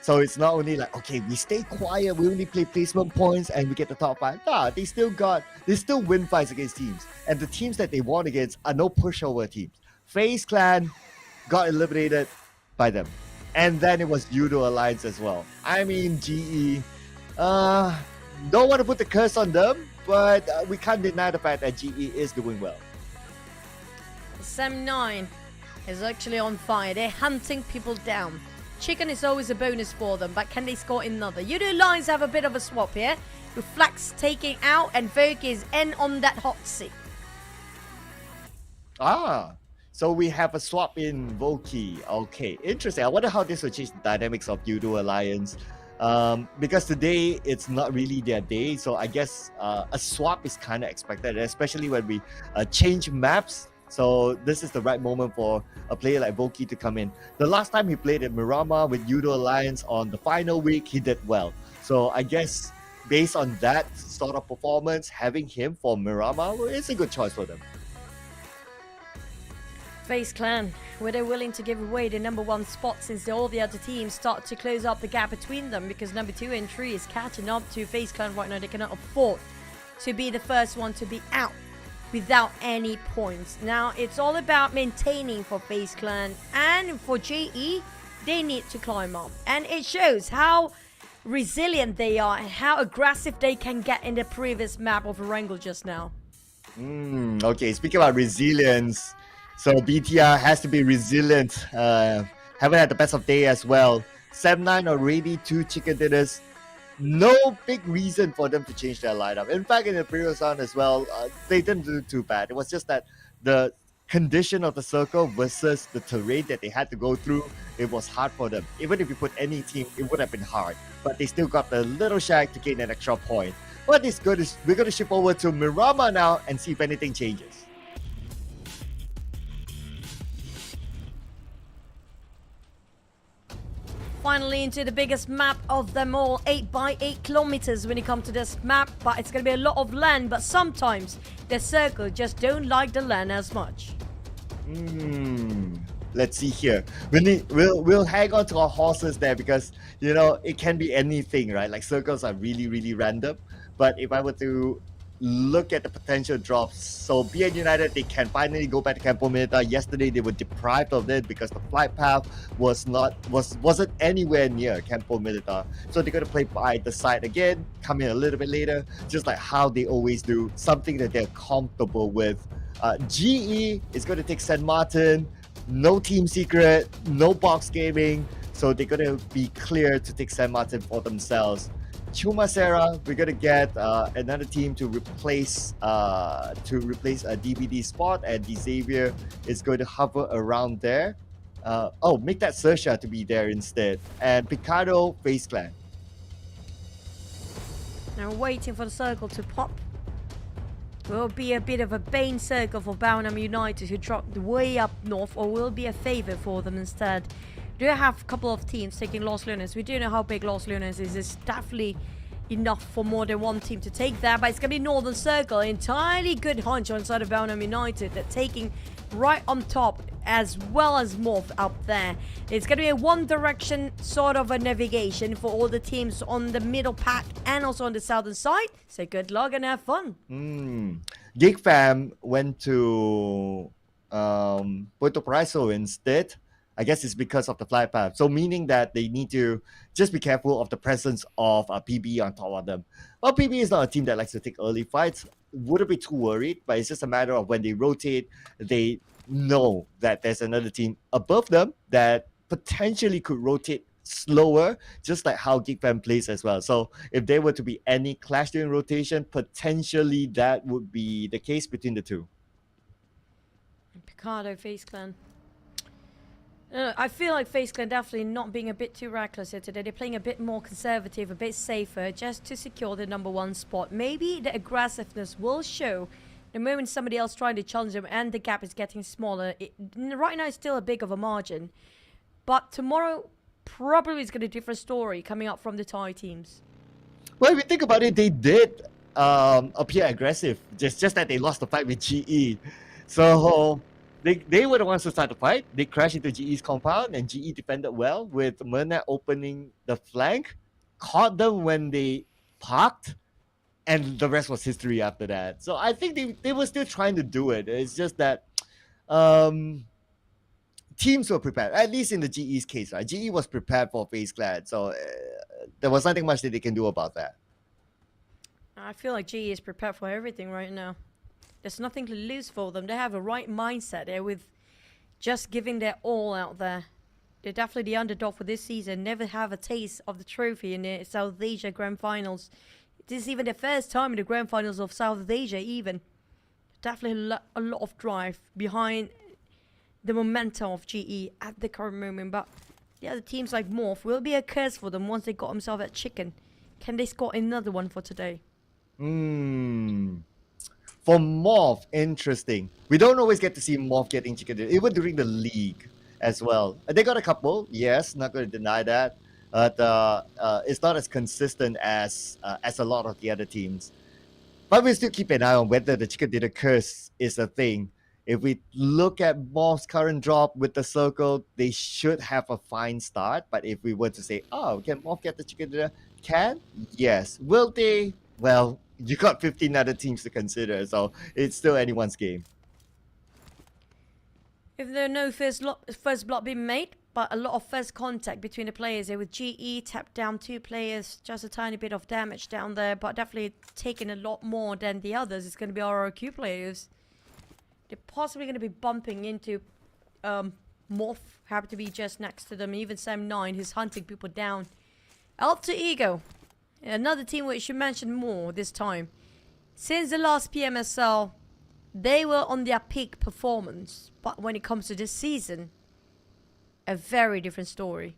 So it's not only like, okay, we stay quiet, we only play placement points and we get the top 5. Nah, they still win fights against teams. And the teams that they won against are no pushover teams. FaZe Clan got eliminated by them. And then it was Yoodo Alliance as well. I mean, GE, don't want to put the curse on them, but we can't deny the fact that GE is doing well. Sem 9 is actually on fire. They're hunting people down. Chicken is always a bonus for them, but can they score another? Yoodo Alliance have a bit of a swap here, with Flax taking out and Vogue is in on that hot seat. So we have a swap in Voki. Okay, interesting. I wonder how this will change the dynamics of Yoodo Alliance. Because today it's not really their day, so I guess a swap is kind of expected, especially when we change maps. So this is the right moment for a player like Voki to come in. The last time he played at Miramar with Yoodo Alliance on the final week, he did well. So I guess based on that sort of performance, having him for Miramar, well, it's a good choice for them. FaZe Clan, were they willing to give away the number 1 spot since all the other teams start to close up the gap between them, because number 2 and 3 is catching up to FaZe Clan right now. They cannot afford to be the first one to be out without any points. Now it's all about maintaining for FaZe Clan, and for GE they need to climb up, and it shows how resilient they are and how aggressive they can get in the previous map of Erangel just now. Okay, speaking about resilience, so BTR has to be resilient. Haven't had the best of day as well. 7-9 already, 2 chicken dinners. No big reason for them to change their lineup. In fact, in the previous round as well, they didn't do too bad. It was just that the condition of the circle versus the terrain that they had to go through, it was hard for them. Even if you put any team, it would have been hard. But they still got the little shack to gain an extra point. What is good is we're going to shift over to Miramar now and see if anything changes. Finally into the biggest map of them all, 8 by 8 kilometers when it comes to this map, but it's going to be a lot of land, but sometimes the circle just don't like the land as much. Let's see here. We'll hang on to our horses there, because you know it can be anything, right? Like circles are really random. But if I were to look at the potential drops, so BN United, they can finally go back to Campo Militar. Yesterday they were deprived of it because the flight path wasn't anywhere near Campo Militar. So they're gonna play by the side again, come in a little bit later, just like how they always do, something that they're comfortable with. GE is gonna take San Martin, no team secret, no box gaming, so they're gonna be clear to take San Martin for themselves. Chumacera, we're gonna get another team to replace a DVD spot, and Xavier is going to hover around there. Make that XERXIA to be there instead. And Picardo, FaZe Clan. Now waiting for the circle to pop. Will be a bit of a bane circle for Bounham United, who dropped way up north, or will be a favor for them instead. Do have a couple of teams taking Los Lunas. We do know how big Los Lunas is. It's definitely enough for more than one team to take that, but it's going to be Northern Circle. Entirely good hunch on side of Bounham United. They're taking right on top, as well as MORPH up there. It's going to be a one direction sort of a navigation for all the teams on the middle pack and also on the southern side. So good luck and have fun. GEEK fam went to Puerto Paraiso instead. I guess it's because of the flight path. So meaning that they need to just be careful of the presence of PB on top of them. Well, PB is not a team that likes to take early fights. Wouldn't be too worried, but it's just a matter of when they rotate, they know that there's another team above them that potentially could rotate slower, just like how GEEK fam plays as well. So if there were to be any clash during rotation, potentially that would be the case between the two. Picardo, FaZe Clan. I feel like FaZe Clan definitely not being a bit too reckless here today. They're playing a bit more conservative, a bit safer, just to secure the #1 spot. Maybe the aggressiveness will show the moment somebody else trying to challenge them and the gap is getting smaller. Right now it's still a big of a margin. But tomorrow probably is going to be a different story coming up from the Thai teams. Well, if you think about it, they did appear aggressive. Just that they lost the fight with GE. So they were the ones who started the fight. They crashed into GE's compound, and GE defended well with Merna opening the flank, caught them when they parked, and the rest was history after that. So I think they were still trying to do it. It's just that teams were prepared, at least in the GE's case, right? GE was prepared for FaZe Clan, so there was nothing much that they can do about that. I feel like GE is prepared for everything right now. There's nothing to lose for them. They have a right mindset there with just giving their all out there. They're definitely the underdog for this season. Never have a taste of the trophy in the South Asia Grand Finals. This is even the first time in the Grand Finals of South Asia even. Definitely a lot of drive behind the momentum of GE at the current moment. But the other teams like MORPH will be a curse for them once they got themselves at chicken. Can they score another one for today? For MORPH, interesting. We don't always get to see MORPH getting chicken dinner, even during the league as well. They got a couple, yes, not going to deny that. But it's not as consistent as a lot of the other teams. But we still keep an eye on whether the chicken dinner curse is a thing. If we look at MORPH's current drop with the circle, they should have a fine start. But if we were to say, oh, can MORPH get the chicken dinner? Can? Yes. Will they? Well, you got 15 other teams to consider, so it's still anyone's game. If there are no first block being made, but a lot of first contact between the players here with GE tapped down 2 players, just a tiny bit of damage down there, but definitely taking a lot more than the others. It's going to be RRQ players. They're possibly going to be bumping into MORPH, happy to be just next to them, even Sam9, who's hunting people down. Alter Ego, another team which you mentioned more this time. Since the last PMSL, they were on their peak performance, but when it comes to this season, a very different story.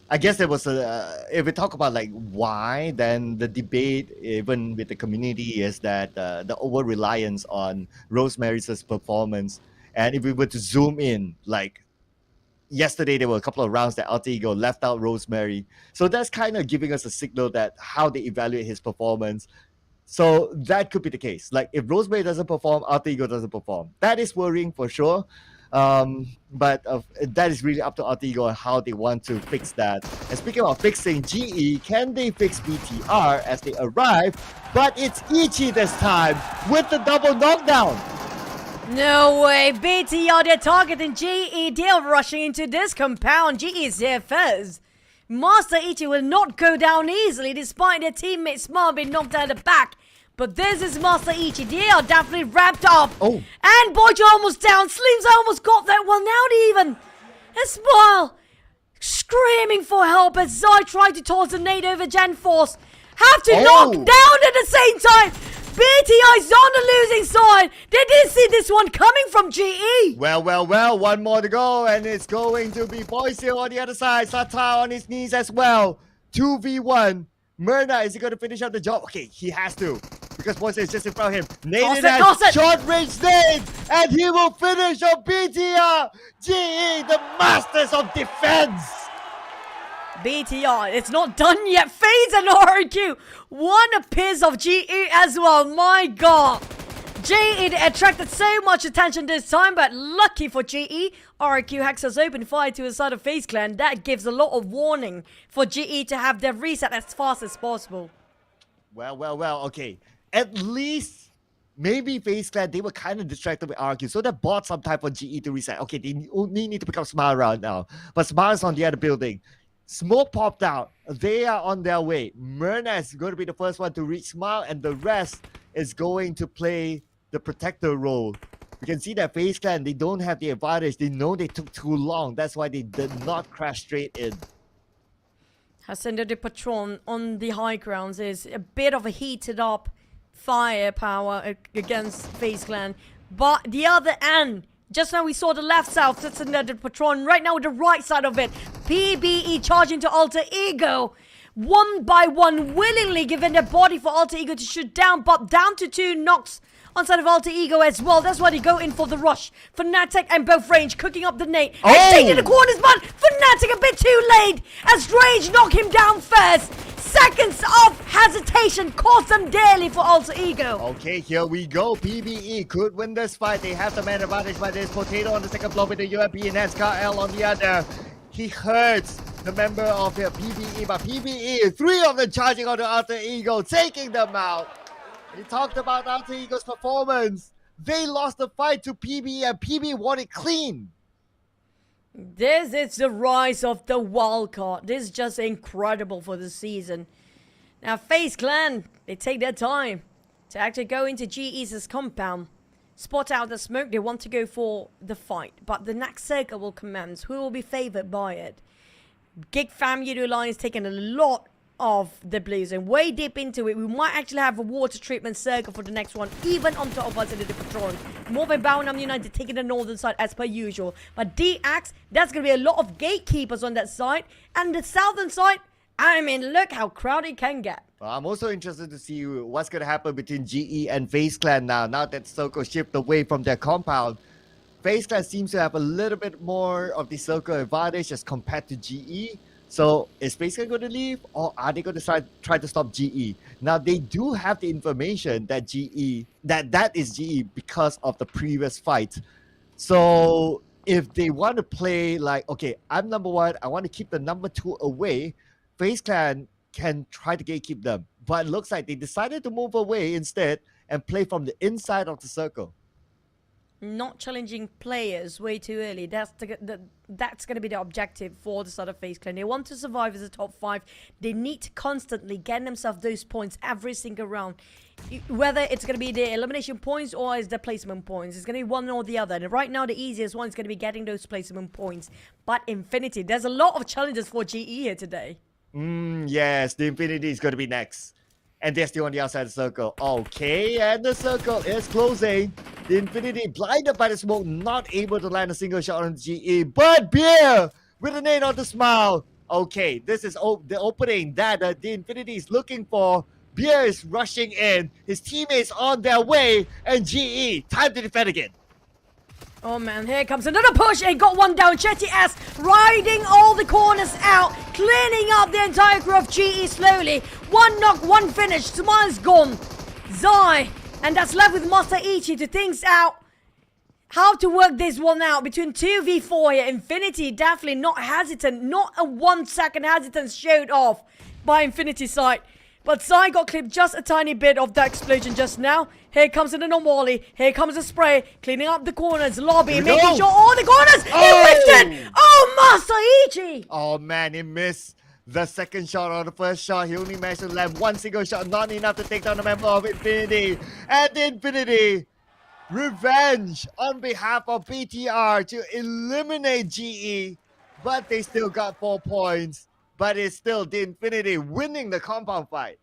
I guess there was if we talk about like why, then the debate even with the community is that the over reliance on Rosemary's performance. And if we were to zoom in, like yesterday there were a couple of rounds that Alter Ego left out Rosemary, so that's kind of giving us a signal that how they evaluate his performance. So that could be the case. Like if Rosemary doesn't perform, Alter Ego doesn't perform. That is worrying for sure. But that is really up to Alter Ego on how they want to fix that. And speaking of fixing GE, can they fix BTR as they arrive? But it's Ichi this time with the double knockdown. No way, BTR, they're targeting GE, they're rushing into this compound. GE is there first. Master Ichi will not go down easily despite their teammate Smart being knocked out of the back. But this is Master Ichi, they are definitely wrapped up. Oh. And Boyjo almost down, Slims almost got that one out even. And Smile screaming for help as Zai tried to toss a nade over Gen Force. Have to knock down at the same time. BTI is on the losing side. They did see this one coming from GE. Well, one more to go, and it's going to be Boysil on the other side. Sata on his knees as well. 2v1. Myrna, is he going to finish up the job? Okay, he has to, because Boysil is just in front of him. Nade short-range nade, and he will finish on BTR. GE, the masters of defense. BTR, it's not done yet. FaZe and RQ. One piece of GE as well. My God. GE attracted so much attention this time, but lucky for GE, RQ Hexas open fire to the side of FaZe Clan. That gives a lot of warning for GE to have their reset as fast as possible. Well, okay. At least, maybe FaZe Clan, they were kind of distracted with RQ, so they bought some time for GE to reset. Okay, they only need to pick up Smile around now, but Smile's on the other building. Smoke popped out. They are on their way. Myrna is going to be the first one to reach Smile, and the rest is going to play the protector role. You can see that FaZe Clan, they don't have the advantage. They know they took too long. That's why they did not crash straight in. Ascender de Patron on the high grounds is a bit of a heated up firepower against FaZe Clan. But the other end, just now we saw the left side, that's another Patron. Right now with the right side of it, PBE charging to Alter Ego. One by one, willingly giving their body for Alter Ego to shoot down, but down to 2 knocks on side of Alter Ego as well. That's why they go in for the rush. Fnatic and both Range cooking up the nade. Exchange in the corners, but Fnatic a bit too late as Range knock him down first. seconds of hesitation cost them dearly for Alter Ego. Okay, here we go. PBE could win this fight. They have the man advantage, but there's Potato on the second blow with the UMP and SKL on the other. He hurts the member of the PBE, but PBE, 3 of them charging on the Alter Ego, taking them out. We talked about Alter Ego's performance. They lost the fight to PBE and PBE won it clean. This is the rise of the wildcard. This is just incredible for the season. Now, FaZe Clan, they take their time to actually go into GE's compound, spot out the smoke. They want to go for the fight, but the next circle will commence. Who will be favored by it? GEEK fam Yoodo Alliance taking a lot of the blues and way deep into it. We might actually have a water treatment circle for the next one, even on top of us in the BIGETRON. MORPH and Bounam United taking the northern side as per usual. But DX, that's going to be a lot of gatekeepers on that side. And the southern side, I mean, look how crowded it can get. Well, I'm also interested to see what's going to happen between GE and FaZe Clan now that Circle shipped away from their compound. FaZe Clan seems to have a little bit more of the Circle advantage as compared to GE. So is FaZe Clan going to leave, or are they going to try to stop GE? Now, they do have the information that that is GE because of the previous fight. So if they want to play like, okay, I'm number 1, I want to keep the number 2 away, FaZe Clan can try to gatekeep them. But it looks like they decided to move away instead and play from the inside of the circle. Not challenging players way too early. That's going to be the objective for the side of FaZe Clan. They want to survive as a top 5. They need to constantly get themselves those points every single round. Whether it's going to be the elimination points or is the placement points. It's going to be one or the other. And right now, the easiest one is going to be getting those placement points. But Infinity, there's a lot of challenges for GE here today. Yes, the Infinity is going to be next. And they're still on the outside of the circle. Okay, and the circle is closing. The Infinity blinded by the smoke, not able to land a single shot on GE. But Beer with an 8 on the smile. Okay, this is the opening that the Infinity is looking for. Beer is rushing in. His teammates on their way. And GE, time to defend again. Oh man, here comes another push and got one down. Chetty S riding all the corners out, cleaning up the entire crew of GE slowly. 1 knock, 1 finish. Smile's gone. Zai, and that's left with Master Ichi to think out how to work this one out between 2v4 here. Infinity definitely not hesitant. Not a 1 second hesitance showed off by Infinity side. But Zai got clipped just a tiny bit of that explosion just now. Here comes an anomaly. Here comes the spray. Cleaning up the corners. Lobby. Making sure all the corners. He whiffed it. Oh, Master Ichi. Oh, man, he missed the second shot on the first shot. He only managed to land 1 single shot. Not enough to take down the member of Infinity. And Infinity, revenge on behalf of BTR to eliminate GE. But they still got 4 points. But it's still the Infinity winning the compound fight.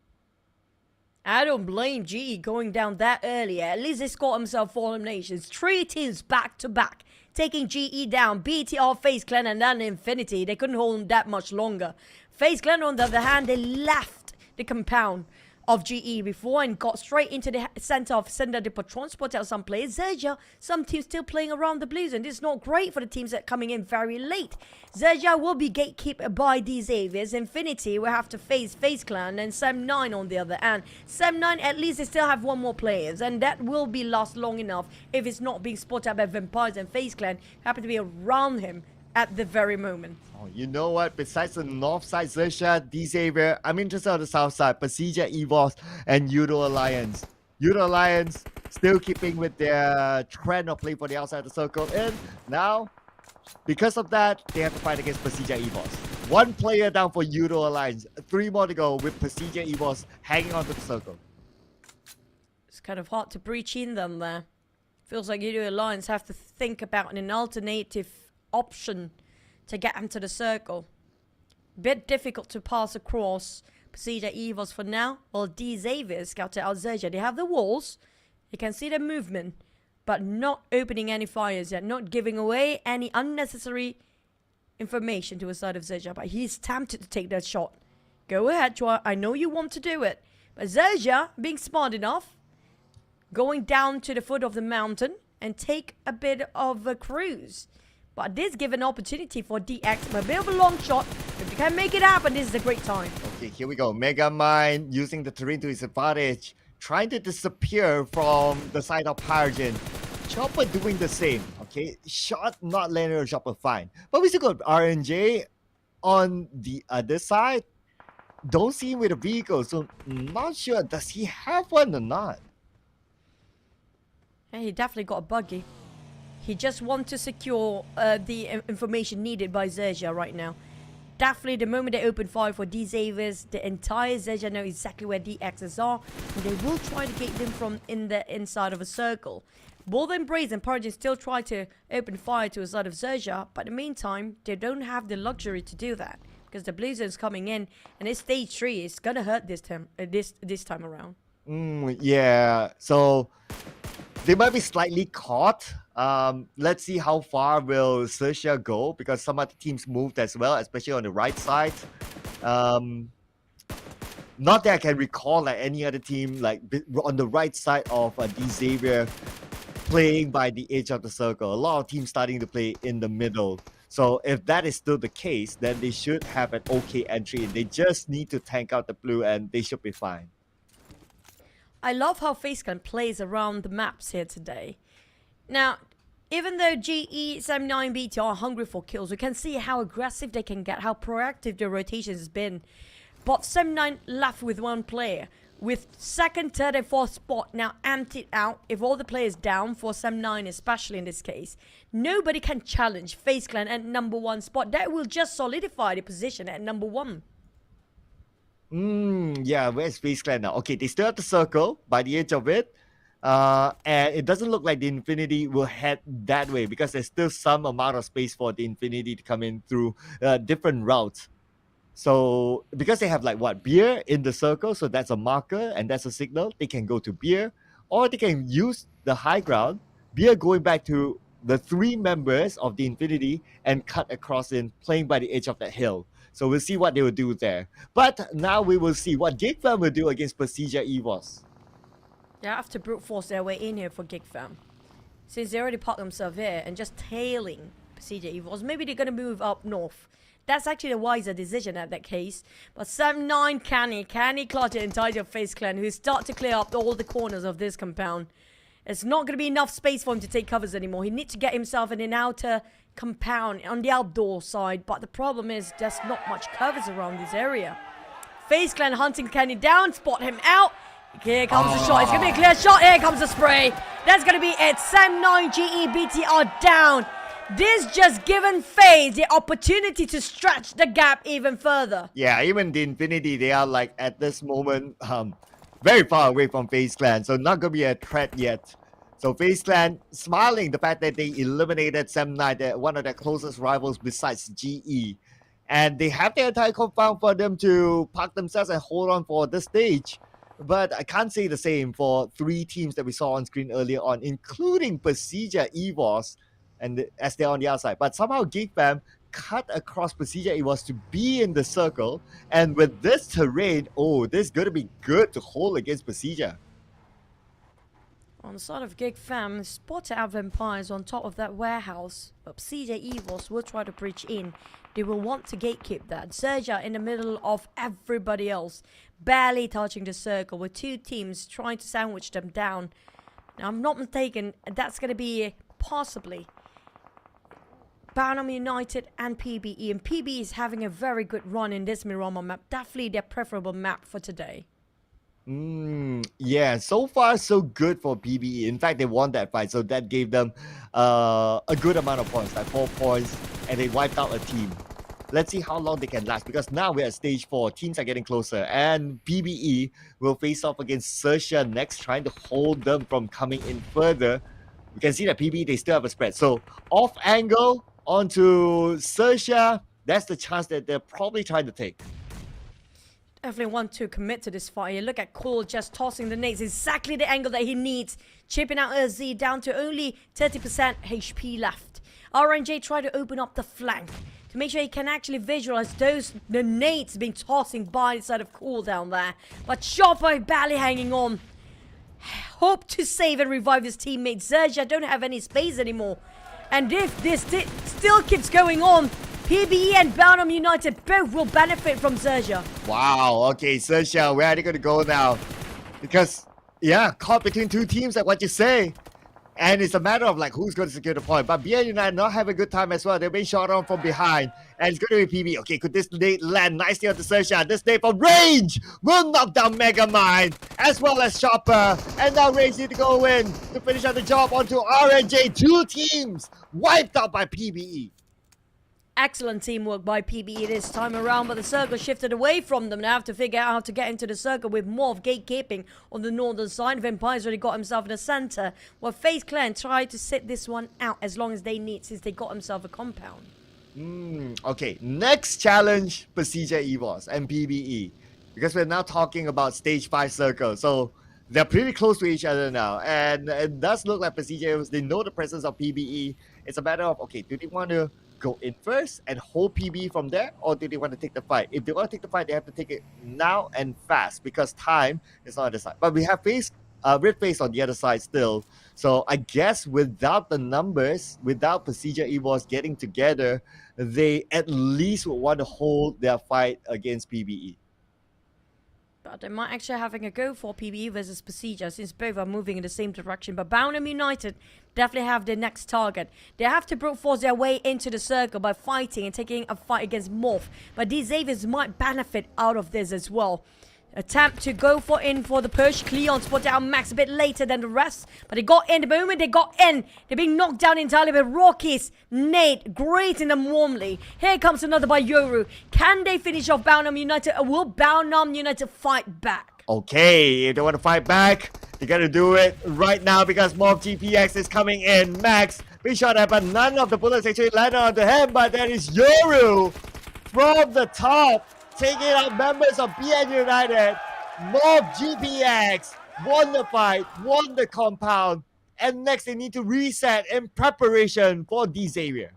I don't blame GE going down that early. At least they scored himself 4 eliminations. 3 teams back to back, taking GE down. BTR, FaZe Clan, and then Infinity. They couldn't hold them that much longer. FaZe Clan, on the other hand, they left the compound of GE before and got straight into the center of Cinder de Patron, spot out some players. Zerja, some teams still playing around the blues, and this is not great for the teams that are coming in very late. Zerja will be gatekept by these Xaviers. Infinity will have to face FaZe Clan and Sem9 on the other end. Sem9, at least they still have 1 more players, and that will be last long enough if it's not being spotted out by Vampires and FaZe Clan happen to be around him at the very moment. Oh, you know what? Besides the north side, Xerxia, D-Xavier, I'm interested on the south side. PERSIJA, EVOS, and Yoodo Alliance. Yoodo Alliance still keeping with their trend of playing for the outside of the circle. And now, because of that, they have to fight against PERSIJA, EVOS. 1 player down for Yoodo Alliance. 3 more to go with PERSIJA, EVOS hanging onto the circle. It's kind of hard to breach in them there. Feels like Yoodo Alliance have to think about an alternative option to get into the circle. Bit difficult to pass across PERSIJA EVOS for now. While D-Xavier scouted out Zerja. They have the walls. You can see the movement. But not opening any fires yet. Not giving away any unnecessary information to the side of Zerja. But he's tempted to take that shot. Go ahead, Chua. I know you want to do it. But Zerja, being smart enough, going down to the foot of the mountain and take a bit of a cruise. But this gives an opportunity for DX. A bit of a long shot. If you can make it happen, this is a great time. Okay, here we go. Mega Mind using the terrain to his advantage, trying to disappear from the side of Pyrogen. Chopper doing the same. Okay, shot not landing on Chopper, fine. But we still got RNJ on the other side. Don't see him with a vehicle, so not sure. Does he have one or not? Yeah, he definitely got a buggy. He just wants to secure the information needed by XERXIA right now. Definitely, the moment they open fire for these Avers, the entire XERXIA know exactly where the X's are, and they will try to get them from in the inside of a circle. Both Embrace and Purge still try to open fire to the side of XERXIA, but in the meantime, they don't have the luxury to do that because the blue zone's coming in, and this stage 3 is gonna hurt this time. This time around. Yeah. So they might be slightly caught. Let's see how far will XERXIA go because some other teams moved as well, especially on the right side. Not that I can recall like any other team like on the right side of Xavier playing by the edge of the circle. A lot of teams starting to play in the middle. So if that is still the case, then they should have an okay entry. They just need to tank out the blue and they should be fine. I love how FaZe Clan plays around the maps here today. Now, even though GE, 79, BT are hungry for kills, we can see how aggressive they can get, how proactive their rotations has been. But 79 left with one player, with second, third, and fourth spot now emptied out. If all the players down for 79, especially in this case, nobody can challenge FaZe Clan at number 1 spot. That will just solidify the position at number 1. Yeah, where's FaZe Clan now? Okay, they still have the circle by the edge of it. And it doesn't look like the Infinity will head that way because there's still some amount of space for the Infinity to come in through different routes. So because they have like what, beer in the circle, so that's a marker and that's a signal. They can go to beer or they can use the high ground, beer going back to the 3 members of the Infinity and cut across in playing by the edge of that hill. So we'll see what they will do there. But now we will see what GEEK will do against PERSIJA EVOS. They have to brute force their way in here for GEEK, since they already parked themselves here and just tailing PERSIJA EVOS. Maybe they're going to move up north. That's actually a wiser decision at that case. But 79 can he clutch it entirely of FaZe Clan, who start to clear up all the corners of this compound. It's not going to be enough space for him to take covers anymore. He needs to get himself in an outer compound on the outdoor side. But the problem is there's not much covers around this area. FaZe Clan hunting Kenny down, spot him out. Here comes the shot. It's going to be a clear shot. Here comes the spray. That's going to be it. 79 GEBT are down. This just given FaZe the opportunity to stretch the gap even further. Yeah, even the Infinity, they are like at this moment very far away from FaZe Clan, so not gonna be a threat yet. So FaZe Clan smiling the fact that they eliminated 79, one of their closest rivals besides GE, and they have the entire compound for them to park themselves and hold on for this stage. But I can't say the same for 3 teams that we saw on screen earlier on, including PERSIJA EVOS. And as they're on the outside, but somehow GEEK cut across PERSIJA EVOS to be in the circle, and with this terrain, oh, this is gonna be good to hold against PERSIJA. On the side of GEEK spotted out vampires on top of that warehouse, but PERSIJA EVOS will try to breach in. They will want to gatekeep that. XERXIA in the middle of everybody else, barely touching the circle, with 2 teams trying to sandwich them down. Now, I'm not mistaken, that's gonna be possibly Bantam United and PBE, and PBE is having a very good run in this Miramar map. Definitely their preferable map for today. Yeah, so far so good for PBE. In fact, they won that fight, so that gave them a good amount of points, like 4 points, and they wiped out a team. Let's see how long they can last, because now we're at stage 4. Teams are getting closer, and PBE will face off against XERXIA next, trying to hold them from coming in further. We can see that PBE, they still have a spread. So off angle onto XERXIA, that's the chance that they're probably trying to take. Definitely want to commit to this fight. Look at Cole just tossing the nades, exactly the angle that he needs, chipping out Z down to only 30% HP left. RNJ try to open up the flank to make sure he can actually visualize the nades being tossing by the side of Cole down there. But Chopper barely hanging on. Hope to save and revive his teammate. XERXIA don't have any space anymore. And if this still keeps going on, PBE and Belgium United both will benefit from XERXIA. Wow, okay, XERXIA, where are they going to go now? Because, yeah, caught between two teams, like what you say. And it's a matter of like who's going to secure the point. But BN United not have a good time as well. They've been shot on from behind. And it's going to be PB. Okay, could this nade land nicely on the XERXIA? This nade from Range will knock down Megamind as well as Chopper. And now Range need to go in to finish out the job onto RNJ. Two teams wiped out by PBE. Excellent teamwork by PBE this time around, but the circle shifted away from them. They have to figure out how to get into the circle with MORPH gatekeeping on the northern side. Vampire's already got himself in the center, while FaZe Clan tried to sit this one out as long as they need, since they got himself a compound. Okay, next challenge, PERSIJA EVOS and PBE. Because we're now talking about stage 5 circle, so they're pretty close to each other now. And it does look like PERSIJA EVOS, they know the presence of PBE. It's a matter of, okay, do they want to go in first and hold PB from there, or do they want to take the fight? If they want to take the fight, they have to take it now and fast because time is not on the side. But we have Red Face on the other side still. So I guess without the numbers, without PERSIJA EVOS getting together, they at least would want to hold their fight against PBE. But they might actually having a go for PBE versus PERSIJA, since both are moving in the same direction. But Belgium United definitely have their next target. They have to brute force their way into the circle by fighting and taking a fight against MORPH. But these Xaviers might benefit out of this as well. Attempt to go in for the push. QEON spotted out Max a bit later than the rest, but they got in. The moment they got in, they're being knocked down entirely by Rockies. Nate greeting them warmly. Here comes another by Yoru. Can they finish off Belgium United, or will Belgium United fight back? Okay, if they want to fight back, they gotta do it right now because MORPH GPX is coming in. Max, big shot at, but none of the bullets actually landed onto him. But there is Yoru from the top, taking out members of BN United. MORPH GPX won the fight, won the compound, and next they need to reset in preparation for D-Xavier.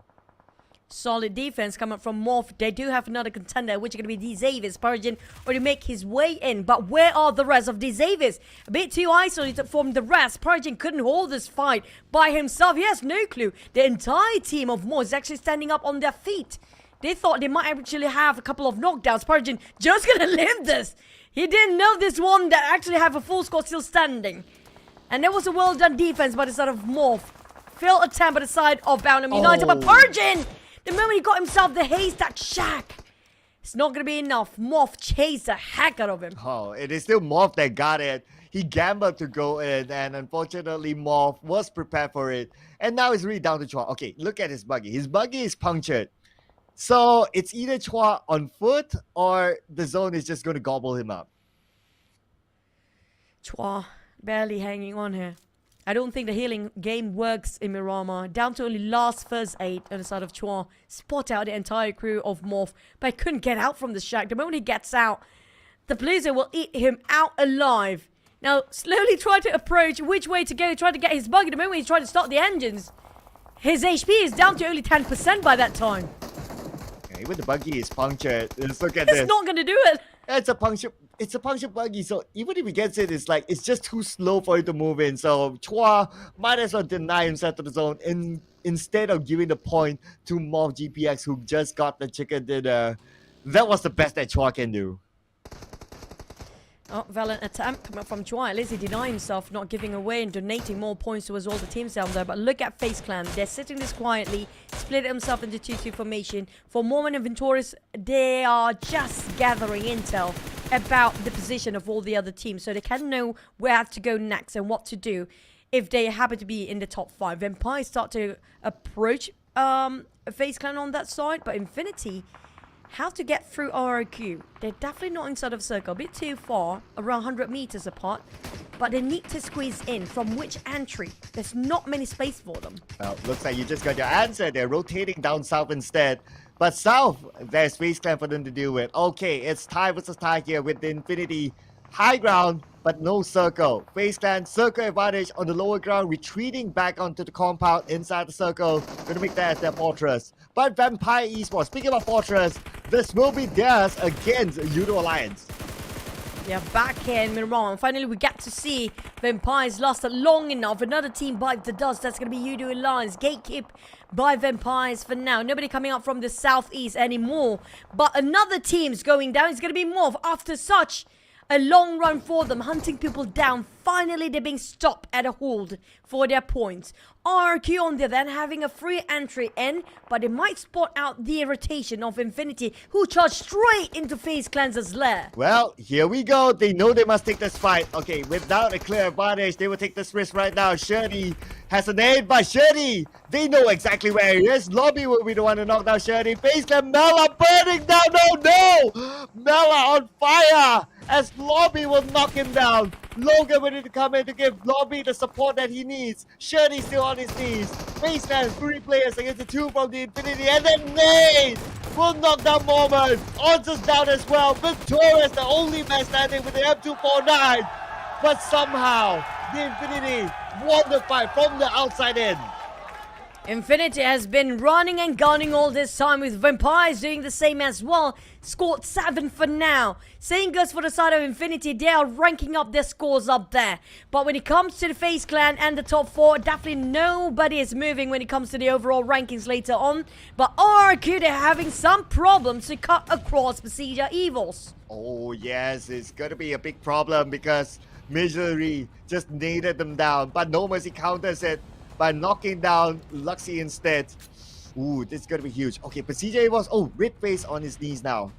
Solid defense coming from MORPH. They do have another contender, which is going to be D-Xavier. PERSIJA already make his way in, but where are the rest of D-Xavier? A bit too isolated from the rest. PERSIJA couldn't hold this fight by himself. He has no clue. The entire team of MORPH is actually standing up on their feet. They thought they might actually have a couple of knockdowns. PERSIJA just gonna live this. He didn't know this one that actually have a full squad still standing. And there was a well done defense by the side of MORPH. Failed attempt by the side of Belgium United, but PERSIJA, the moment he got himself the haystack shack, it's not gonna be enough. MORPH chased the heck out of him. Oh, it is still MORPH that got it. He gambled to go in, and unfortunately MORPH was prepared for it. And now it's really down to Chua. Okay, look at his buggy. His buggy is punctured. So it's either Chua on foot or the zone is just going to gobble him up. Chua barely hanging on here. I don't think the healing game works in Miramar. Down to only last first aid on the side of Chua. Spot out the entire crew of MORPH, but he couldn't get out from the shack. The moment he gets out, the Blizzard will eat him out alive. Now, slowly try to approach which way to go, try to get his buggy. The moment he's trying to start the engines, his HP is down to only 10% by that time. Even the buggy is punctured. Let's look at this. It's not going to do it. It's a punctured buggy, so even if he gets it, it's just too slow for it to move in. So Chua might as well deny himself to the zone instead of giving the point to MORPH GPX, who just got the chicken dinner. That was the best that Chua can do. Oh, valiant attempt coming from Chua. At least he denied himself, not giving away and donating more points towards all the teams down there. But look at FaZe Clan. They're sitting this quietly, split himself into 2-2 formation. For Moment and Venturis, they are just gathering intel about the position of all the other teams, so they can know where to go next and what to do if they happen to be in the top 5. Vampire start to approach FaZe Clan on that side, but Infinity, how to get through ROQ? They're definitely not inside of circle, a bit too far, around 100 meters apart, but they need to squeeze in. From which entry? There's not many space for them. Well, looks like you just got your answer. They're rotating down south instead. But south, there's FaZe Clan for them to deal with. Okay, it's tie versus tie here with the Infinity. High ground, but no circle. FaZe Clan, circle advantage on the lower ground, retreating back onto the compound inside the circle. Gonna make that as their fortress. But Vampire Esports, speaking about fortress, this will be theirs against Yoodo Alliance. Yeah, back here in Miran. Finally, we get to see Vampires lasted long enough. Another team bite the dust. That's going to be Yoodo Alliance. Gatekeep by Vampires for now. Nobody coming up from the southeast anymore. But another team's going down. It's going to be MORPH after such a long run for them, hunting people down. Finally, they're being stopped at a hold for their points. QEON, they're then having a free entry in, but they might spot out the irritation of Infinity, who charged straight into FaZe Clan's lair. Well, here we go. They know they must take this fight. Okay, without a clear advantage, they will take this risk right now. Shirley has an aid by Shirley. They know exactly where he is. Lobby will be the one to knock down Shirley. FaZe Clan, Mela burning down. No! Mela on fire as Lobby will knock him down. Logan ready to come in to give Lobby the support that he needs. Shirley still on his knees. FaZe Clan, 3 players against the 2 from the Infinity. And then Nate will knock down Moment. On's down as well. Victorious, the only man standing with the M249. But somehow, the Infinity won the fight from the outside in. Infinity has been running and gunning all this time, with Vampires doing the same as well. Scored 7 for now. Same goes for the side of Infinity. They are ranking up their scores up there. But when it comes to the FaZe Clan and the top 4, definitely nobody is moving when it comes to the overall rankings later on. But RQ, they're having some problems to cut across PERSIJA EVOS. Oh yes, it's gonna be a big problem because Misery just nailed them down. But No Mercy counters it by knocking down Luxy instead. Ooh, this is gonna be huge. Okay, PERSIJA was Red Face on his knees now.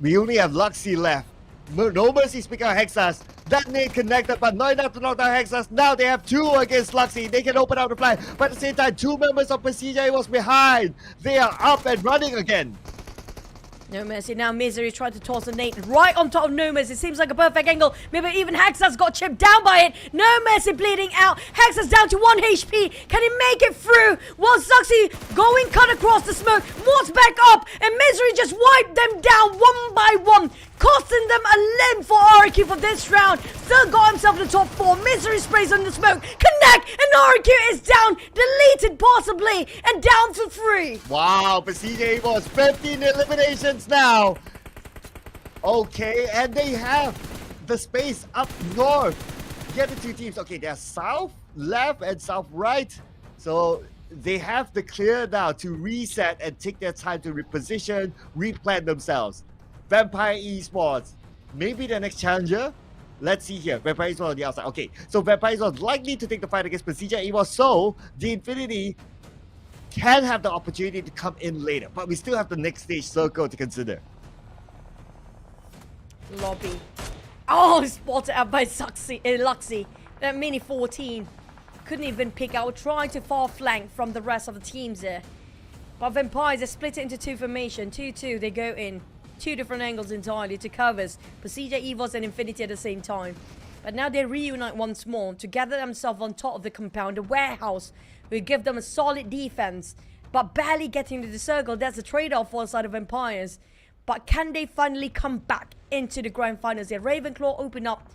We only have Luxy left. No Mercy speaking of Hexas. That nade connected, but not enough to knock down Hexas. Now they have 2 against Luxy. They can open up the fly. But at the same time, 2 members of PERSIJA was behind. They are up and running again. No Mercy. Now Misery tried to toss a nade right on top of No Mercy. It seems like a perfect angle. Maybe even Hexas got chipped down by it. No Mercy bleeding out. Hexas down to 1 HP. Can he make it through? Well, Zuxi going cut across the smoke. Morph's back up. And Misery just wiped them down one by one, costing them a limb for RQ for this round. Still got himself in the top 4. Misery sprays on the smoke. Connect. And RQ is down. Deleted possibly. And down to 3. Wow, PERSIJA was 15 eliminations now. Okay, and they have the space up north. The other 2 teams, okay, they're south, left, and south right. So they have the clear now to reset and take their time to reposition, replan themselves. Vampire Esports, maybe the next challenger. Let's see here. Vampire Esports on the outside. Okay, so Vampire Esports likely to take the fight against PERSIJA EVOS. So the Infinity can have the opportunity to come in later, but we still have the next stage circle to consider. Lobby. Oh, spotted out by Luxy. That mini 14. Couldn't even pick out. Trying to far flank from the rest of the teams there. But Vampires, they split it into 2 formation. 2-2, they go in. 2 different angles entirely to covers PERSIJA EVOS and Infinity at the same time. But now they reunite once more to gather themselves on top of the compound. The warehouse will give them a solid defense, but barely getting to the circle. That's a trade-off for the side of Vampires. But can they finally come back into the grand finals here? Ravenclaw open up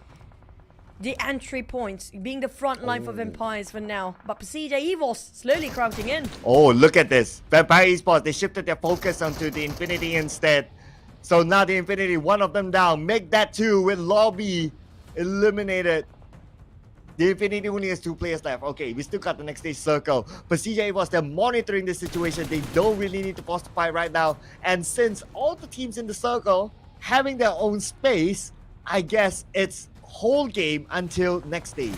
the entry points, being the front line for Vampires for now. But PERSIJA EVOS slowly crouching in. Oh, look at this. Vampire Esports, they shifted their focus onto the Infinity instead. So now the Infinity, 1 of them down. Make that 2 with Lobby eliminated. The Infinity only has 2 players left. Okay, we still got the next stage circle. PERSIJA was they're monitoring the situation. They don't really need to force the fight right now. And since all the teams in the circle having their own space, I guess it's whole game until next stage.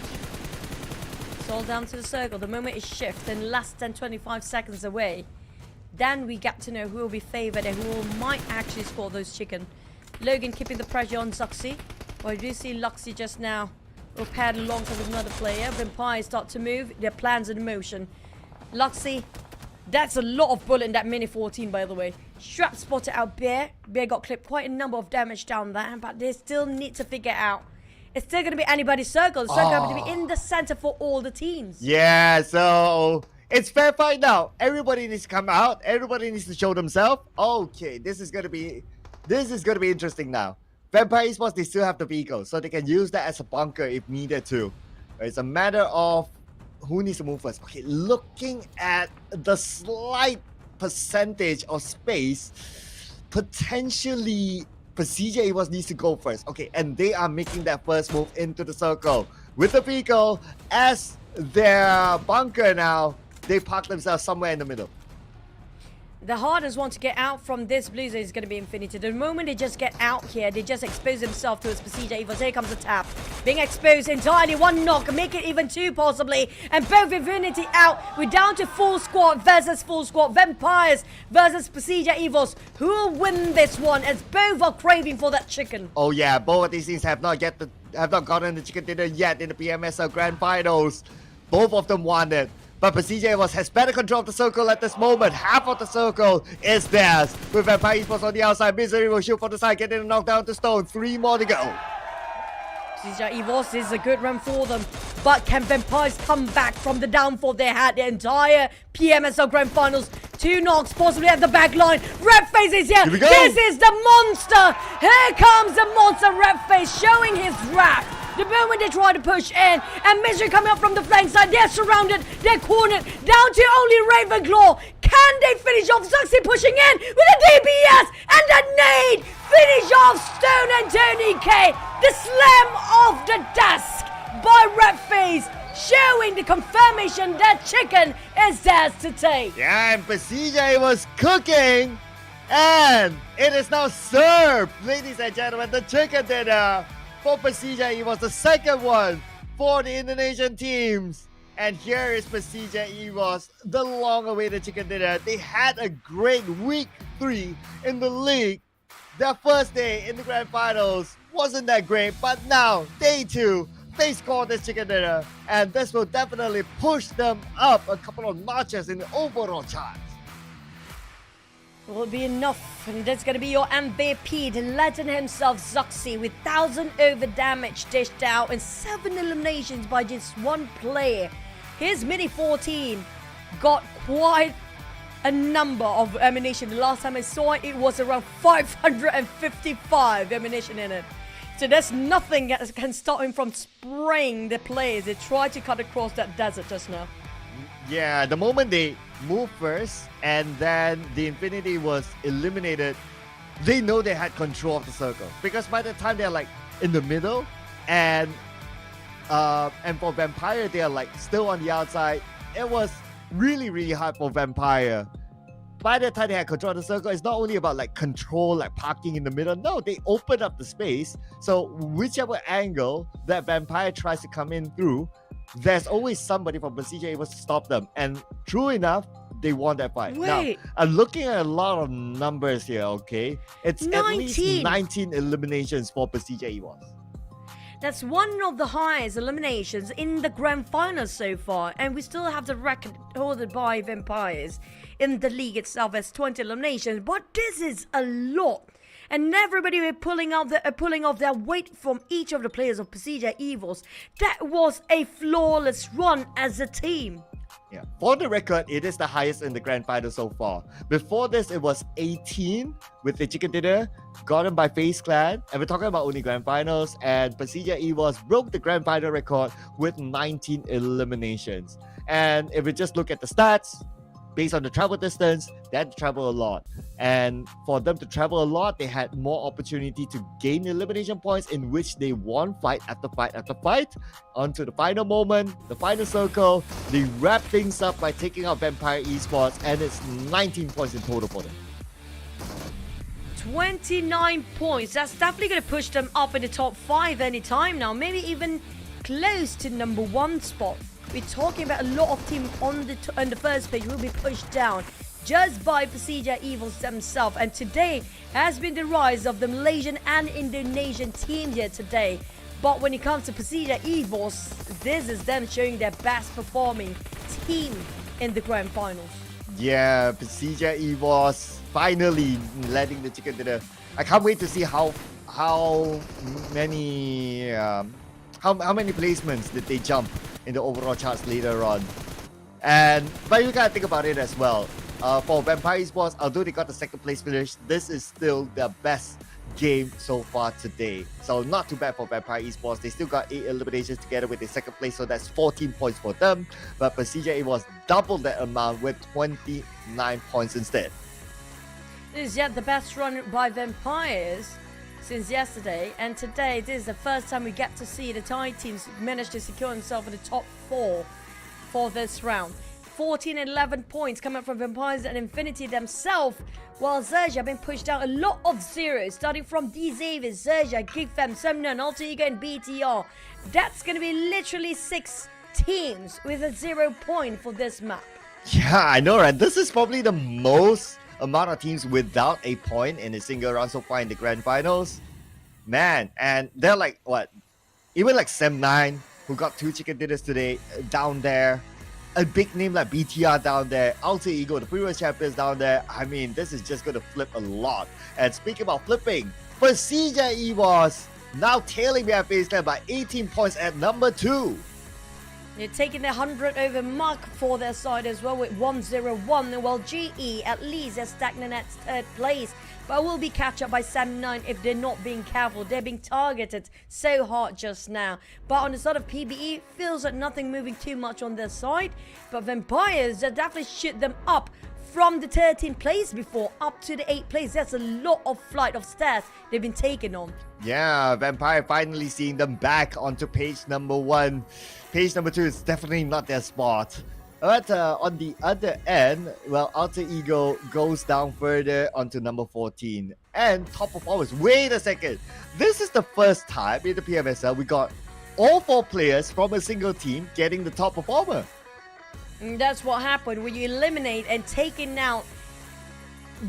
It's all down to the circle. The moment it shifts and less than 25 seconds away, then we get to know who will be favored and who might actually score those chicken. Logan keeping the pressure on Zuxi. Well, you do see Luxy just now will paired alongside with another player. Vampires start to move. Their plans in motion. Luxy, that's a lot of bullet in that mini 14, by the way. Strap spotted out Bear. Bear got clipped quite a number of damage down there, but they still need to figure out. It's still going to be anybody's circle. The circle going to be in the center for all the teams. Yeah, so it's fair fight now. Everybody needs to come out. Everybody needs to show themselves. Okay, this is going to be interesting now. Vampire Esports, they still have the vehicle, so they can use that as a bunker if needed to. It's a matter of who needs to move first. Okay, looking at the slight percentage of space, potentially PERSIJA EVOS needs to go first. Okay, and they are making that first move into the circle. With the vehicle as their bunker now, they park themselves somewhere in the middle. The hardest one to get out from this blue zone is going to be Infinity. The moment they just get out here, they just expose themselves towards PERSIJA EVOS. Here comes the tap. Being exposed entirely. One knock. Make it even two possibly. And both Infinity out. We're down to full squad versus full squad. Vampires versus PERSIJA EVOS. Who will win this one as both are craving for that chicken? Oh yeah, both of these teams have not gotten the chicken dinner yet in the PMSL Grand Finals. Both of them won it. But PERSIJA EVOS has better control of the circle at this moment. Half of the circle is theirs. With Vampire Esports on the outside, Misery will shoot for the side, getting a knockdown to Stone. 3 more to go. PERSIJA EVOS is a good run for them. But can Vampires come back from the downfall they had the entire PMSL Grand Finals? 2 knocks, possibly at the back line. RedFaZe is here. This is the monster. Here comes the monster RedFaZe showing his wrath. The moment they try to push in, and Misery coming up from the flank side, they're surrounded, they're cornered, down to only Ravenclaw. Can they finish off? Zuxi pushing in with a DPS and a nade. Finish off Stone and Tony K. The slam off the desk by RedFaZe, showing the confirmation that chicken is theirs to take. Yeah, and PERSIJA was cooking, and it is now served. Ladies and gentlemen, the chicken dinner for PERSIJA EVOS, the second one for the Indonesian teams. And here is PERSIJA EVOS, the long-awaited chicken dinner. They had a great week 3 in the league. Their first day in the grand finals wasn't that great, but now, day 2, they scored this chicken dinner. And this will definitely push them up a couple of notches in the overall charts. Will it be enough? And that's going to be your MVP, the legend himself, Zuxi, with 1,000 over damage dished out and 7 eliminations by just one player. His Mini 14 got quite a number of ammunition. The last time I saw it, it was around 555 ammunition in it. So there's nothing that can stop him from spraying the players. They tried to cut across that desert just now. Yeah, the moment they moved first and then the Infinity was eliminated, they know they had control of the circle. Because by the time they're like in the middle and for Vampire, they're like still on the outside. It was really, really hard for Vampire. By the time they had control of the circle, it's not only about like control, like parking in the middle. No, they opened up the space. So whichever angle that Vampire tries to come in through, there's always somebody from PERSIJA able to stop them. And true enough, they won that fight. Wait. Now, I'm looking at a lot of numbers here, okay? It's 19. At least 19 eliminations for PERSIJA EVOS. That's one of the highest eliminations in the grand finals so far, and we still have the record held by Vampires in the league itself as 20 eliminations. But this is a lot, and everybody were pulling off their weight from each of the players of PERSIJA EVOS. That was a flawless run as a team. Yeah, for the record, it is the highest in the grand final so far. Before this, it was 18 with the chicken dinner gotten by FaZe Clan, and we're talking about only grand finals. And PERSIJA EVOS broke the grand final record with 19 eliminations. And if we just look at the stats, based on the travel distance, they had to travel a lot. And for them to travel a lot, they had more opportunity to gain elimination points, in which they won fight after fight after fight. On to the final moment, the final circle. They wrap things up by taking out Vampire Esports, and it's 19 points in total for them. 29 points. That's definitely going to push them up in the top 5 anytime now. Maybe even close to number 1 spot. We're talking about a lot of teams on the first page will be pushed down just by PERSIJA EVOS themselves. And today has been the rise of the Malaysian and Indonesian teams here today. But when it comes to PERSIJA EVOS, this is them showing their best performing team in the grand finals. Yeah, PERSIJA EVOS finally letting the chicken dinner. I can't wait to see how many placements did they jump in the overall charts later on. But you gotta think about it as well. For Vampire Esports, although they got the second place finish, this is still their best game so far today. So not too bad for Vampire Esports. They still got 8 eliminations together with the second place, so that's 14 points for them. But PERSIJA EVOS doubled that amount with 29 points instead. This is yet the best run by Vampires. since yesterday, and today this is the first time we get to see the Thai teams manage to secure themselves in the top 4 for this round. 14 and 11 points coming from Vampires and Infinity themselves, while XERXIA have been pushed down a lot of zeros, starting from DZavis, XERXIA, GEEK, Sunway, Alter Ego, and BTR. That's going to be literally 6 teams with a 0 point for this map. Yeah, I know, right? This is probably the most amount of teams without a point in a single round so far in the grand finals. Man, and they're like, what? Even like Sem9, who got 2 chicken dinners today, down there. A big name like BTR down there, Alter Ego, the previous champions down there. I mean, this is just going to flip a lot. And speaking about flipping, PERSIJA EVOS now tailing behind FaZe Clan by 18 points at number 2. They're taking the 100 over mark for their side as well with 101, while GE at least is stagnant at 3rd place, but will be catch up by Sam9 if they're not being careful. They're being targeted so hard just now. But on the side of PBE, feels like nothing moving too much on their side, but Vampires, they definitely shoot them up from the 13th place before up to the 8th place. That's a lot of flight of stairs they've been taken on. Yeah, Vampire finally seeing them back onto page number 1. Page number 2 is definitely not their spot. But on the other end, well, Alter Ego goes down further onto number 14. And top performers, wait a second. This is the first time in the PMSL we got all 4 players from a single team getting the top performer. And that's what happened when you eliminate and taking out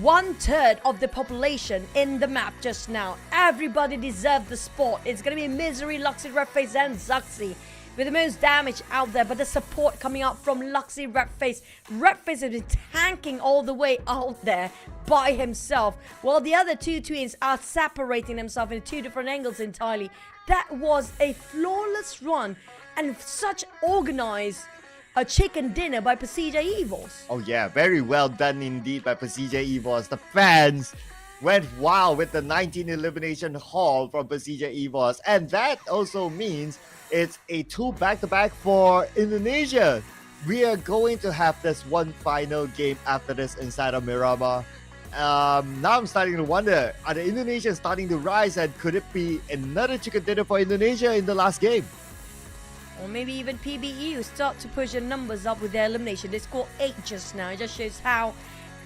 1/3 of the population in the map just now. Everybody deserved the spot. It's going to be Misery, Luxy, Redface, and Zuxi with the most damage out there, but the support coming out from Luxy, Redface. Redface has been tanking all the way out there by himself, while the other 2 twins are separating themselves in 2 different angles entirely. That was a flawless run and such organized a chicken dinner by PERSIJA EVOS. Oh yeah, very well done indeed by PERSIJA EVOS. The fans went wild with the 19 elimination haul from PERSIJA EVOS, and that also means it's a 2 back-to-back for Indonesia. We are going to have this one final game after this inside of Miramar. Now I'm starting to wonder, are the Indonesians starting to rise, and could it be another chicken dinner for Indonesia in the last game? Or maybe even PBE who start to push their numbers up with their elimination. They scored 8 just now. It just shows how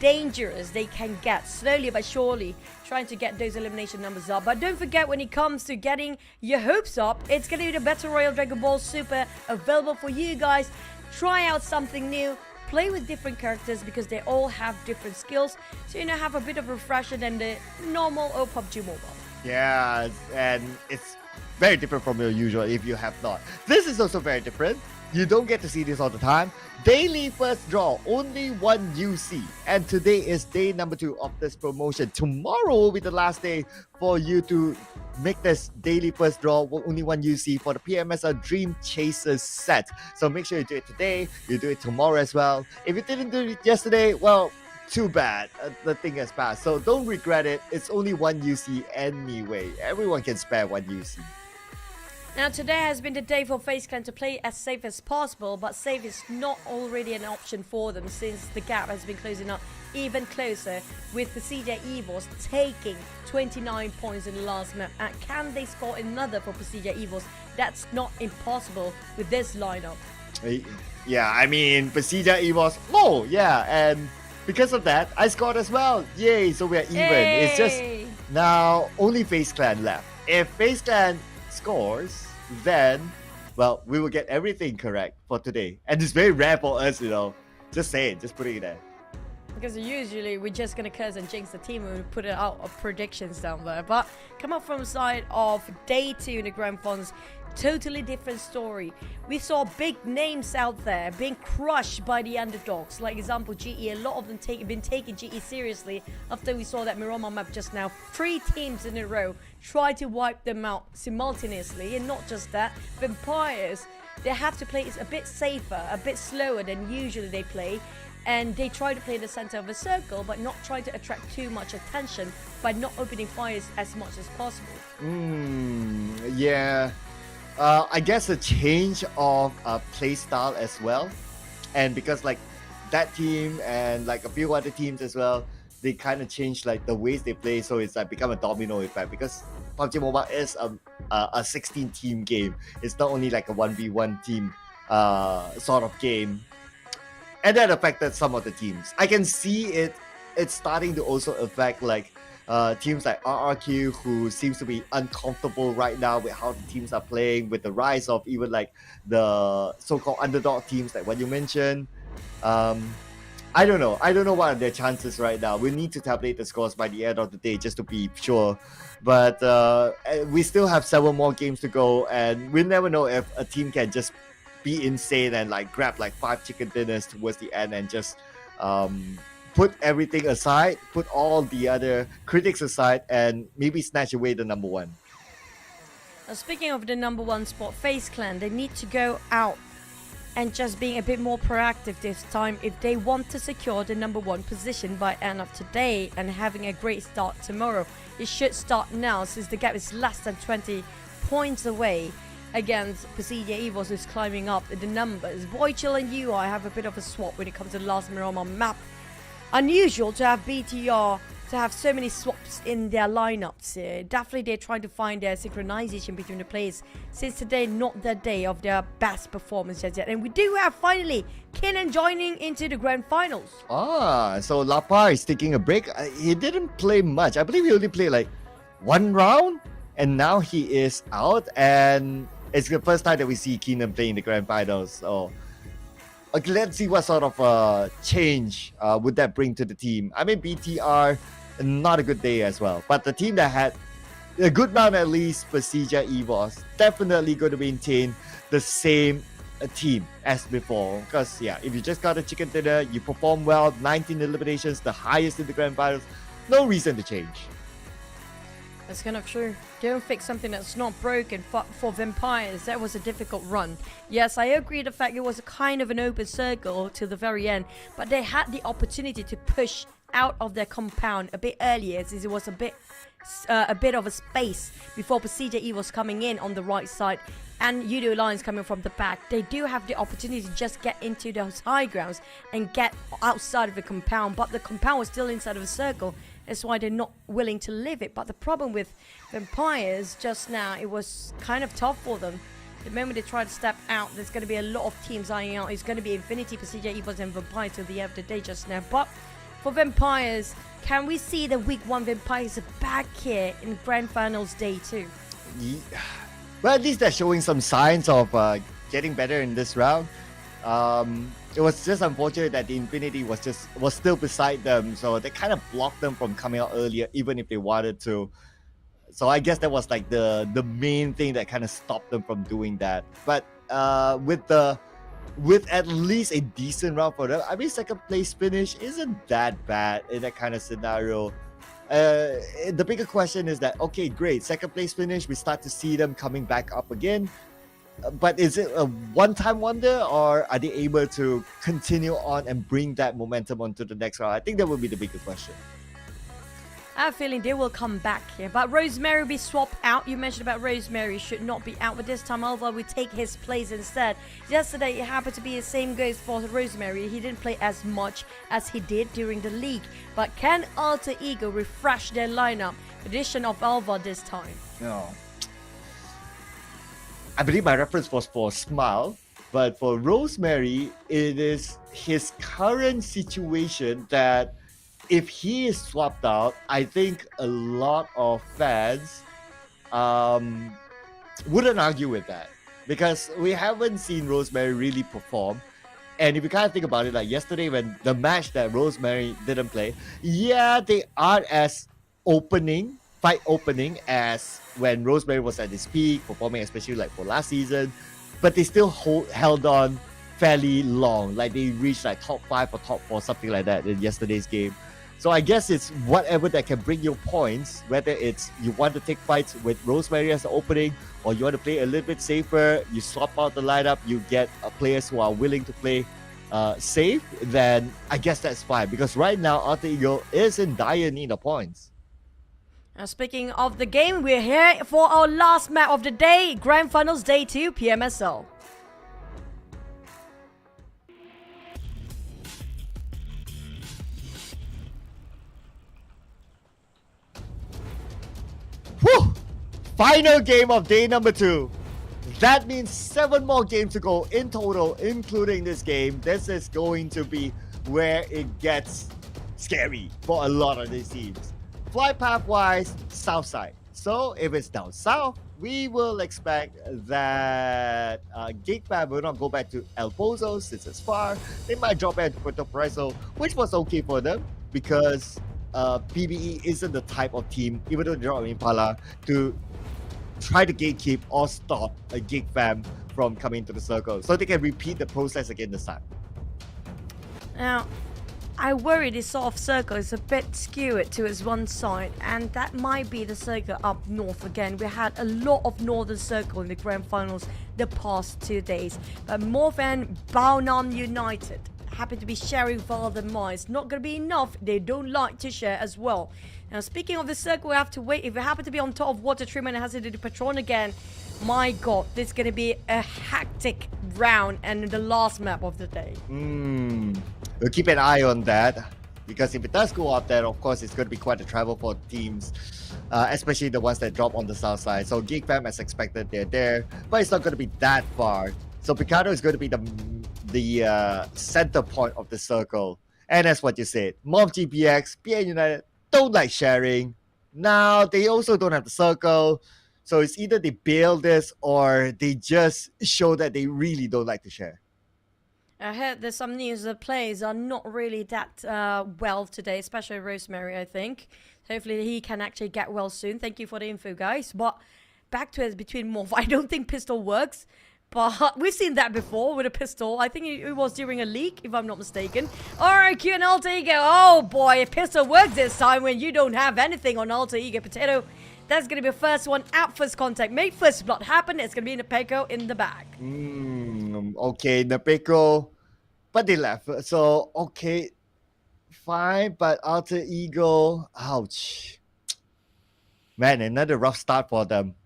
dangerous they can get, slowly but surely, trying to get those elimination numbers up. But don't forget, when it comes to getting your hopes up, it's going to be the Battle Royale Dragon Ball Super available for you guys. Try out something new. Play with different characters because they all have different skills. So, have a bit of a refresher than the normal or PUBG Mobile. Yeah, and it's very different from your usual if you have not. This is also very different. You don't get to see this all the time. Daily first draw, only 1 UC. And today is day number 2 of this promotion. Tomorrow will be the last day for you to make this daily first draw, only 1 UC for the PMSL Dream Chasers set. So make sure you do it today, you do it tomorrow as well. If you didn't do it yesterday, well, too bad. The thing has passed. So don't regret it. It's only 1 UC anyway. Everyone can spare 1 UC. Now today has been the day for FaZe Clan to play as safe as possible, but safe is not already an option for them since the gap has been closing up even closer with PERSIJA EVOS taking 29 points in the last map. And can they score another for PERSIJA EVOS? That's not impossible with this lineup. Yeah, I mean, PERSIJA EVOS, oh yeah, and because of that, I scored as well. Yay, so we're even. Yay. It's just now only FaZe Clan left. If FaZe Clan scores, then, well, we will get everything correct for today. And it's very rare for us, just say it, just put it in there. Because usually we're just going to curse and jinx the team when we put it out of predictions down there. But come up from the side of day 2 in the Grand Finals, totally different story. We saw big names out there being crushed by the underdogs. Like example, GE, a lot of them been taking GE seriously after we saw that Miramar map just now. 3 teams in a row try to wipe them out simultaneously. And not just that, Vampires, they have to play a bit safer, a bit slower than usually they play. And they try to play in the center of a circle, but not try to attract too much attention by not opening fires as much as possible. Yeah. I guess a change of play style as well. And because like that team and like a few other teams as well, they kind of change like the ways they play, so it's like become a domino effect. Because PUBG Mobile is a 16-team game. It's not only like a 1v1 team sort of game. And that affected some of the teams. I can see it's starting to also affect like teams like RRQ, who seems to be uncomfortable right now with how the teams are playing, with the rise of even like the so-called underdog teams like what you mentioned. I don't know what are their chances right now. We need to tabulate the scores by the end of the day just to be sure. But we still have 7 more games to go, and we never know if a team can just be insane and like grab like 5 chicken dinners towards the end and just put everything aside, put all the other critics aside, and maybe snatch away the number 1. Speaking of the number 1 spot, FaZe Clan, they need to go out and just being a bit more proactive this time if they want to secure the number 1 position by end of today and having a great start tomorrow. It should start now since the gap is less than 20 points away against PERSIJA EVOS, who's climbing up the numbers. Boychill and UI have a bit of a swap when it comes to the last Miramar map. Unusual to have BTR to have so many swaps in their lineups. Definitely they're trying to find their synchronization between the players, since today not the day of their best performance as yet. And we do have finally Kenan joining into the grand finals. So Lapa is taking a break. He didn't play much. I believe he only played like 1 round, and now he is out, and it's the first time that we see Kenan playing the grand finals. So okay, let's see what sort of change would that bring to the team. I mean, BTR, not a good day as well. But the team that had a good round at least, PERSIJA EVOS, definitely going to maintain the same team as before. Because, yeah, if you just got a chicken dinner, you perform well, 19 eliminations, the highest in the grand finals, no reason to change. That's kind of true. Don't fix something that's not broken. For Vampires, that was a difficult run. Yes, I agree the fact it was a kind of an open circle till the very end, but they had the opportunity to push out of their compound a bit earlier, since it was a bit of a space before PERSIJA EVOS coming in on the right side and Yoodo Alliance coming from the back. They do have the opportunity to just get into those high grounds and get outside of the compound, but the compound was still inside of a circle. That's why they're not willing to leave it. But the problem with Vampires just now, it was kind of tough for them. The moment they try to step out, there's going to be a lot of teams eyeing out. It's going to be Infinity, PERSIJA EVOS and Vampires till the end of the day just now. But for Vampires, can we see the week 1 Vampires are back here in Grand Finals Day 2? Yeah. Well, at least they're showing some signs of getting better in this round. It was just unfortunate that the Infinity was still beside them, so they kind of blocked them from coming out earlier, even if they wanted to. So I guess that was like the main thing that kind of stopped them from doing that. But with at least a decent round for them, I mean, second place finish isn't that bad in that kind of scenario. The bigger question is that, okay, great, second place finish, we start to see them coming back up again. But is it a one-time wonder, or are they able to continue on and bring that momentum onto the next round? I think that would be the bigger question. I have a feeling they will come back here. But Rosemary will be swapped out. You mentioned about Rosemary should not be out, but this time Alva will take his place instead. Yesterday it happened to be the same goes for Rosemary. He didn't play as much as he did during the league. But can Alter Ego refresh their lineup? Addition of Alva this time. No. I believe my reference was for Smile, but for Rosemary, it is his current situation that if he is swapped out, I think a lot of fans wouldn't argue with that, because we haven't seen Rosemary really perform. And if you kind of think about it, like yesterday when the match that Rosemary didn't play, yeah, they aren't as fight opening as when Rosemary was at his peak, performing especially like for last season, but they still held on fairly long. Like they reached like top 5 or top 4, something like that in yesterday's game. So I guess it's whatever that can bring you points, whether it's you want to take fights with Rosemary as the opening, or you want to play a little bit safer, you swap out the lineup, you get players who are willing to play safe, then I guess that's fine. Because right now, Alter Ego is in dire need of points. Now, speaking of the game, we're here for our last map of the day, Grand Finals Day 2, PMSL. Whew! Final game of day number 2. That means 7 more games to go in total, including this game. This is going to be where it gets scary for a lot of these teams. Flight path-wise, south side. So if it's down south, we will expect that GEEK Fam will not go back to El Pozo since it's far. They might drop back to Puerto Paraiso, which was okay for them because PBE isn't the type of team, even though they drop Impala, to try to gatekeep or stop a GEEK Fam from coming to the circle. So they can repeat the process again this time. Now, I worry this sort of circle is a bit skewed towards one side, and that might be the circle up north again. We had a lot of northern circle in the grand finals the past 2 days, but MORPH and Baonam United happen to be sharing farther miles. Not going to be enough. They don't like to share as well. Now, speaking of the circle, we have to wait. If we happen to be on top of water treatment and has to do the Patron again, my god, this is going to be a hectic round and the last map of the day. We'll keep an eye on that, because if it does go up there, of course, it's going to be quite a travel for teams, especially the ones that drop on the south side. So GEEK Fam, as expected, they're there, but it's not going to be that far. So Picardo is going to be the center point of the circle. And that's what you said. MORPH GPX, PN United don't like sharing. Now, they also don't have the circle. So it's either they bail this or they just show that they really don't like to share. I heard there's some news that players are not really that well today, especially Rosemary, I think. Hopefully he can actually get well soon. Thank you for the info, guys. But back to it between MORPH. I don't think pistol works. But we've seen that before with a pistol. I think it was during a leak, if I'm not mistaken. Alright, QEON Alter Ego. Oh boy, a pistol works this time when you don't have anything on Alter Ego Potato. That's going to be the first one out, first contact. Make first blood happen. It's going to be Nepeko in the back. Okay, Nepeko. But they left. So, okay. Fine, but Alter Ego. Ouch. Man, another rough start for them.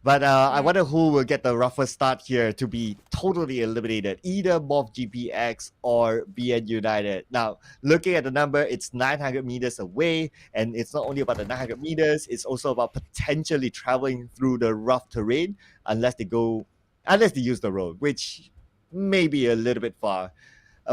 But I wonder who will get the roughest start here to be totally eliminated. Either MORPH GPX or BN United. Now, looking at the number, it's 900 meters away. And it's not only about the 900 meters, it's also about potentially traveling through the rough terrain unless they use the road, which may be a little bit far.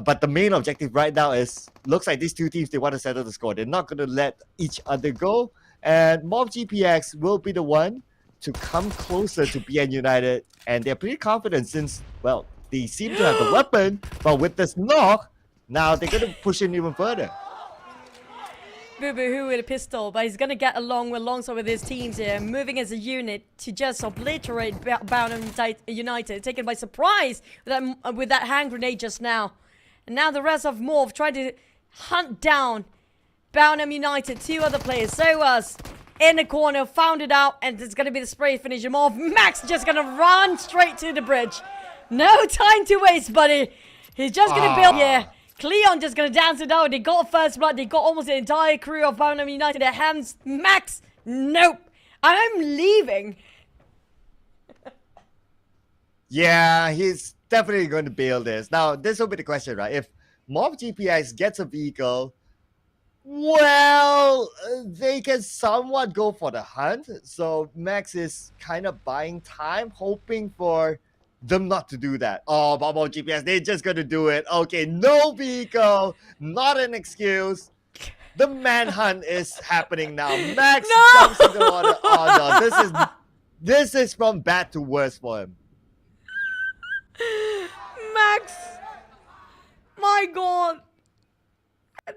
But the main objective right now is, looks like these two teams, they want to settle the score. They're not going to let each other go. And MORPH GPX will be the one to come closer to BN United, and they're pretty confident since, well, they seem to have the weapon, but with this knock, now they're going to push in even further. Boo Boo Hoo with a pistol, but he's going to get alongside with his teams here, moving as a unit to just obliterate Baonam United, taken by surprise with that hand grenade just now. And now the rest of MORPH trying to hunt down Baonam United, 2 other players. So was in the corner, found it out, and it's going to be the spray finish him off. Max just going to run straight to the bridge. No time to waste, buddy. He's just going to build here. QEON just going to dance it out. They got first blood. They got almost the entire crew of Baonam United in their hands. Max, nope. I'm leaving. Yeah, he's definitely going to bail this. Now, this will be the question, right? If MORPH GPX gets a vehicle, well, they can somewhat go for the hunt. So Max is kind of buying time, hoping for them not to do that. Oh, MORPH GPX, they're just going to do it. Okay, no vehicle, not an excuse. The manhunt is happening now. Max jumps in the water. Oh no, this is from bad to worse for him. Max, my god.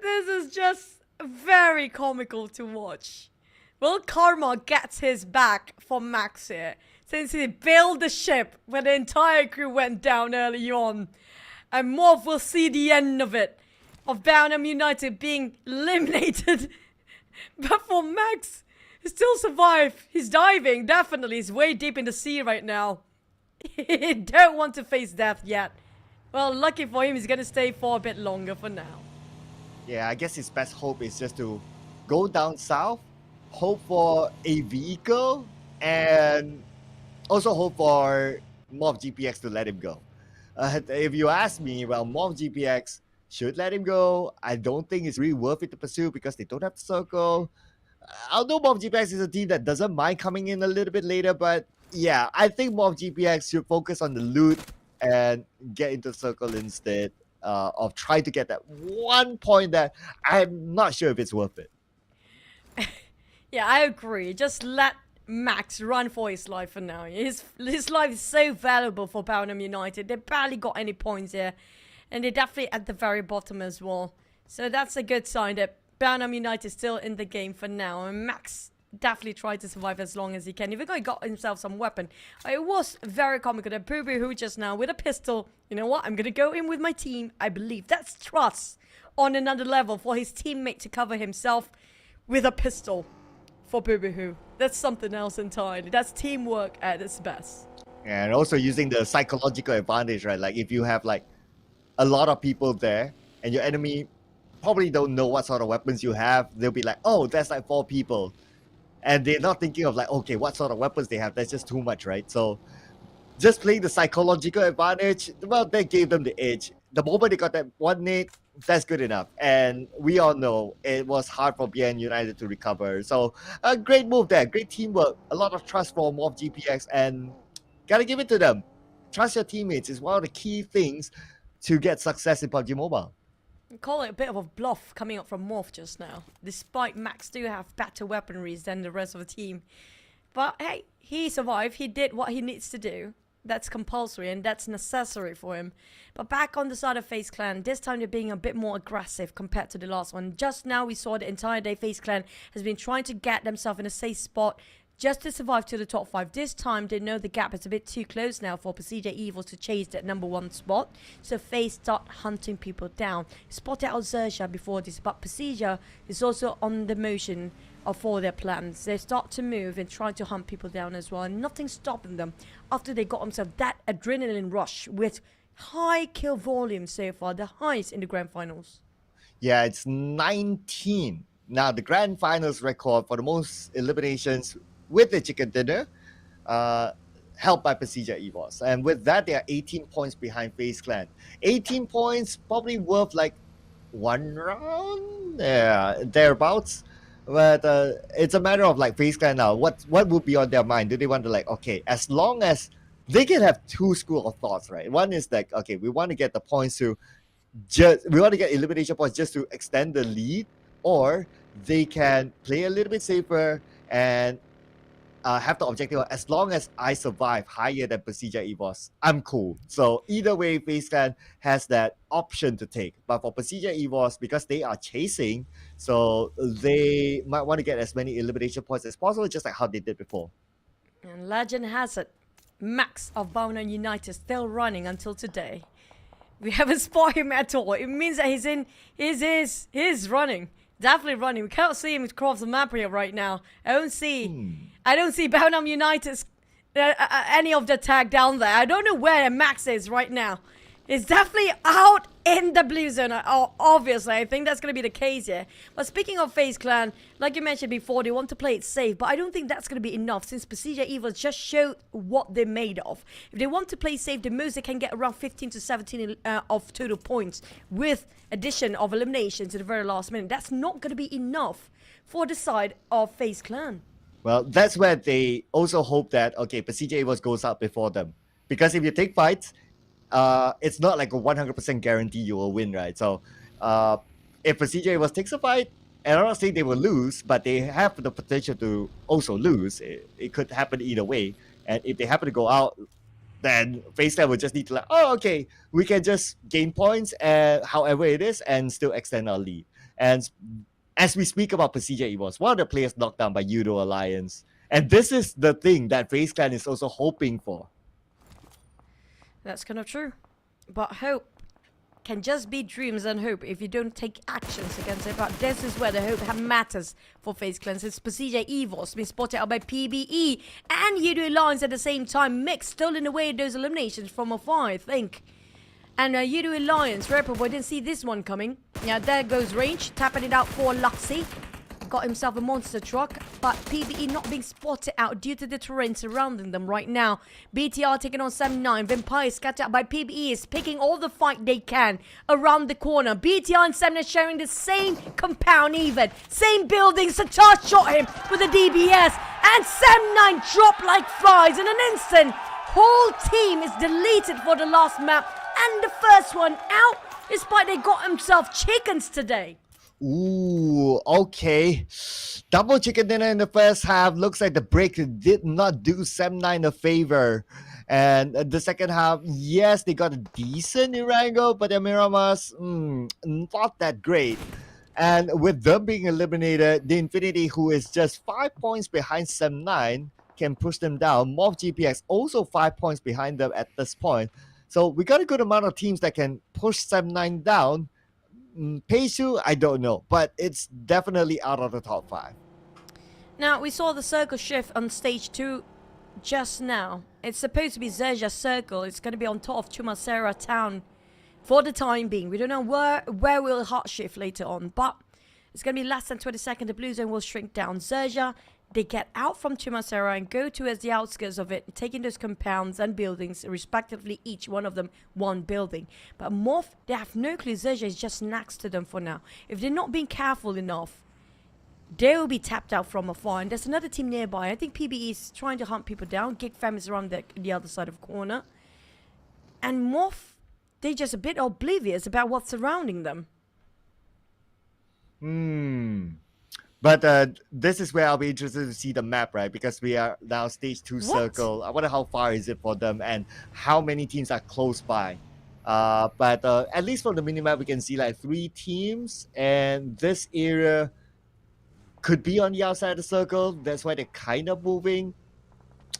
This is just very comical to watch. Will Karma gets his back from Max here, since he bailed the ship when the entire crew went down early on. And MORPH will see the end of it, of Baonam United being eliminated. But for Max, he still survived. He's diving, definitely. He's way deep in the sea right now. He don't want to face death yet. Well, lucky for him, he's gonna stay for a bit longer for now. Yeah, I guess his best hope is just to go down south, hope for a vehicle, and also hope for MORPH GPX to let him go. If you ask me, well, MORPH GPX should let him go. I don't think it's really worth it to pursue because they don't have the circle. although MORPH GPX is a team that doesn't mind coming in a little bit later, but yeah, I think MORPH GPX should focus on the loot and get into circle instead of trying to get that 1 point that I'm not sure if it's worth it. Yeah, I agree. Just let Max run for his life for now. His life is so valuable for Belgium United. They barely got any points here. And they're definitely at the very bottom as well. So that's a good sign that Belgium United is still in the game for now. And Max definitely tried to survive as long as he can. Even though he got himself some weapon. It was very comical that Boo just now with a pistol. You know what? I'm going to go in with my team. I believe that's trust on another level for his teammate to cover himself with a pistol for Boo. That's something else entirely. That's teamwork at its best. And also using the psychological advantage, right? Like if you have like a lot of people there and your enemy probably don't know what sort of weapons you have, they'll be like, oh, that's like 4 people. And they're not thinking of like, okay, what sort of weapons they have. That's just too much, right? So just playing the psychological advantage, well, that gave them the edge. The moment they got that 1 nade, that's good enough. And we all know it was hard for BN United to recover. So a great move there, great teamwork, a lot of trust for MORPH GPX, and gotta give it to them. Trust your teammates is one of the key things to get success in PUBG Mobile. Call it a bit of a bluff coming up from MORPH just now. Despite Max do have better weaponries than the rest of the team. But hey, he survived. He did what he needs to do. That's compulsory and that's necessary for him. But back on the side of FaZe Clan, this time they're being a bit more aggressive compared to the last one. Just now we saw the entire day FaZe Clan has been trying to get themselves in a safe spot just to survive to the top 5. This time they know the gap is a bit too close now for PERSIJA EVOS to chase that #1 spot. So FaZe start hunting people down. Spotted out XERXIA before this, but PERSIJA is also on the motion for their plans. They start to move and try to hunt people down as well, and nothing's stopping them after they got themselves that adrenaline rush with high kill volume so far, the highest in the grand finals. Yeah, it's 19. Now the grand finals record for the most eliminations with the chicken dinner, held by PERSIJA EVOS. And with that, they are 18 points behind FaZe Clan. 18 points, probably worth like 1 round? Yeah, thereabouts. But it's a matter of like FaZe Clan now. What would be on their mind? Do they want to like, okay, as long as they can have 2 school of thoughts, right? One is like, okay, we want to get the points to we want to get elimination points just to extend the lead, or they can play a little bit safer and have the objective of, as long as I survive higher than PERSIJA EVOS, I'm cool. So either way, FaZe Clan has that option to take. But for PERSIJA EVOS, because they are chasing, so they might want to get as many elimination points as possible, just like how they did before. And legend has it, Max of Belgium United still running until today. We haven't spotted him at all. It means that he's running. Definitely running. We can't see him across the map here right now. I don't see Belgium United's any of the tag down there. I don't know where Max is right now. He's definitely out in the blue zone. Obviously, I think that's going to be the case here. But speaking of FaZe Clan, like you mentioned before, they want to play it safe. But I don't think that's going to be enough, since PERSIJA EVOS just showed what they're made of. If they want to play safe, the most they can get around 15 to 17 of total points, with addition of eliminations to the very last minute. That's not going to be enough for the side of FaZe Clan. Well, that's where they also hope that, okay, PERSIJA EVOS goes out before them. Because if you take fights, it's not like a 100% guarantee you will win, right? So if PERSIJA EVOS takes a fight, and I'm not saying they will lose, but they have the potential to also lose. It could happen either way. And if they happen to go out, then FaZe Clan will just need to like, oh, okay, we can just gain points, however it is, and still extend our lead. And as we speak about PERSIJA EVOS, one of the players knocked down by Yoodo Alliance. And this is the thing that FaZe Clan is also hoping for. That's kind of true. But hope can just be dreams and hope if you don't take actions against it. But this is where the hope matters for FaZe Clan, since PERSIJA EVOS been spotted out by PBE and Yoodo Alliance at the same time. Mix stolen away those eliminations from afar, I think. And Yoodo Alliance, Repo Boy didn't see this one coming. Yeah, there goes Range, tapping it out for Luxy. got himself a monster truck, but PBE not being spotted out due to the terrain surrounding them right now. BTR taking on 7-9. Vampire scattered out by PBE is picking all the fight they can around the corner. BTR and 7 sharing the same compound even. Same building. Satar shot him with a DBS. And 7-9 dropped like flies in an instant. Whole team is deleted for the last map. And the first one out, despite they got themselves chickens today. Ooh, okay. Double chicken dinner in the first half. Looks like the break did not do 7-9 a favor. And the second half, yes, they got a decent Irango, but the Miramas, not that great. And with them being eliminated, the Infinity, who is just 5 points behind 7-9, can push them down. MORPH GPX also 5 points behind them at this point. So we got a good amount of teams that can push 7-9 down. Peisu, I don't know, but it's definitely out of the top 5. Now, we saw the circle shift on stage 2 just now. It's supposed to be XERXIA circle. It's going to be on top of Chumasera town for the time being. We don't know where will hot shift later on, but it's going to be less than 20 seconds. The blue zone will shrink down. XERXIA, they get out from Chumasera and go towards the outskirts of it, taking those compounds and buildings, respectively, each one of them one building. But MORPH, they have no clue. XERXIA is just next to them for now. If they're not being careful enough, they will be tapped out from afar. And there's another team nearby. I think PBE is trying to hunt people down. GEEK is around the other side of the corner. And MORPH, they're just a bit oblivious about what's surrounding them. But this is where I'll be interested to see the map, right? Because we are now stage 2 circle. I wonder how far is it for them and how many teams are close by. But at least from the minimap, we can see like 3 teams. And this area could be on the outside of the circle. That's why they're kind of moving.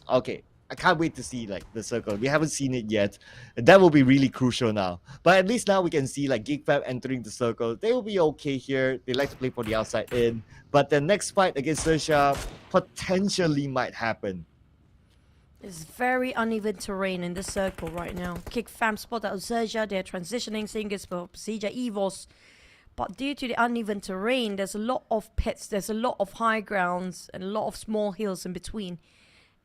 Okay. I can't wait to see like the circle. We haven't seen it yet. And that will be really crucial now. But at least now we can see like GEEK entering the circle. They will be okay here. They like to play for the outside in. But the next fight against XERXIA potentially might happen. It's very uneven terrain in the circle right now. GEEK spot out XERXIA. They're transitioning, saying it's for PERSIJA EVOS. But due to the uneven terrain, there's a lot of pits. There's a lot of high grounds and a lot of small hills in between.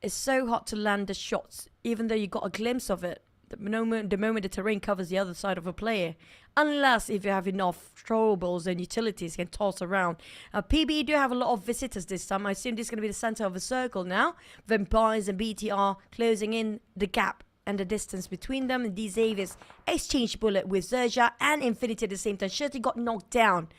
It's so hard to land the shots, even though you got a glimpse of it. The moment the terrain covers the other side of a player. Unless if you have enough throwables and utilities can toss around. PBE do have a lot of visitors this time. I assume this is going to be the center of a circle now. Vampires and BTR closing in the gap and the distance between them. And these Avis exchange bullet with XERXIA and Infinity at the same time. Shirty got knocked down.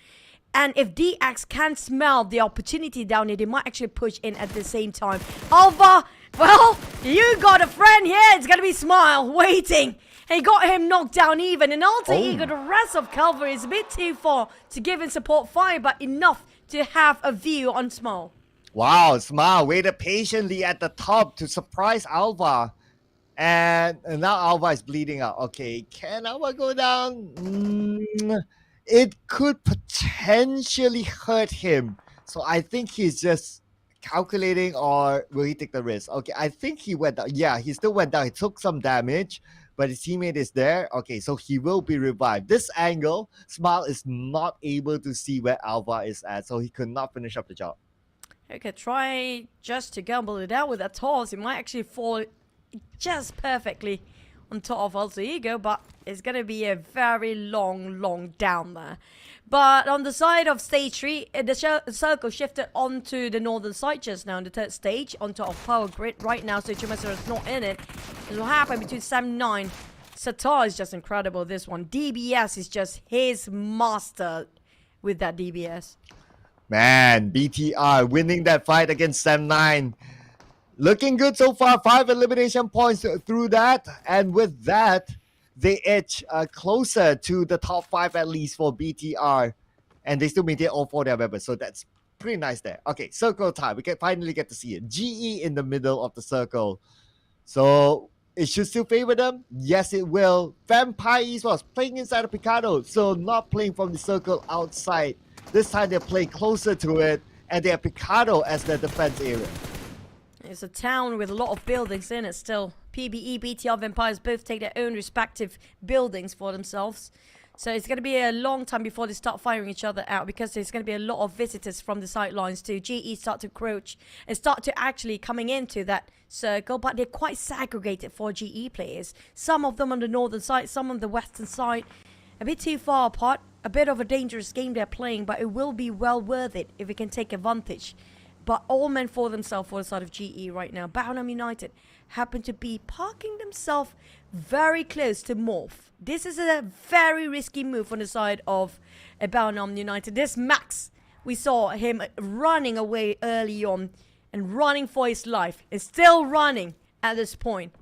And if DX can smell the opportunity down here, they might actually push in at the same time. Alva, well, you got a friend here. It's going to be Smile waiting. And he got him knocked down even. And Alter Ego, the rest of Calvary is a bit too far to give him support fire, but enough to have a view on Smile. Wow, Smile waited patiently at the top to surprise Alva. And now Alva is bleeding out. Okay, can Alva go down? It could potentially hurt him. So I think he's just calculating, or will he take the risk? Okay, I think he went down. Yeah, he still went down. He took some damage, but his teammate is there. Okay, so he will be revived. This angle, Smile is not able to see where Alva is at, so he could not finish up the job. Okay, try just to gamble it out with that toss. It might actually fall just perfectly on top of Alter Ego, but it's going to be a very long down there. But on the side of stage 3, the circle shifted onto the northern side just now in the 3rd stage, on top of Power Grid right now, so Chumasa is not in it. It will happen between 7-9. Satar is just incredible, this one. DBS is just his master with that DBS. Man, BTR winning that fight against 7-9. Looking good so far. 5 elimination points through that. And with that, they edge closer to the top 5 at least for BTR. And they still maintain all 4 of their members. So that's pretty nice there. Okay, circle time. We can finally get to see it. GE in the middle of the circle. So it should still favor them. Yes, it will. Vampire Esports playing inside of Picado. So not playing from the circle outside. This time they're playing closer to it. And they have Picado as their defense area. It's a town with a lot of buildings in it still. PBE, BTR, Vampires both take their own respective buildings for themselves. So it's going to be a long time before they start firing each other out, because there's going to be a lot of visitors from the sidelines to GE start to crouch and start to actually coming into that circle. But they're quite segregated for GE players. Some of them on the northern side, some on the western side. A bit too far apart. A bit of a dangerous game they're playing, but it will be well worth it if we can take advantage. But all meant for themselves for the side of GE right now. Baunam United happen to be parking themselves very close to MORPH. This is a very risky move on the side of Baunam United. This Max, we saw him running away early on and running for his life, and still running at this point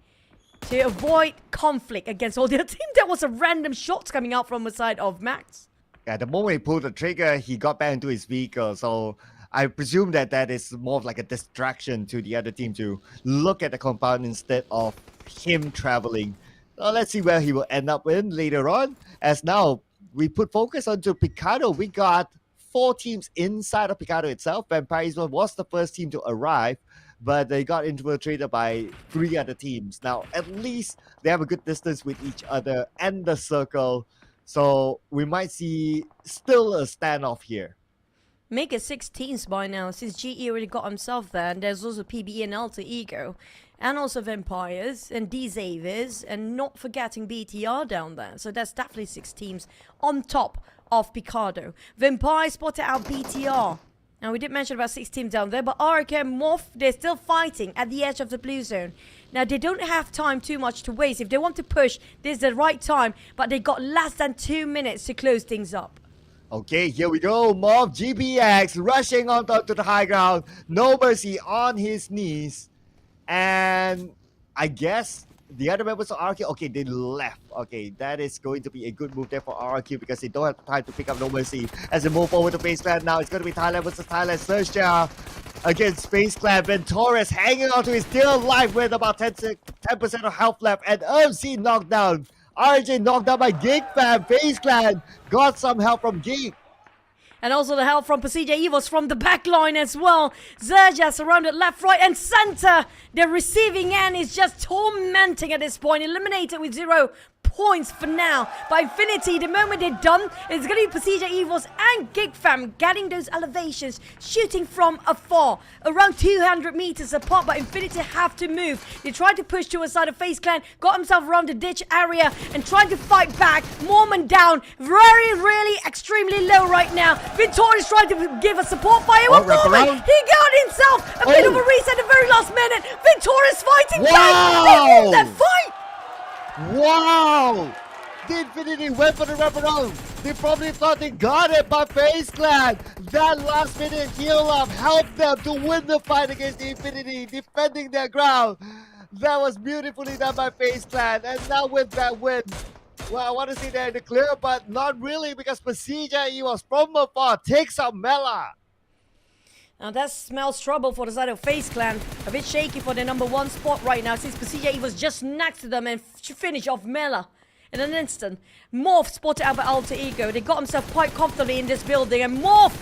to avoid conflict against all the other team. There was a random shots coming out from the side of Max. Yeah, the moment he pulled the trigger, he got back into his vehicle. So I presume that is more of like a distraction to the other team to look at the compound instead of him traveling. Well, let's see where he will end up in later on. As now we put focus onto Picado. We got 4 teams inside of Picado itself. Vampires was the first team to arrive, but they got infiltrated by 3 other teams. Now, at least they have a good distance with each other and the circle. So we might see still a standoff here. Make it 6 teams by now, since GE already got himself there. And there's also PBE and Alter Ego. And also Vampires and D-Zavers. And not forgetting BTR down there. So that's definitely 6 teams on top of Picado. Vampires spotted out BTR. Now, we did mention about 6 teams down there, but RK and MORPH, they're still fighting at the edge of the blue zone. Now, they don't have time too much to waste. If they want to push, this is the right time, but they got less than 2 minutes to close things up. Okay, here we go. MORPH GBX rushing on top to the high ground. No Mercy on his knees. And I guess the other members of RQ, okay, they left. Okay, that is going to be a good move there for RQ because they don't have time to pick up No Mercy. As they move forward to FaZe Clan now, it's going to be Thailand versus Thailand. SERXIA against FaZe Clan. Ventorez hanging on to his dear life with about 10% of health left. And MC knocked down. RJ knocked down by GEEK fam. FaZe Clan got some help from GEEK. And also the help from PERSIJA EVOS from the back line as well. XERXIA surrounded left, right and center. The receiving end is just tormenting at this point. Eliminated with 0 points for now. By Infinity, the moment they're done, it's going to be PERSIJA EVOS and GEEK fam getting those elevations, shooting from afar. Around 200 meters apart, but Infinity have to move. They tried to push to a side of FaZe Clan, got himself around the ditch area and trying to fight back. Mormon down, really, extremely low right now. Ventorez trying to give a support fire. One moment, he got himself a bit of a reset at the very last minute. Ventorez fighting back. They won that fight. Wow! The Infinity went for the wraparound. They probably thought they got it, but FaZe Clan, that last minute heal up helped them to win the fight against the Infinity, defending their ground. That was beautifully done by FaZe Clan, and now with that win, well, I want to see they're in the clear, but not really because PERSIJA EVOS from afar takes out Mela. Now that smells trouble for the side of FaZe Clan. A bit shaky for the #1 spot right now since PERSIJA was just next to them and finish off Mela in an instant. MORPH spotted out by Alter Ego. They got himself quite comfortably in this building, and MORPH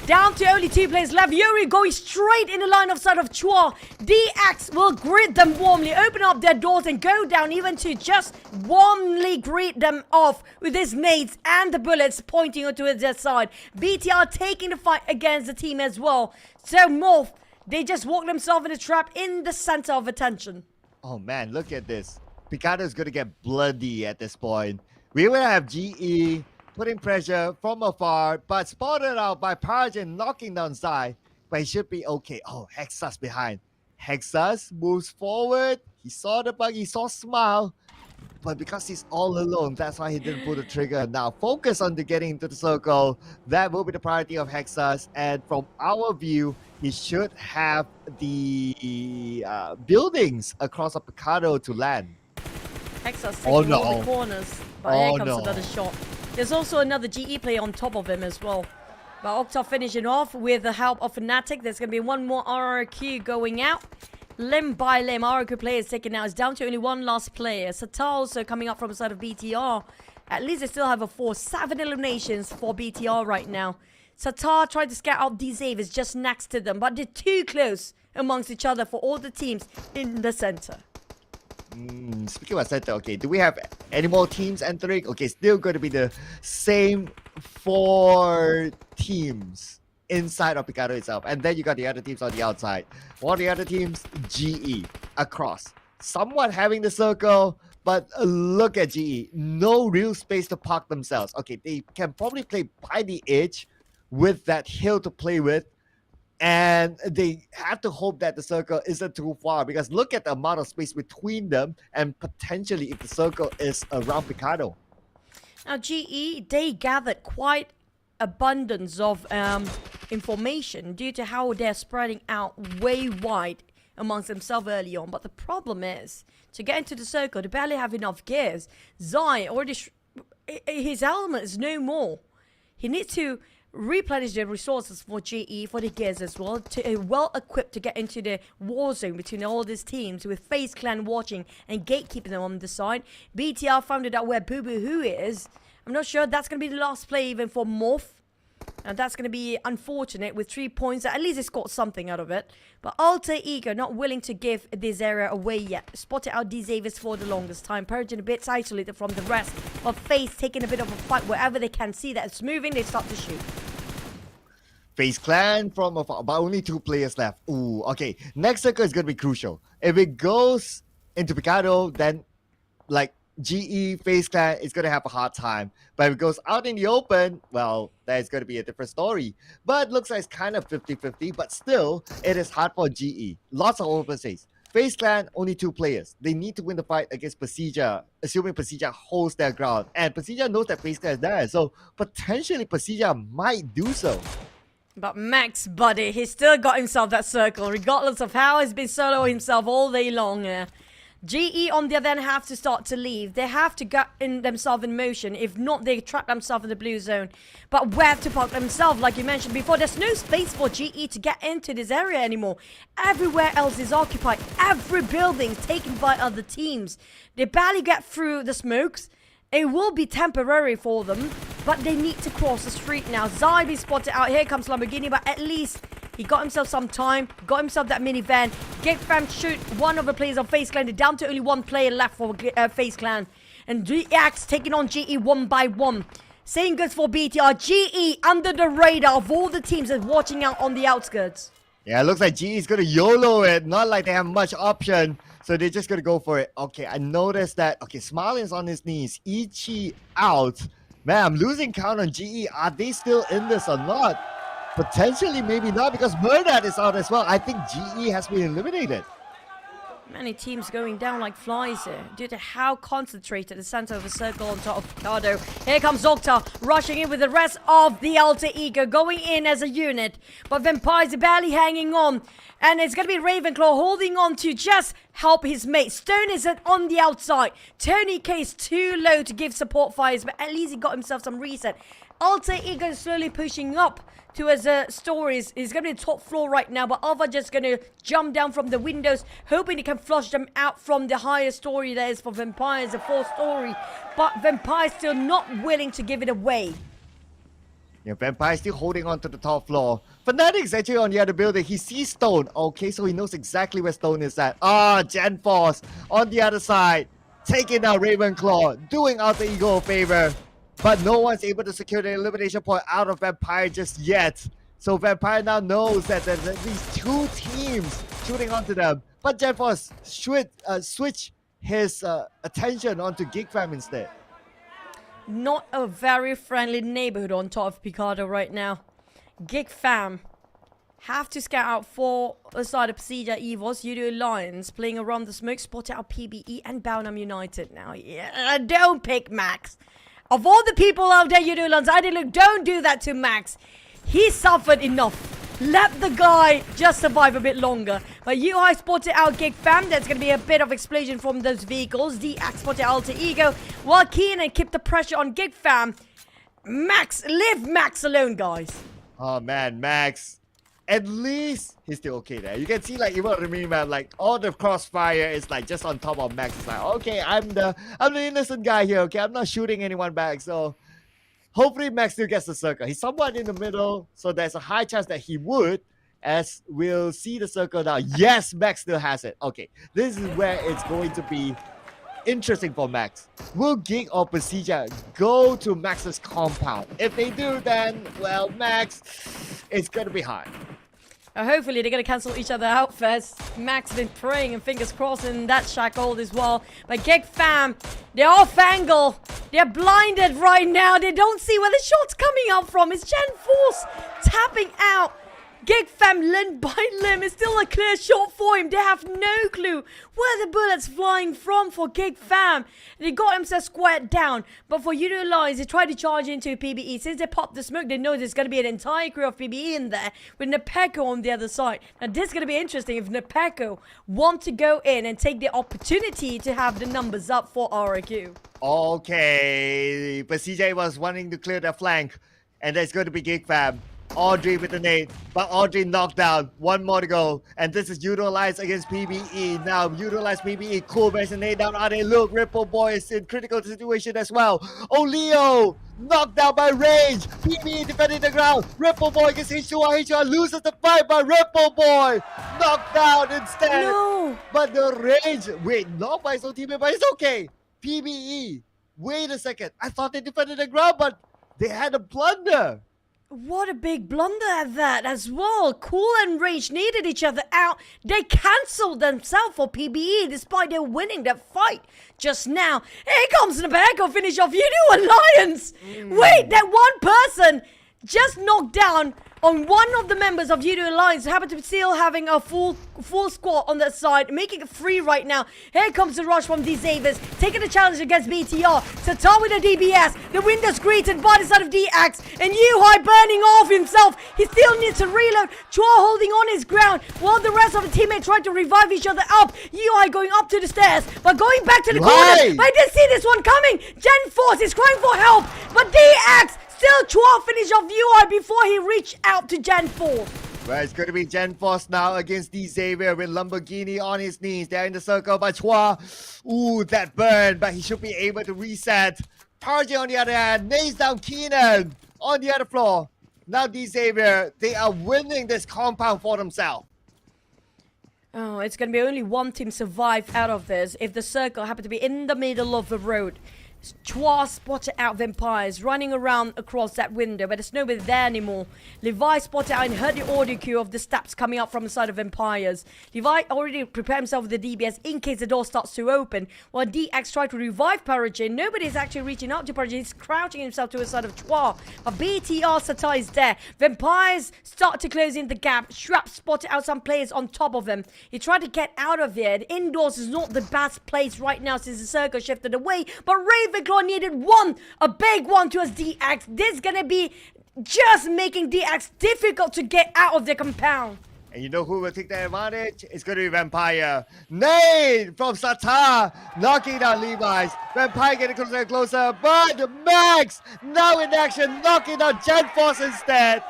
down to only 2 players left. Yuri going straight in the line of sight of Chua. DX will greet them warmly, open up their doors and go down even to just warmly greet them off with his nades and the bullets pointing onto their side. BTR taking the fight against the team as well. So MORPH, they just walk themselves in a trap in the center of attention. Oh man, look at this. Picado is going to get bloody at this point. We will have GE putting pressure from afar, but spotted out by PERSIJA knocking down Zai. But he should be okay. Oh, Hexas behind. Hexas moves forward. He saw the bug, he saw Smile. But because he's all alone, that's why he didn't pull the trigger. Now, focus on getting into the circle. That will be the priority of Hexas. And from our view, he should have the buildings across Picado to land. Hexas taking all the corners. But here comes another shot. There's also another GE player on top of him as well. But Octa finishing off with the help of Fnatic. There's going to be one more RRQ going out. Limb by limb, RRQ players taken out. It's down to only one last player. Sata also coming up from the side of BTR. At least they still have a 7 eliminations for BTR right now. Sata tried to scout out D-Zavers just next to them, but they're too close amongst each other for all the teams in the center. Speaking about center, okay, do we have any more teams entering? Okay, still going to be the same 4 teams inside of Picado itself. And then you got the other teams on the outside. What are the other teams? GE across. Somewhat having the circle, but look at GE. No real space to park themselves. Okay, they can probably play by the edge with that hill to play with. And they have to hope that the circle isn't too far, because look at the amount of space between them and potentially if the circle is around Picado. Now, GE, they gathered quite abundance of information due to how they're spreading out way wide amongst themselves early on. But the problem is, to get into the circle, they barely have enough gears. Zai already, his helmet is no more. He needs to replenish the resources for GE, for the gears as well, to well equipped to get into the war zone between all these teams, with FaZe Clan watching and gatekeeping them on the side. BTR found out where Boo Boo Hoo is. I'm not sure that's going to be the last play even for MORPH. And that's going to be unfortunate with 3 points. At least it's got something out of it. But Alter Ego not willing to give this area away yet. Spotted out these Avis for the longest time. Persian a bit isolated from the rest. But FaZe taking a bit of a fight. Wherever they can see that it's moving, they start to shoot. FaZe Clan from afar, but only 2 players left. Ooh, okay. Next circle is going to be crucial. If it goes into Picado, then like GE, FaZe Clan is going to have a hard time. But if it goes out in the open, well, that's going to be a different story. But looks like it's kind of 50-50, but still, it is hard for GE. Lots of open space. FaZe Clan, only 2 players. They need to win the fight against PERSIJA, assuming PERSIJA holds their ground. And PERSIJA knows that FaZe Clan is there, so potentially PERSIJA might do so. But Max, buddy, he's still got himself that circle, regardless of how he's been soloing himself all day long. GE, on the other hand, have to start to leave. They have to get themselves in motion. If not, they trap themselves in the blue zone. But where to park themselves, like you mentioned before, there's no space for GE to get into this area anymore. Everywhere else is occupied. Every building is taken by other teams. They barely get through the smokes. It will be temporary for them, but they need to cross the street now. Zybe spotted out. Here comes Lamborghini, but at least he got himself some time, got himself that minivan. GEEK fam shoot one of the players on FaZe Clan. They're down to only 1 player left for FaZe Clan. And GX taking on GE 1 by 1. Same goes for BTR. GE under the radar of all the teams that's watching out on the outskirts. Yeah, it looks like GE is going to YOLO it. Not like they have much option. So they're just going to go for it. Okay, I noticed that. Okay, Smiling is on his knees. Ichi out. Man, I'm losing count on GE. Are they still in this or not? Potentially, maybe not, because Murdat is out as well. I think GE has been eliminated. Many teams going down like flies here due to how concentrated the center of the circle on top of Picado. Here comes Zocta rushing in with the rest of the Alter Ego going in as a unit. But Vampires are barely hanging on. And it's going to be Ravenclaw holding on to just help his mate. Stone is on the outside. Tony K is too low to give support fires, but at least he got himself some reset. Alter Ego is slowly pushing up to his stories. He's going to be the top floor right now, but Alva just going to jump down from the windows, hoping he can flush them out from the higher story there is for Vampires, the 4th story. But Vampire still not willing to give it away. Yeah, Vampire still holding on to the top floor. Fnatic's actually on the other building. He sees Stone. Okay, so he knows exactly where Stone is at. Gen Force on the other side. Taking out Ravenclaw. Doing Alter Ego a favor. But no one's able to secure the elimination point out of Vampire just yet. So Vampire now knows that there's at least 2 teams shooting onto them. But Gen Force switch his attention onto GEEK fam instead. Not a very friendly neighborhood on top of Picado right now. GEEK fam have to scout out for the side of PERSIJA, EVOS, Yoodo Alliance, playing around the smoke, spot out PBE and Bounham United now. Yeah, don't pick Max. Of all the people out there, Yoodo Alliance, I did look, don't do that to Max. He suffered enough. Let the guy just survive a bit longer. But UI spotted out GEEK fam. There's going to be a bit of explosion from those vehicles. DX spotted Alter Ego. While Kenan kept the pressure on GEEK fam. Max, leave Max alone, guys. Oh man, Max. At least he's still okay there. You can see like even Remy, man, like all the crossfire is like just on top of Max. It's like, okay, I'm the innocent guy here, okay? I'm not shooting anyone back, so hopefully Max still gets the circle. He's somewhat in the middle, so there's a high chance that he would. as we'll see the circle now. Yes, Max still has it. Okay, this is where it's going to be interesting for Max. Will GEEK or PERSIJA go to Max's compound? If they do, then, well, Max, it's going to be hard. Hopefully they're going to cancel each other out first. Max been praying and fingers crossed in that shackle as well. But GEEK fam, they're off angle. They're blinded right now. They don't see where the shot's coming out from. It's Gen Force tapping out. GEEK fam, limb by limb, is still a clear shot for him. They have no clue where the bullet's flying from for GEEK fam. They got themselves squared down. But for Yoodo Alliance, they tried to charge into PBE. Since they popped the smoke, they know there's going to be an entire crew of PBE in there with Nepeko on the other side. Now this is going to be interesting if Nepeko want to go in and take the opportunity to have the numbers up for REGUM. Okay, PERSIJA was wanting to clear their flank, and there's going to be GEEK fam. Audrey with the nade, but Audrey knocked down. One more to go, and this is Yoodo Alliance against PBE. Now Yoodo Alliance PBE, cool, there's a nade down. Are they? Look, Ripple Boy is in critical situation as well. Oh, Leo knocked down by Rage. PBE defending the ground. Ripple Boy gets H2R. H2R loses the fight, but Ripple Boy knocked down instead. No. But the Rage, wait, not by his own teammate, but it's okay. PBE, wait a second. I thought they defended the ground, but they had a blunder. What a big blunder at that as well. Cool and Rage needed each other out. They cancelled themselves for PBE despite their winning that fight just now. Here comes Nepeko, finish off Yoodo Alliance. Wait, that one person just knocked down on one of the members of Yoodo Alliance who happened to be still having a full squad on that side, making it free right now. Here comes the rush from these Zavers, taking the challenge against BTR. Satar with the DBS, the windows greeted by the side of DX, and Yuhai burning off himself. He still needs to reload. Chua holding on his ground while the rest of the teammates try to revive each other up. Yuhai going up to the stairs, but going back to the corner. I didn't see this one coming. Gen Force is crying for help, but DX still Chua finish off UI before he reached out to Gen Force. Well, it's going to be Gen Force now against the Xavier with Lamborghini on his knees. They're in the circle by Chua. Ooh, that burn, but he should be able to reset. Target on the other hand, nails down Keenan on the other floor. Now the Xavier, they are winning this compound for themselves. Oh, it's going to be only one team survive out of this if the circle happen to be in the middle of the road. Chua spotted out Vampires running around across that window, but there's nobody there anymore. Levi spotted out and heard the audio cue of the steps coming up from the side of Vampires. Levi already prepared himself with the DBS in case the door starts to open, while DX tried to revive PERSIJA. Nobody is actually reaching out to PERSIJA. He's crouching himself to the side of Chua. But BTR Satar is there. Vampires start to close in the gap. Shrap spotted out some players on top of him. He tried to get out of there. The indoors is not the best place right now since the circle shifted away, but Ravenclaw needed a big one to his DX. This is gonna be just making DX difficult to get out of the compound. And you know who will take the advantage? It's going to be Vampire. Nade from Satar, knocking down Levi's. Vampire getting closer and closer, but Max now in action, knocking down Gen Force instead.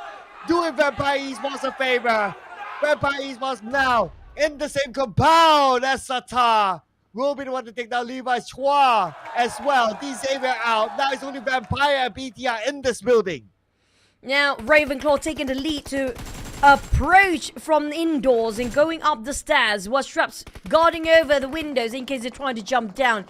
Doing Vampire Esports a favor. Vampire Esports now in the same compound as Satar. Will be the one to take down Levi's. Chua as well. Xavier out. Now it's only Vampire and BTR in this building. Now Ravenclaw taking the lead to approach from indoors and going up the stairs, while Shrap's guarding over the windows in case they're trying to jump down.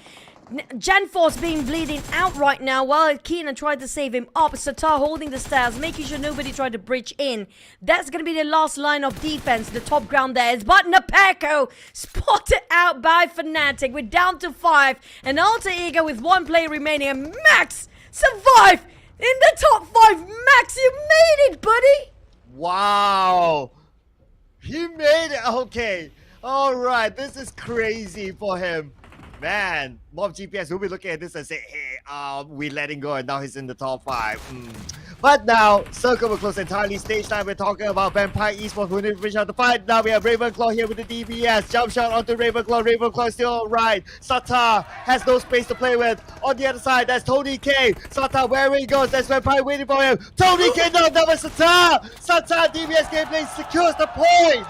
Gen Force being bleeding out right now while Keenan tried to save him up. Satar holding the stairs, making sure nobody tried to breach in. That's going to be the last line of defense. The top ground there is, but Nepeko spotted out by Fnatic. We're down to 5. And Alter Ego with 1 player remaining. And Max survived in the top 5. Max, you made it, buddy. Wow. He made it. Okay. All right. This is crazy for him. Man, MORPH GPS will be looking at this and say, hey, we're letting go, and now he's in the top 5. But now, circle will close entirely. Stage 9, we're talking about Vampire Esports who need to finish out the fight. Now we have Ravenclaw here with the DBS. Jump shot onto Ravenclaw. Ravenclaw is still alright. Satar has no space to play with. On the other side, that's Tony K. Satar, wherever he goes, there's Vampire waiting for him. Tony K, no, that was Satar. Satar, DBS gameplay secures the point.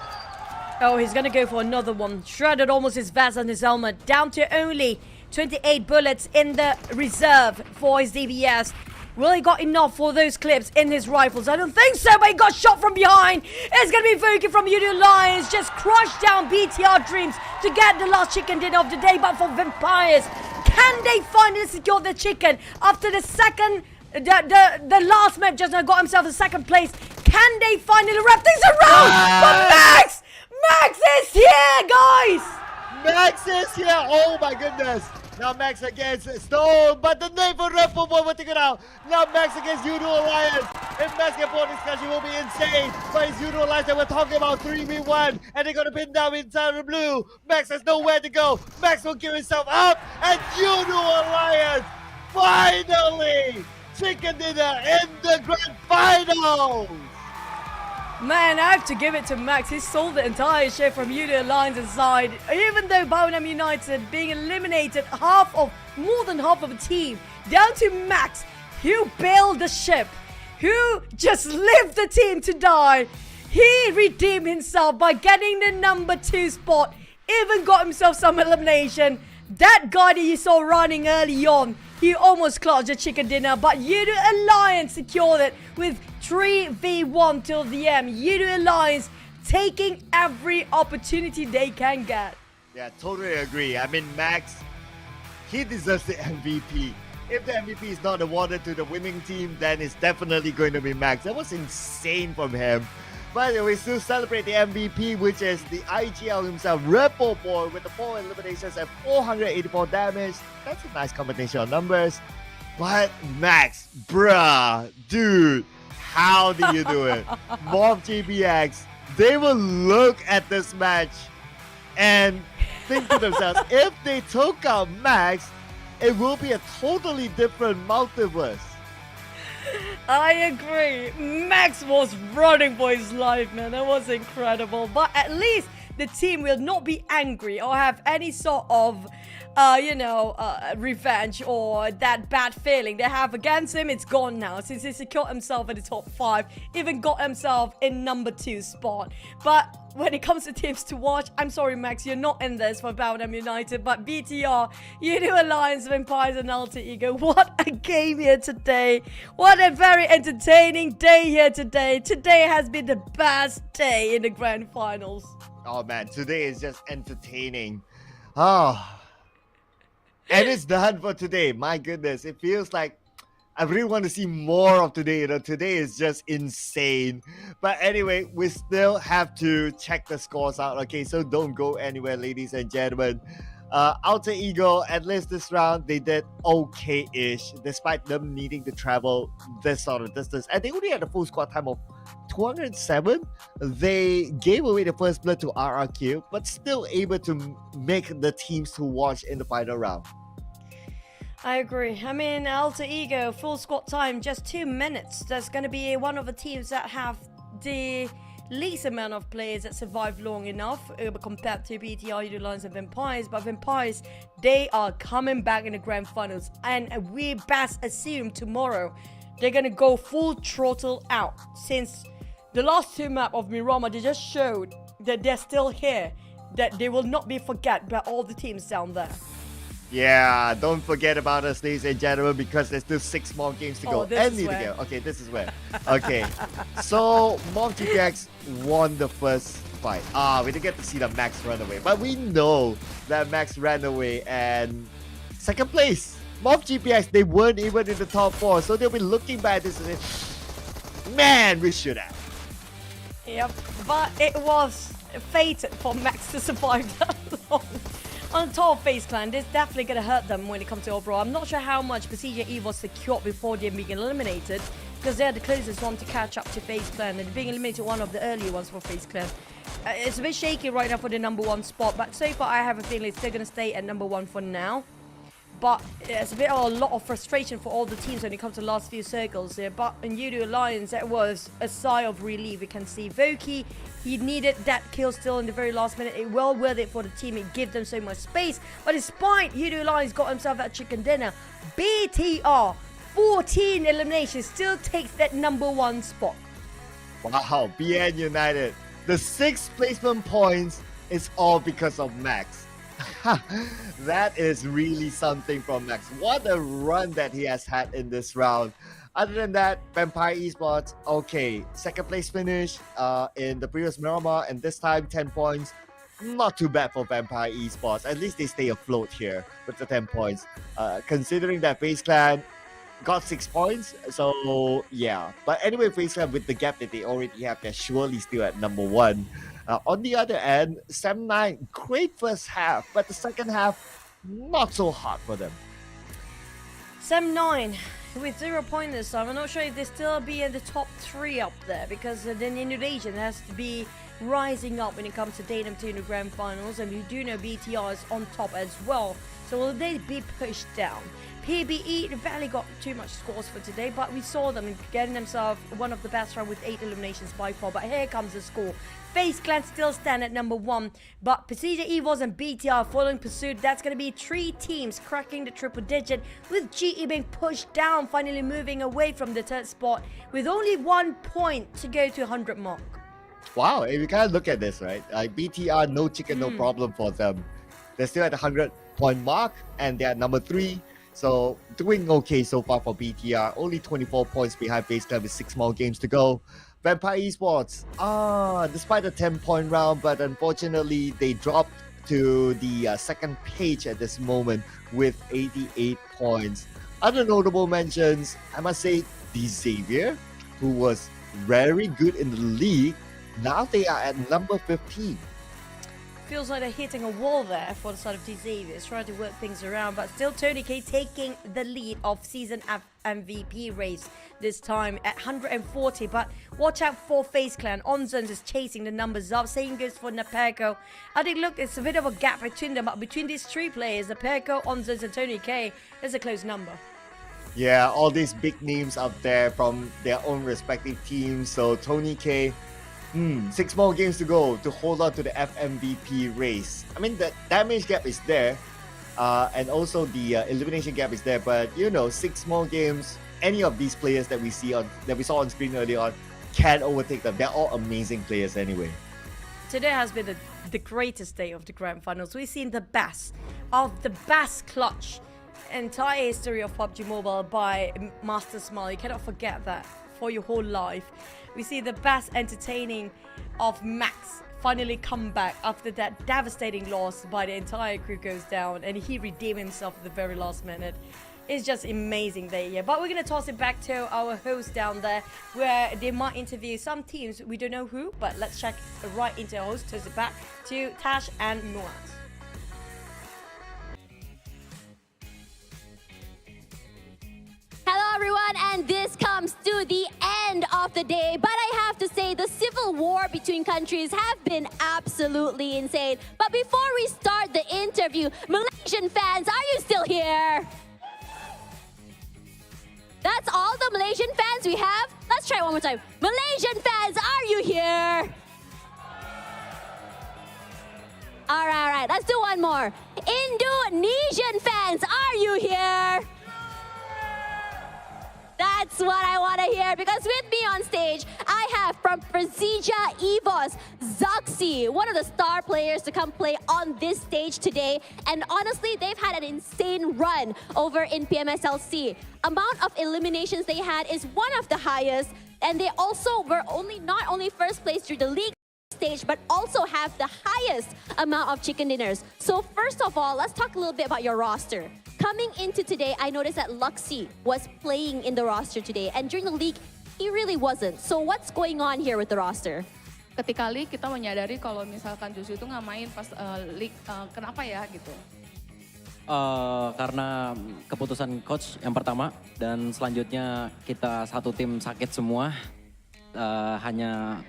Oh, he's gonna go for another one. Shredded almost his vest and his helmet. Down to only 28 bullets in the reserve for his DBS. Will he got enough for those clips in his rifles? I don't think so, but he got shot from behind. It's going to be Vuki from Yoodo Alliance. Just crushed down BTR dreams to get the last chicken dinner of the day. But for Vampires, can they finally secure the chicken after the second, the last map just got himself in second place? Can they finally wrap things around? But Max! Max is here, guys! Max is here! Oh my goodness! Now Max against Stone, but the name for Red Bull will take it out. Now Max against Yoodo Alliance. If Max gets more discussion, will be insane. But it's Yoodo Alliance that we're talking about 3v1, and they're gonna pin down inside the blue. Max has nowhere to go. Max will give himself up, and Yoodo Alliance finally chicken dinner in the grand finals. Man, I have to give it to Max. He sold the entire ship from Yoodo Alliance's side. Even though Bowenham United being eliminated more than half of the team, down to Max, who bailed the ship, who just left the team to die. He redeemed himself by getting the number 2 spot, even got himself some elimination. That guy that you saw running early on, he almost clutched the chicken dinner, but Yoodo Alliance secured it with 3v1 till the end. Yoodo Alliance taking every opportunity they can get. Yeah, totally agree. I mean, Max, he deserves the MVP. If the MVP is not awarded to the winning team, then it's definitely going to be Max. That was insane from him. But we still celebrate the MVP, which is the IGL himself, Red Bull Boy, with the 4 eliminations and 484 damage. That's a nice combination of numbers. But Max, bruh, dude, how do you do it? MORPH GBX, they will look at this match and think to themselves, if they took out Max, it will be a totally different multiverse. I agree. Max was running for his life, man. That was incredible. But at least the team will not be angry or have any sort of, revenge or that bad feeling they have against him. It's gone now since he secured himself in the top 5, even got himself in number 2 spot. But when it comes to teams to watch, I'm sorry, Max, you're not in this for Bowenham United, but BTR, Yoodo Alliance, Vampires, and Alter Ego. What a game here today. What a very entertaining day here today. Today has been the best day in the grand finals. Oh man, today is just entertaining. Oh. And it's done for today. My goodness, it feels like I really want to see more of today. Today is just insane. But anyway, we still have to check the scores out. Okay, so don't go anywhere, ladies and gentlemen. Alter Ego, at least this round, they did okay-ish, despite them needing to travel this sort of distance. And they only had a full squad time of 207. They gave away the first blood to RRQ, but still able to make the teams to watch in the final round. I agree. I mean, Alter Ego, full squad time, just 2 minutes. That's going to be one of the teams that have the least amount of players that survive long enough compared to BTR, Yoodo Alliance, and Vampires. But Vampires, they are coming back in the grand finals. And we best assume tomorrow they're going to go full throttle out. Since the last 2 maps of Miramar, they just showed that they're still here. That they will not be forgot by all the teams down there. Yeah, don't forget about us, ladies and gentlemen, because there's still 6 more games to go. Okay, this is where. Okay, so MORPH GPX won the first fight. We didn't get to see the Max run away, but we know that Max ran away and second place. MORPH GPX, they weren't even in the top 4, so they'll be looking back at this and say, man, we should have. Yep, but it was fated for Max to survive that long. On top of FaZe Clan, this definitely going to hurt them when it comes to overall. I'm not sure how much PERSIJA EVOS secured before they're being eliminated, because they're the closest one to catch up to FaZe Clan, and being eliminated one of the early ones for FaZe Clan. It's a bit shaky right now for the number 1 spot, but so far I have a feeling it's still going to stay at number 1 for now. But it's a lot of frustration for all the teams when it comes to the last few circles here. But in Yoodo Alliance, that was a sigh of relief. We can see Voki, he needed that kill still in the very last minute. It well worth it for the team. It gave them so much space. But despite Yoodo Alliance got himself that chicken dinner, BTR, 14 eliminations, still takes that number 1 spot. Wow, BN United. The 6th placement points is all because of Max. That is really something from Max. What a run that he has had in this round. Other than that, Vampire Esports, okay. Second place finish in the previous Miramar, and this time 10 points. Not too bad for Vampire Esports. At least they stay afloat here with the 10 points. Considering that FaZe Clan got 6 points, so yeah. But anyway, FaZe Clan, with the gap that they already have, they're surely still at number 1. On the other end, Sam9, great first half, but the second half, not so hot for them. Sam9 with 0 points this time. I'm not sure if they still be in the top 3 up there, because then Indonesian has to be rising up when it comes to Datum 2 in the grand finals, and we do know BTR is on top as well. So will they be pushed down? PBE barely got too much scores for today, but we saw them getting themselves one of the best round with 8 eliminations by far. But here comes the score. FaZe Clan still stand at number 1, but PERSIJA, EVOS and BTR following pursuit. That's going to be 3 teams cracking the triple digit, with GE being pushed down, finally moving away from the 3rd spot with only 1 point to go to 100 mark. Wow, if you kind of look at this, right? Like BTR, no chicken, no problem for them. They're still at the 100-point mark, and they're at number 3. So doing okay so far for BTR. Only 24 points behind FaZe Clan with 6 more games to go. Vampire Esports, despite the 10-point round, but unfortunately they dropped to the second page at this moment with 88 points. Other notable mentions, I must say, the Xavier, who was very good in the league. Now they are at number 15. Feels like they're hitting a wall there for the side of Xavier, trying to work things around, but still Tony K taking the lead of season MVP race this time at 140. But watch out for FaZe Clan. Onzons is chasing the numbers up. Same goes for Naperco. I think, look, it's a bit of a gap between them, but between these 3 players, Naperco, Onzons and Tony K, there's a close number. Yeah, all these big names up there from their own respective teams. So Tony K, 6 more games to go to hold on to the FMVP race. I mean, the damage gap is there, and also the elimination gap is there. But you know, 6 more games. Any of these players that we saw on screen early on, can overtake them. They're all amazing players anyway. Today has been the greatest day of the grand finals. We've seen the best of the best clutch entire history of PUBG Mobile by Master Smile. You cannot forget that for your whole life. We see the best entertaining of Max finally come back after that devastating loss by the entire crew goes down, and he redeemed himself at the very last minute. It's just amazing day, yeah. But we're going to toss it back to our host down there, where they might interview some teams. We don't know who, but let's check right into our host. Toss it back to Tash and Muaz. Hello everyone, and this comes to the end of the day, but I have to say the civil war between countries have been absolutely insane. But before we start the interview, Malaysian fans, are you still here? That's all the Malaysian fans we have? Let's try it one more time. Malaysian fans, are you here? All right, let's do one more. Indonesian fans, are you here? That's what I want to hear, because with me on stage, I have from PERSIJA EVOS, XERXIA, one of the star players to come play on this stage today. And honestly, they've had an insane run over in PMSL SEA. Amount of eliminations they had is one of the highest, and they also were not only first place through the league stage, but also have the highest amount of chicken dinners. So first of all, let's talk a little bit about your roster. Coming into today, I noticed that XERXIA was playing in the roster today, and during the league, he really wasn't. So what's going on here with the roster? Ketika league kita menyadari kalau misalkan justru itu nggak main pas league, kenapa ya gitu? Karena keputusan coach yang pertama, dan selanjutnya kita satu tim sakit semua. Hanya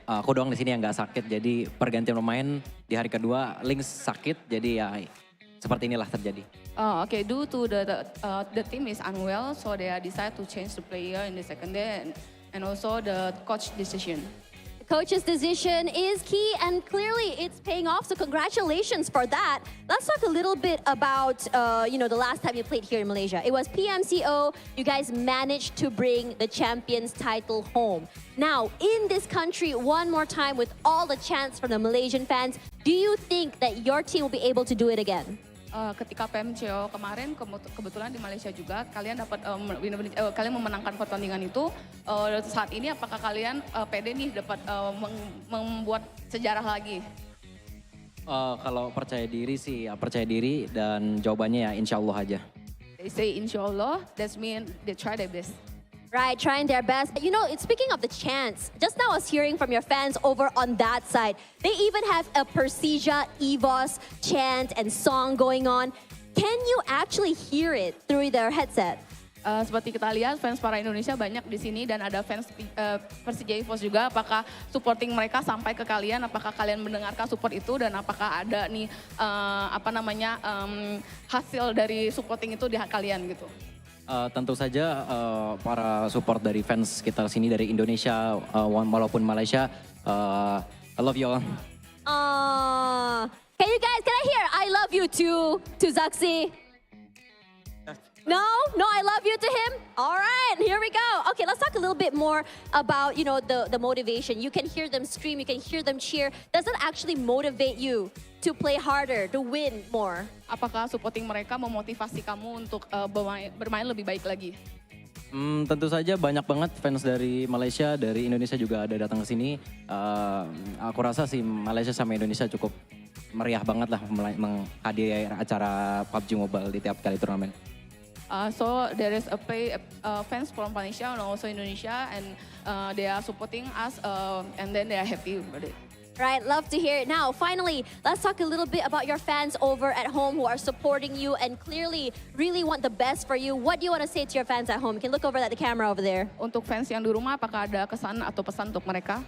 aku doang di sini yang nggak sakit, jadi pergantian pemain di hari kedua Lynx sakit, jadi ya seperti inilah terjadi. Okay, due to the team is unwell, so they decide to change the player in the second day, and also the coach decision. The coach's decision is key, and clearly it's paying off. So congratulations for that. Let's talk a little bit about the last time you played here in Malaysia. It was PMCO. You guys managed to bring the champions title home. Now, in this country, one more time with all the chants from the Malaysian fans, do you think that your team will be able to do it again? ketika PMCO kemarin kebetulan di Malaysia juga kalian dapat kalian memenangkan pertandingan itu. Saat ini apakah kalian pede nih dapat membuat sejarah lagi? Kalau percaya diri sih ya percaya diri dan jawabannya ya insya Allah aja. They say inshallah, that means they try their best. Right, trying their best. You know, speaking of the chants, just now I was hearing from your fans over on that side. They even have a PERSIJA EVOS chant and song going on. Can you actually hear it through their headset? Seperti kita lihat fans para Indonesia banyak di sini dan ada fans Persija EVOS juga. Apakah supporting mereka sampai ke kalian? Apakah kalian mendengarkan support itu dan apakah ada nih hasil dari supporting itu di kalian gitu? Tentu saja para support dari fans kita sini dari Indonesia walaupun Malaysia, I love you all. Can I hear I love you too to Zaxi? No, I love you to him. All right, here we go. Okay, let's talk a little bit more about the motivation. You can hear them scream, you can hear them cheer. Does that actually motivate you to play harder, to win more? Apakah supporting mereka memotivasi kamu untuk bermain lebih baik lagi? Tentu saja banyak banget fans dari Malaysia, dari Indonesia juga ada datang ke sini. Aku rasa sih Malaysia sama Indonesia cukup meriah banget lah menghadiri acara PUBG Mobile di tiap kali turnamen. So there is fans from Malaysia and also Indonesia, and they are supporting us, and then they are happy about it. Right, love to hear it. Now, finally, let's talk a little bit about your fans over at home who are supporting you and clearly really want the best for you. What do you want to say to your fans at home? You can look over at the camera over there. Untuk fans yang di rumah, apakah ada kesan atau pesan untuk mereka?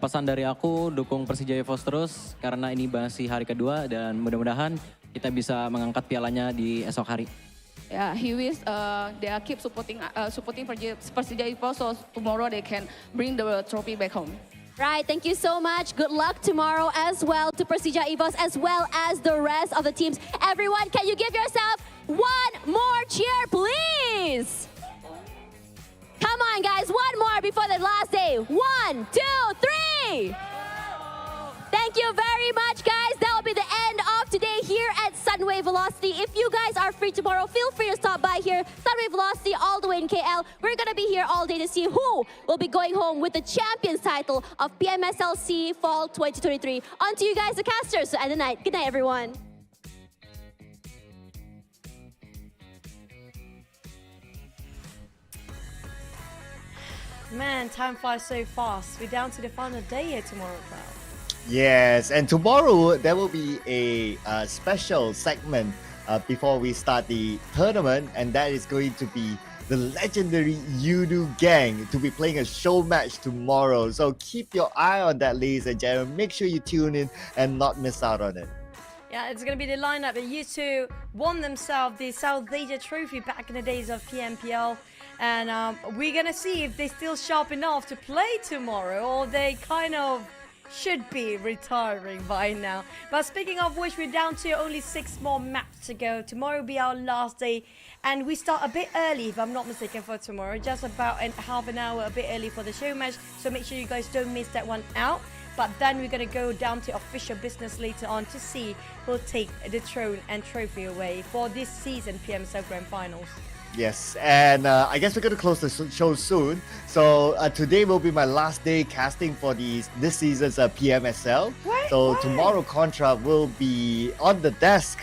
Pesan dari aku, dukung Persija EVOS terus karena ini masih hari kedua dan mudah-mudahan kita bisa mengangkat pialanya di esok hari. Yeah, he wish they keep supporting Persija EVOS so tomorrow they can bring the trophy back home. Right, thank you so much. Good luck tomorrow as well to Persija EVOS as well as the rest of the teams. Everyone, can you give yourself one more cheer, please? Come on, guys, one more before the last day. 1, 2, 3. Thank you very much, guys. That will be the end of today here at Sunway Velocity. If you guys are free tomorrow, feel free to stop by here. Sunway Velocity all the way in KL. We're going to be here all day to see who will be going home with the champions title of PMSL SEA Fall 2023. On to you guys, the casters, and the night. Good night, everyone. Man, time flies so fast. We're down to the final day here tomorrow, crowd. Yes, and tomorrow there will be a special segment before we start the tournament, and that is going to be the legendary Yoodo gang to be playing a show match tomorrow. So keep your eye on that, ladies and gentlemen. Make sure you tune in and not miss out on it. Yeah, it's going to be the lineup that used to won themselves the South Asia Trophy back in the days of PMPL. And we're going to see if they're still sharp enough to play tomorrow, or they kind of should be retiring by now. But speaking of which, we're down to only 6 more maps to go. Tomorrow will be our last day, and we start a bit early, if I'm not mistaken, for tomorrow. Just about half an hour a bit early for the show match, so make sure you guys don't miss that one out. But then we're going to go down to official business later on to see who'll take the throne and trophy away for this season PMSL Grand Finals. Yes, and I guess we're going to close the show soon. So today will be my last day casting for this season's PMSL. So tomorrow Contra will be on the desk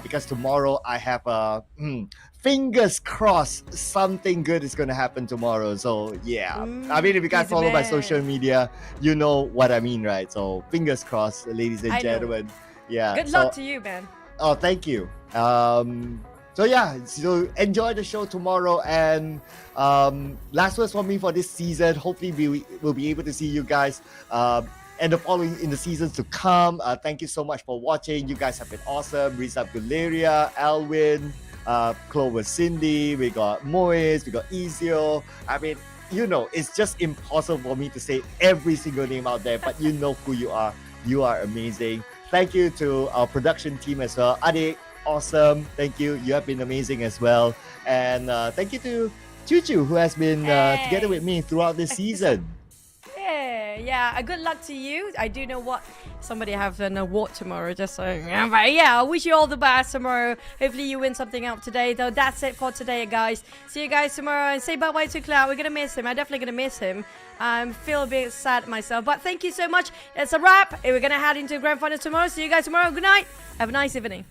because tomorrow I have fingers crossed something good is going to happen tomorrorow. So yeah, I mean, if you guys follow my social media, you know what I mean, right? So fingers crossed, ladies and gentlemen. Yeah. Good luck to you, man. Oh, thank you. So yeah, so enjoy the show tomorrow, and last words for me for this season. Hopefully we will be able to see you guys and the following in the seasons to come. Thank you so much for watching. You guys have been awesome. Rizab Guleria, Alwin, Clover Cindy, we got Moise, we got Ezio. I mean, you know, it's just impossible for me to say every single name out there, but you know who you are. You are amazing. Thank you to our production team as well. Ade, awesome. Thank you. You have been amazing as well. And thank you to Chuchu, who has been together with me throughout this season. Yeah, Yeah, good luck to you. I do know what somebody have an award tomorrow, just saying. Yeah, but yeah, I wish you all the best tomorrow. Hopefully you win something out today. Though that's it for today, guys. See you guys tomorrow and say bye-bye to Cloud. We're gonna miss him. I'm definitely gonna miss him. I feel a bit sad myself, but thank you so much. It's a wrap. We're gonna head into the grand final tomorrow. See you guys tomorrow. Good night. Have a nice evening.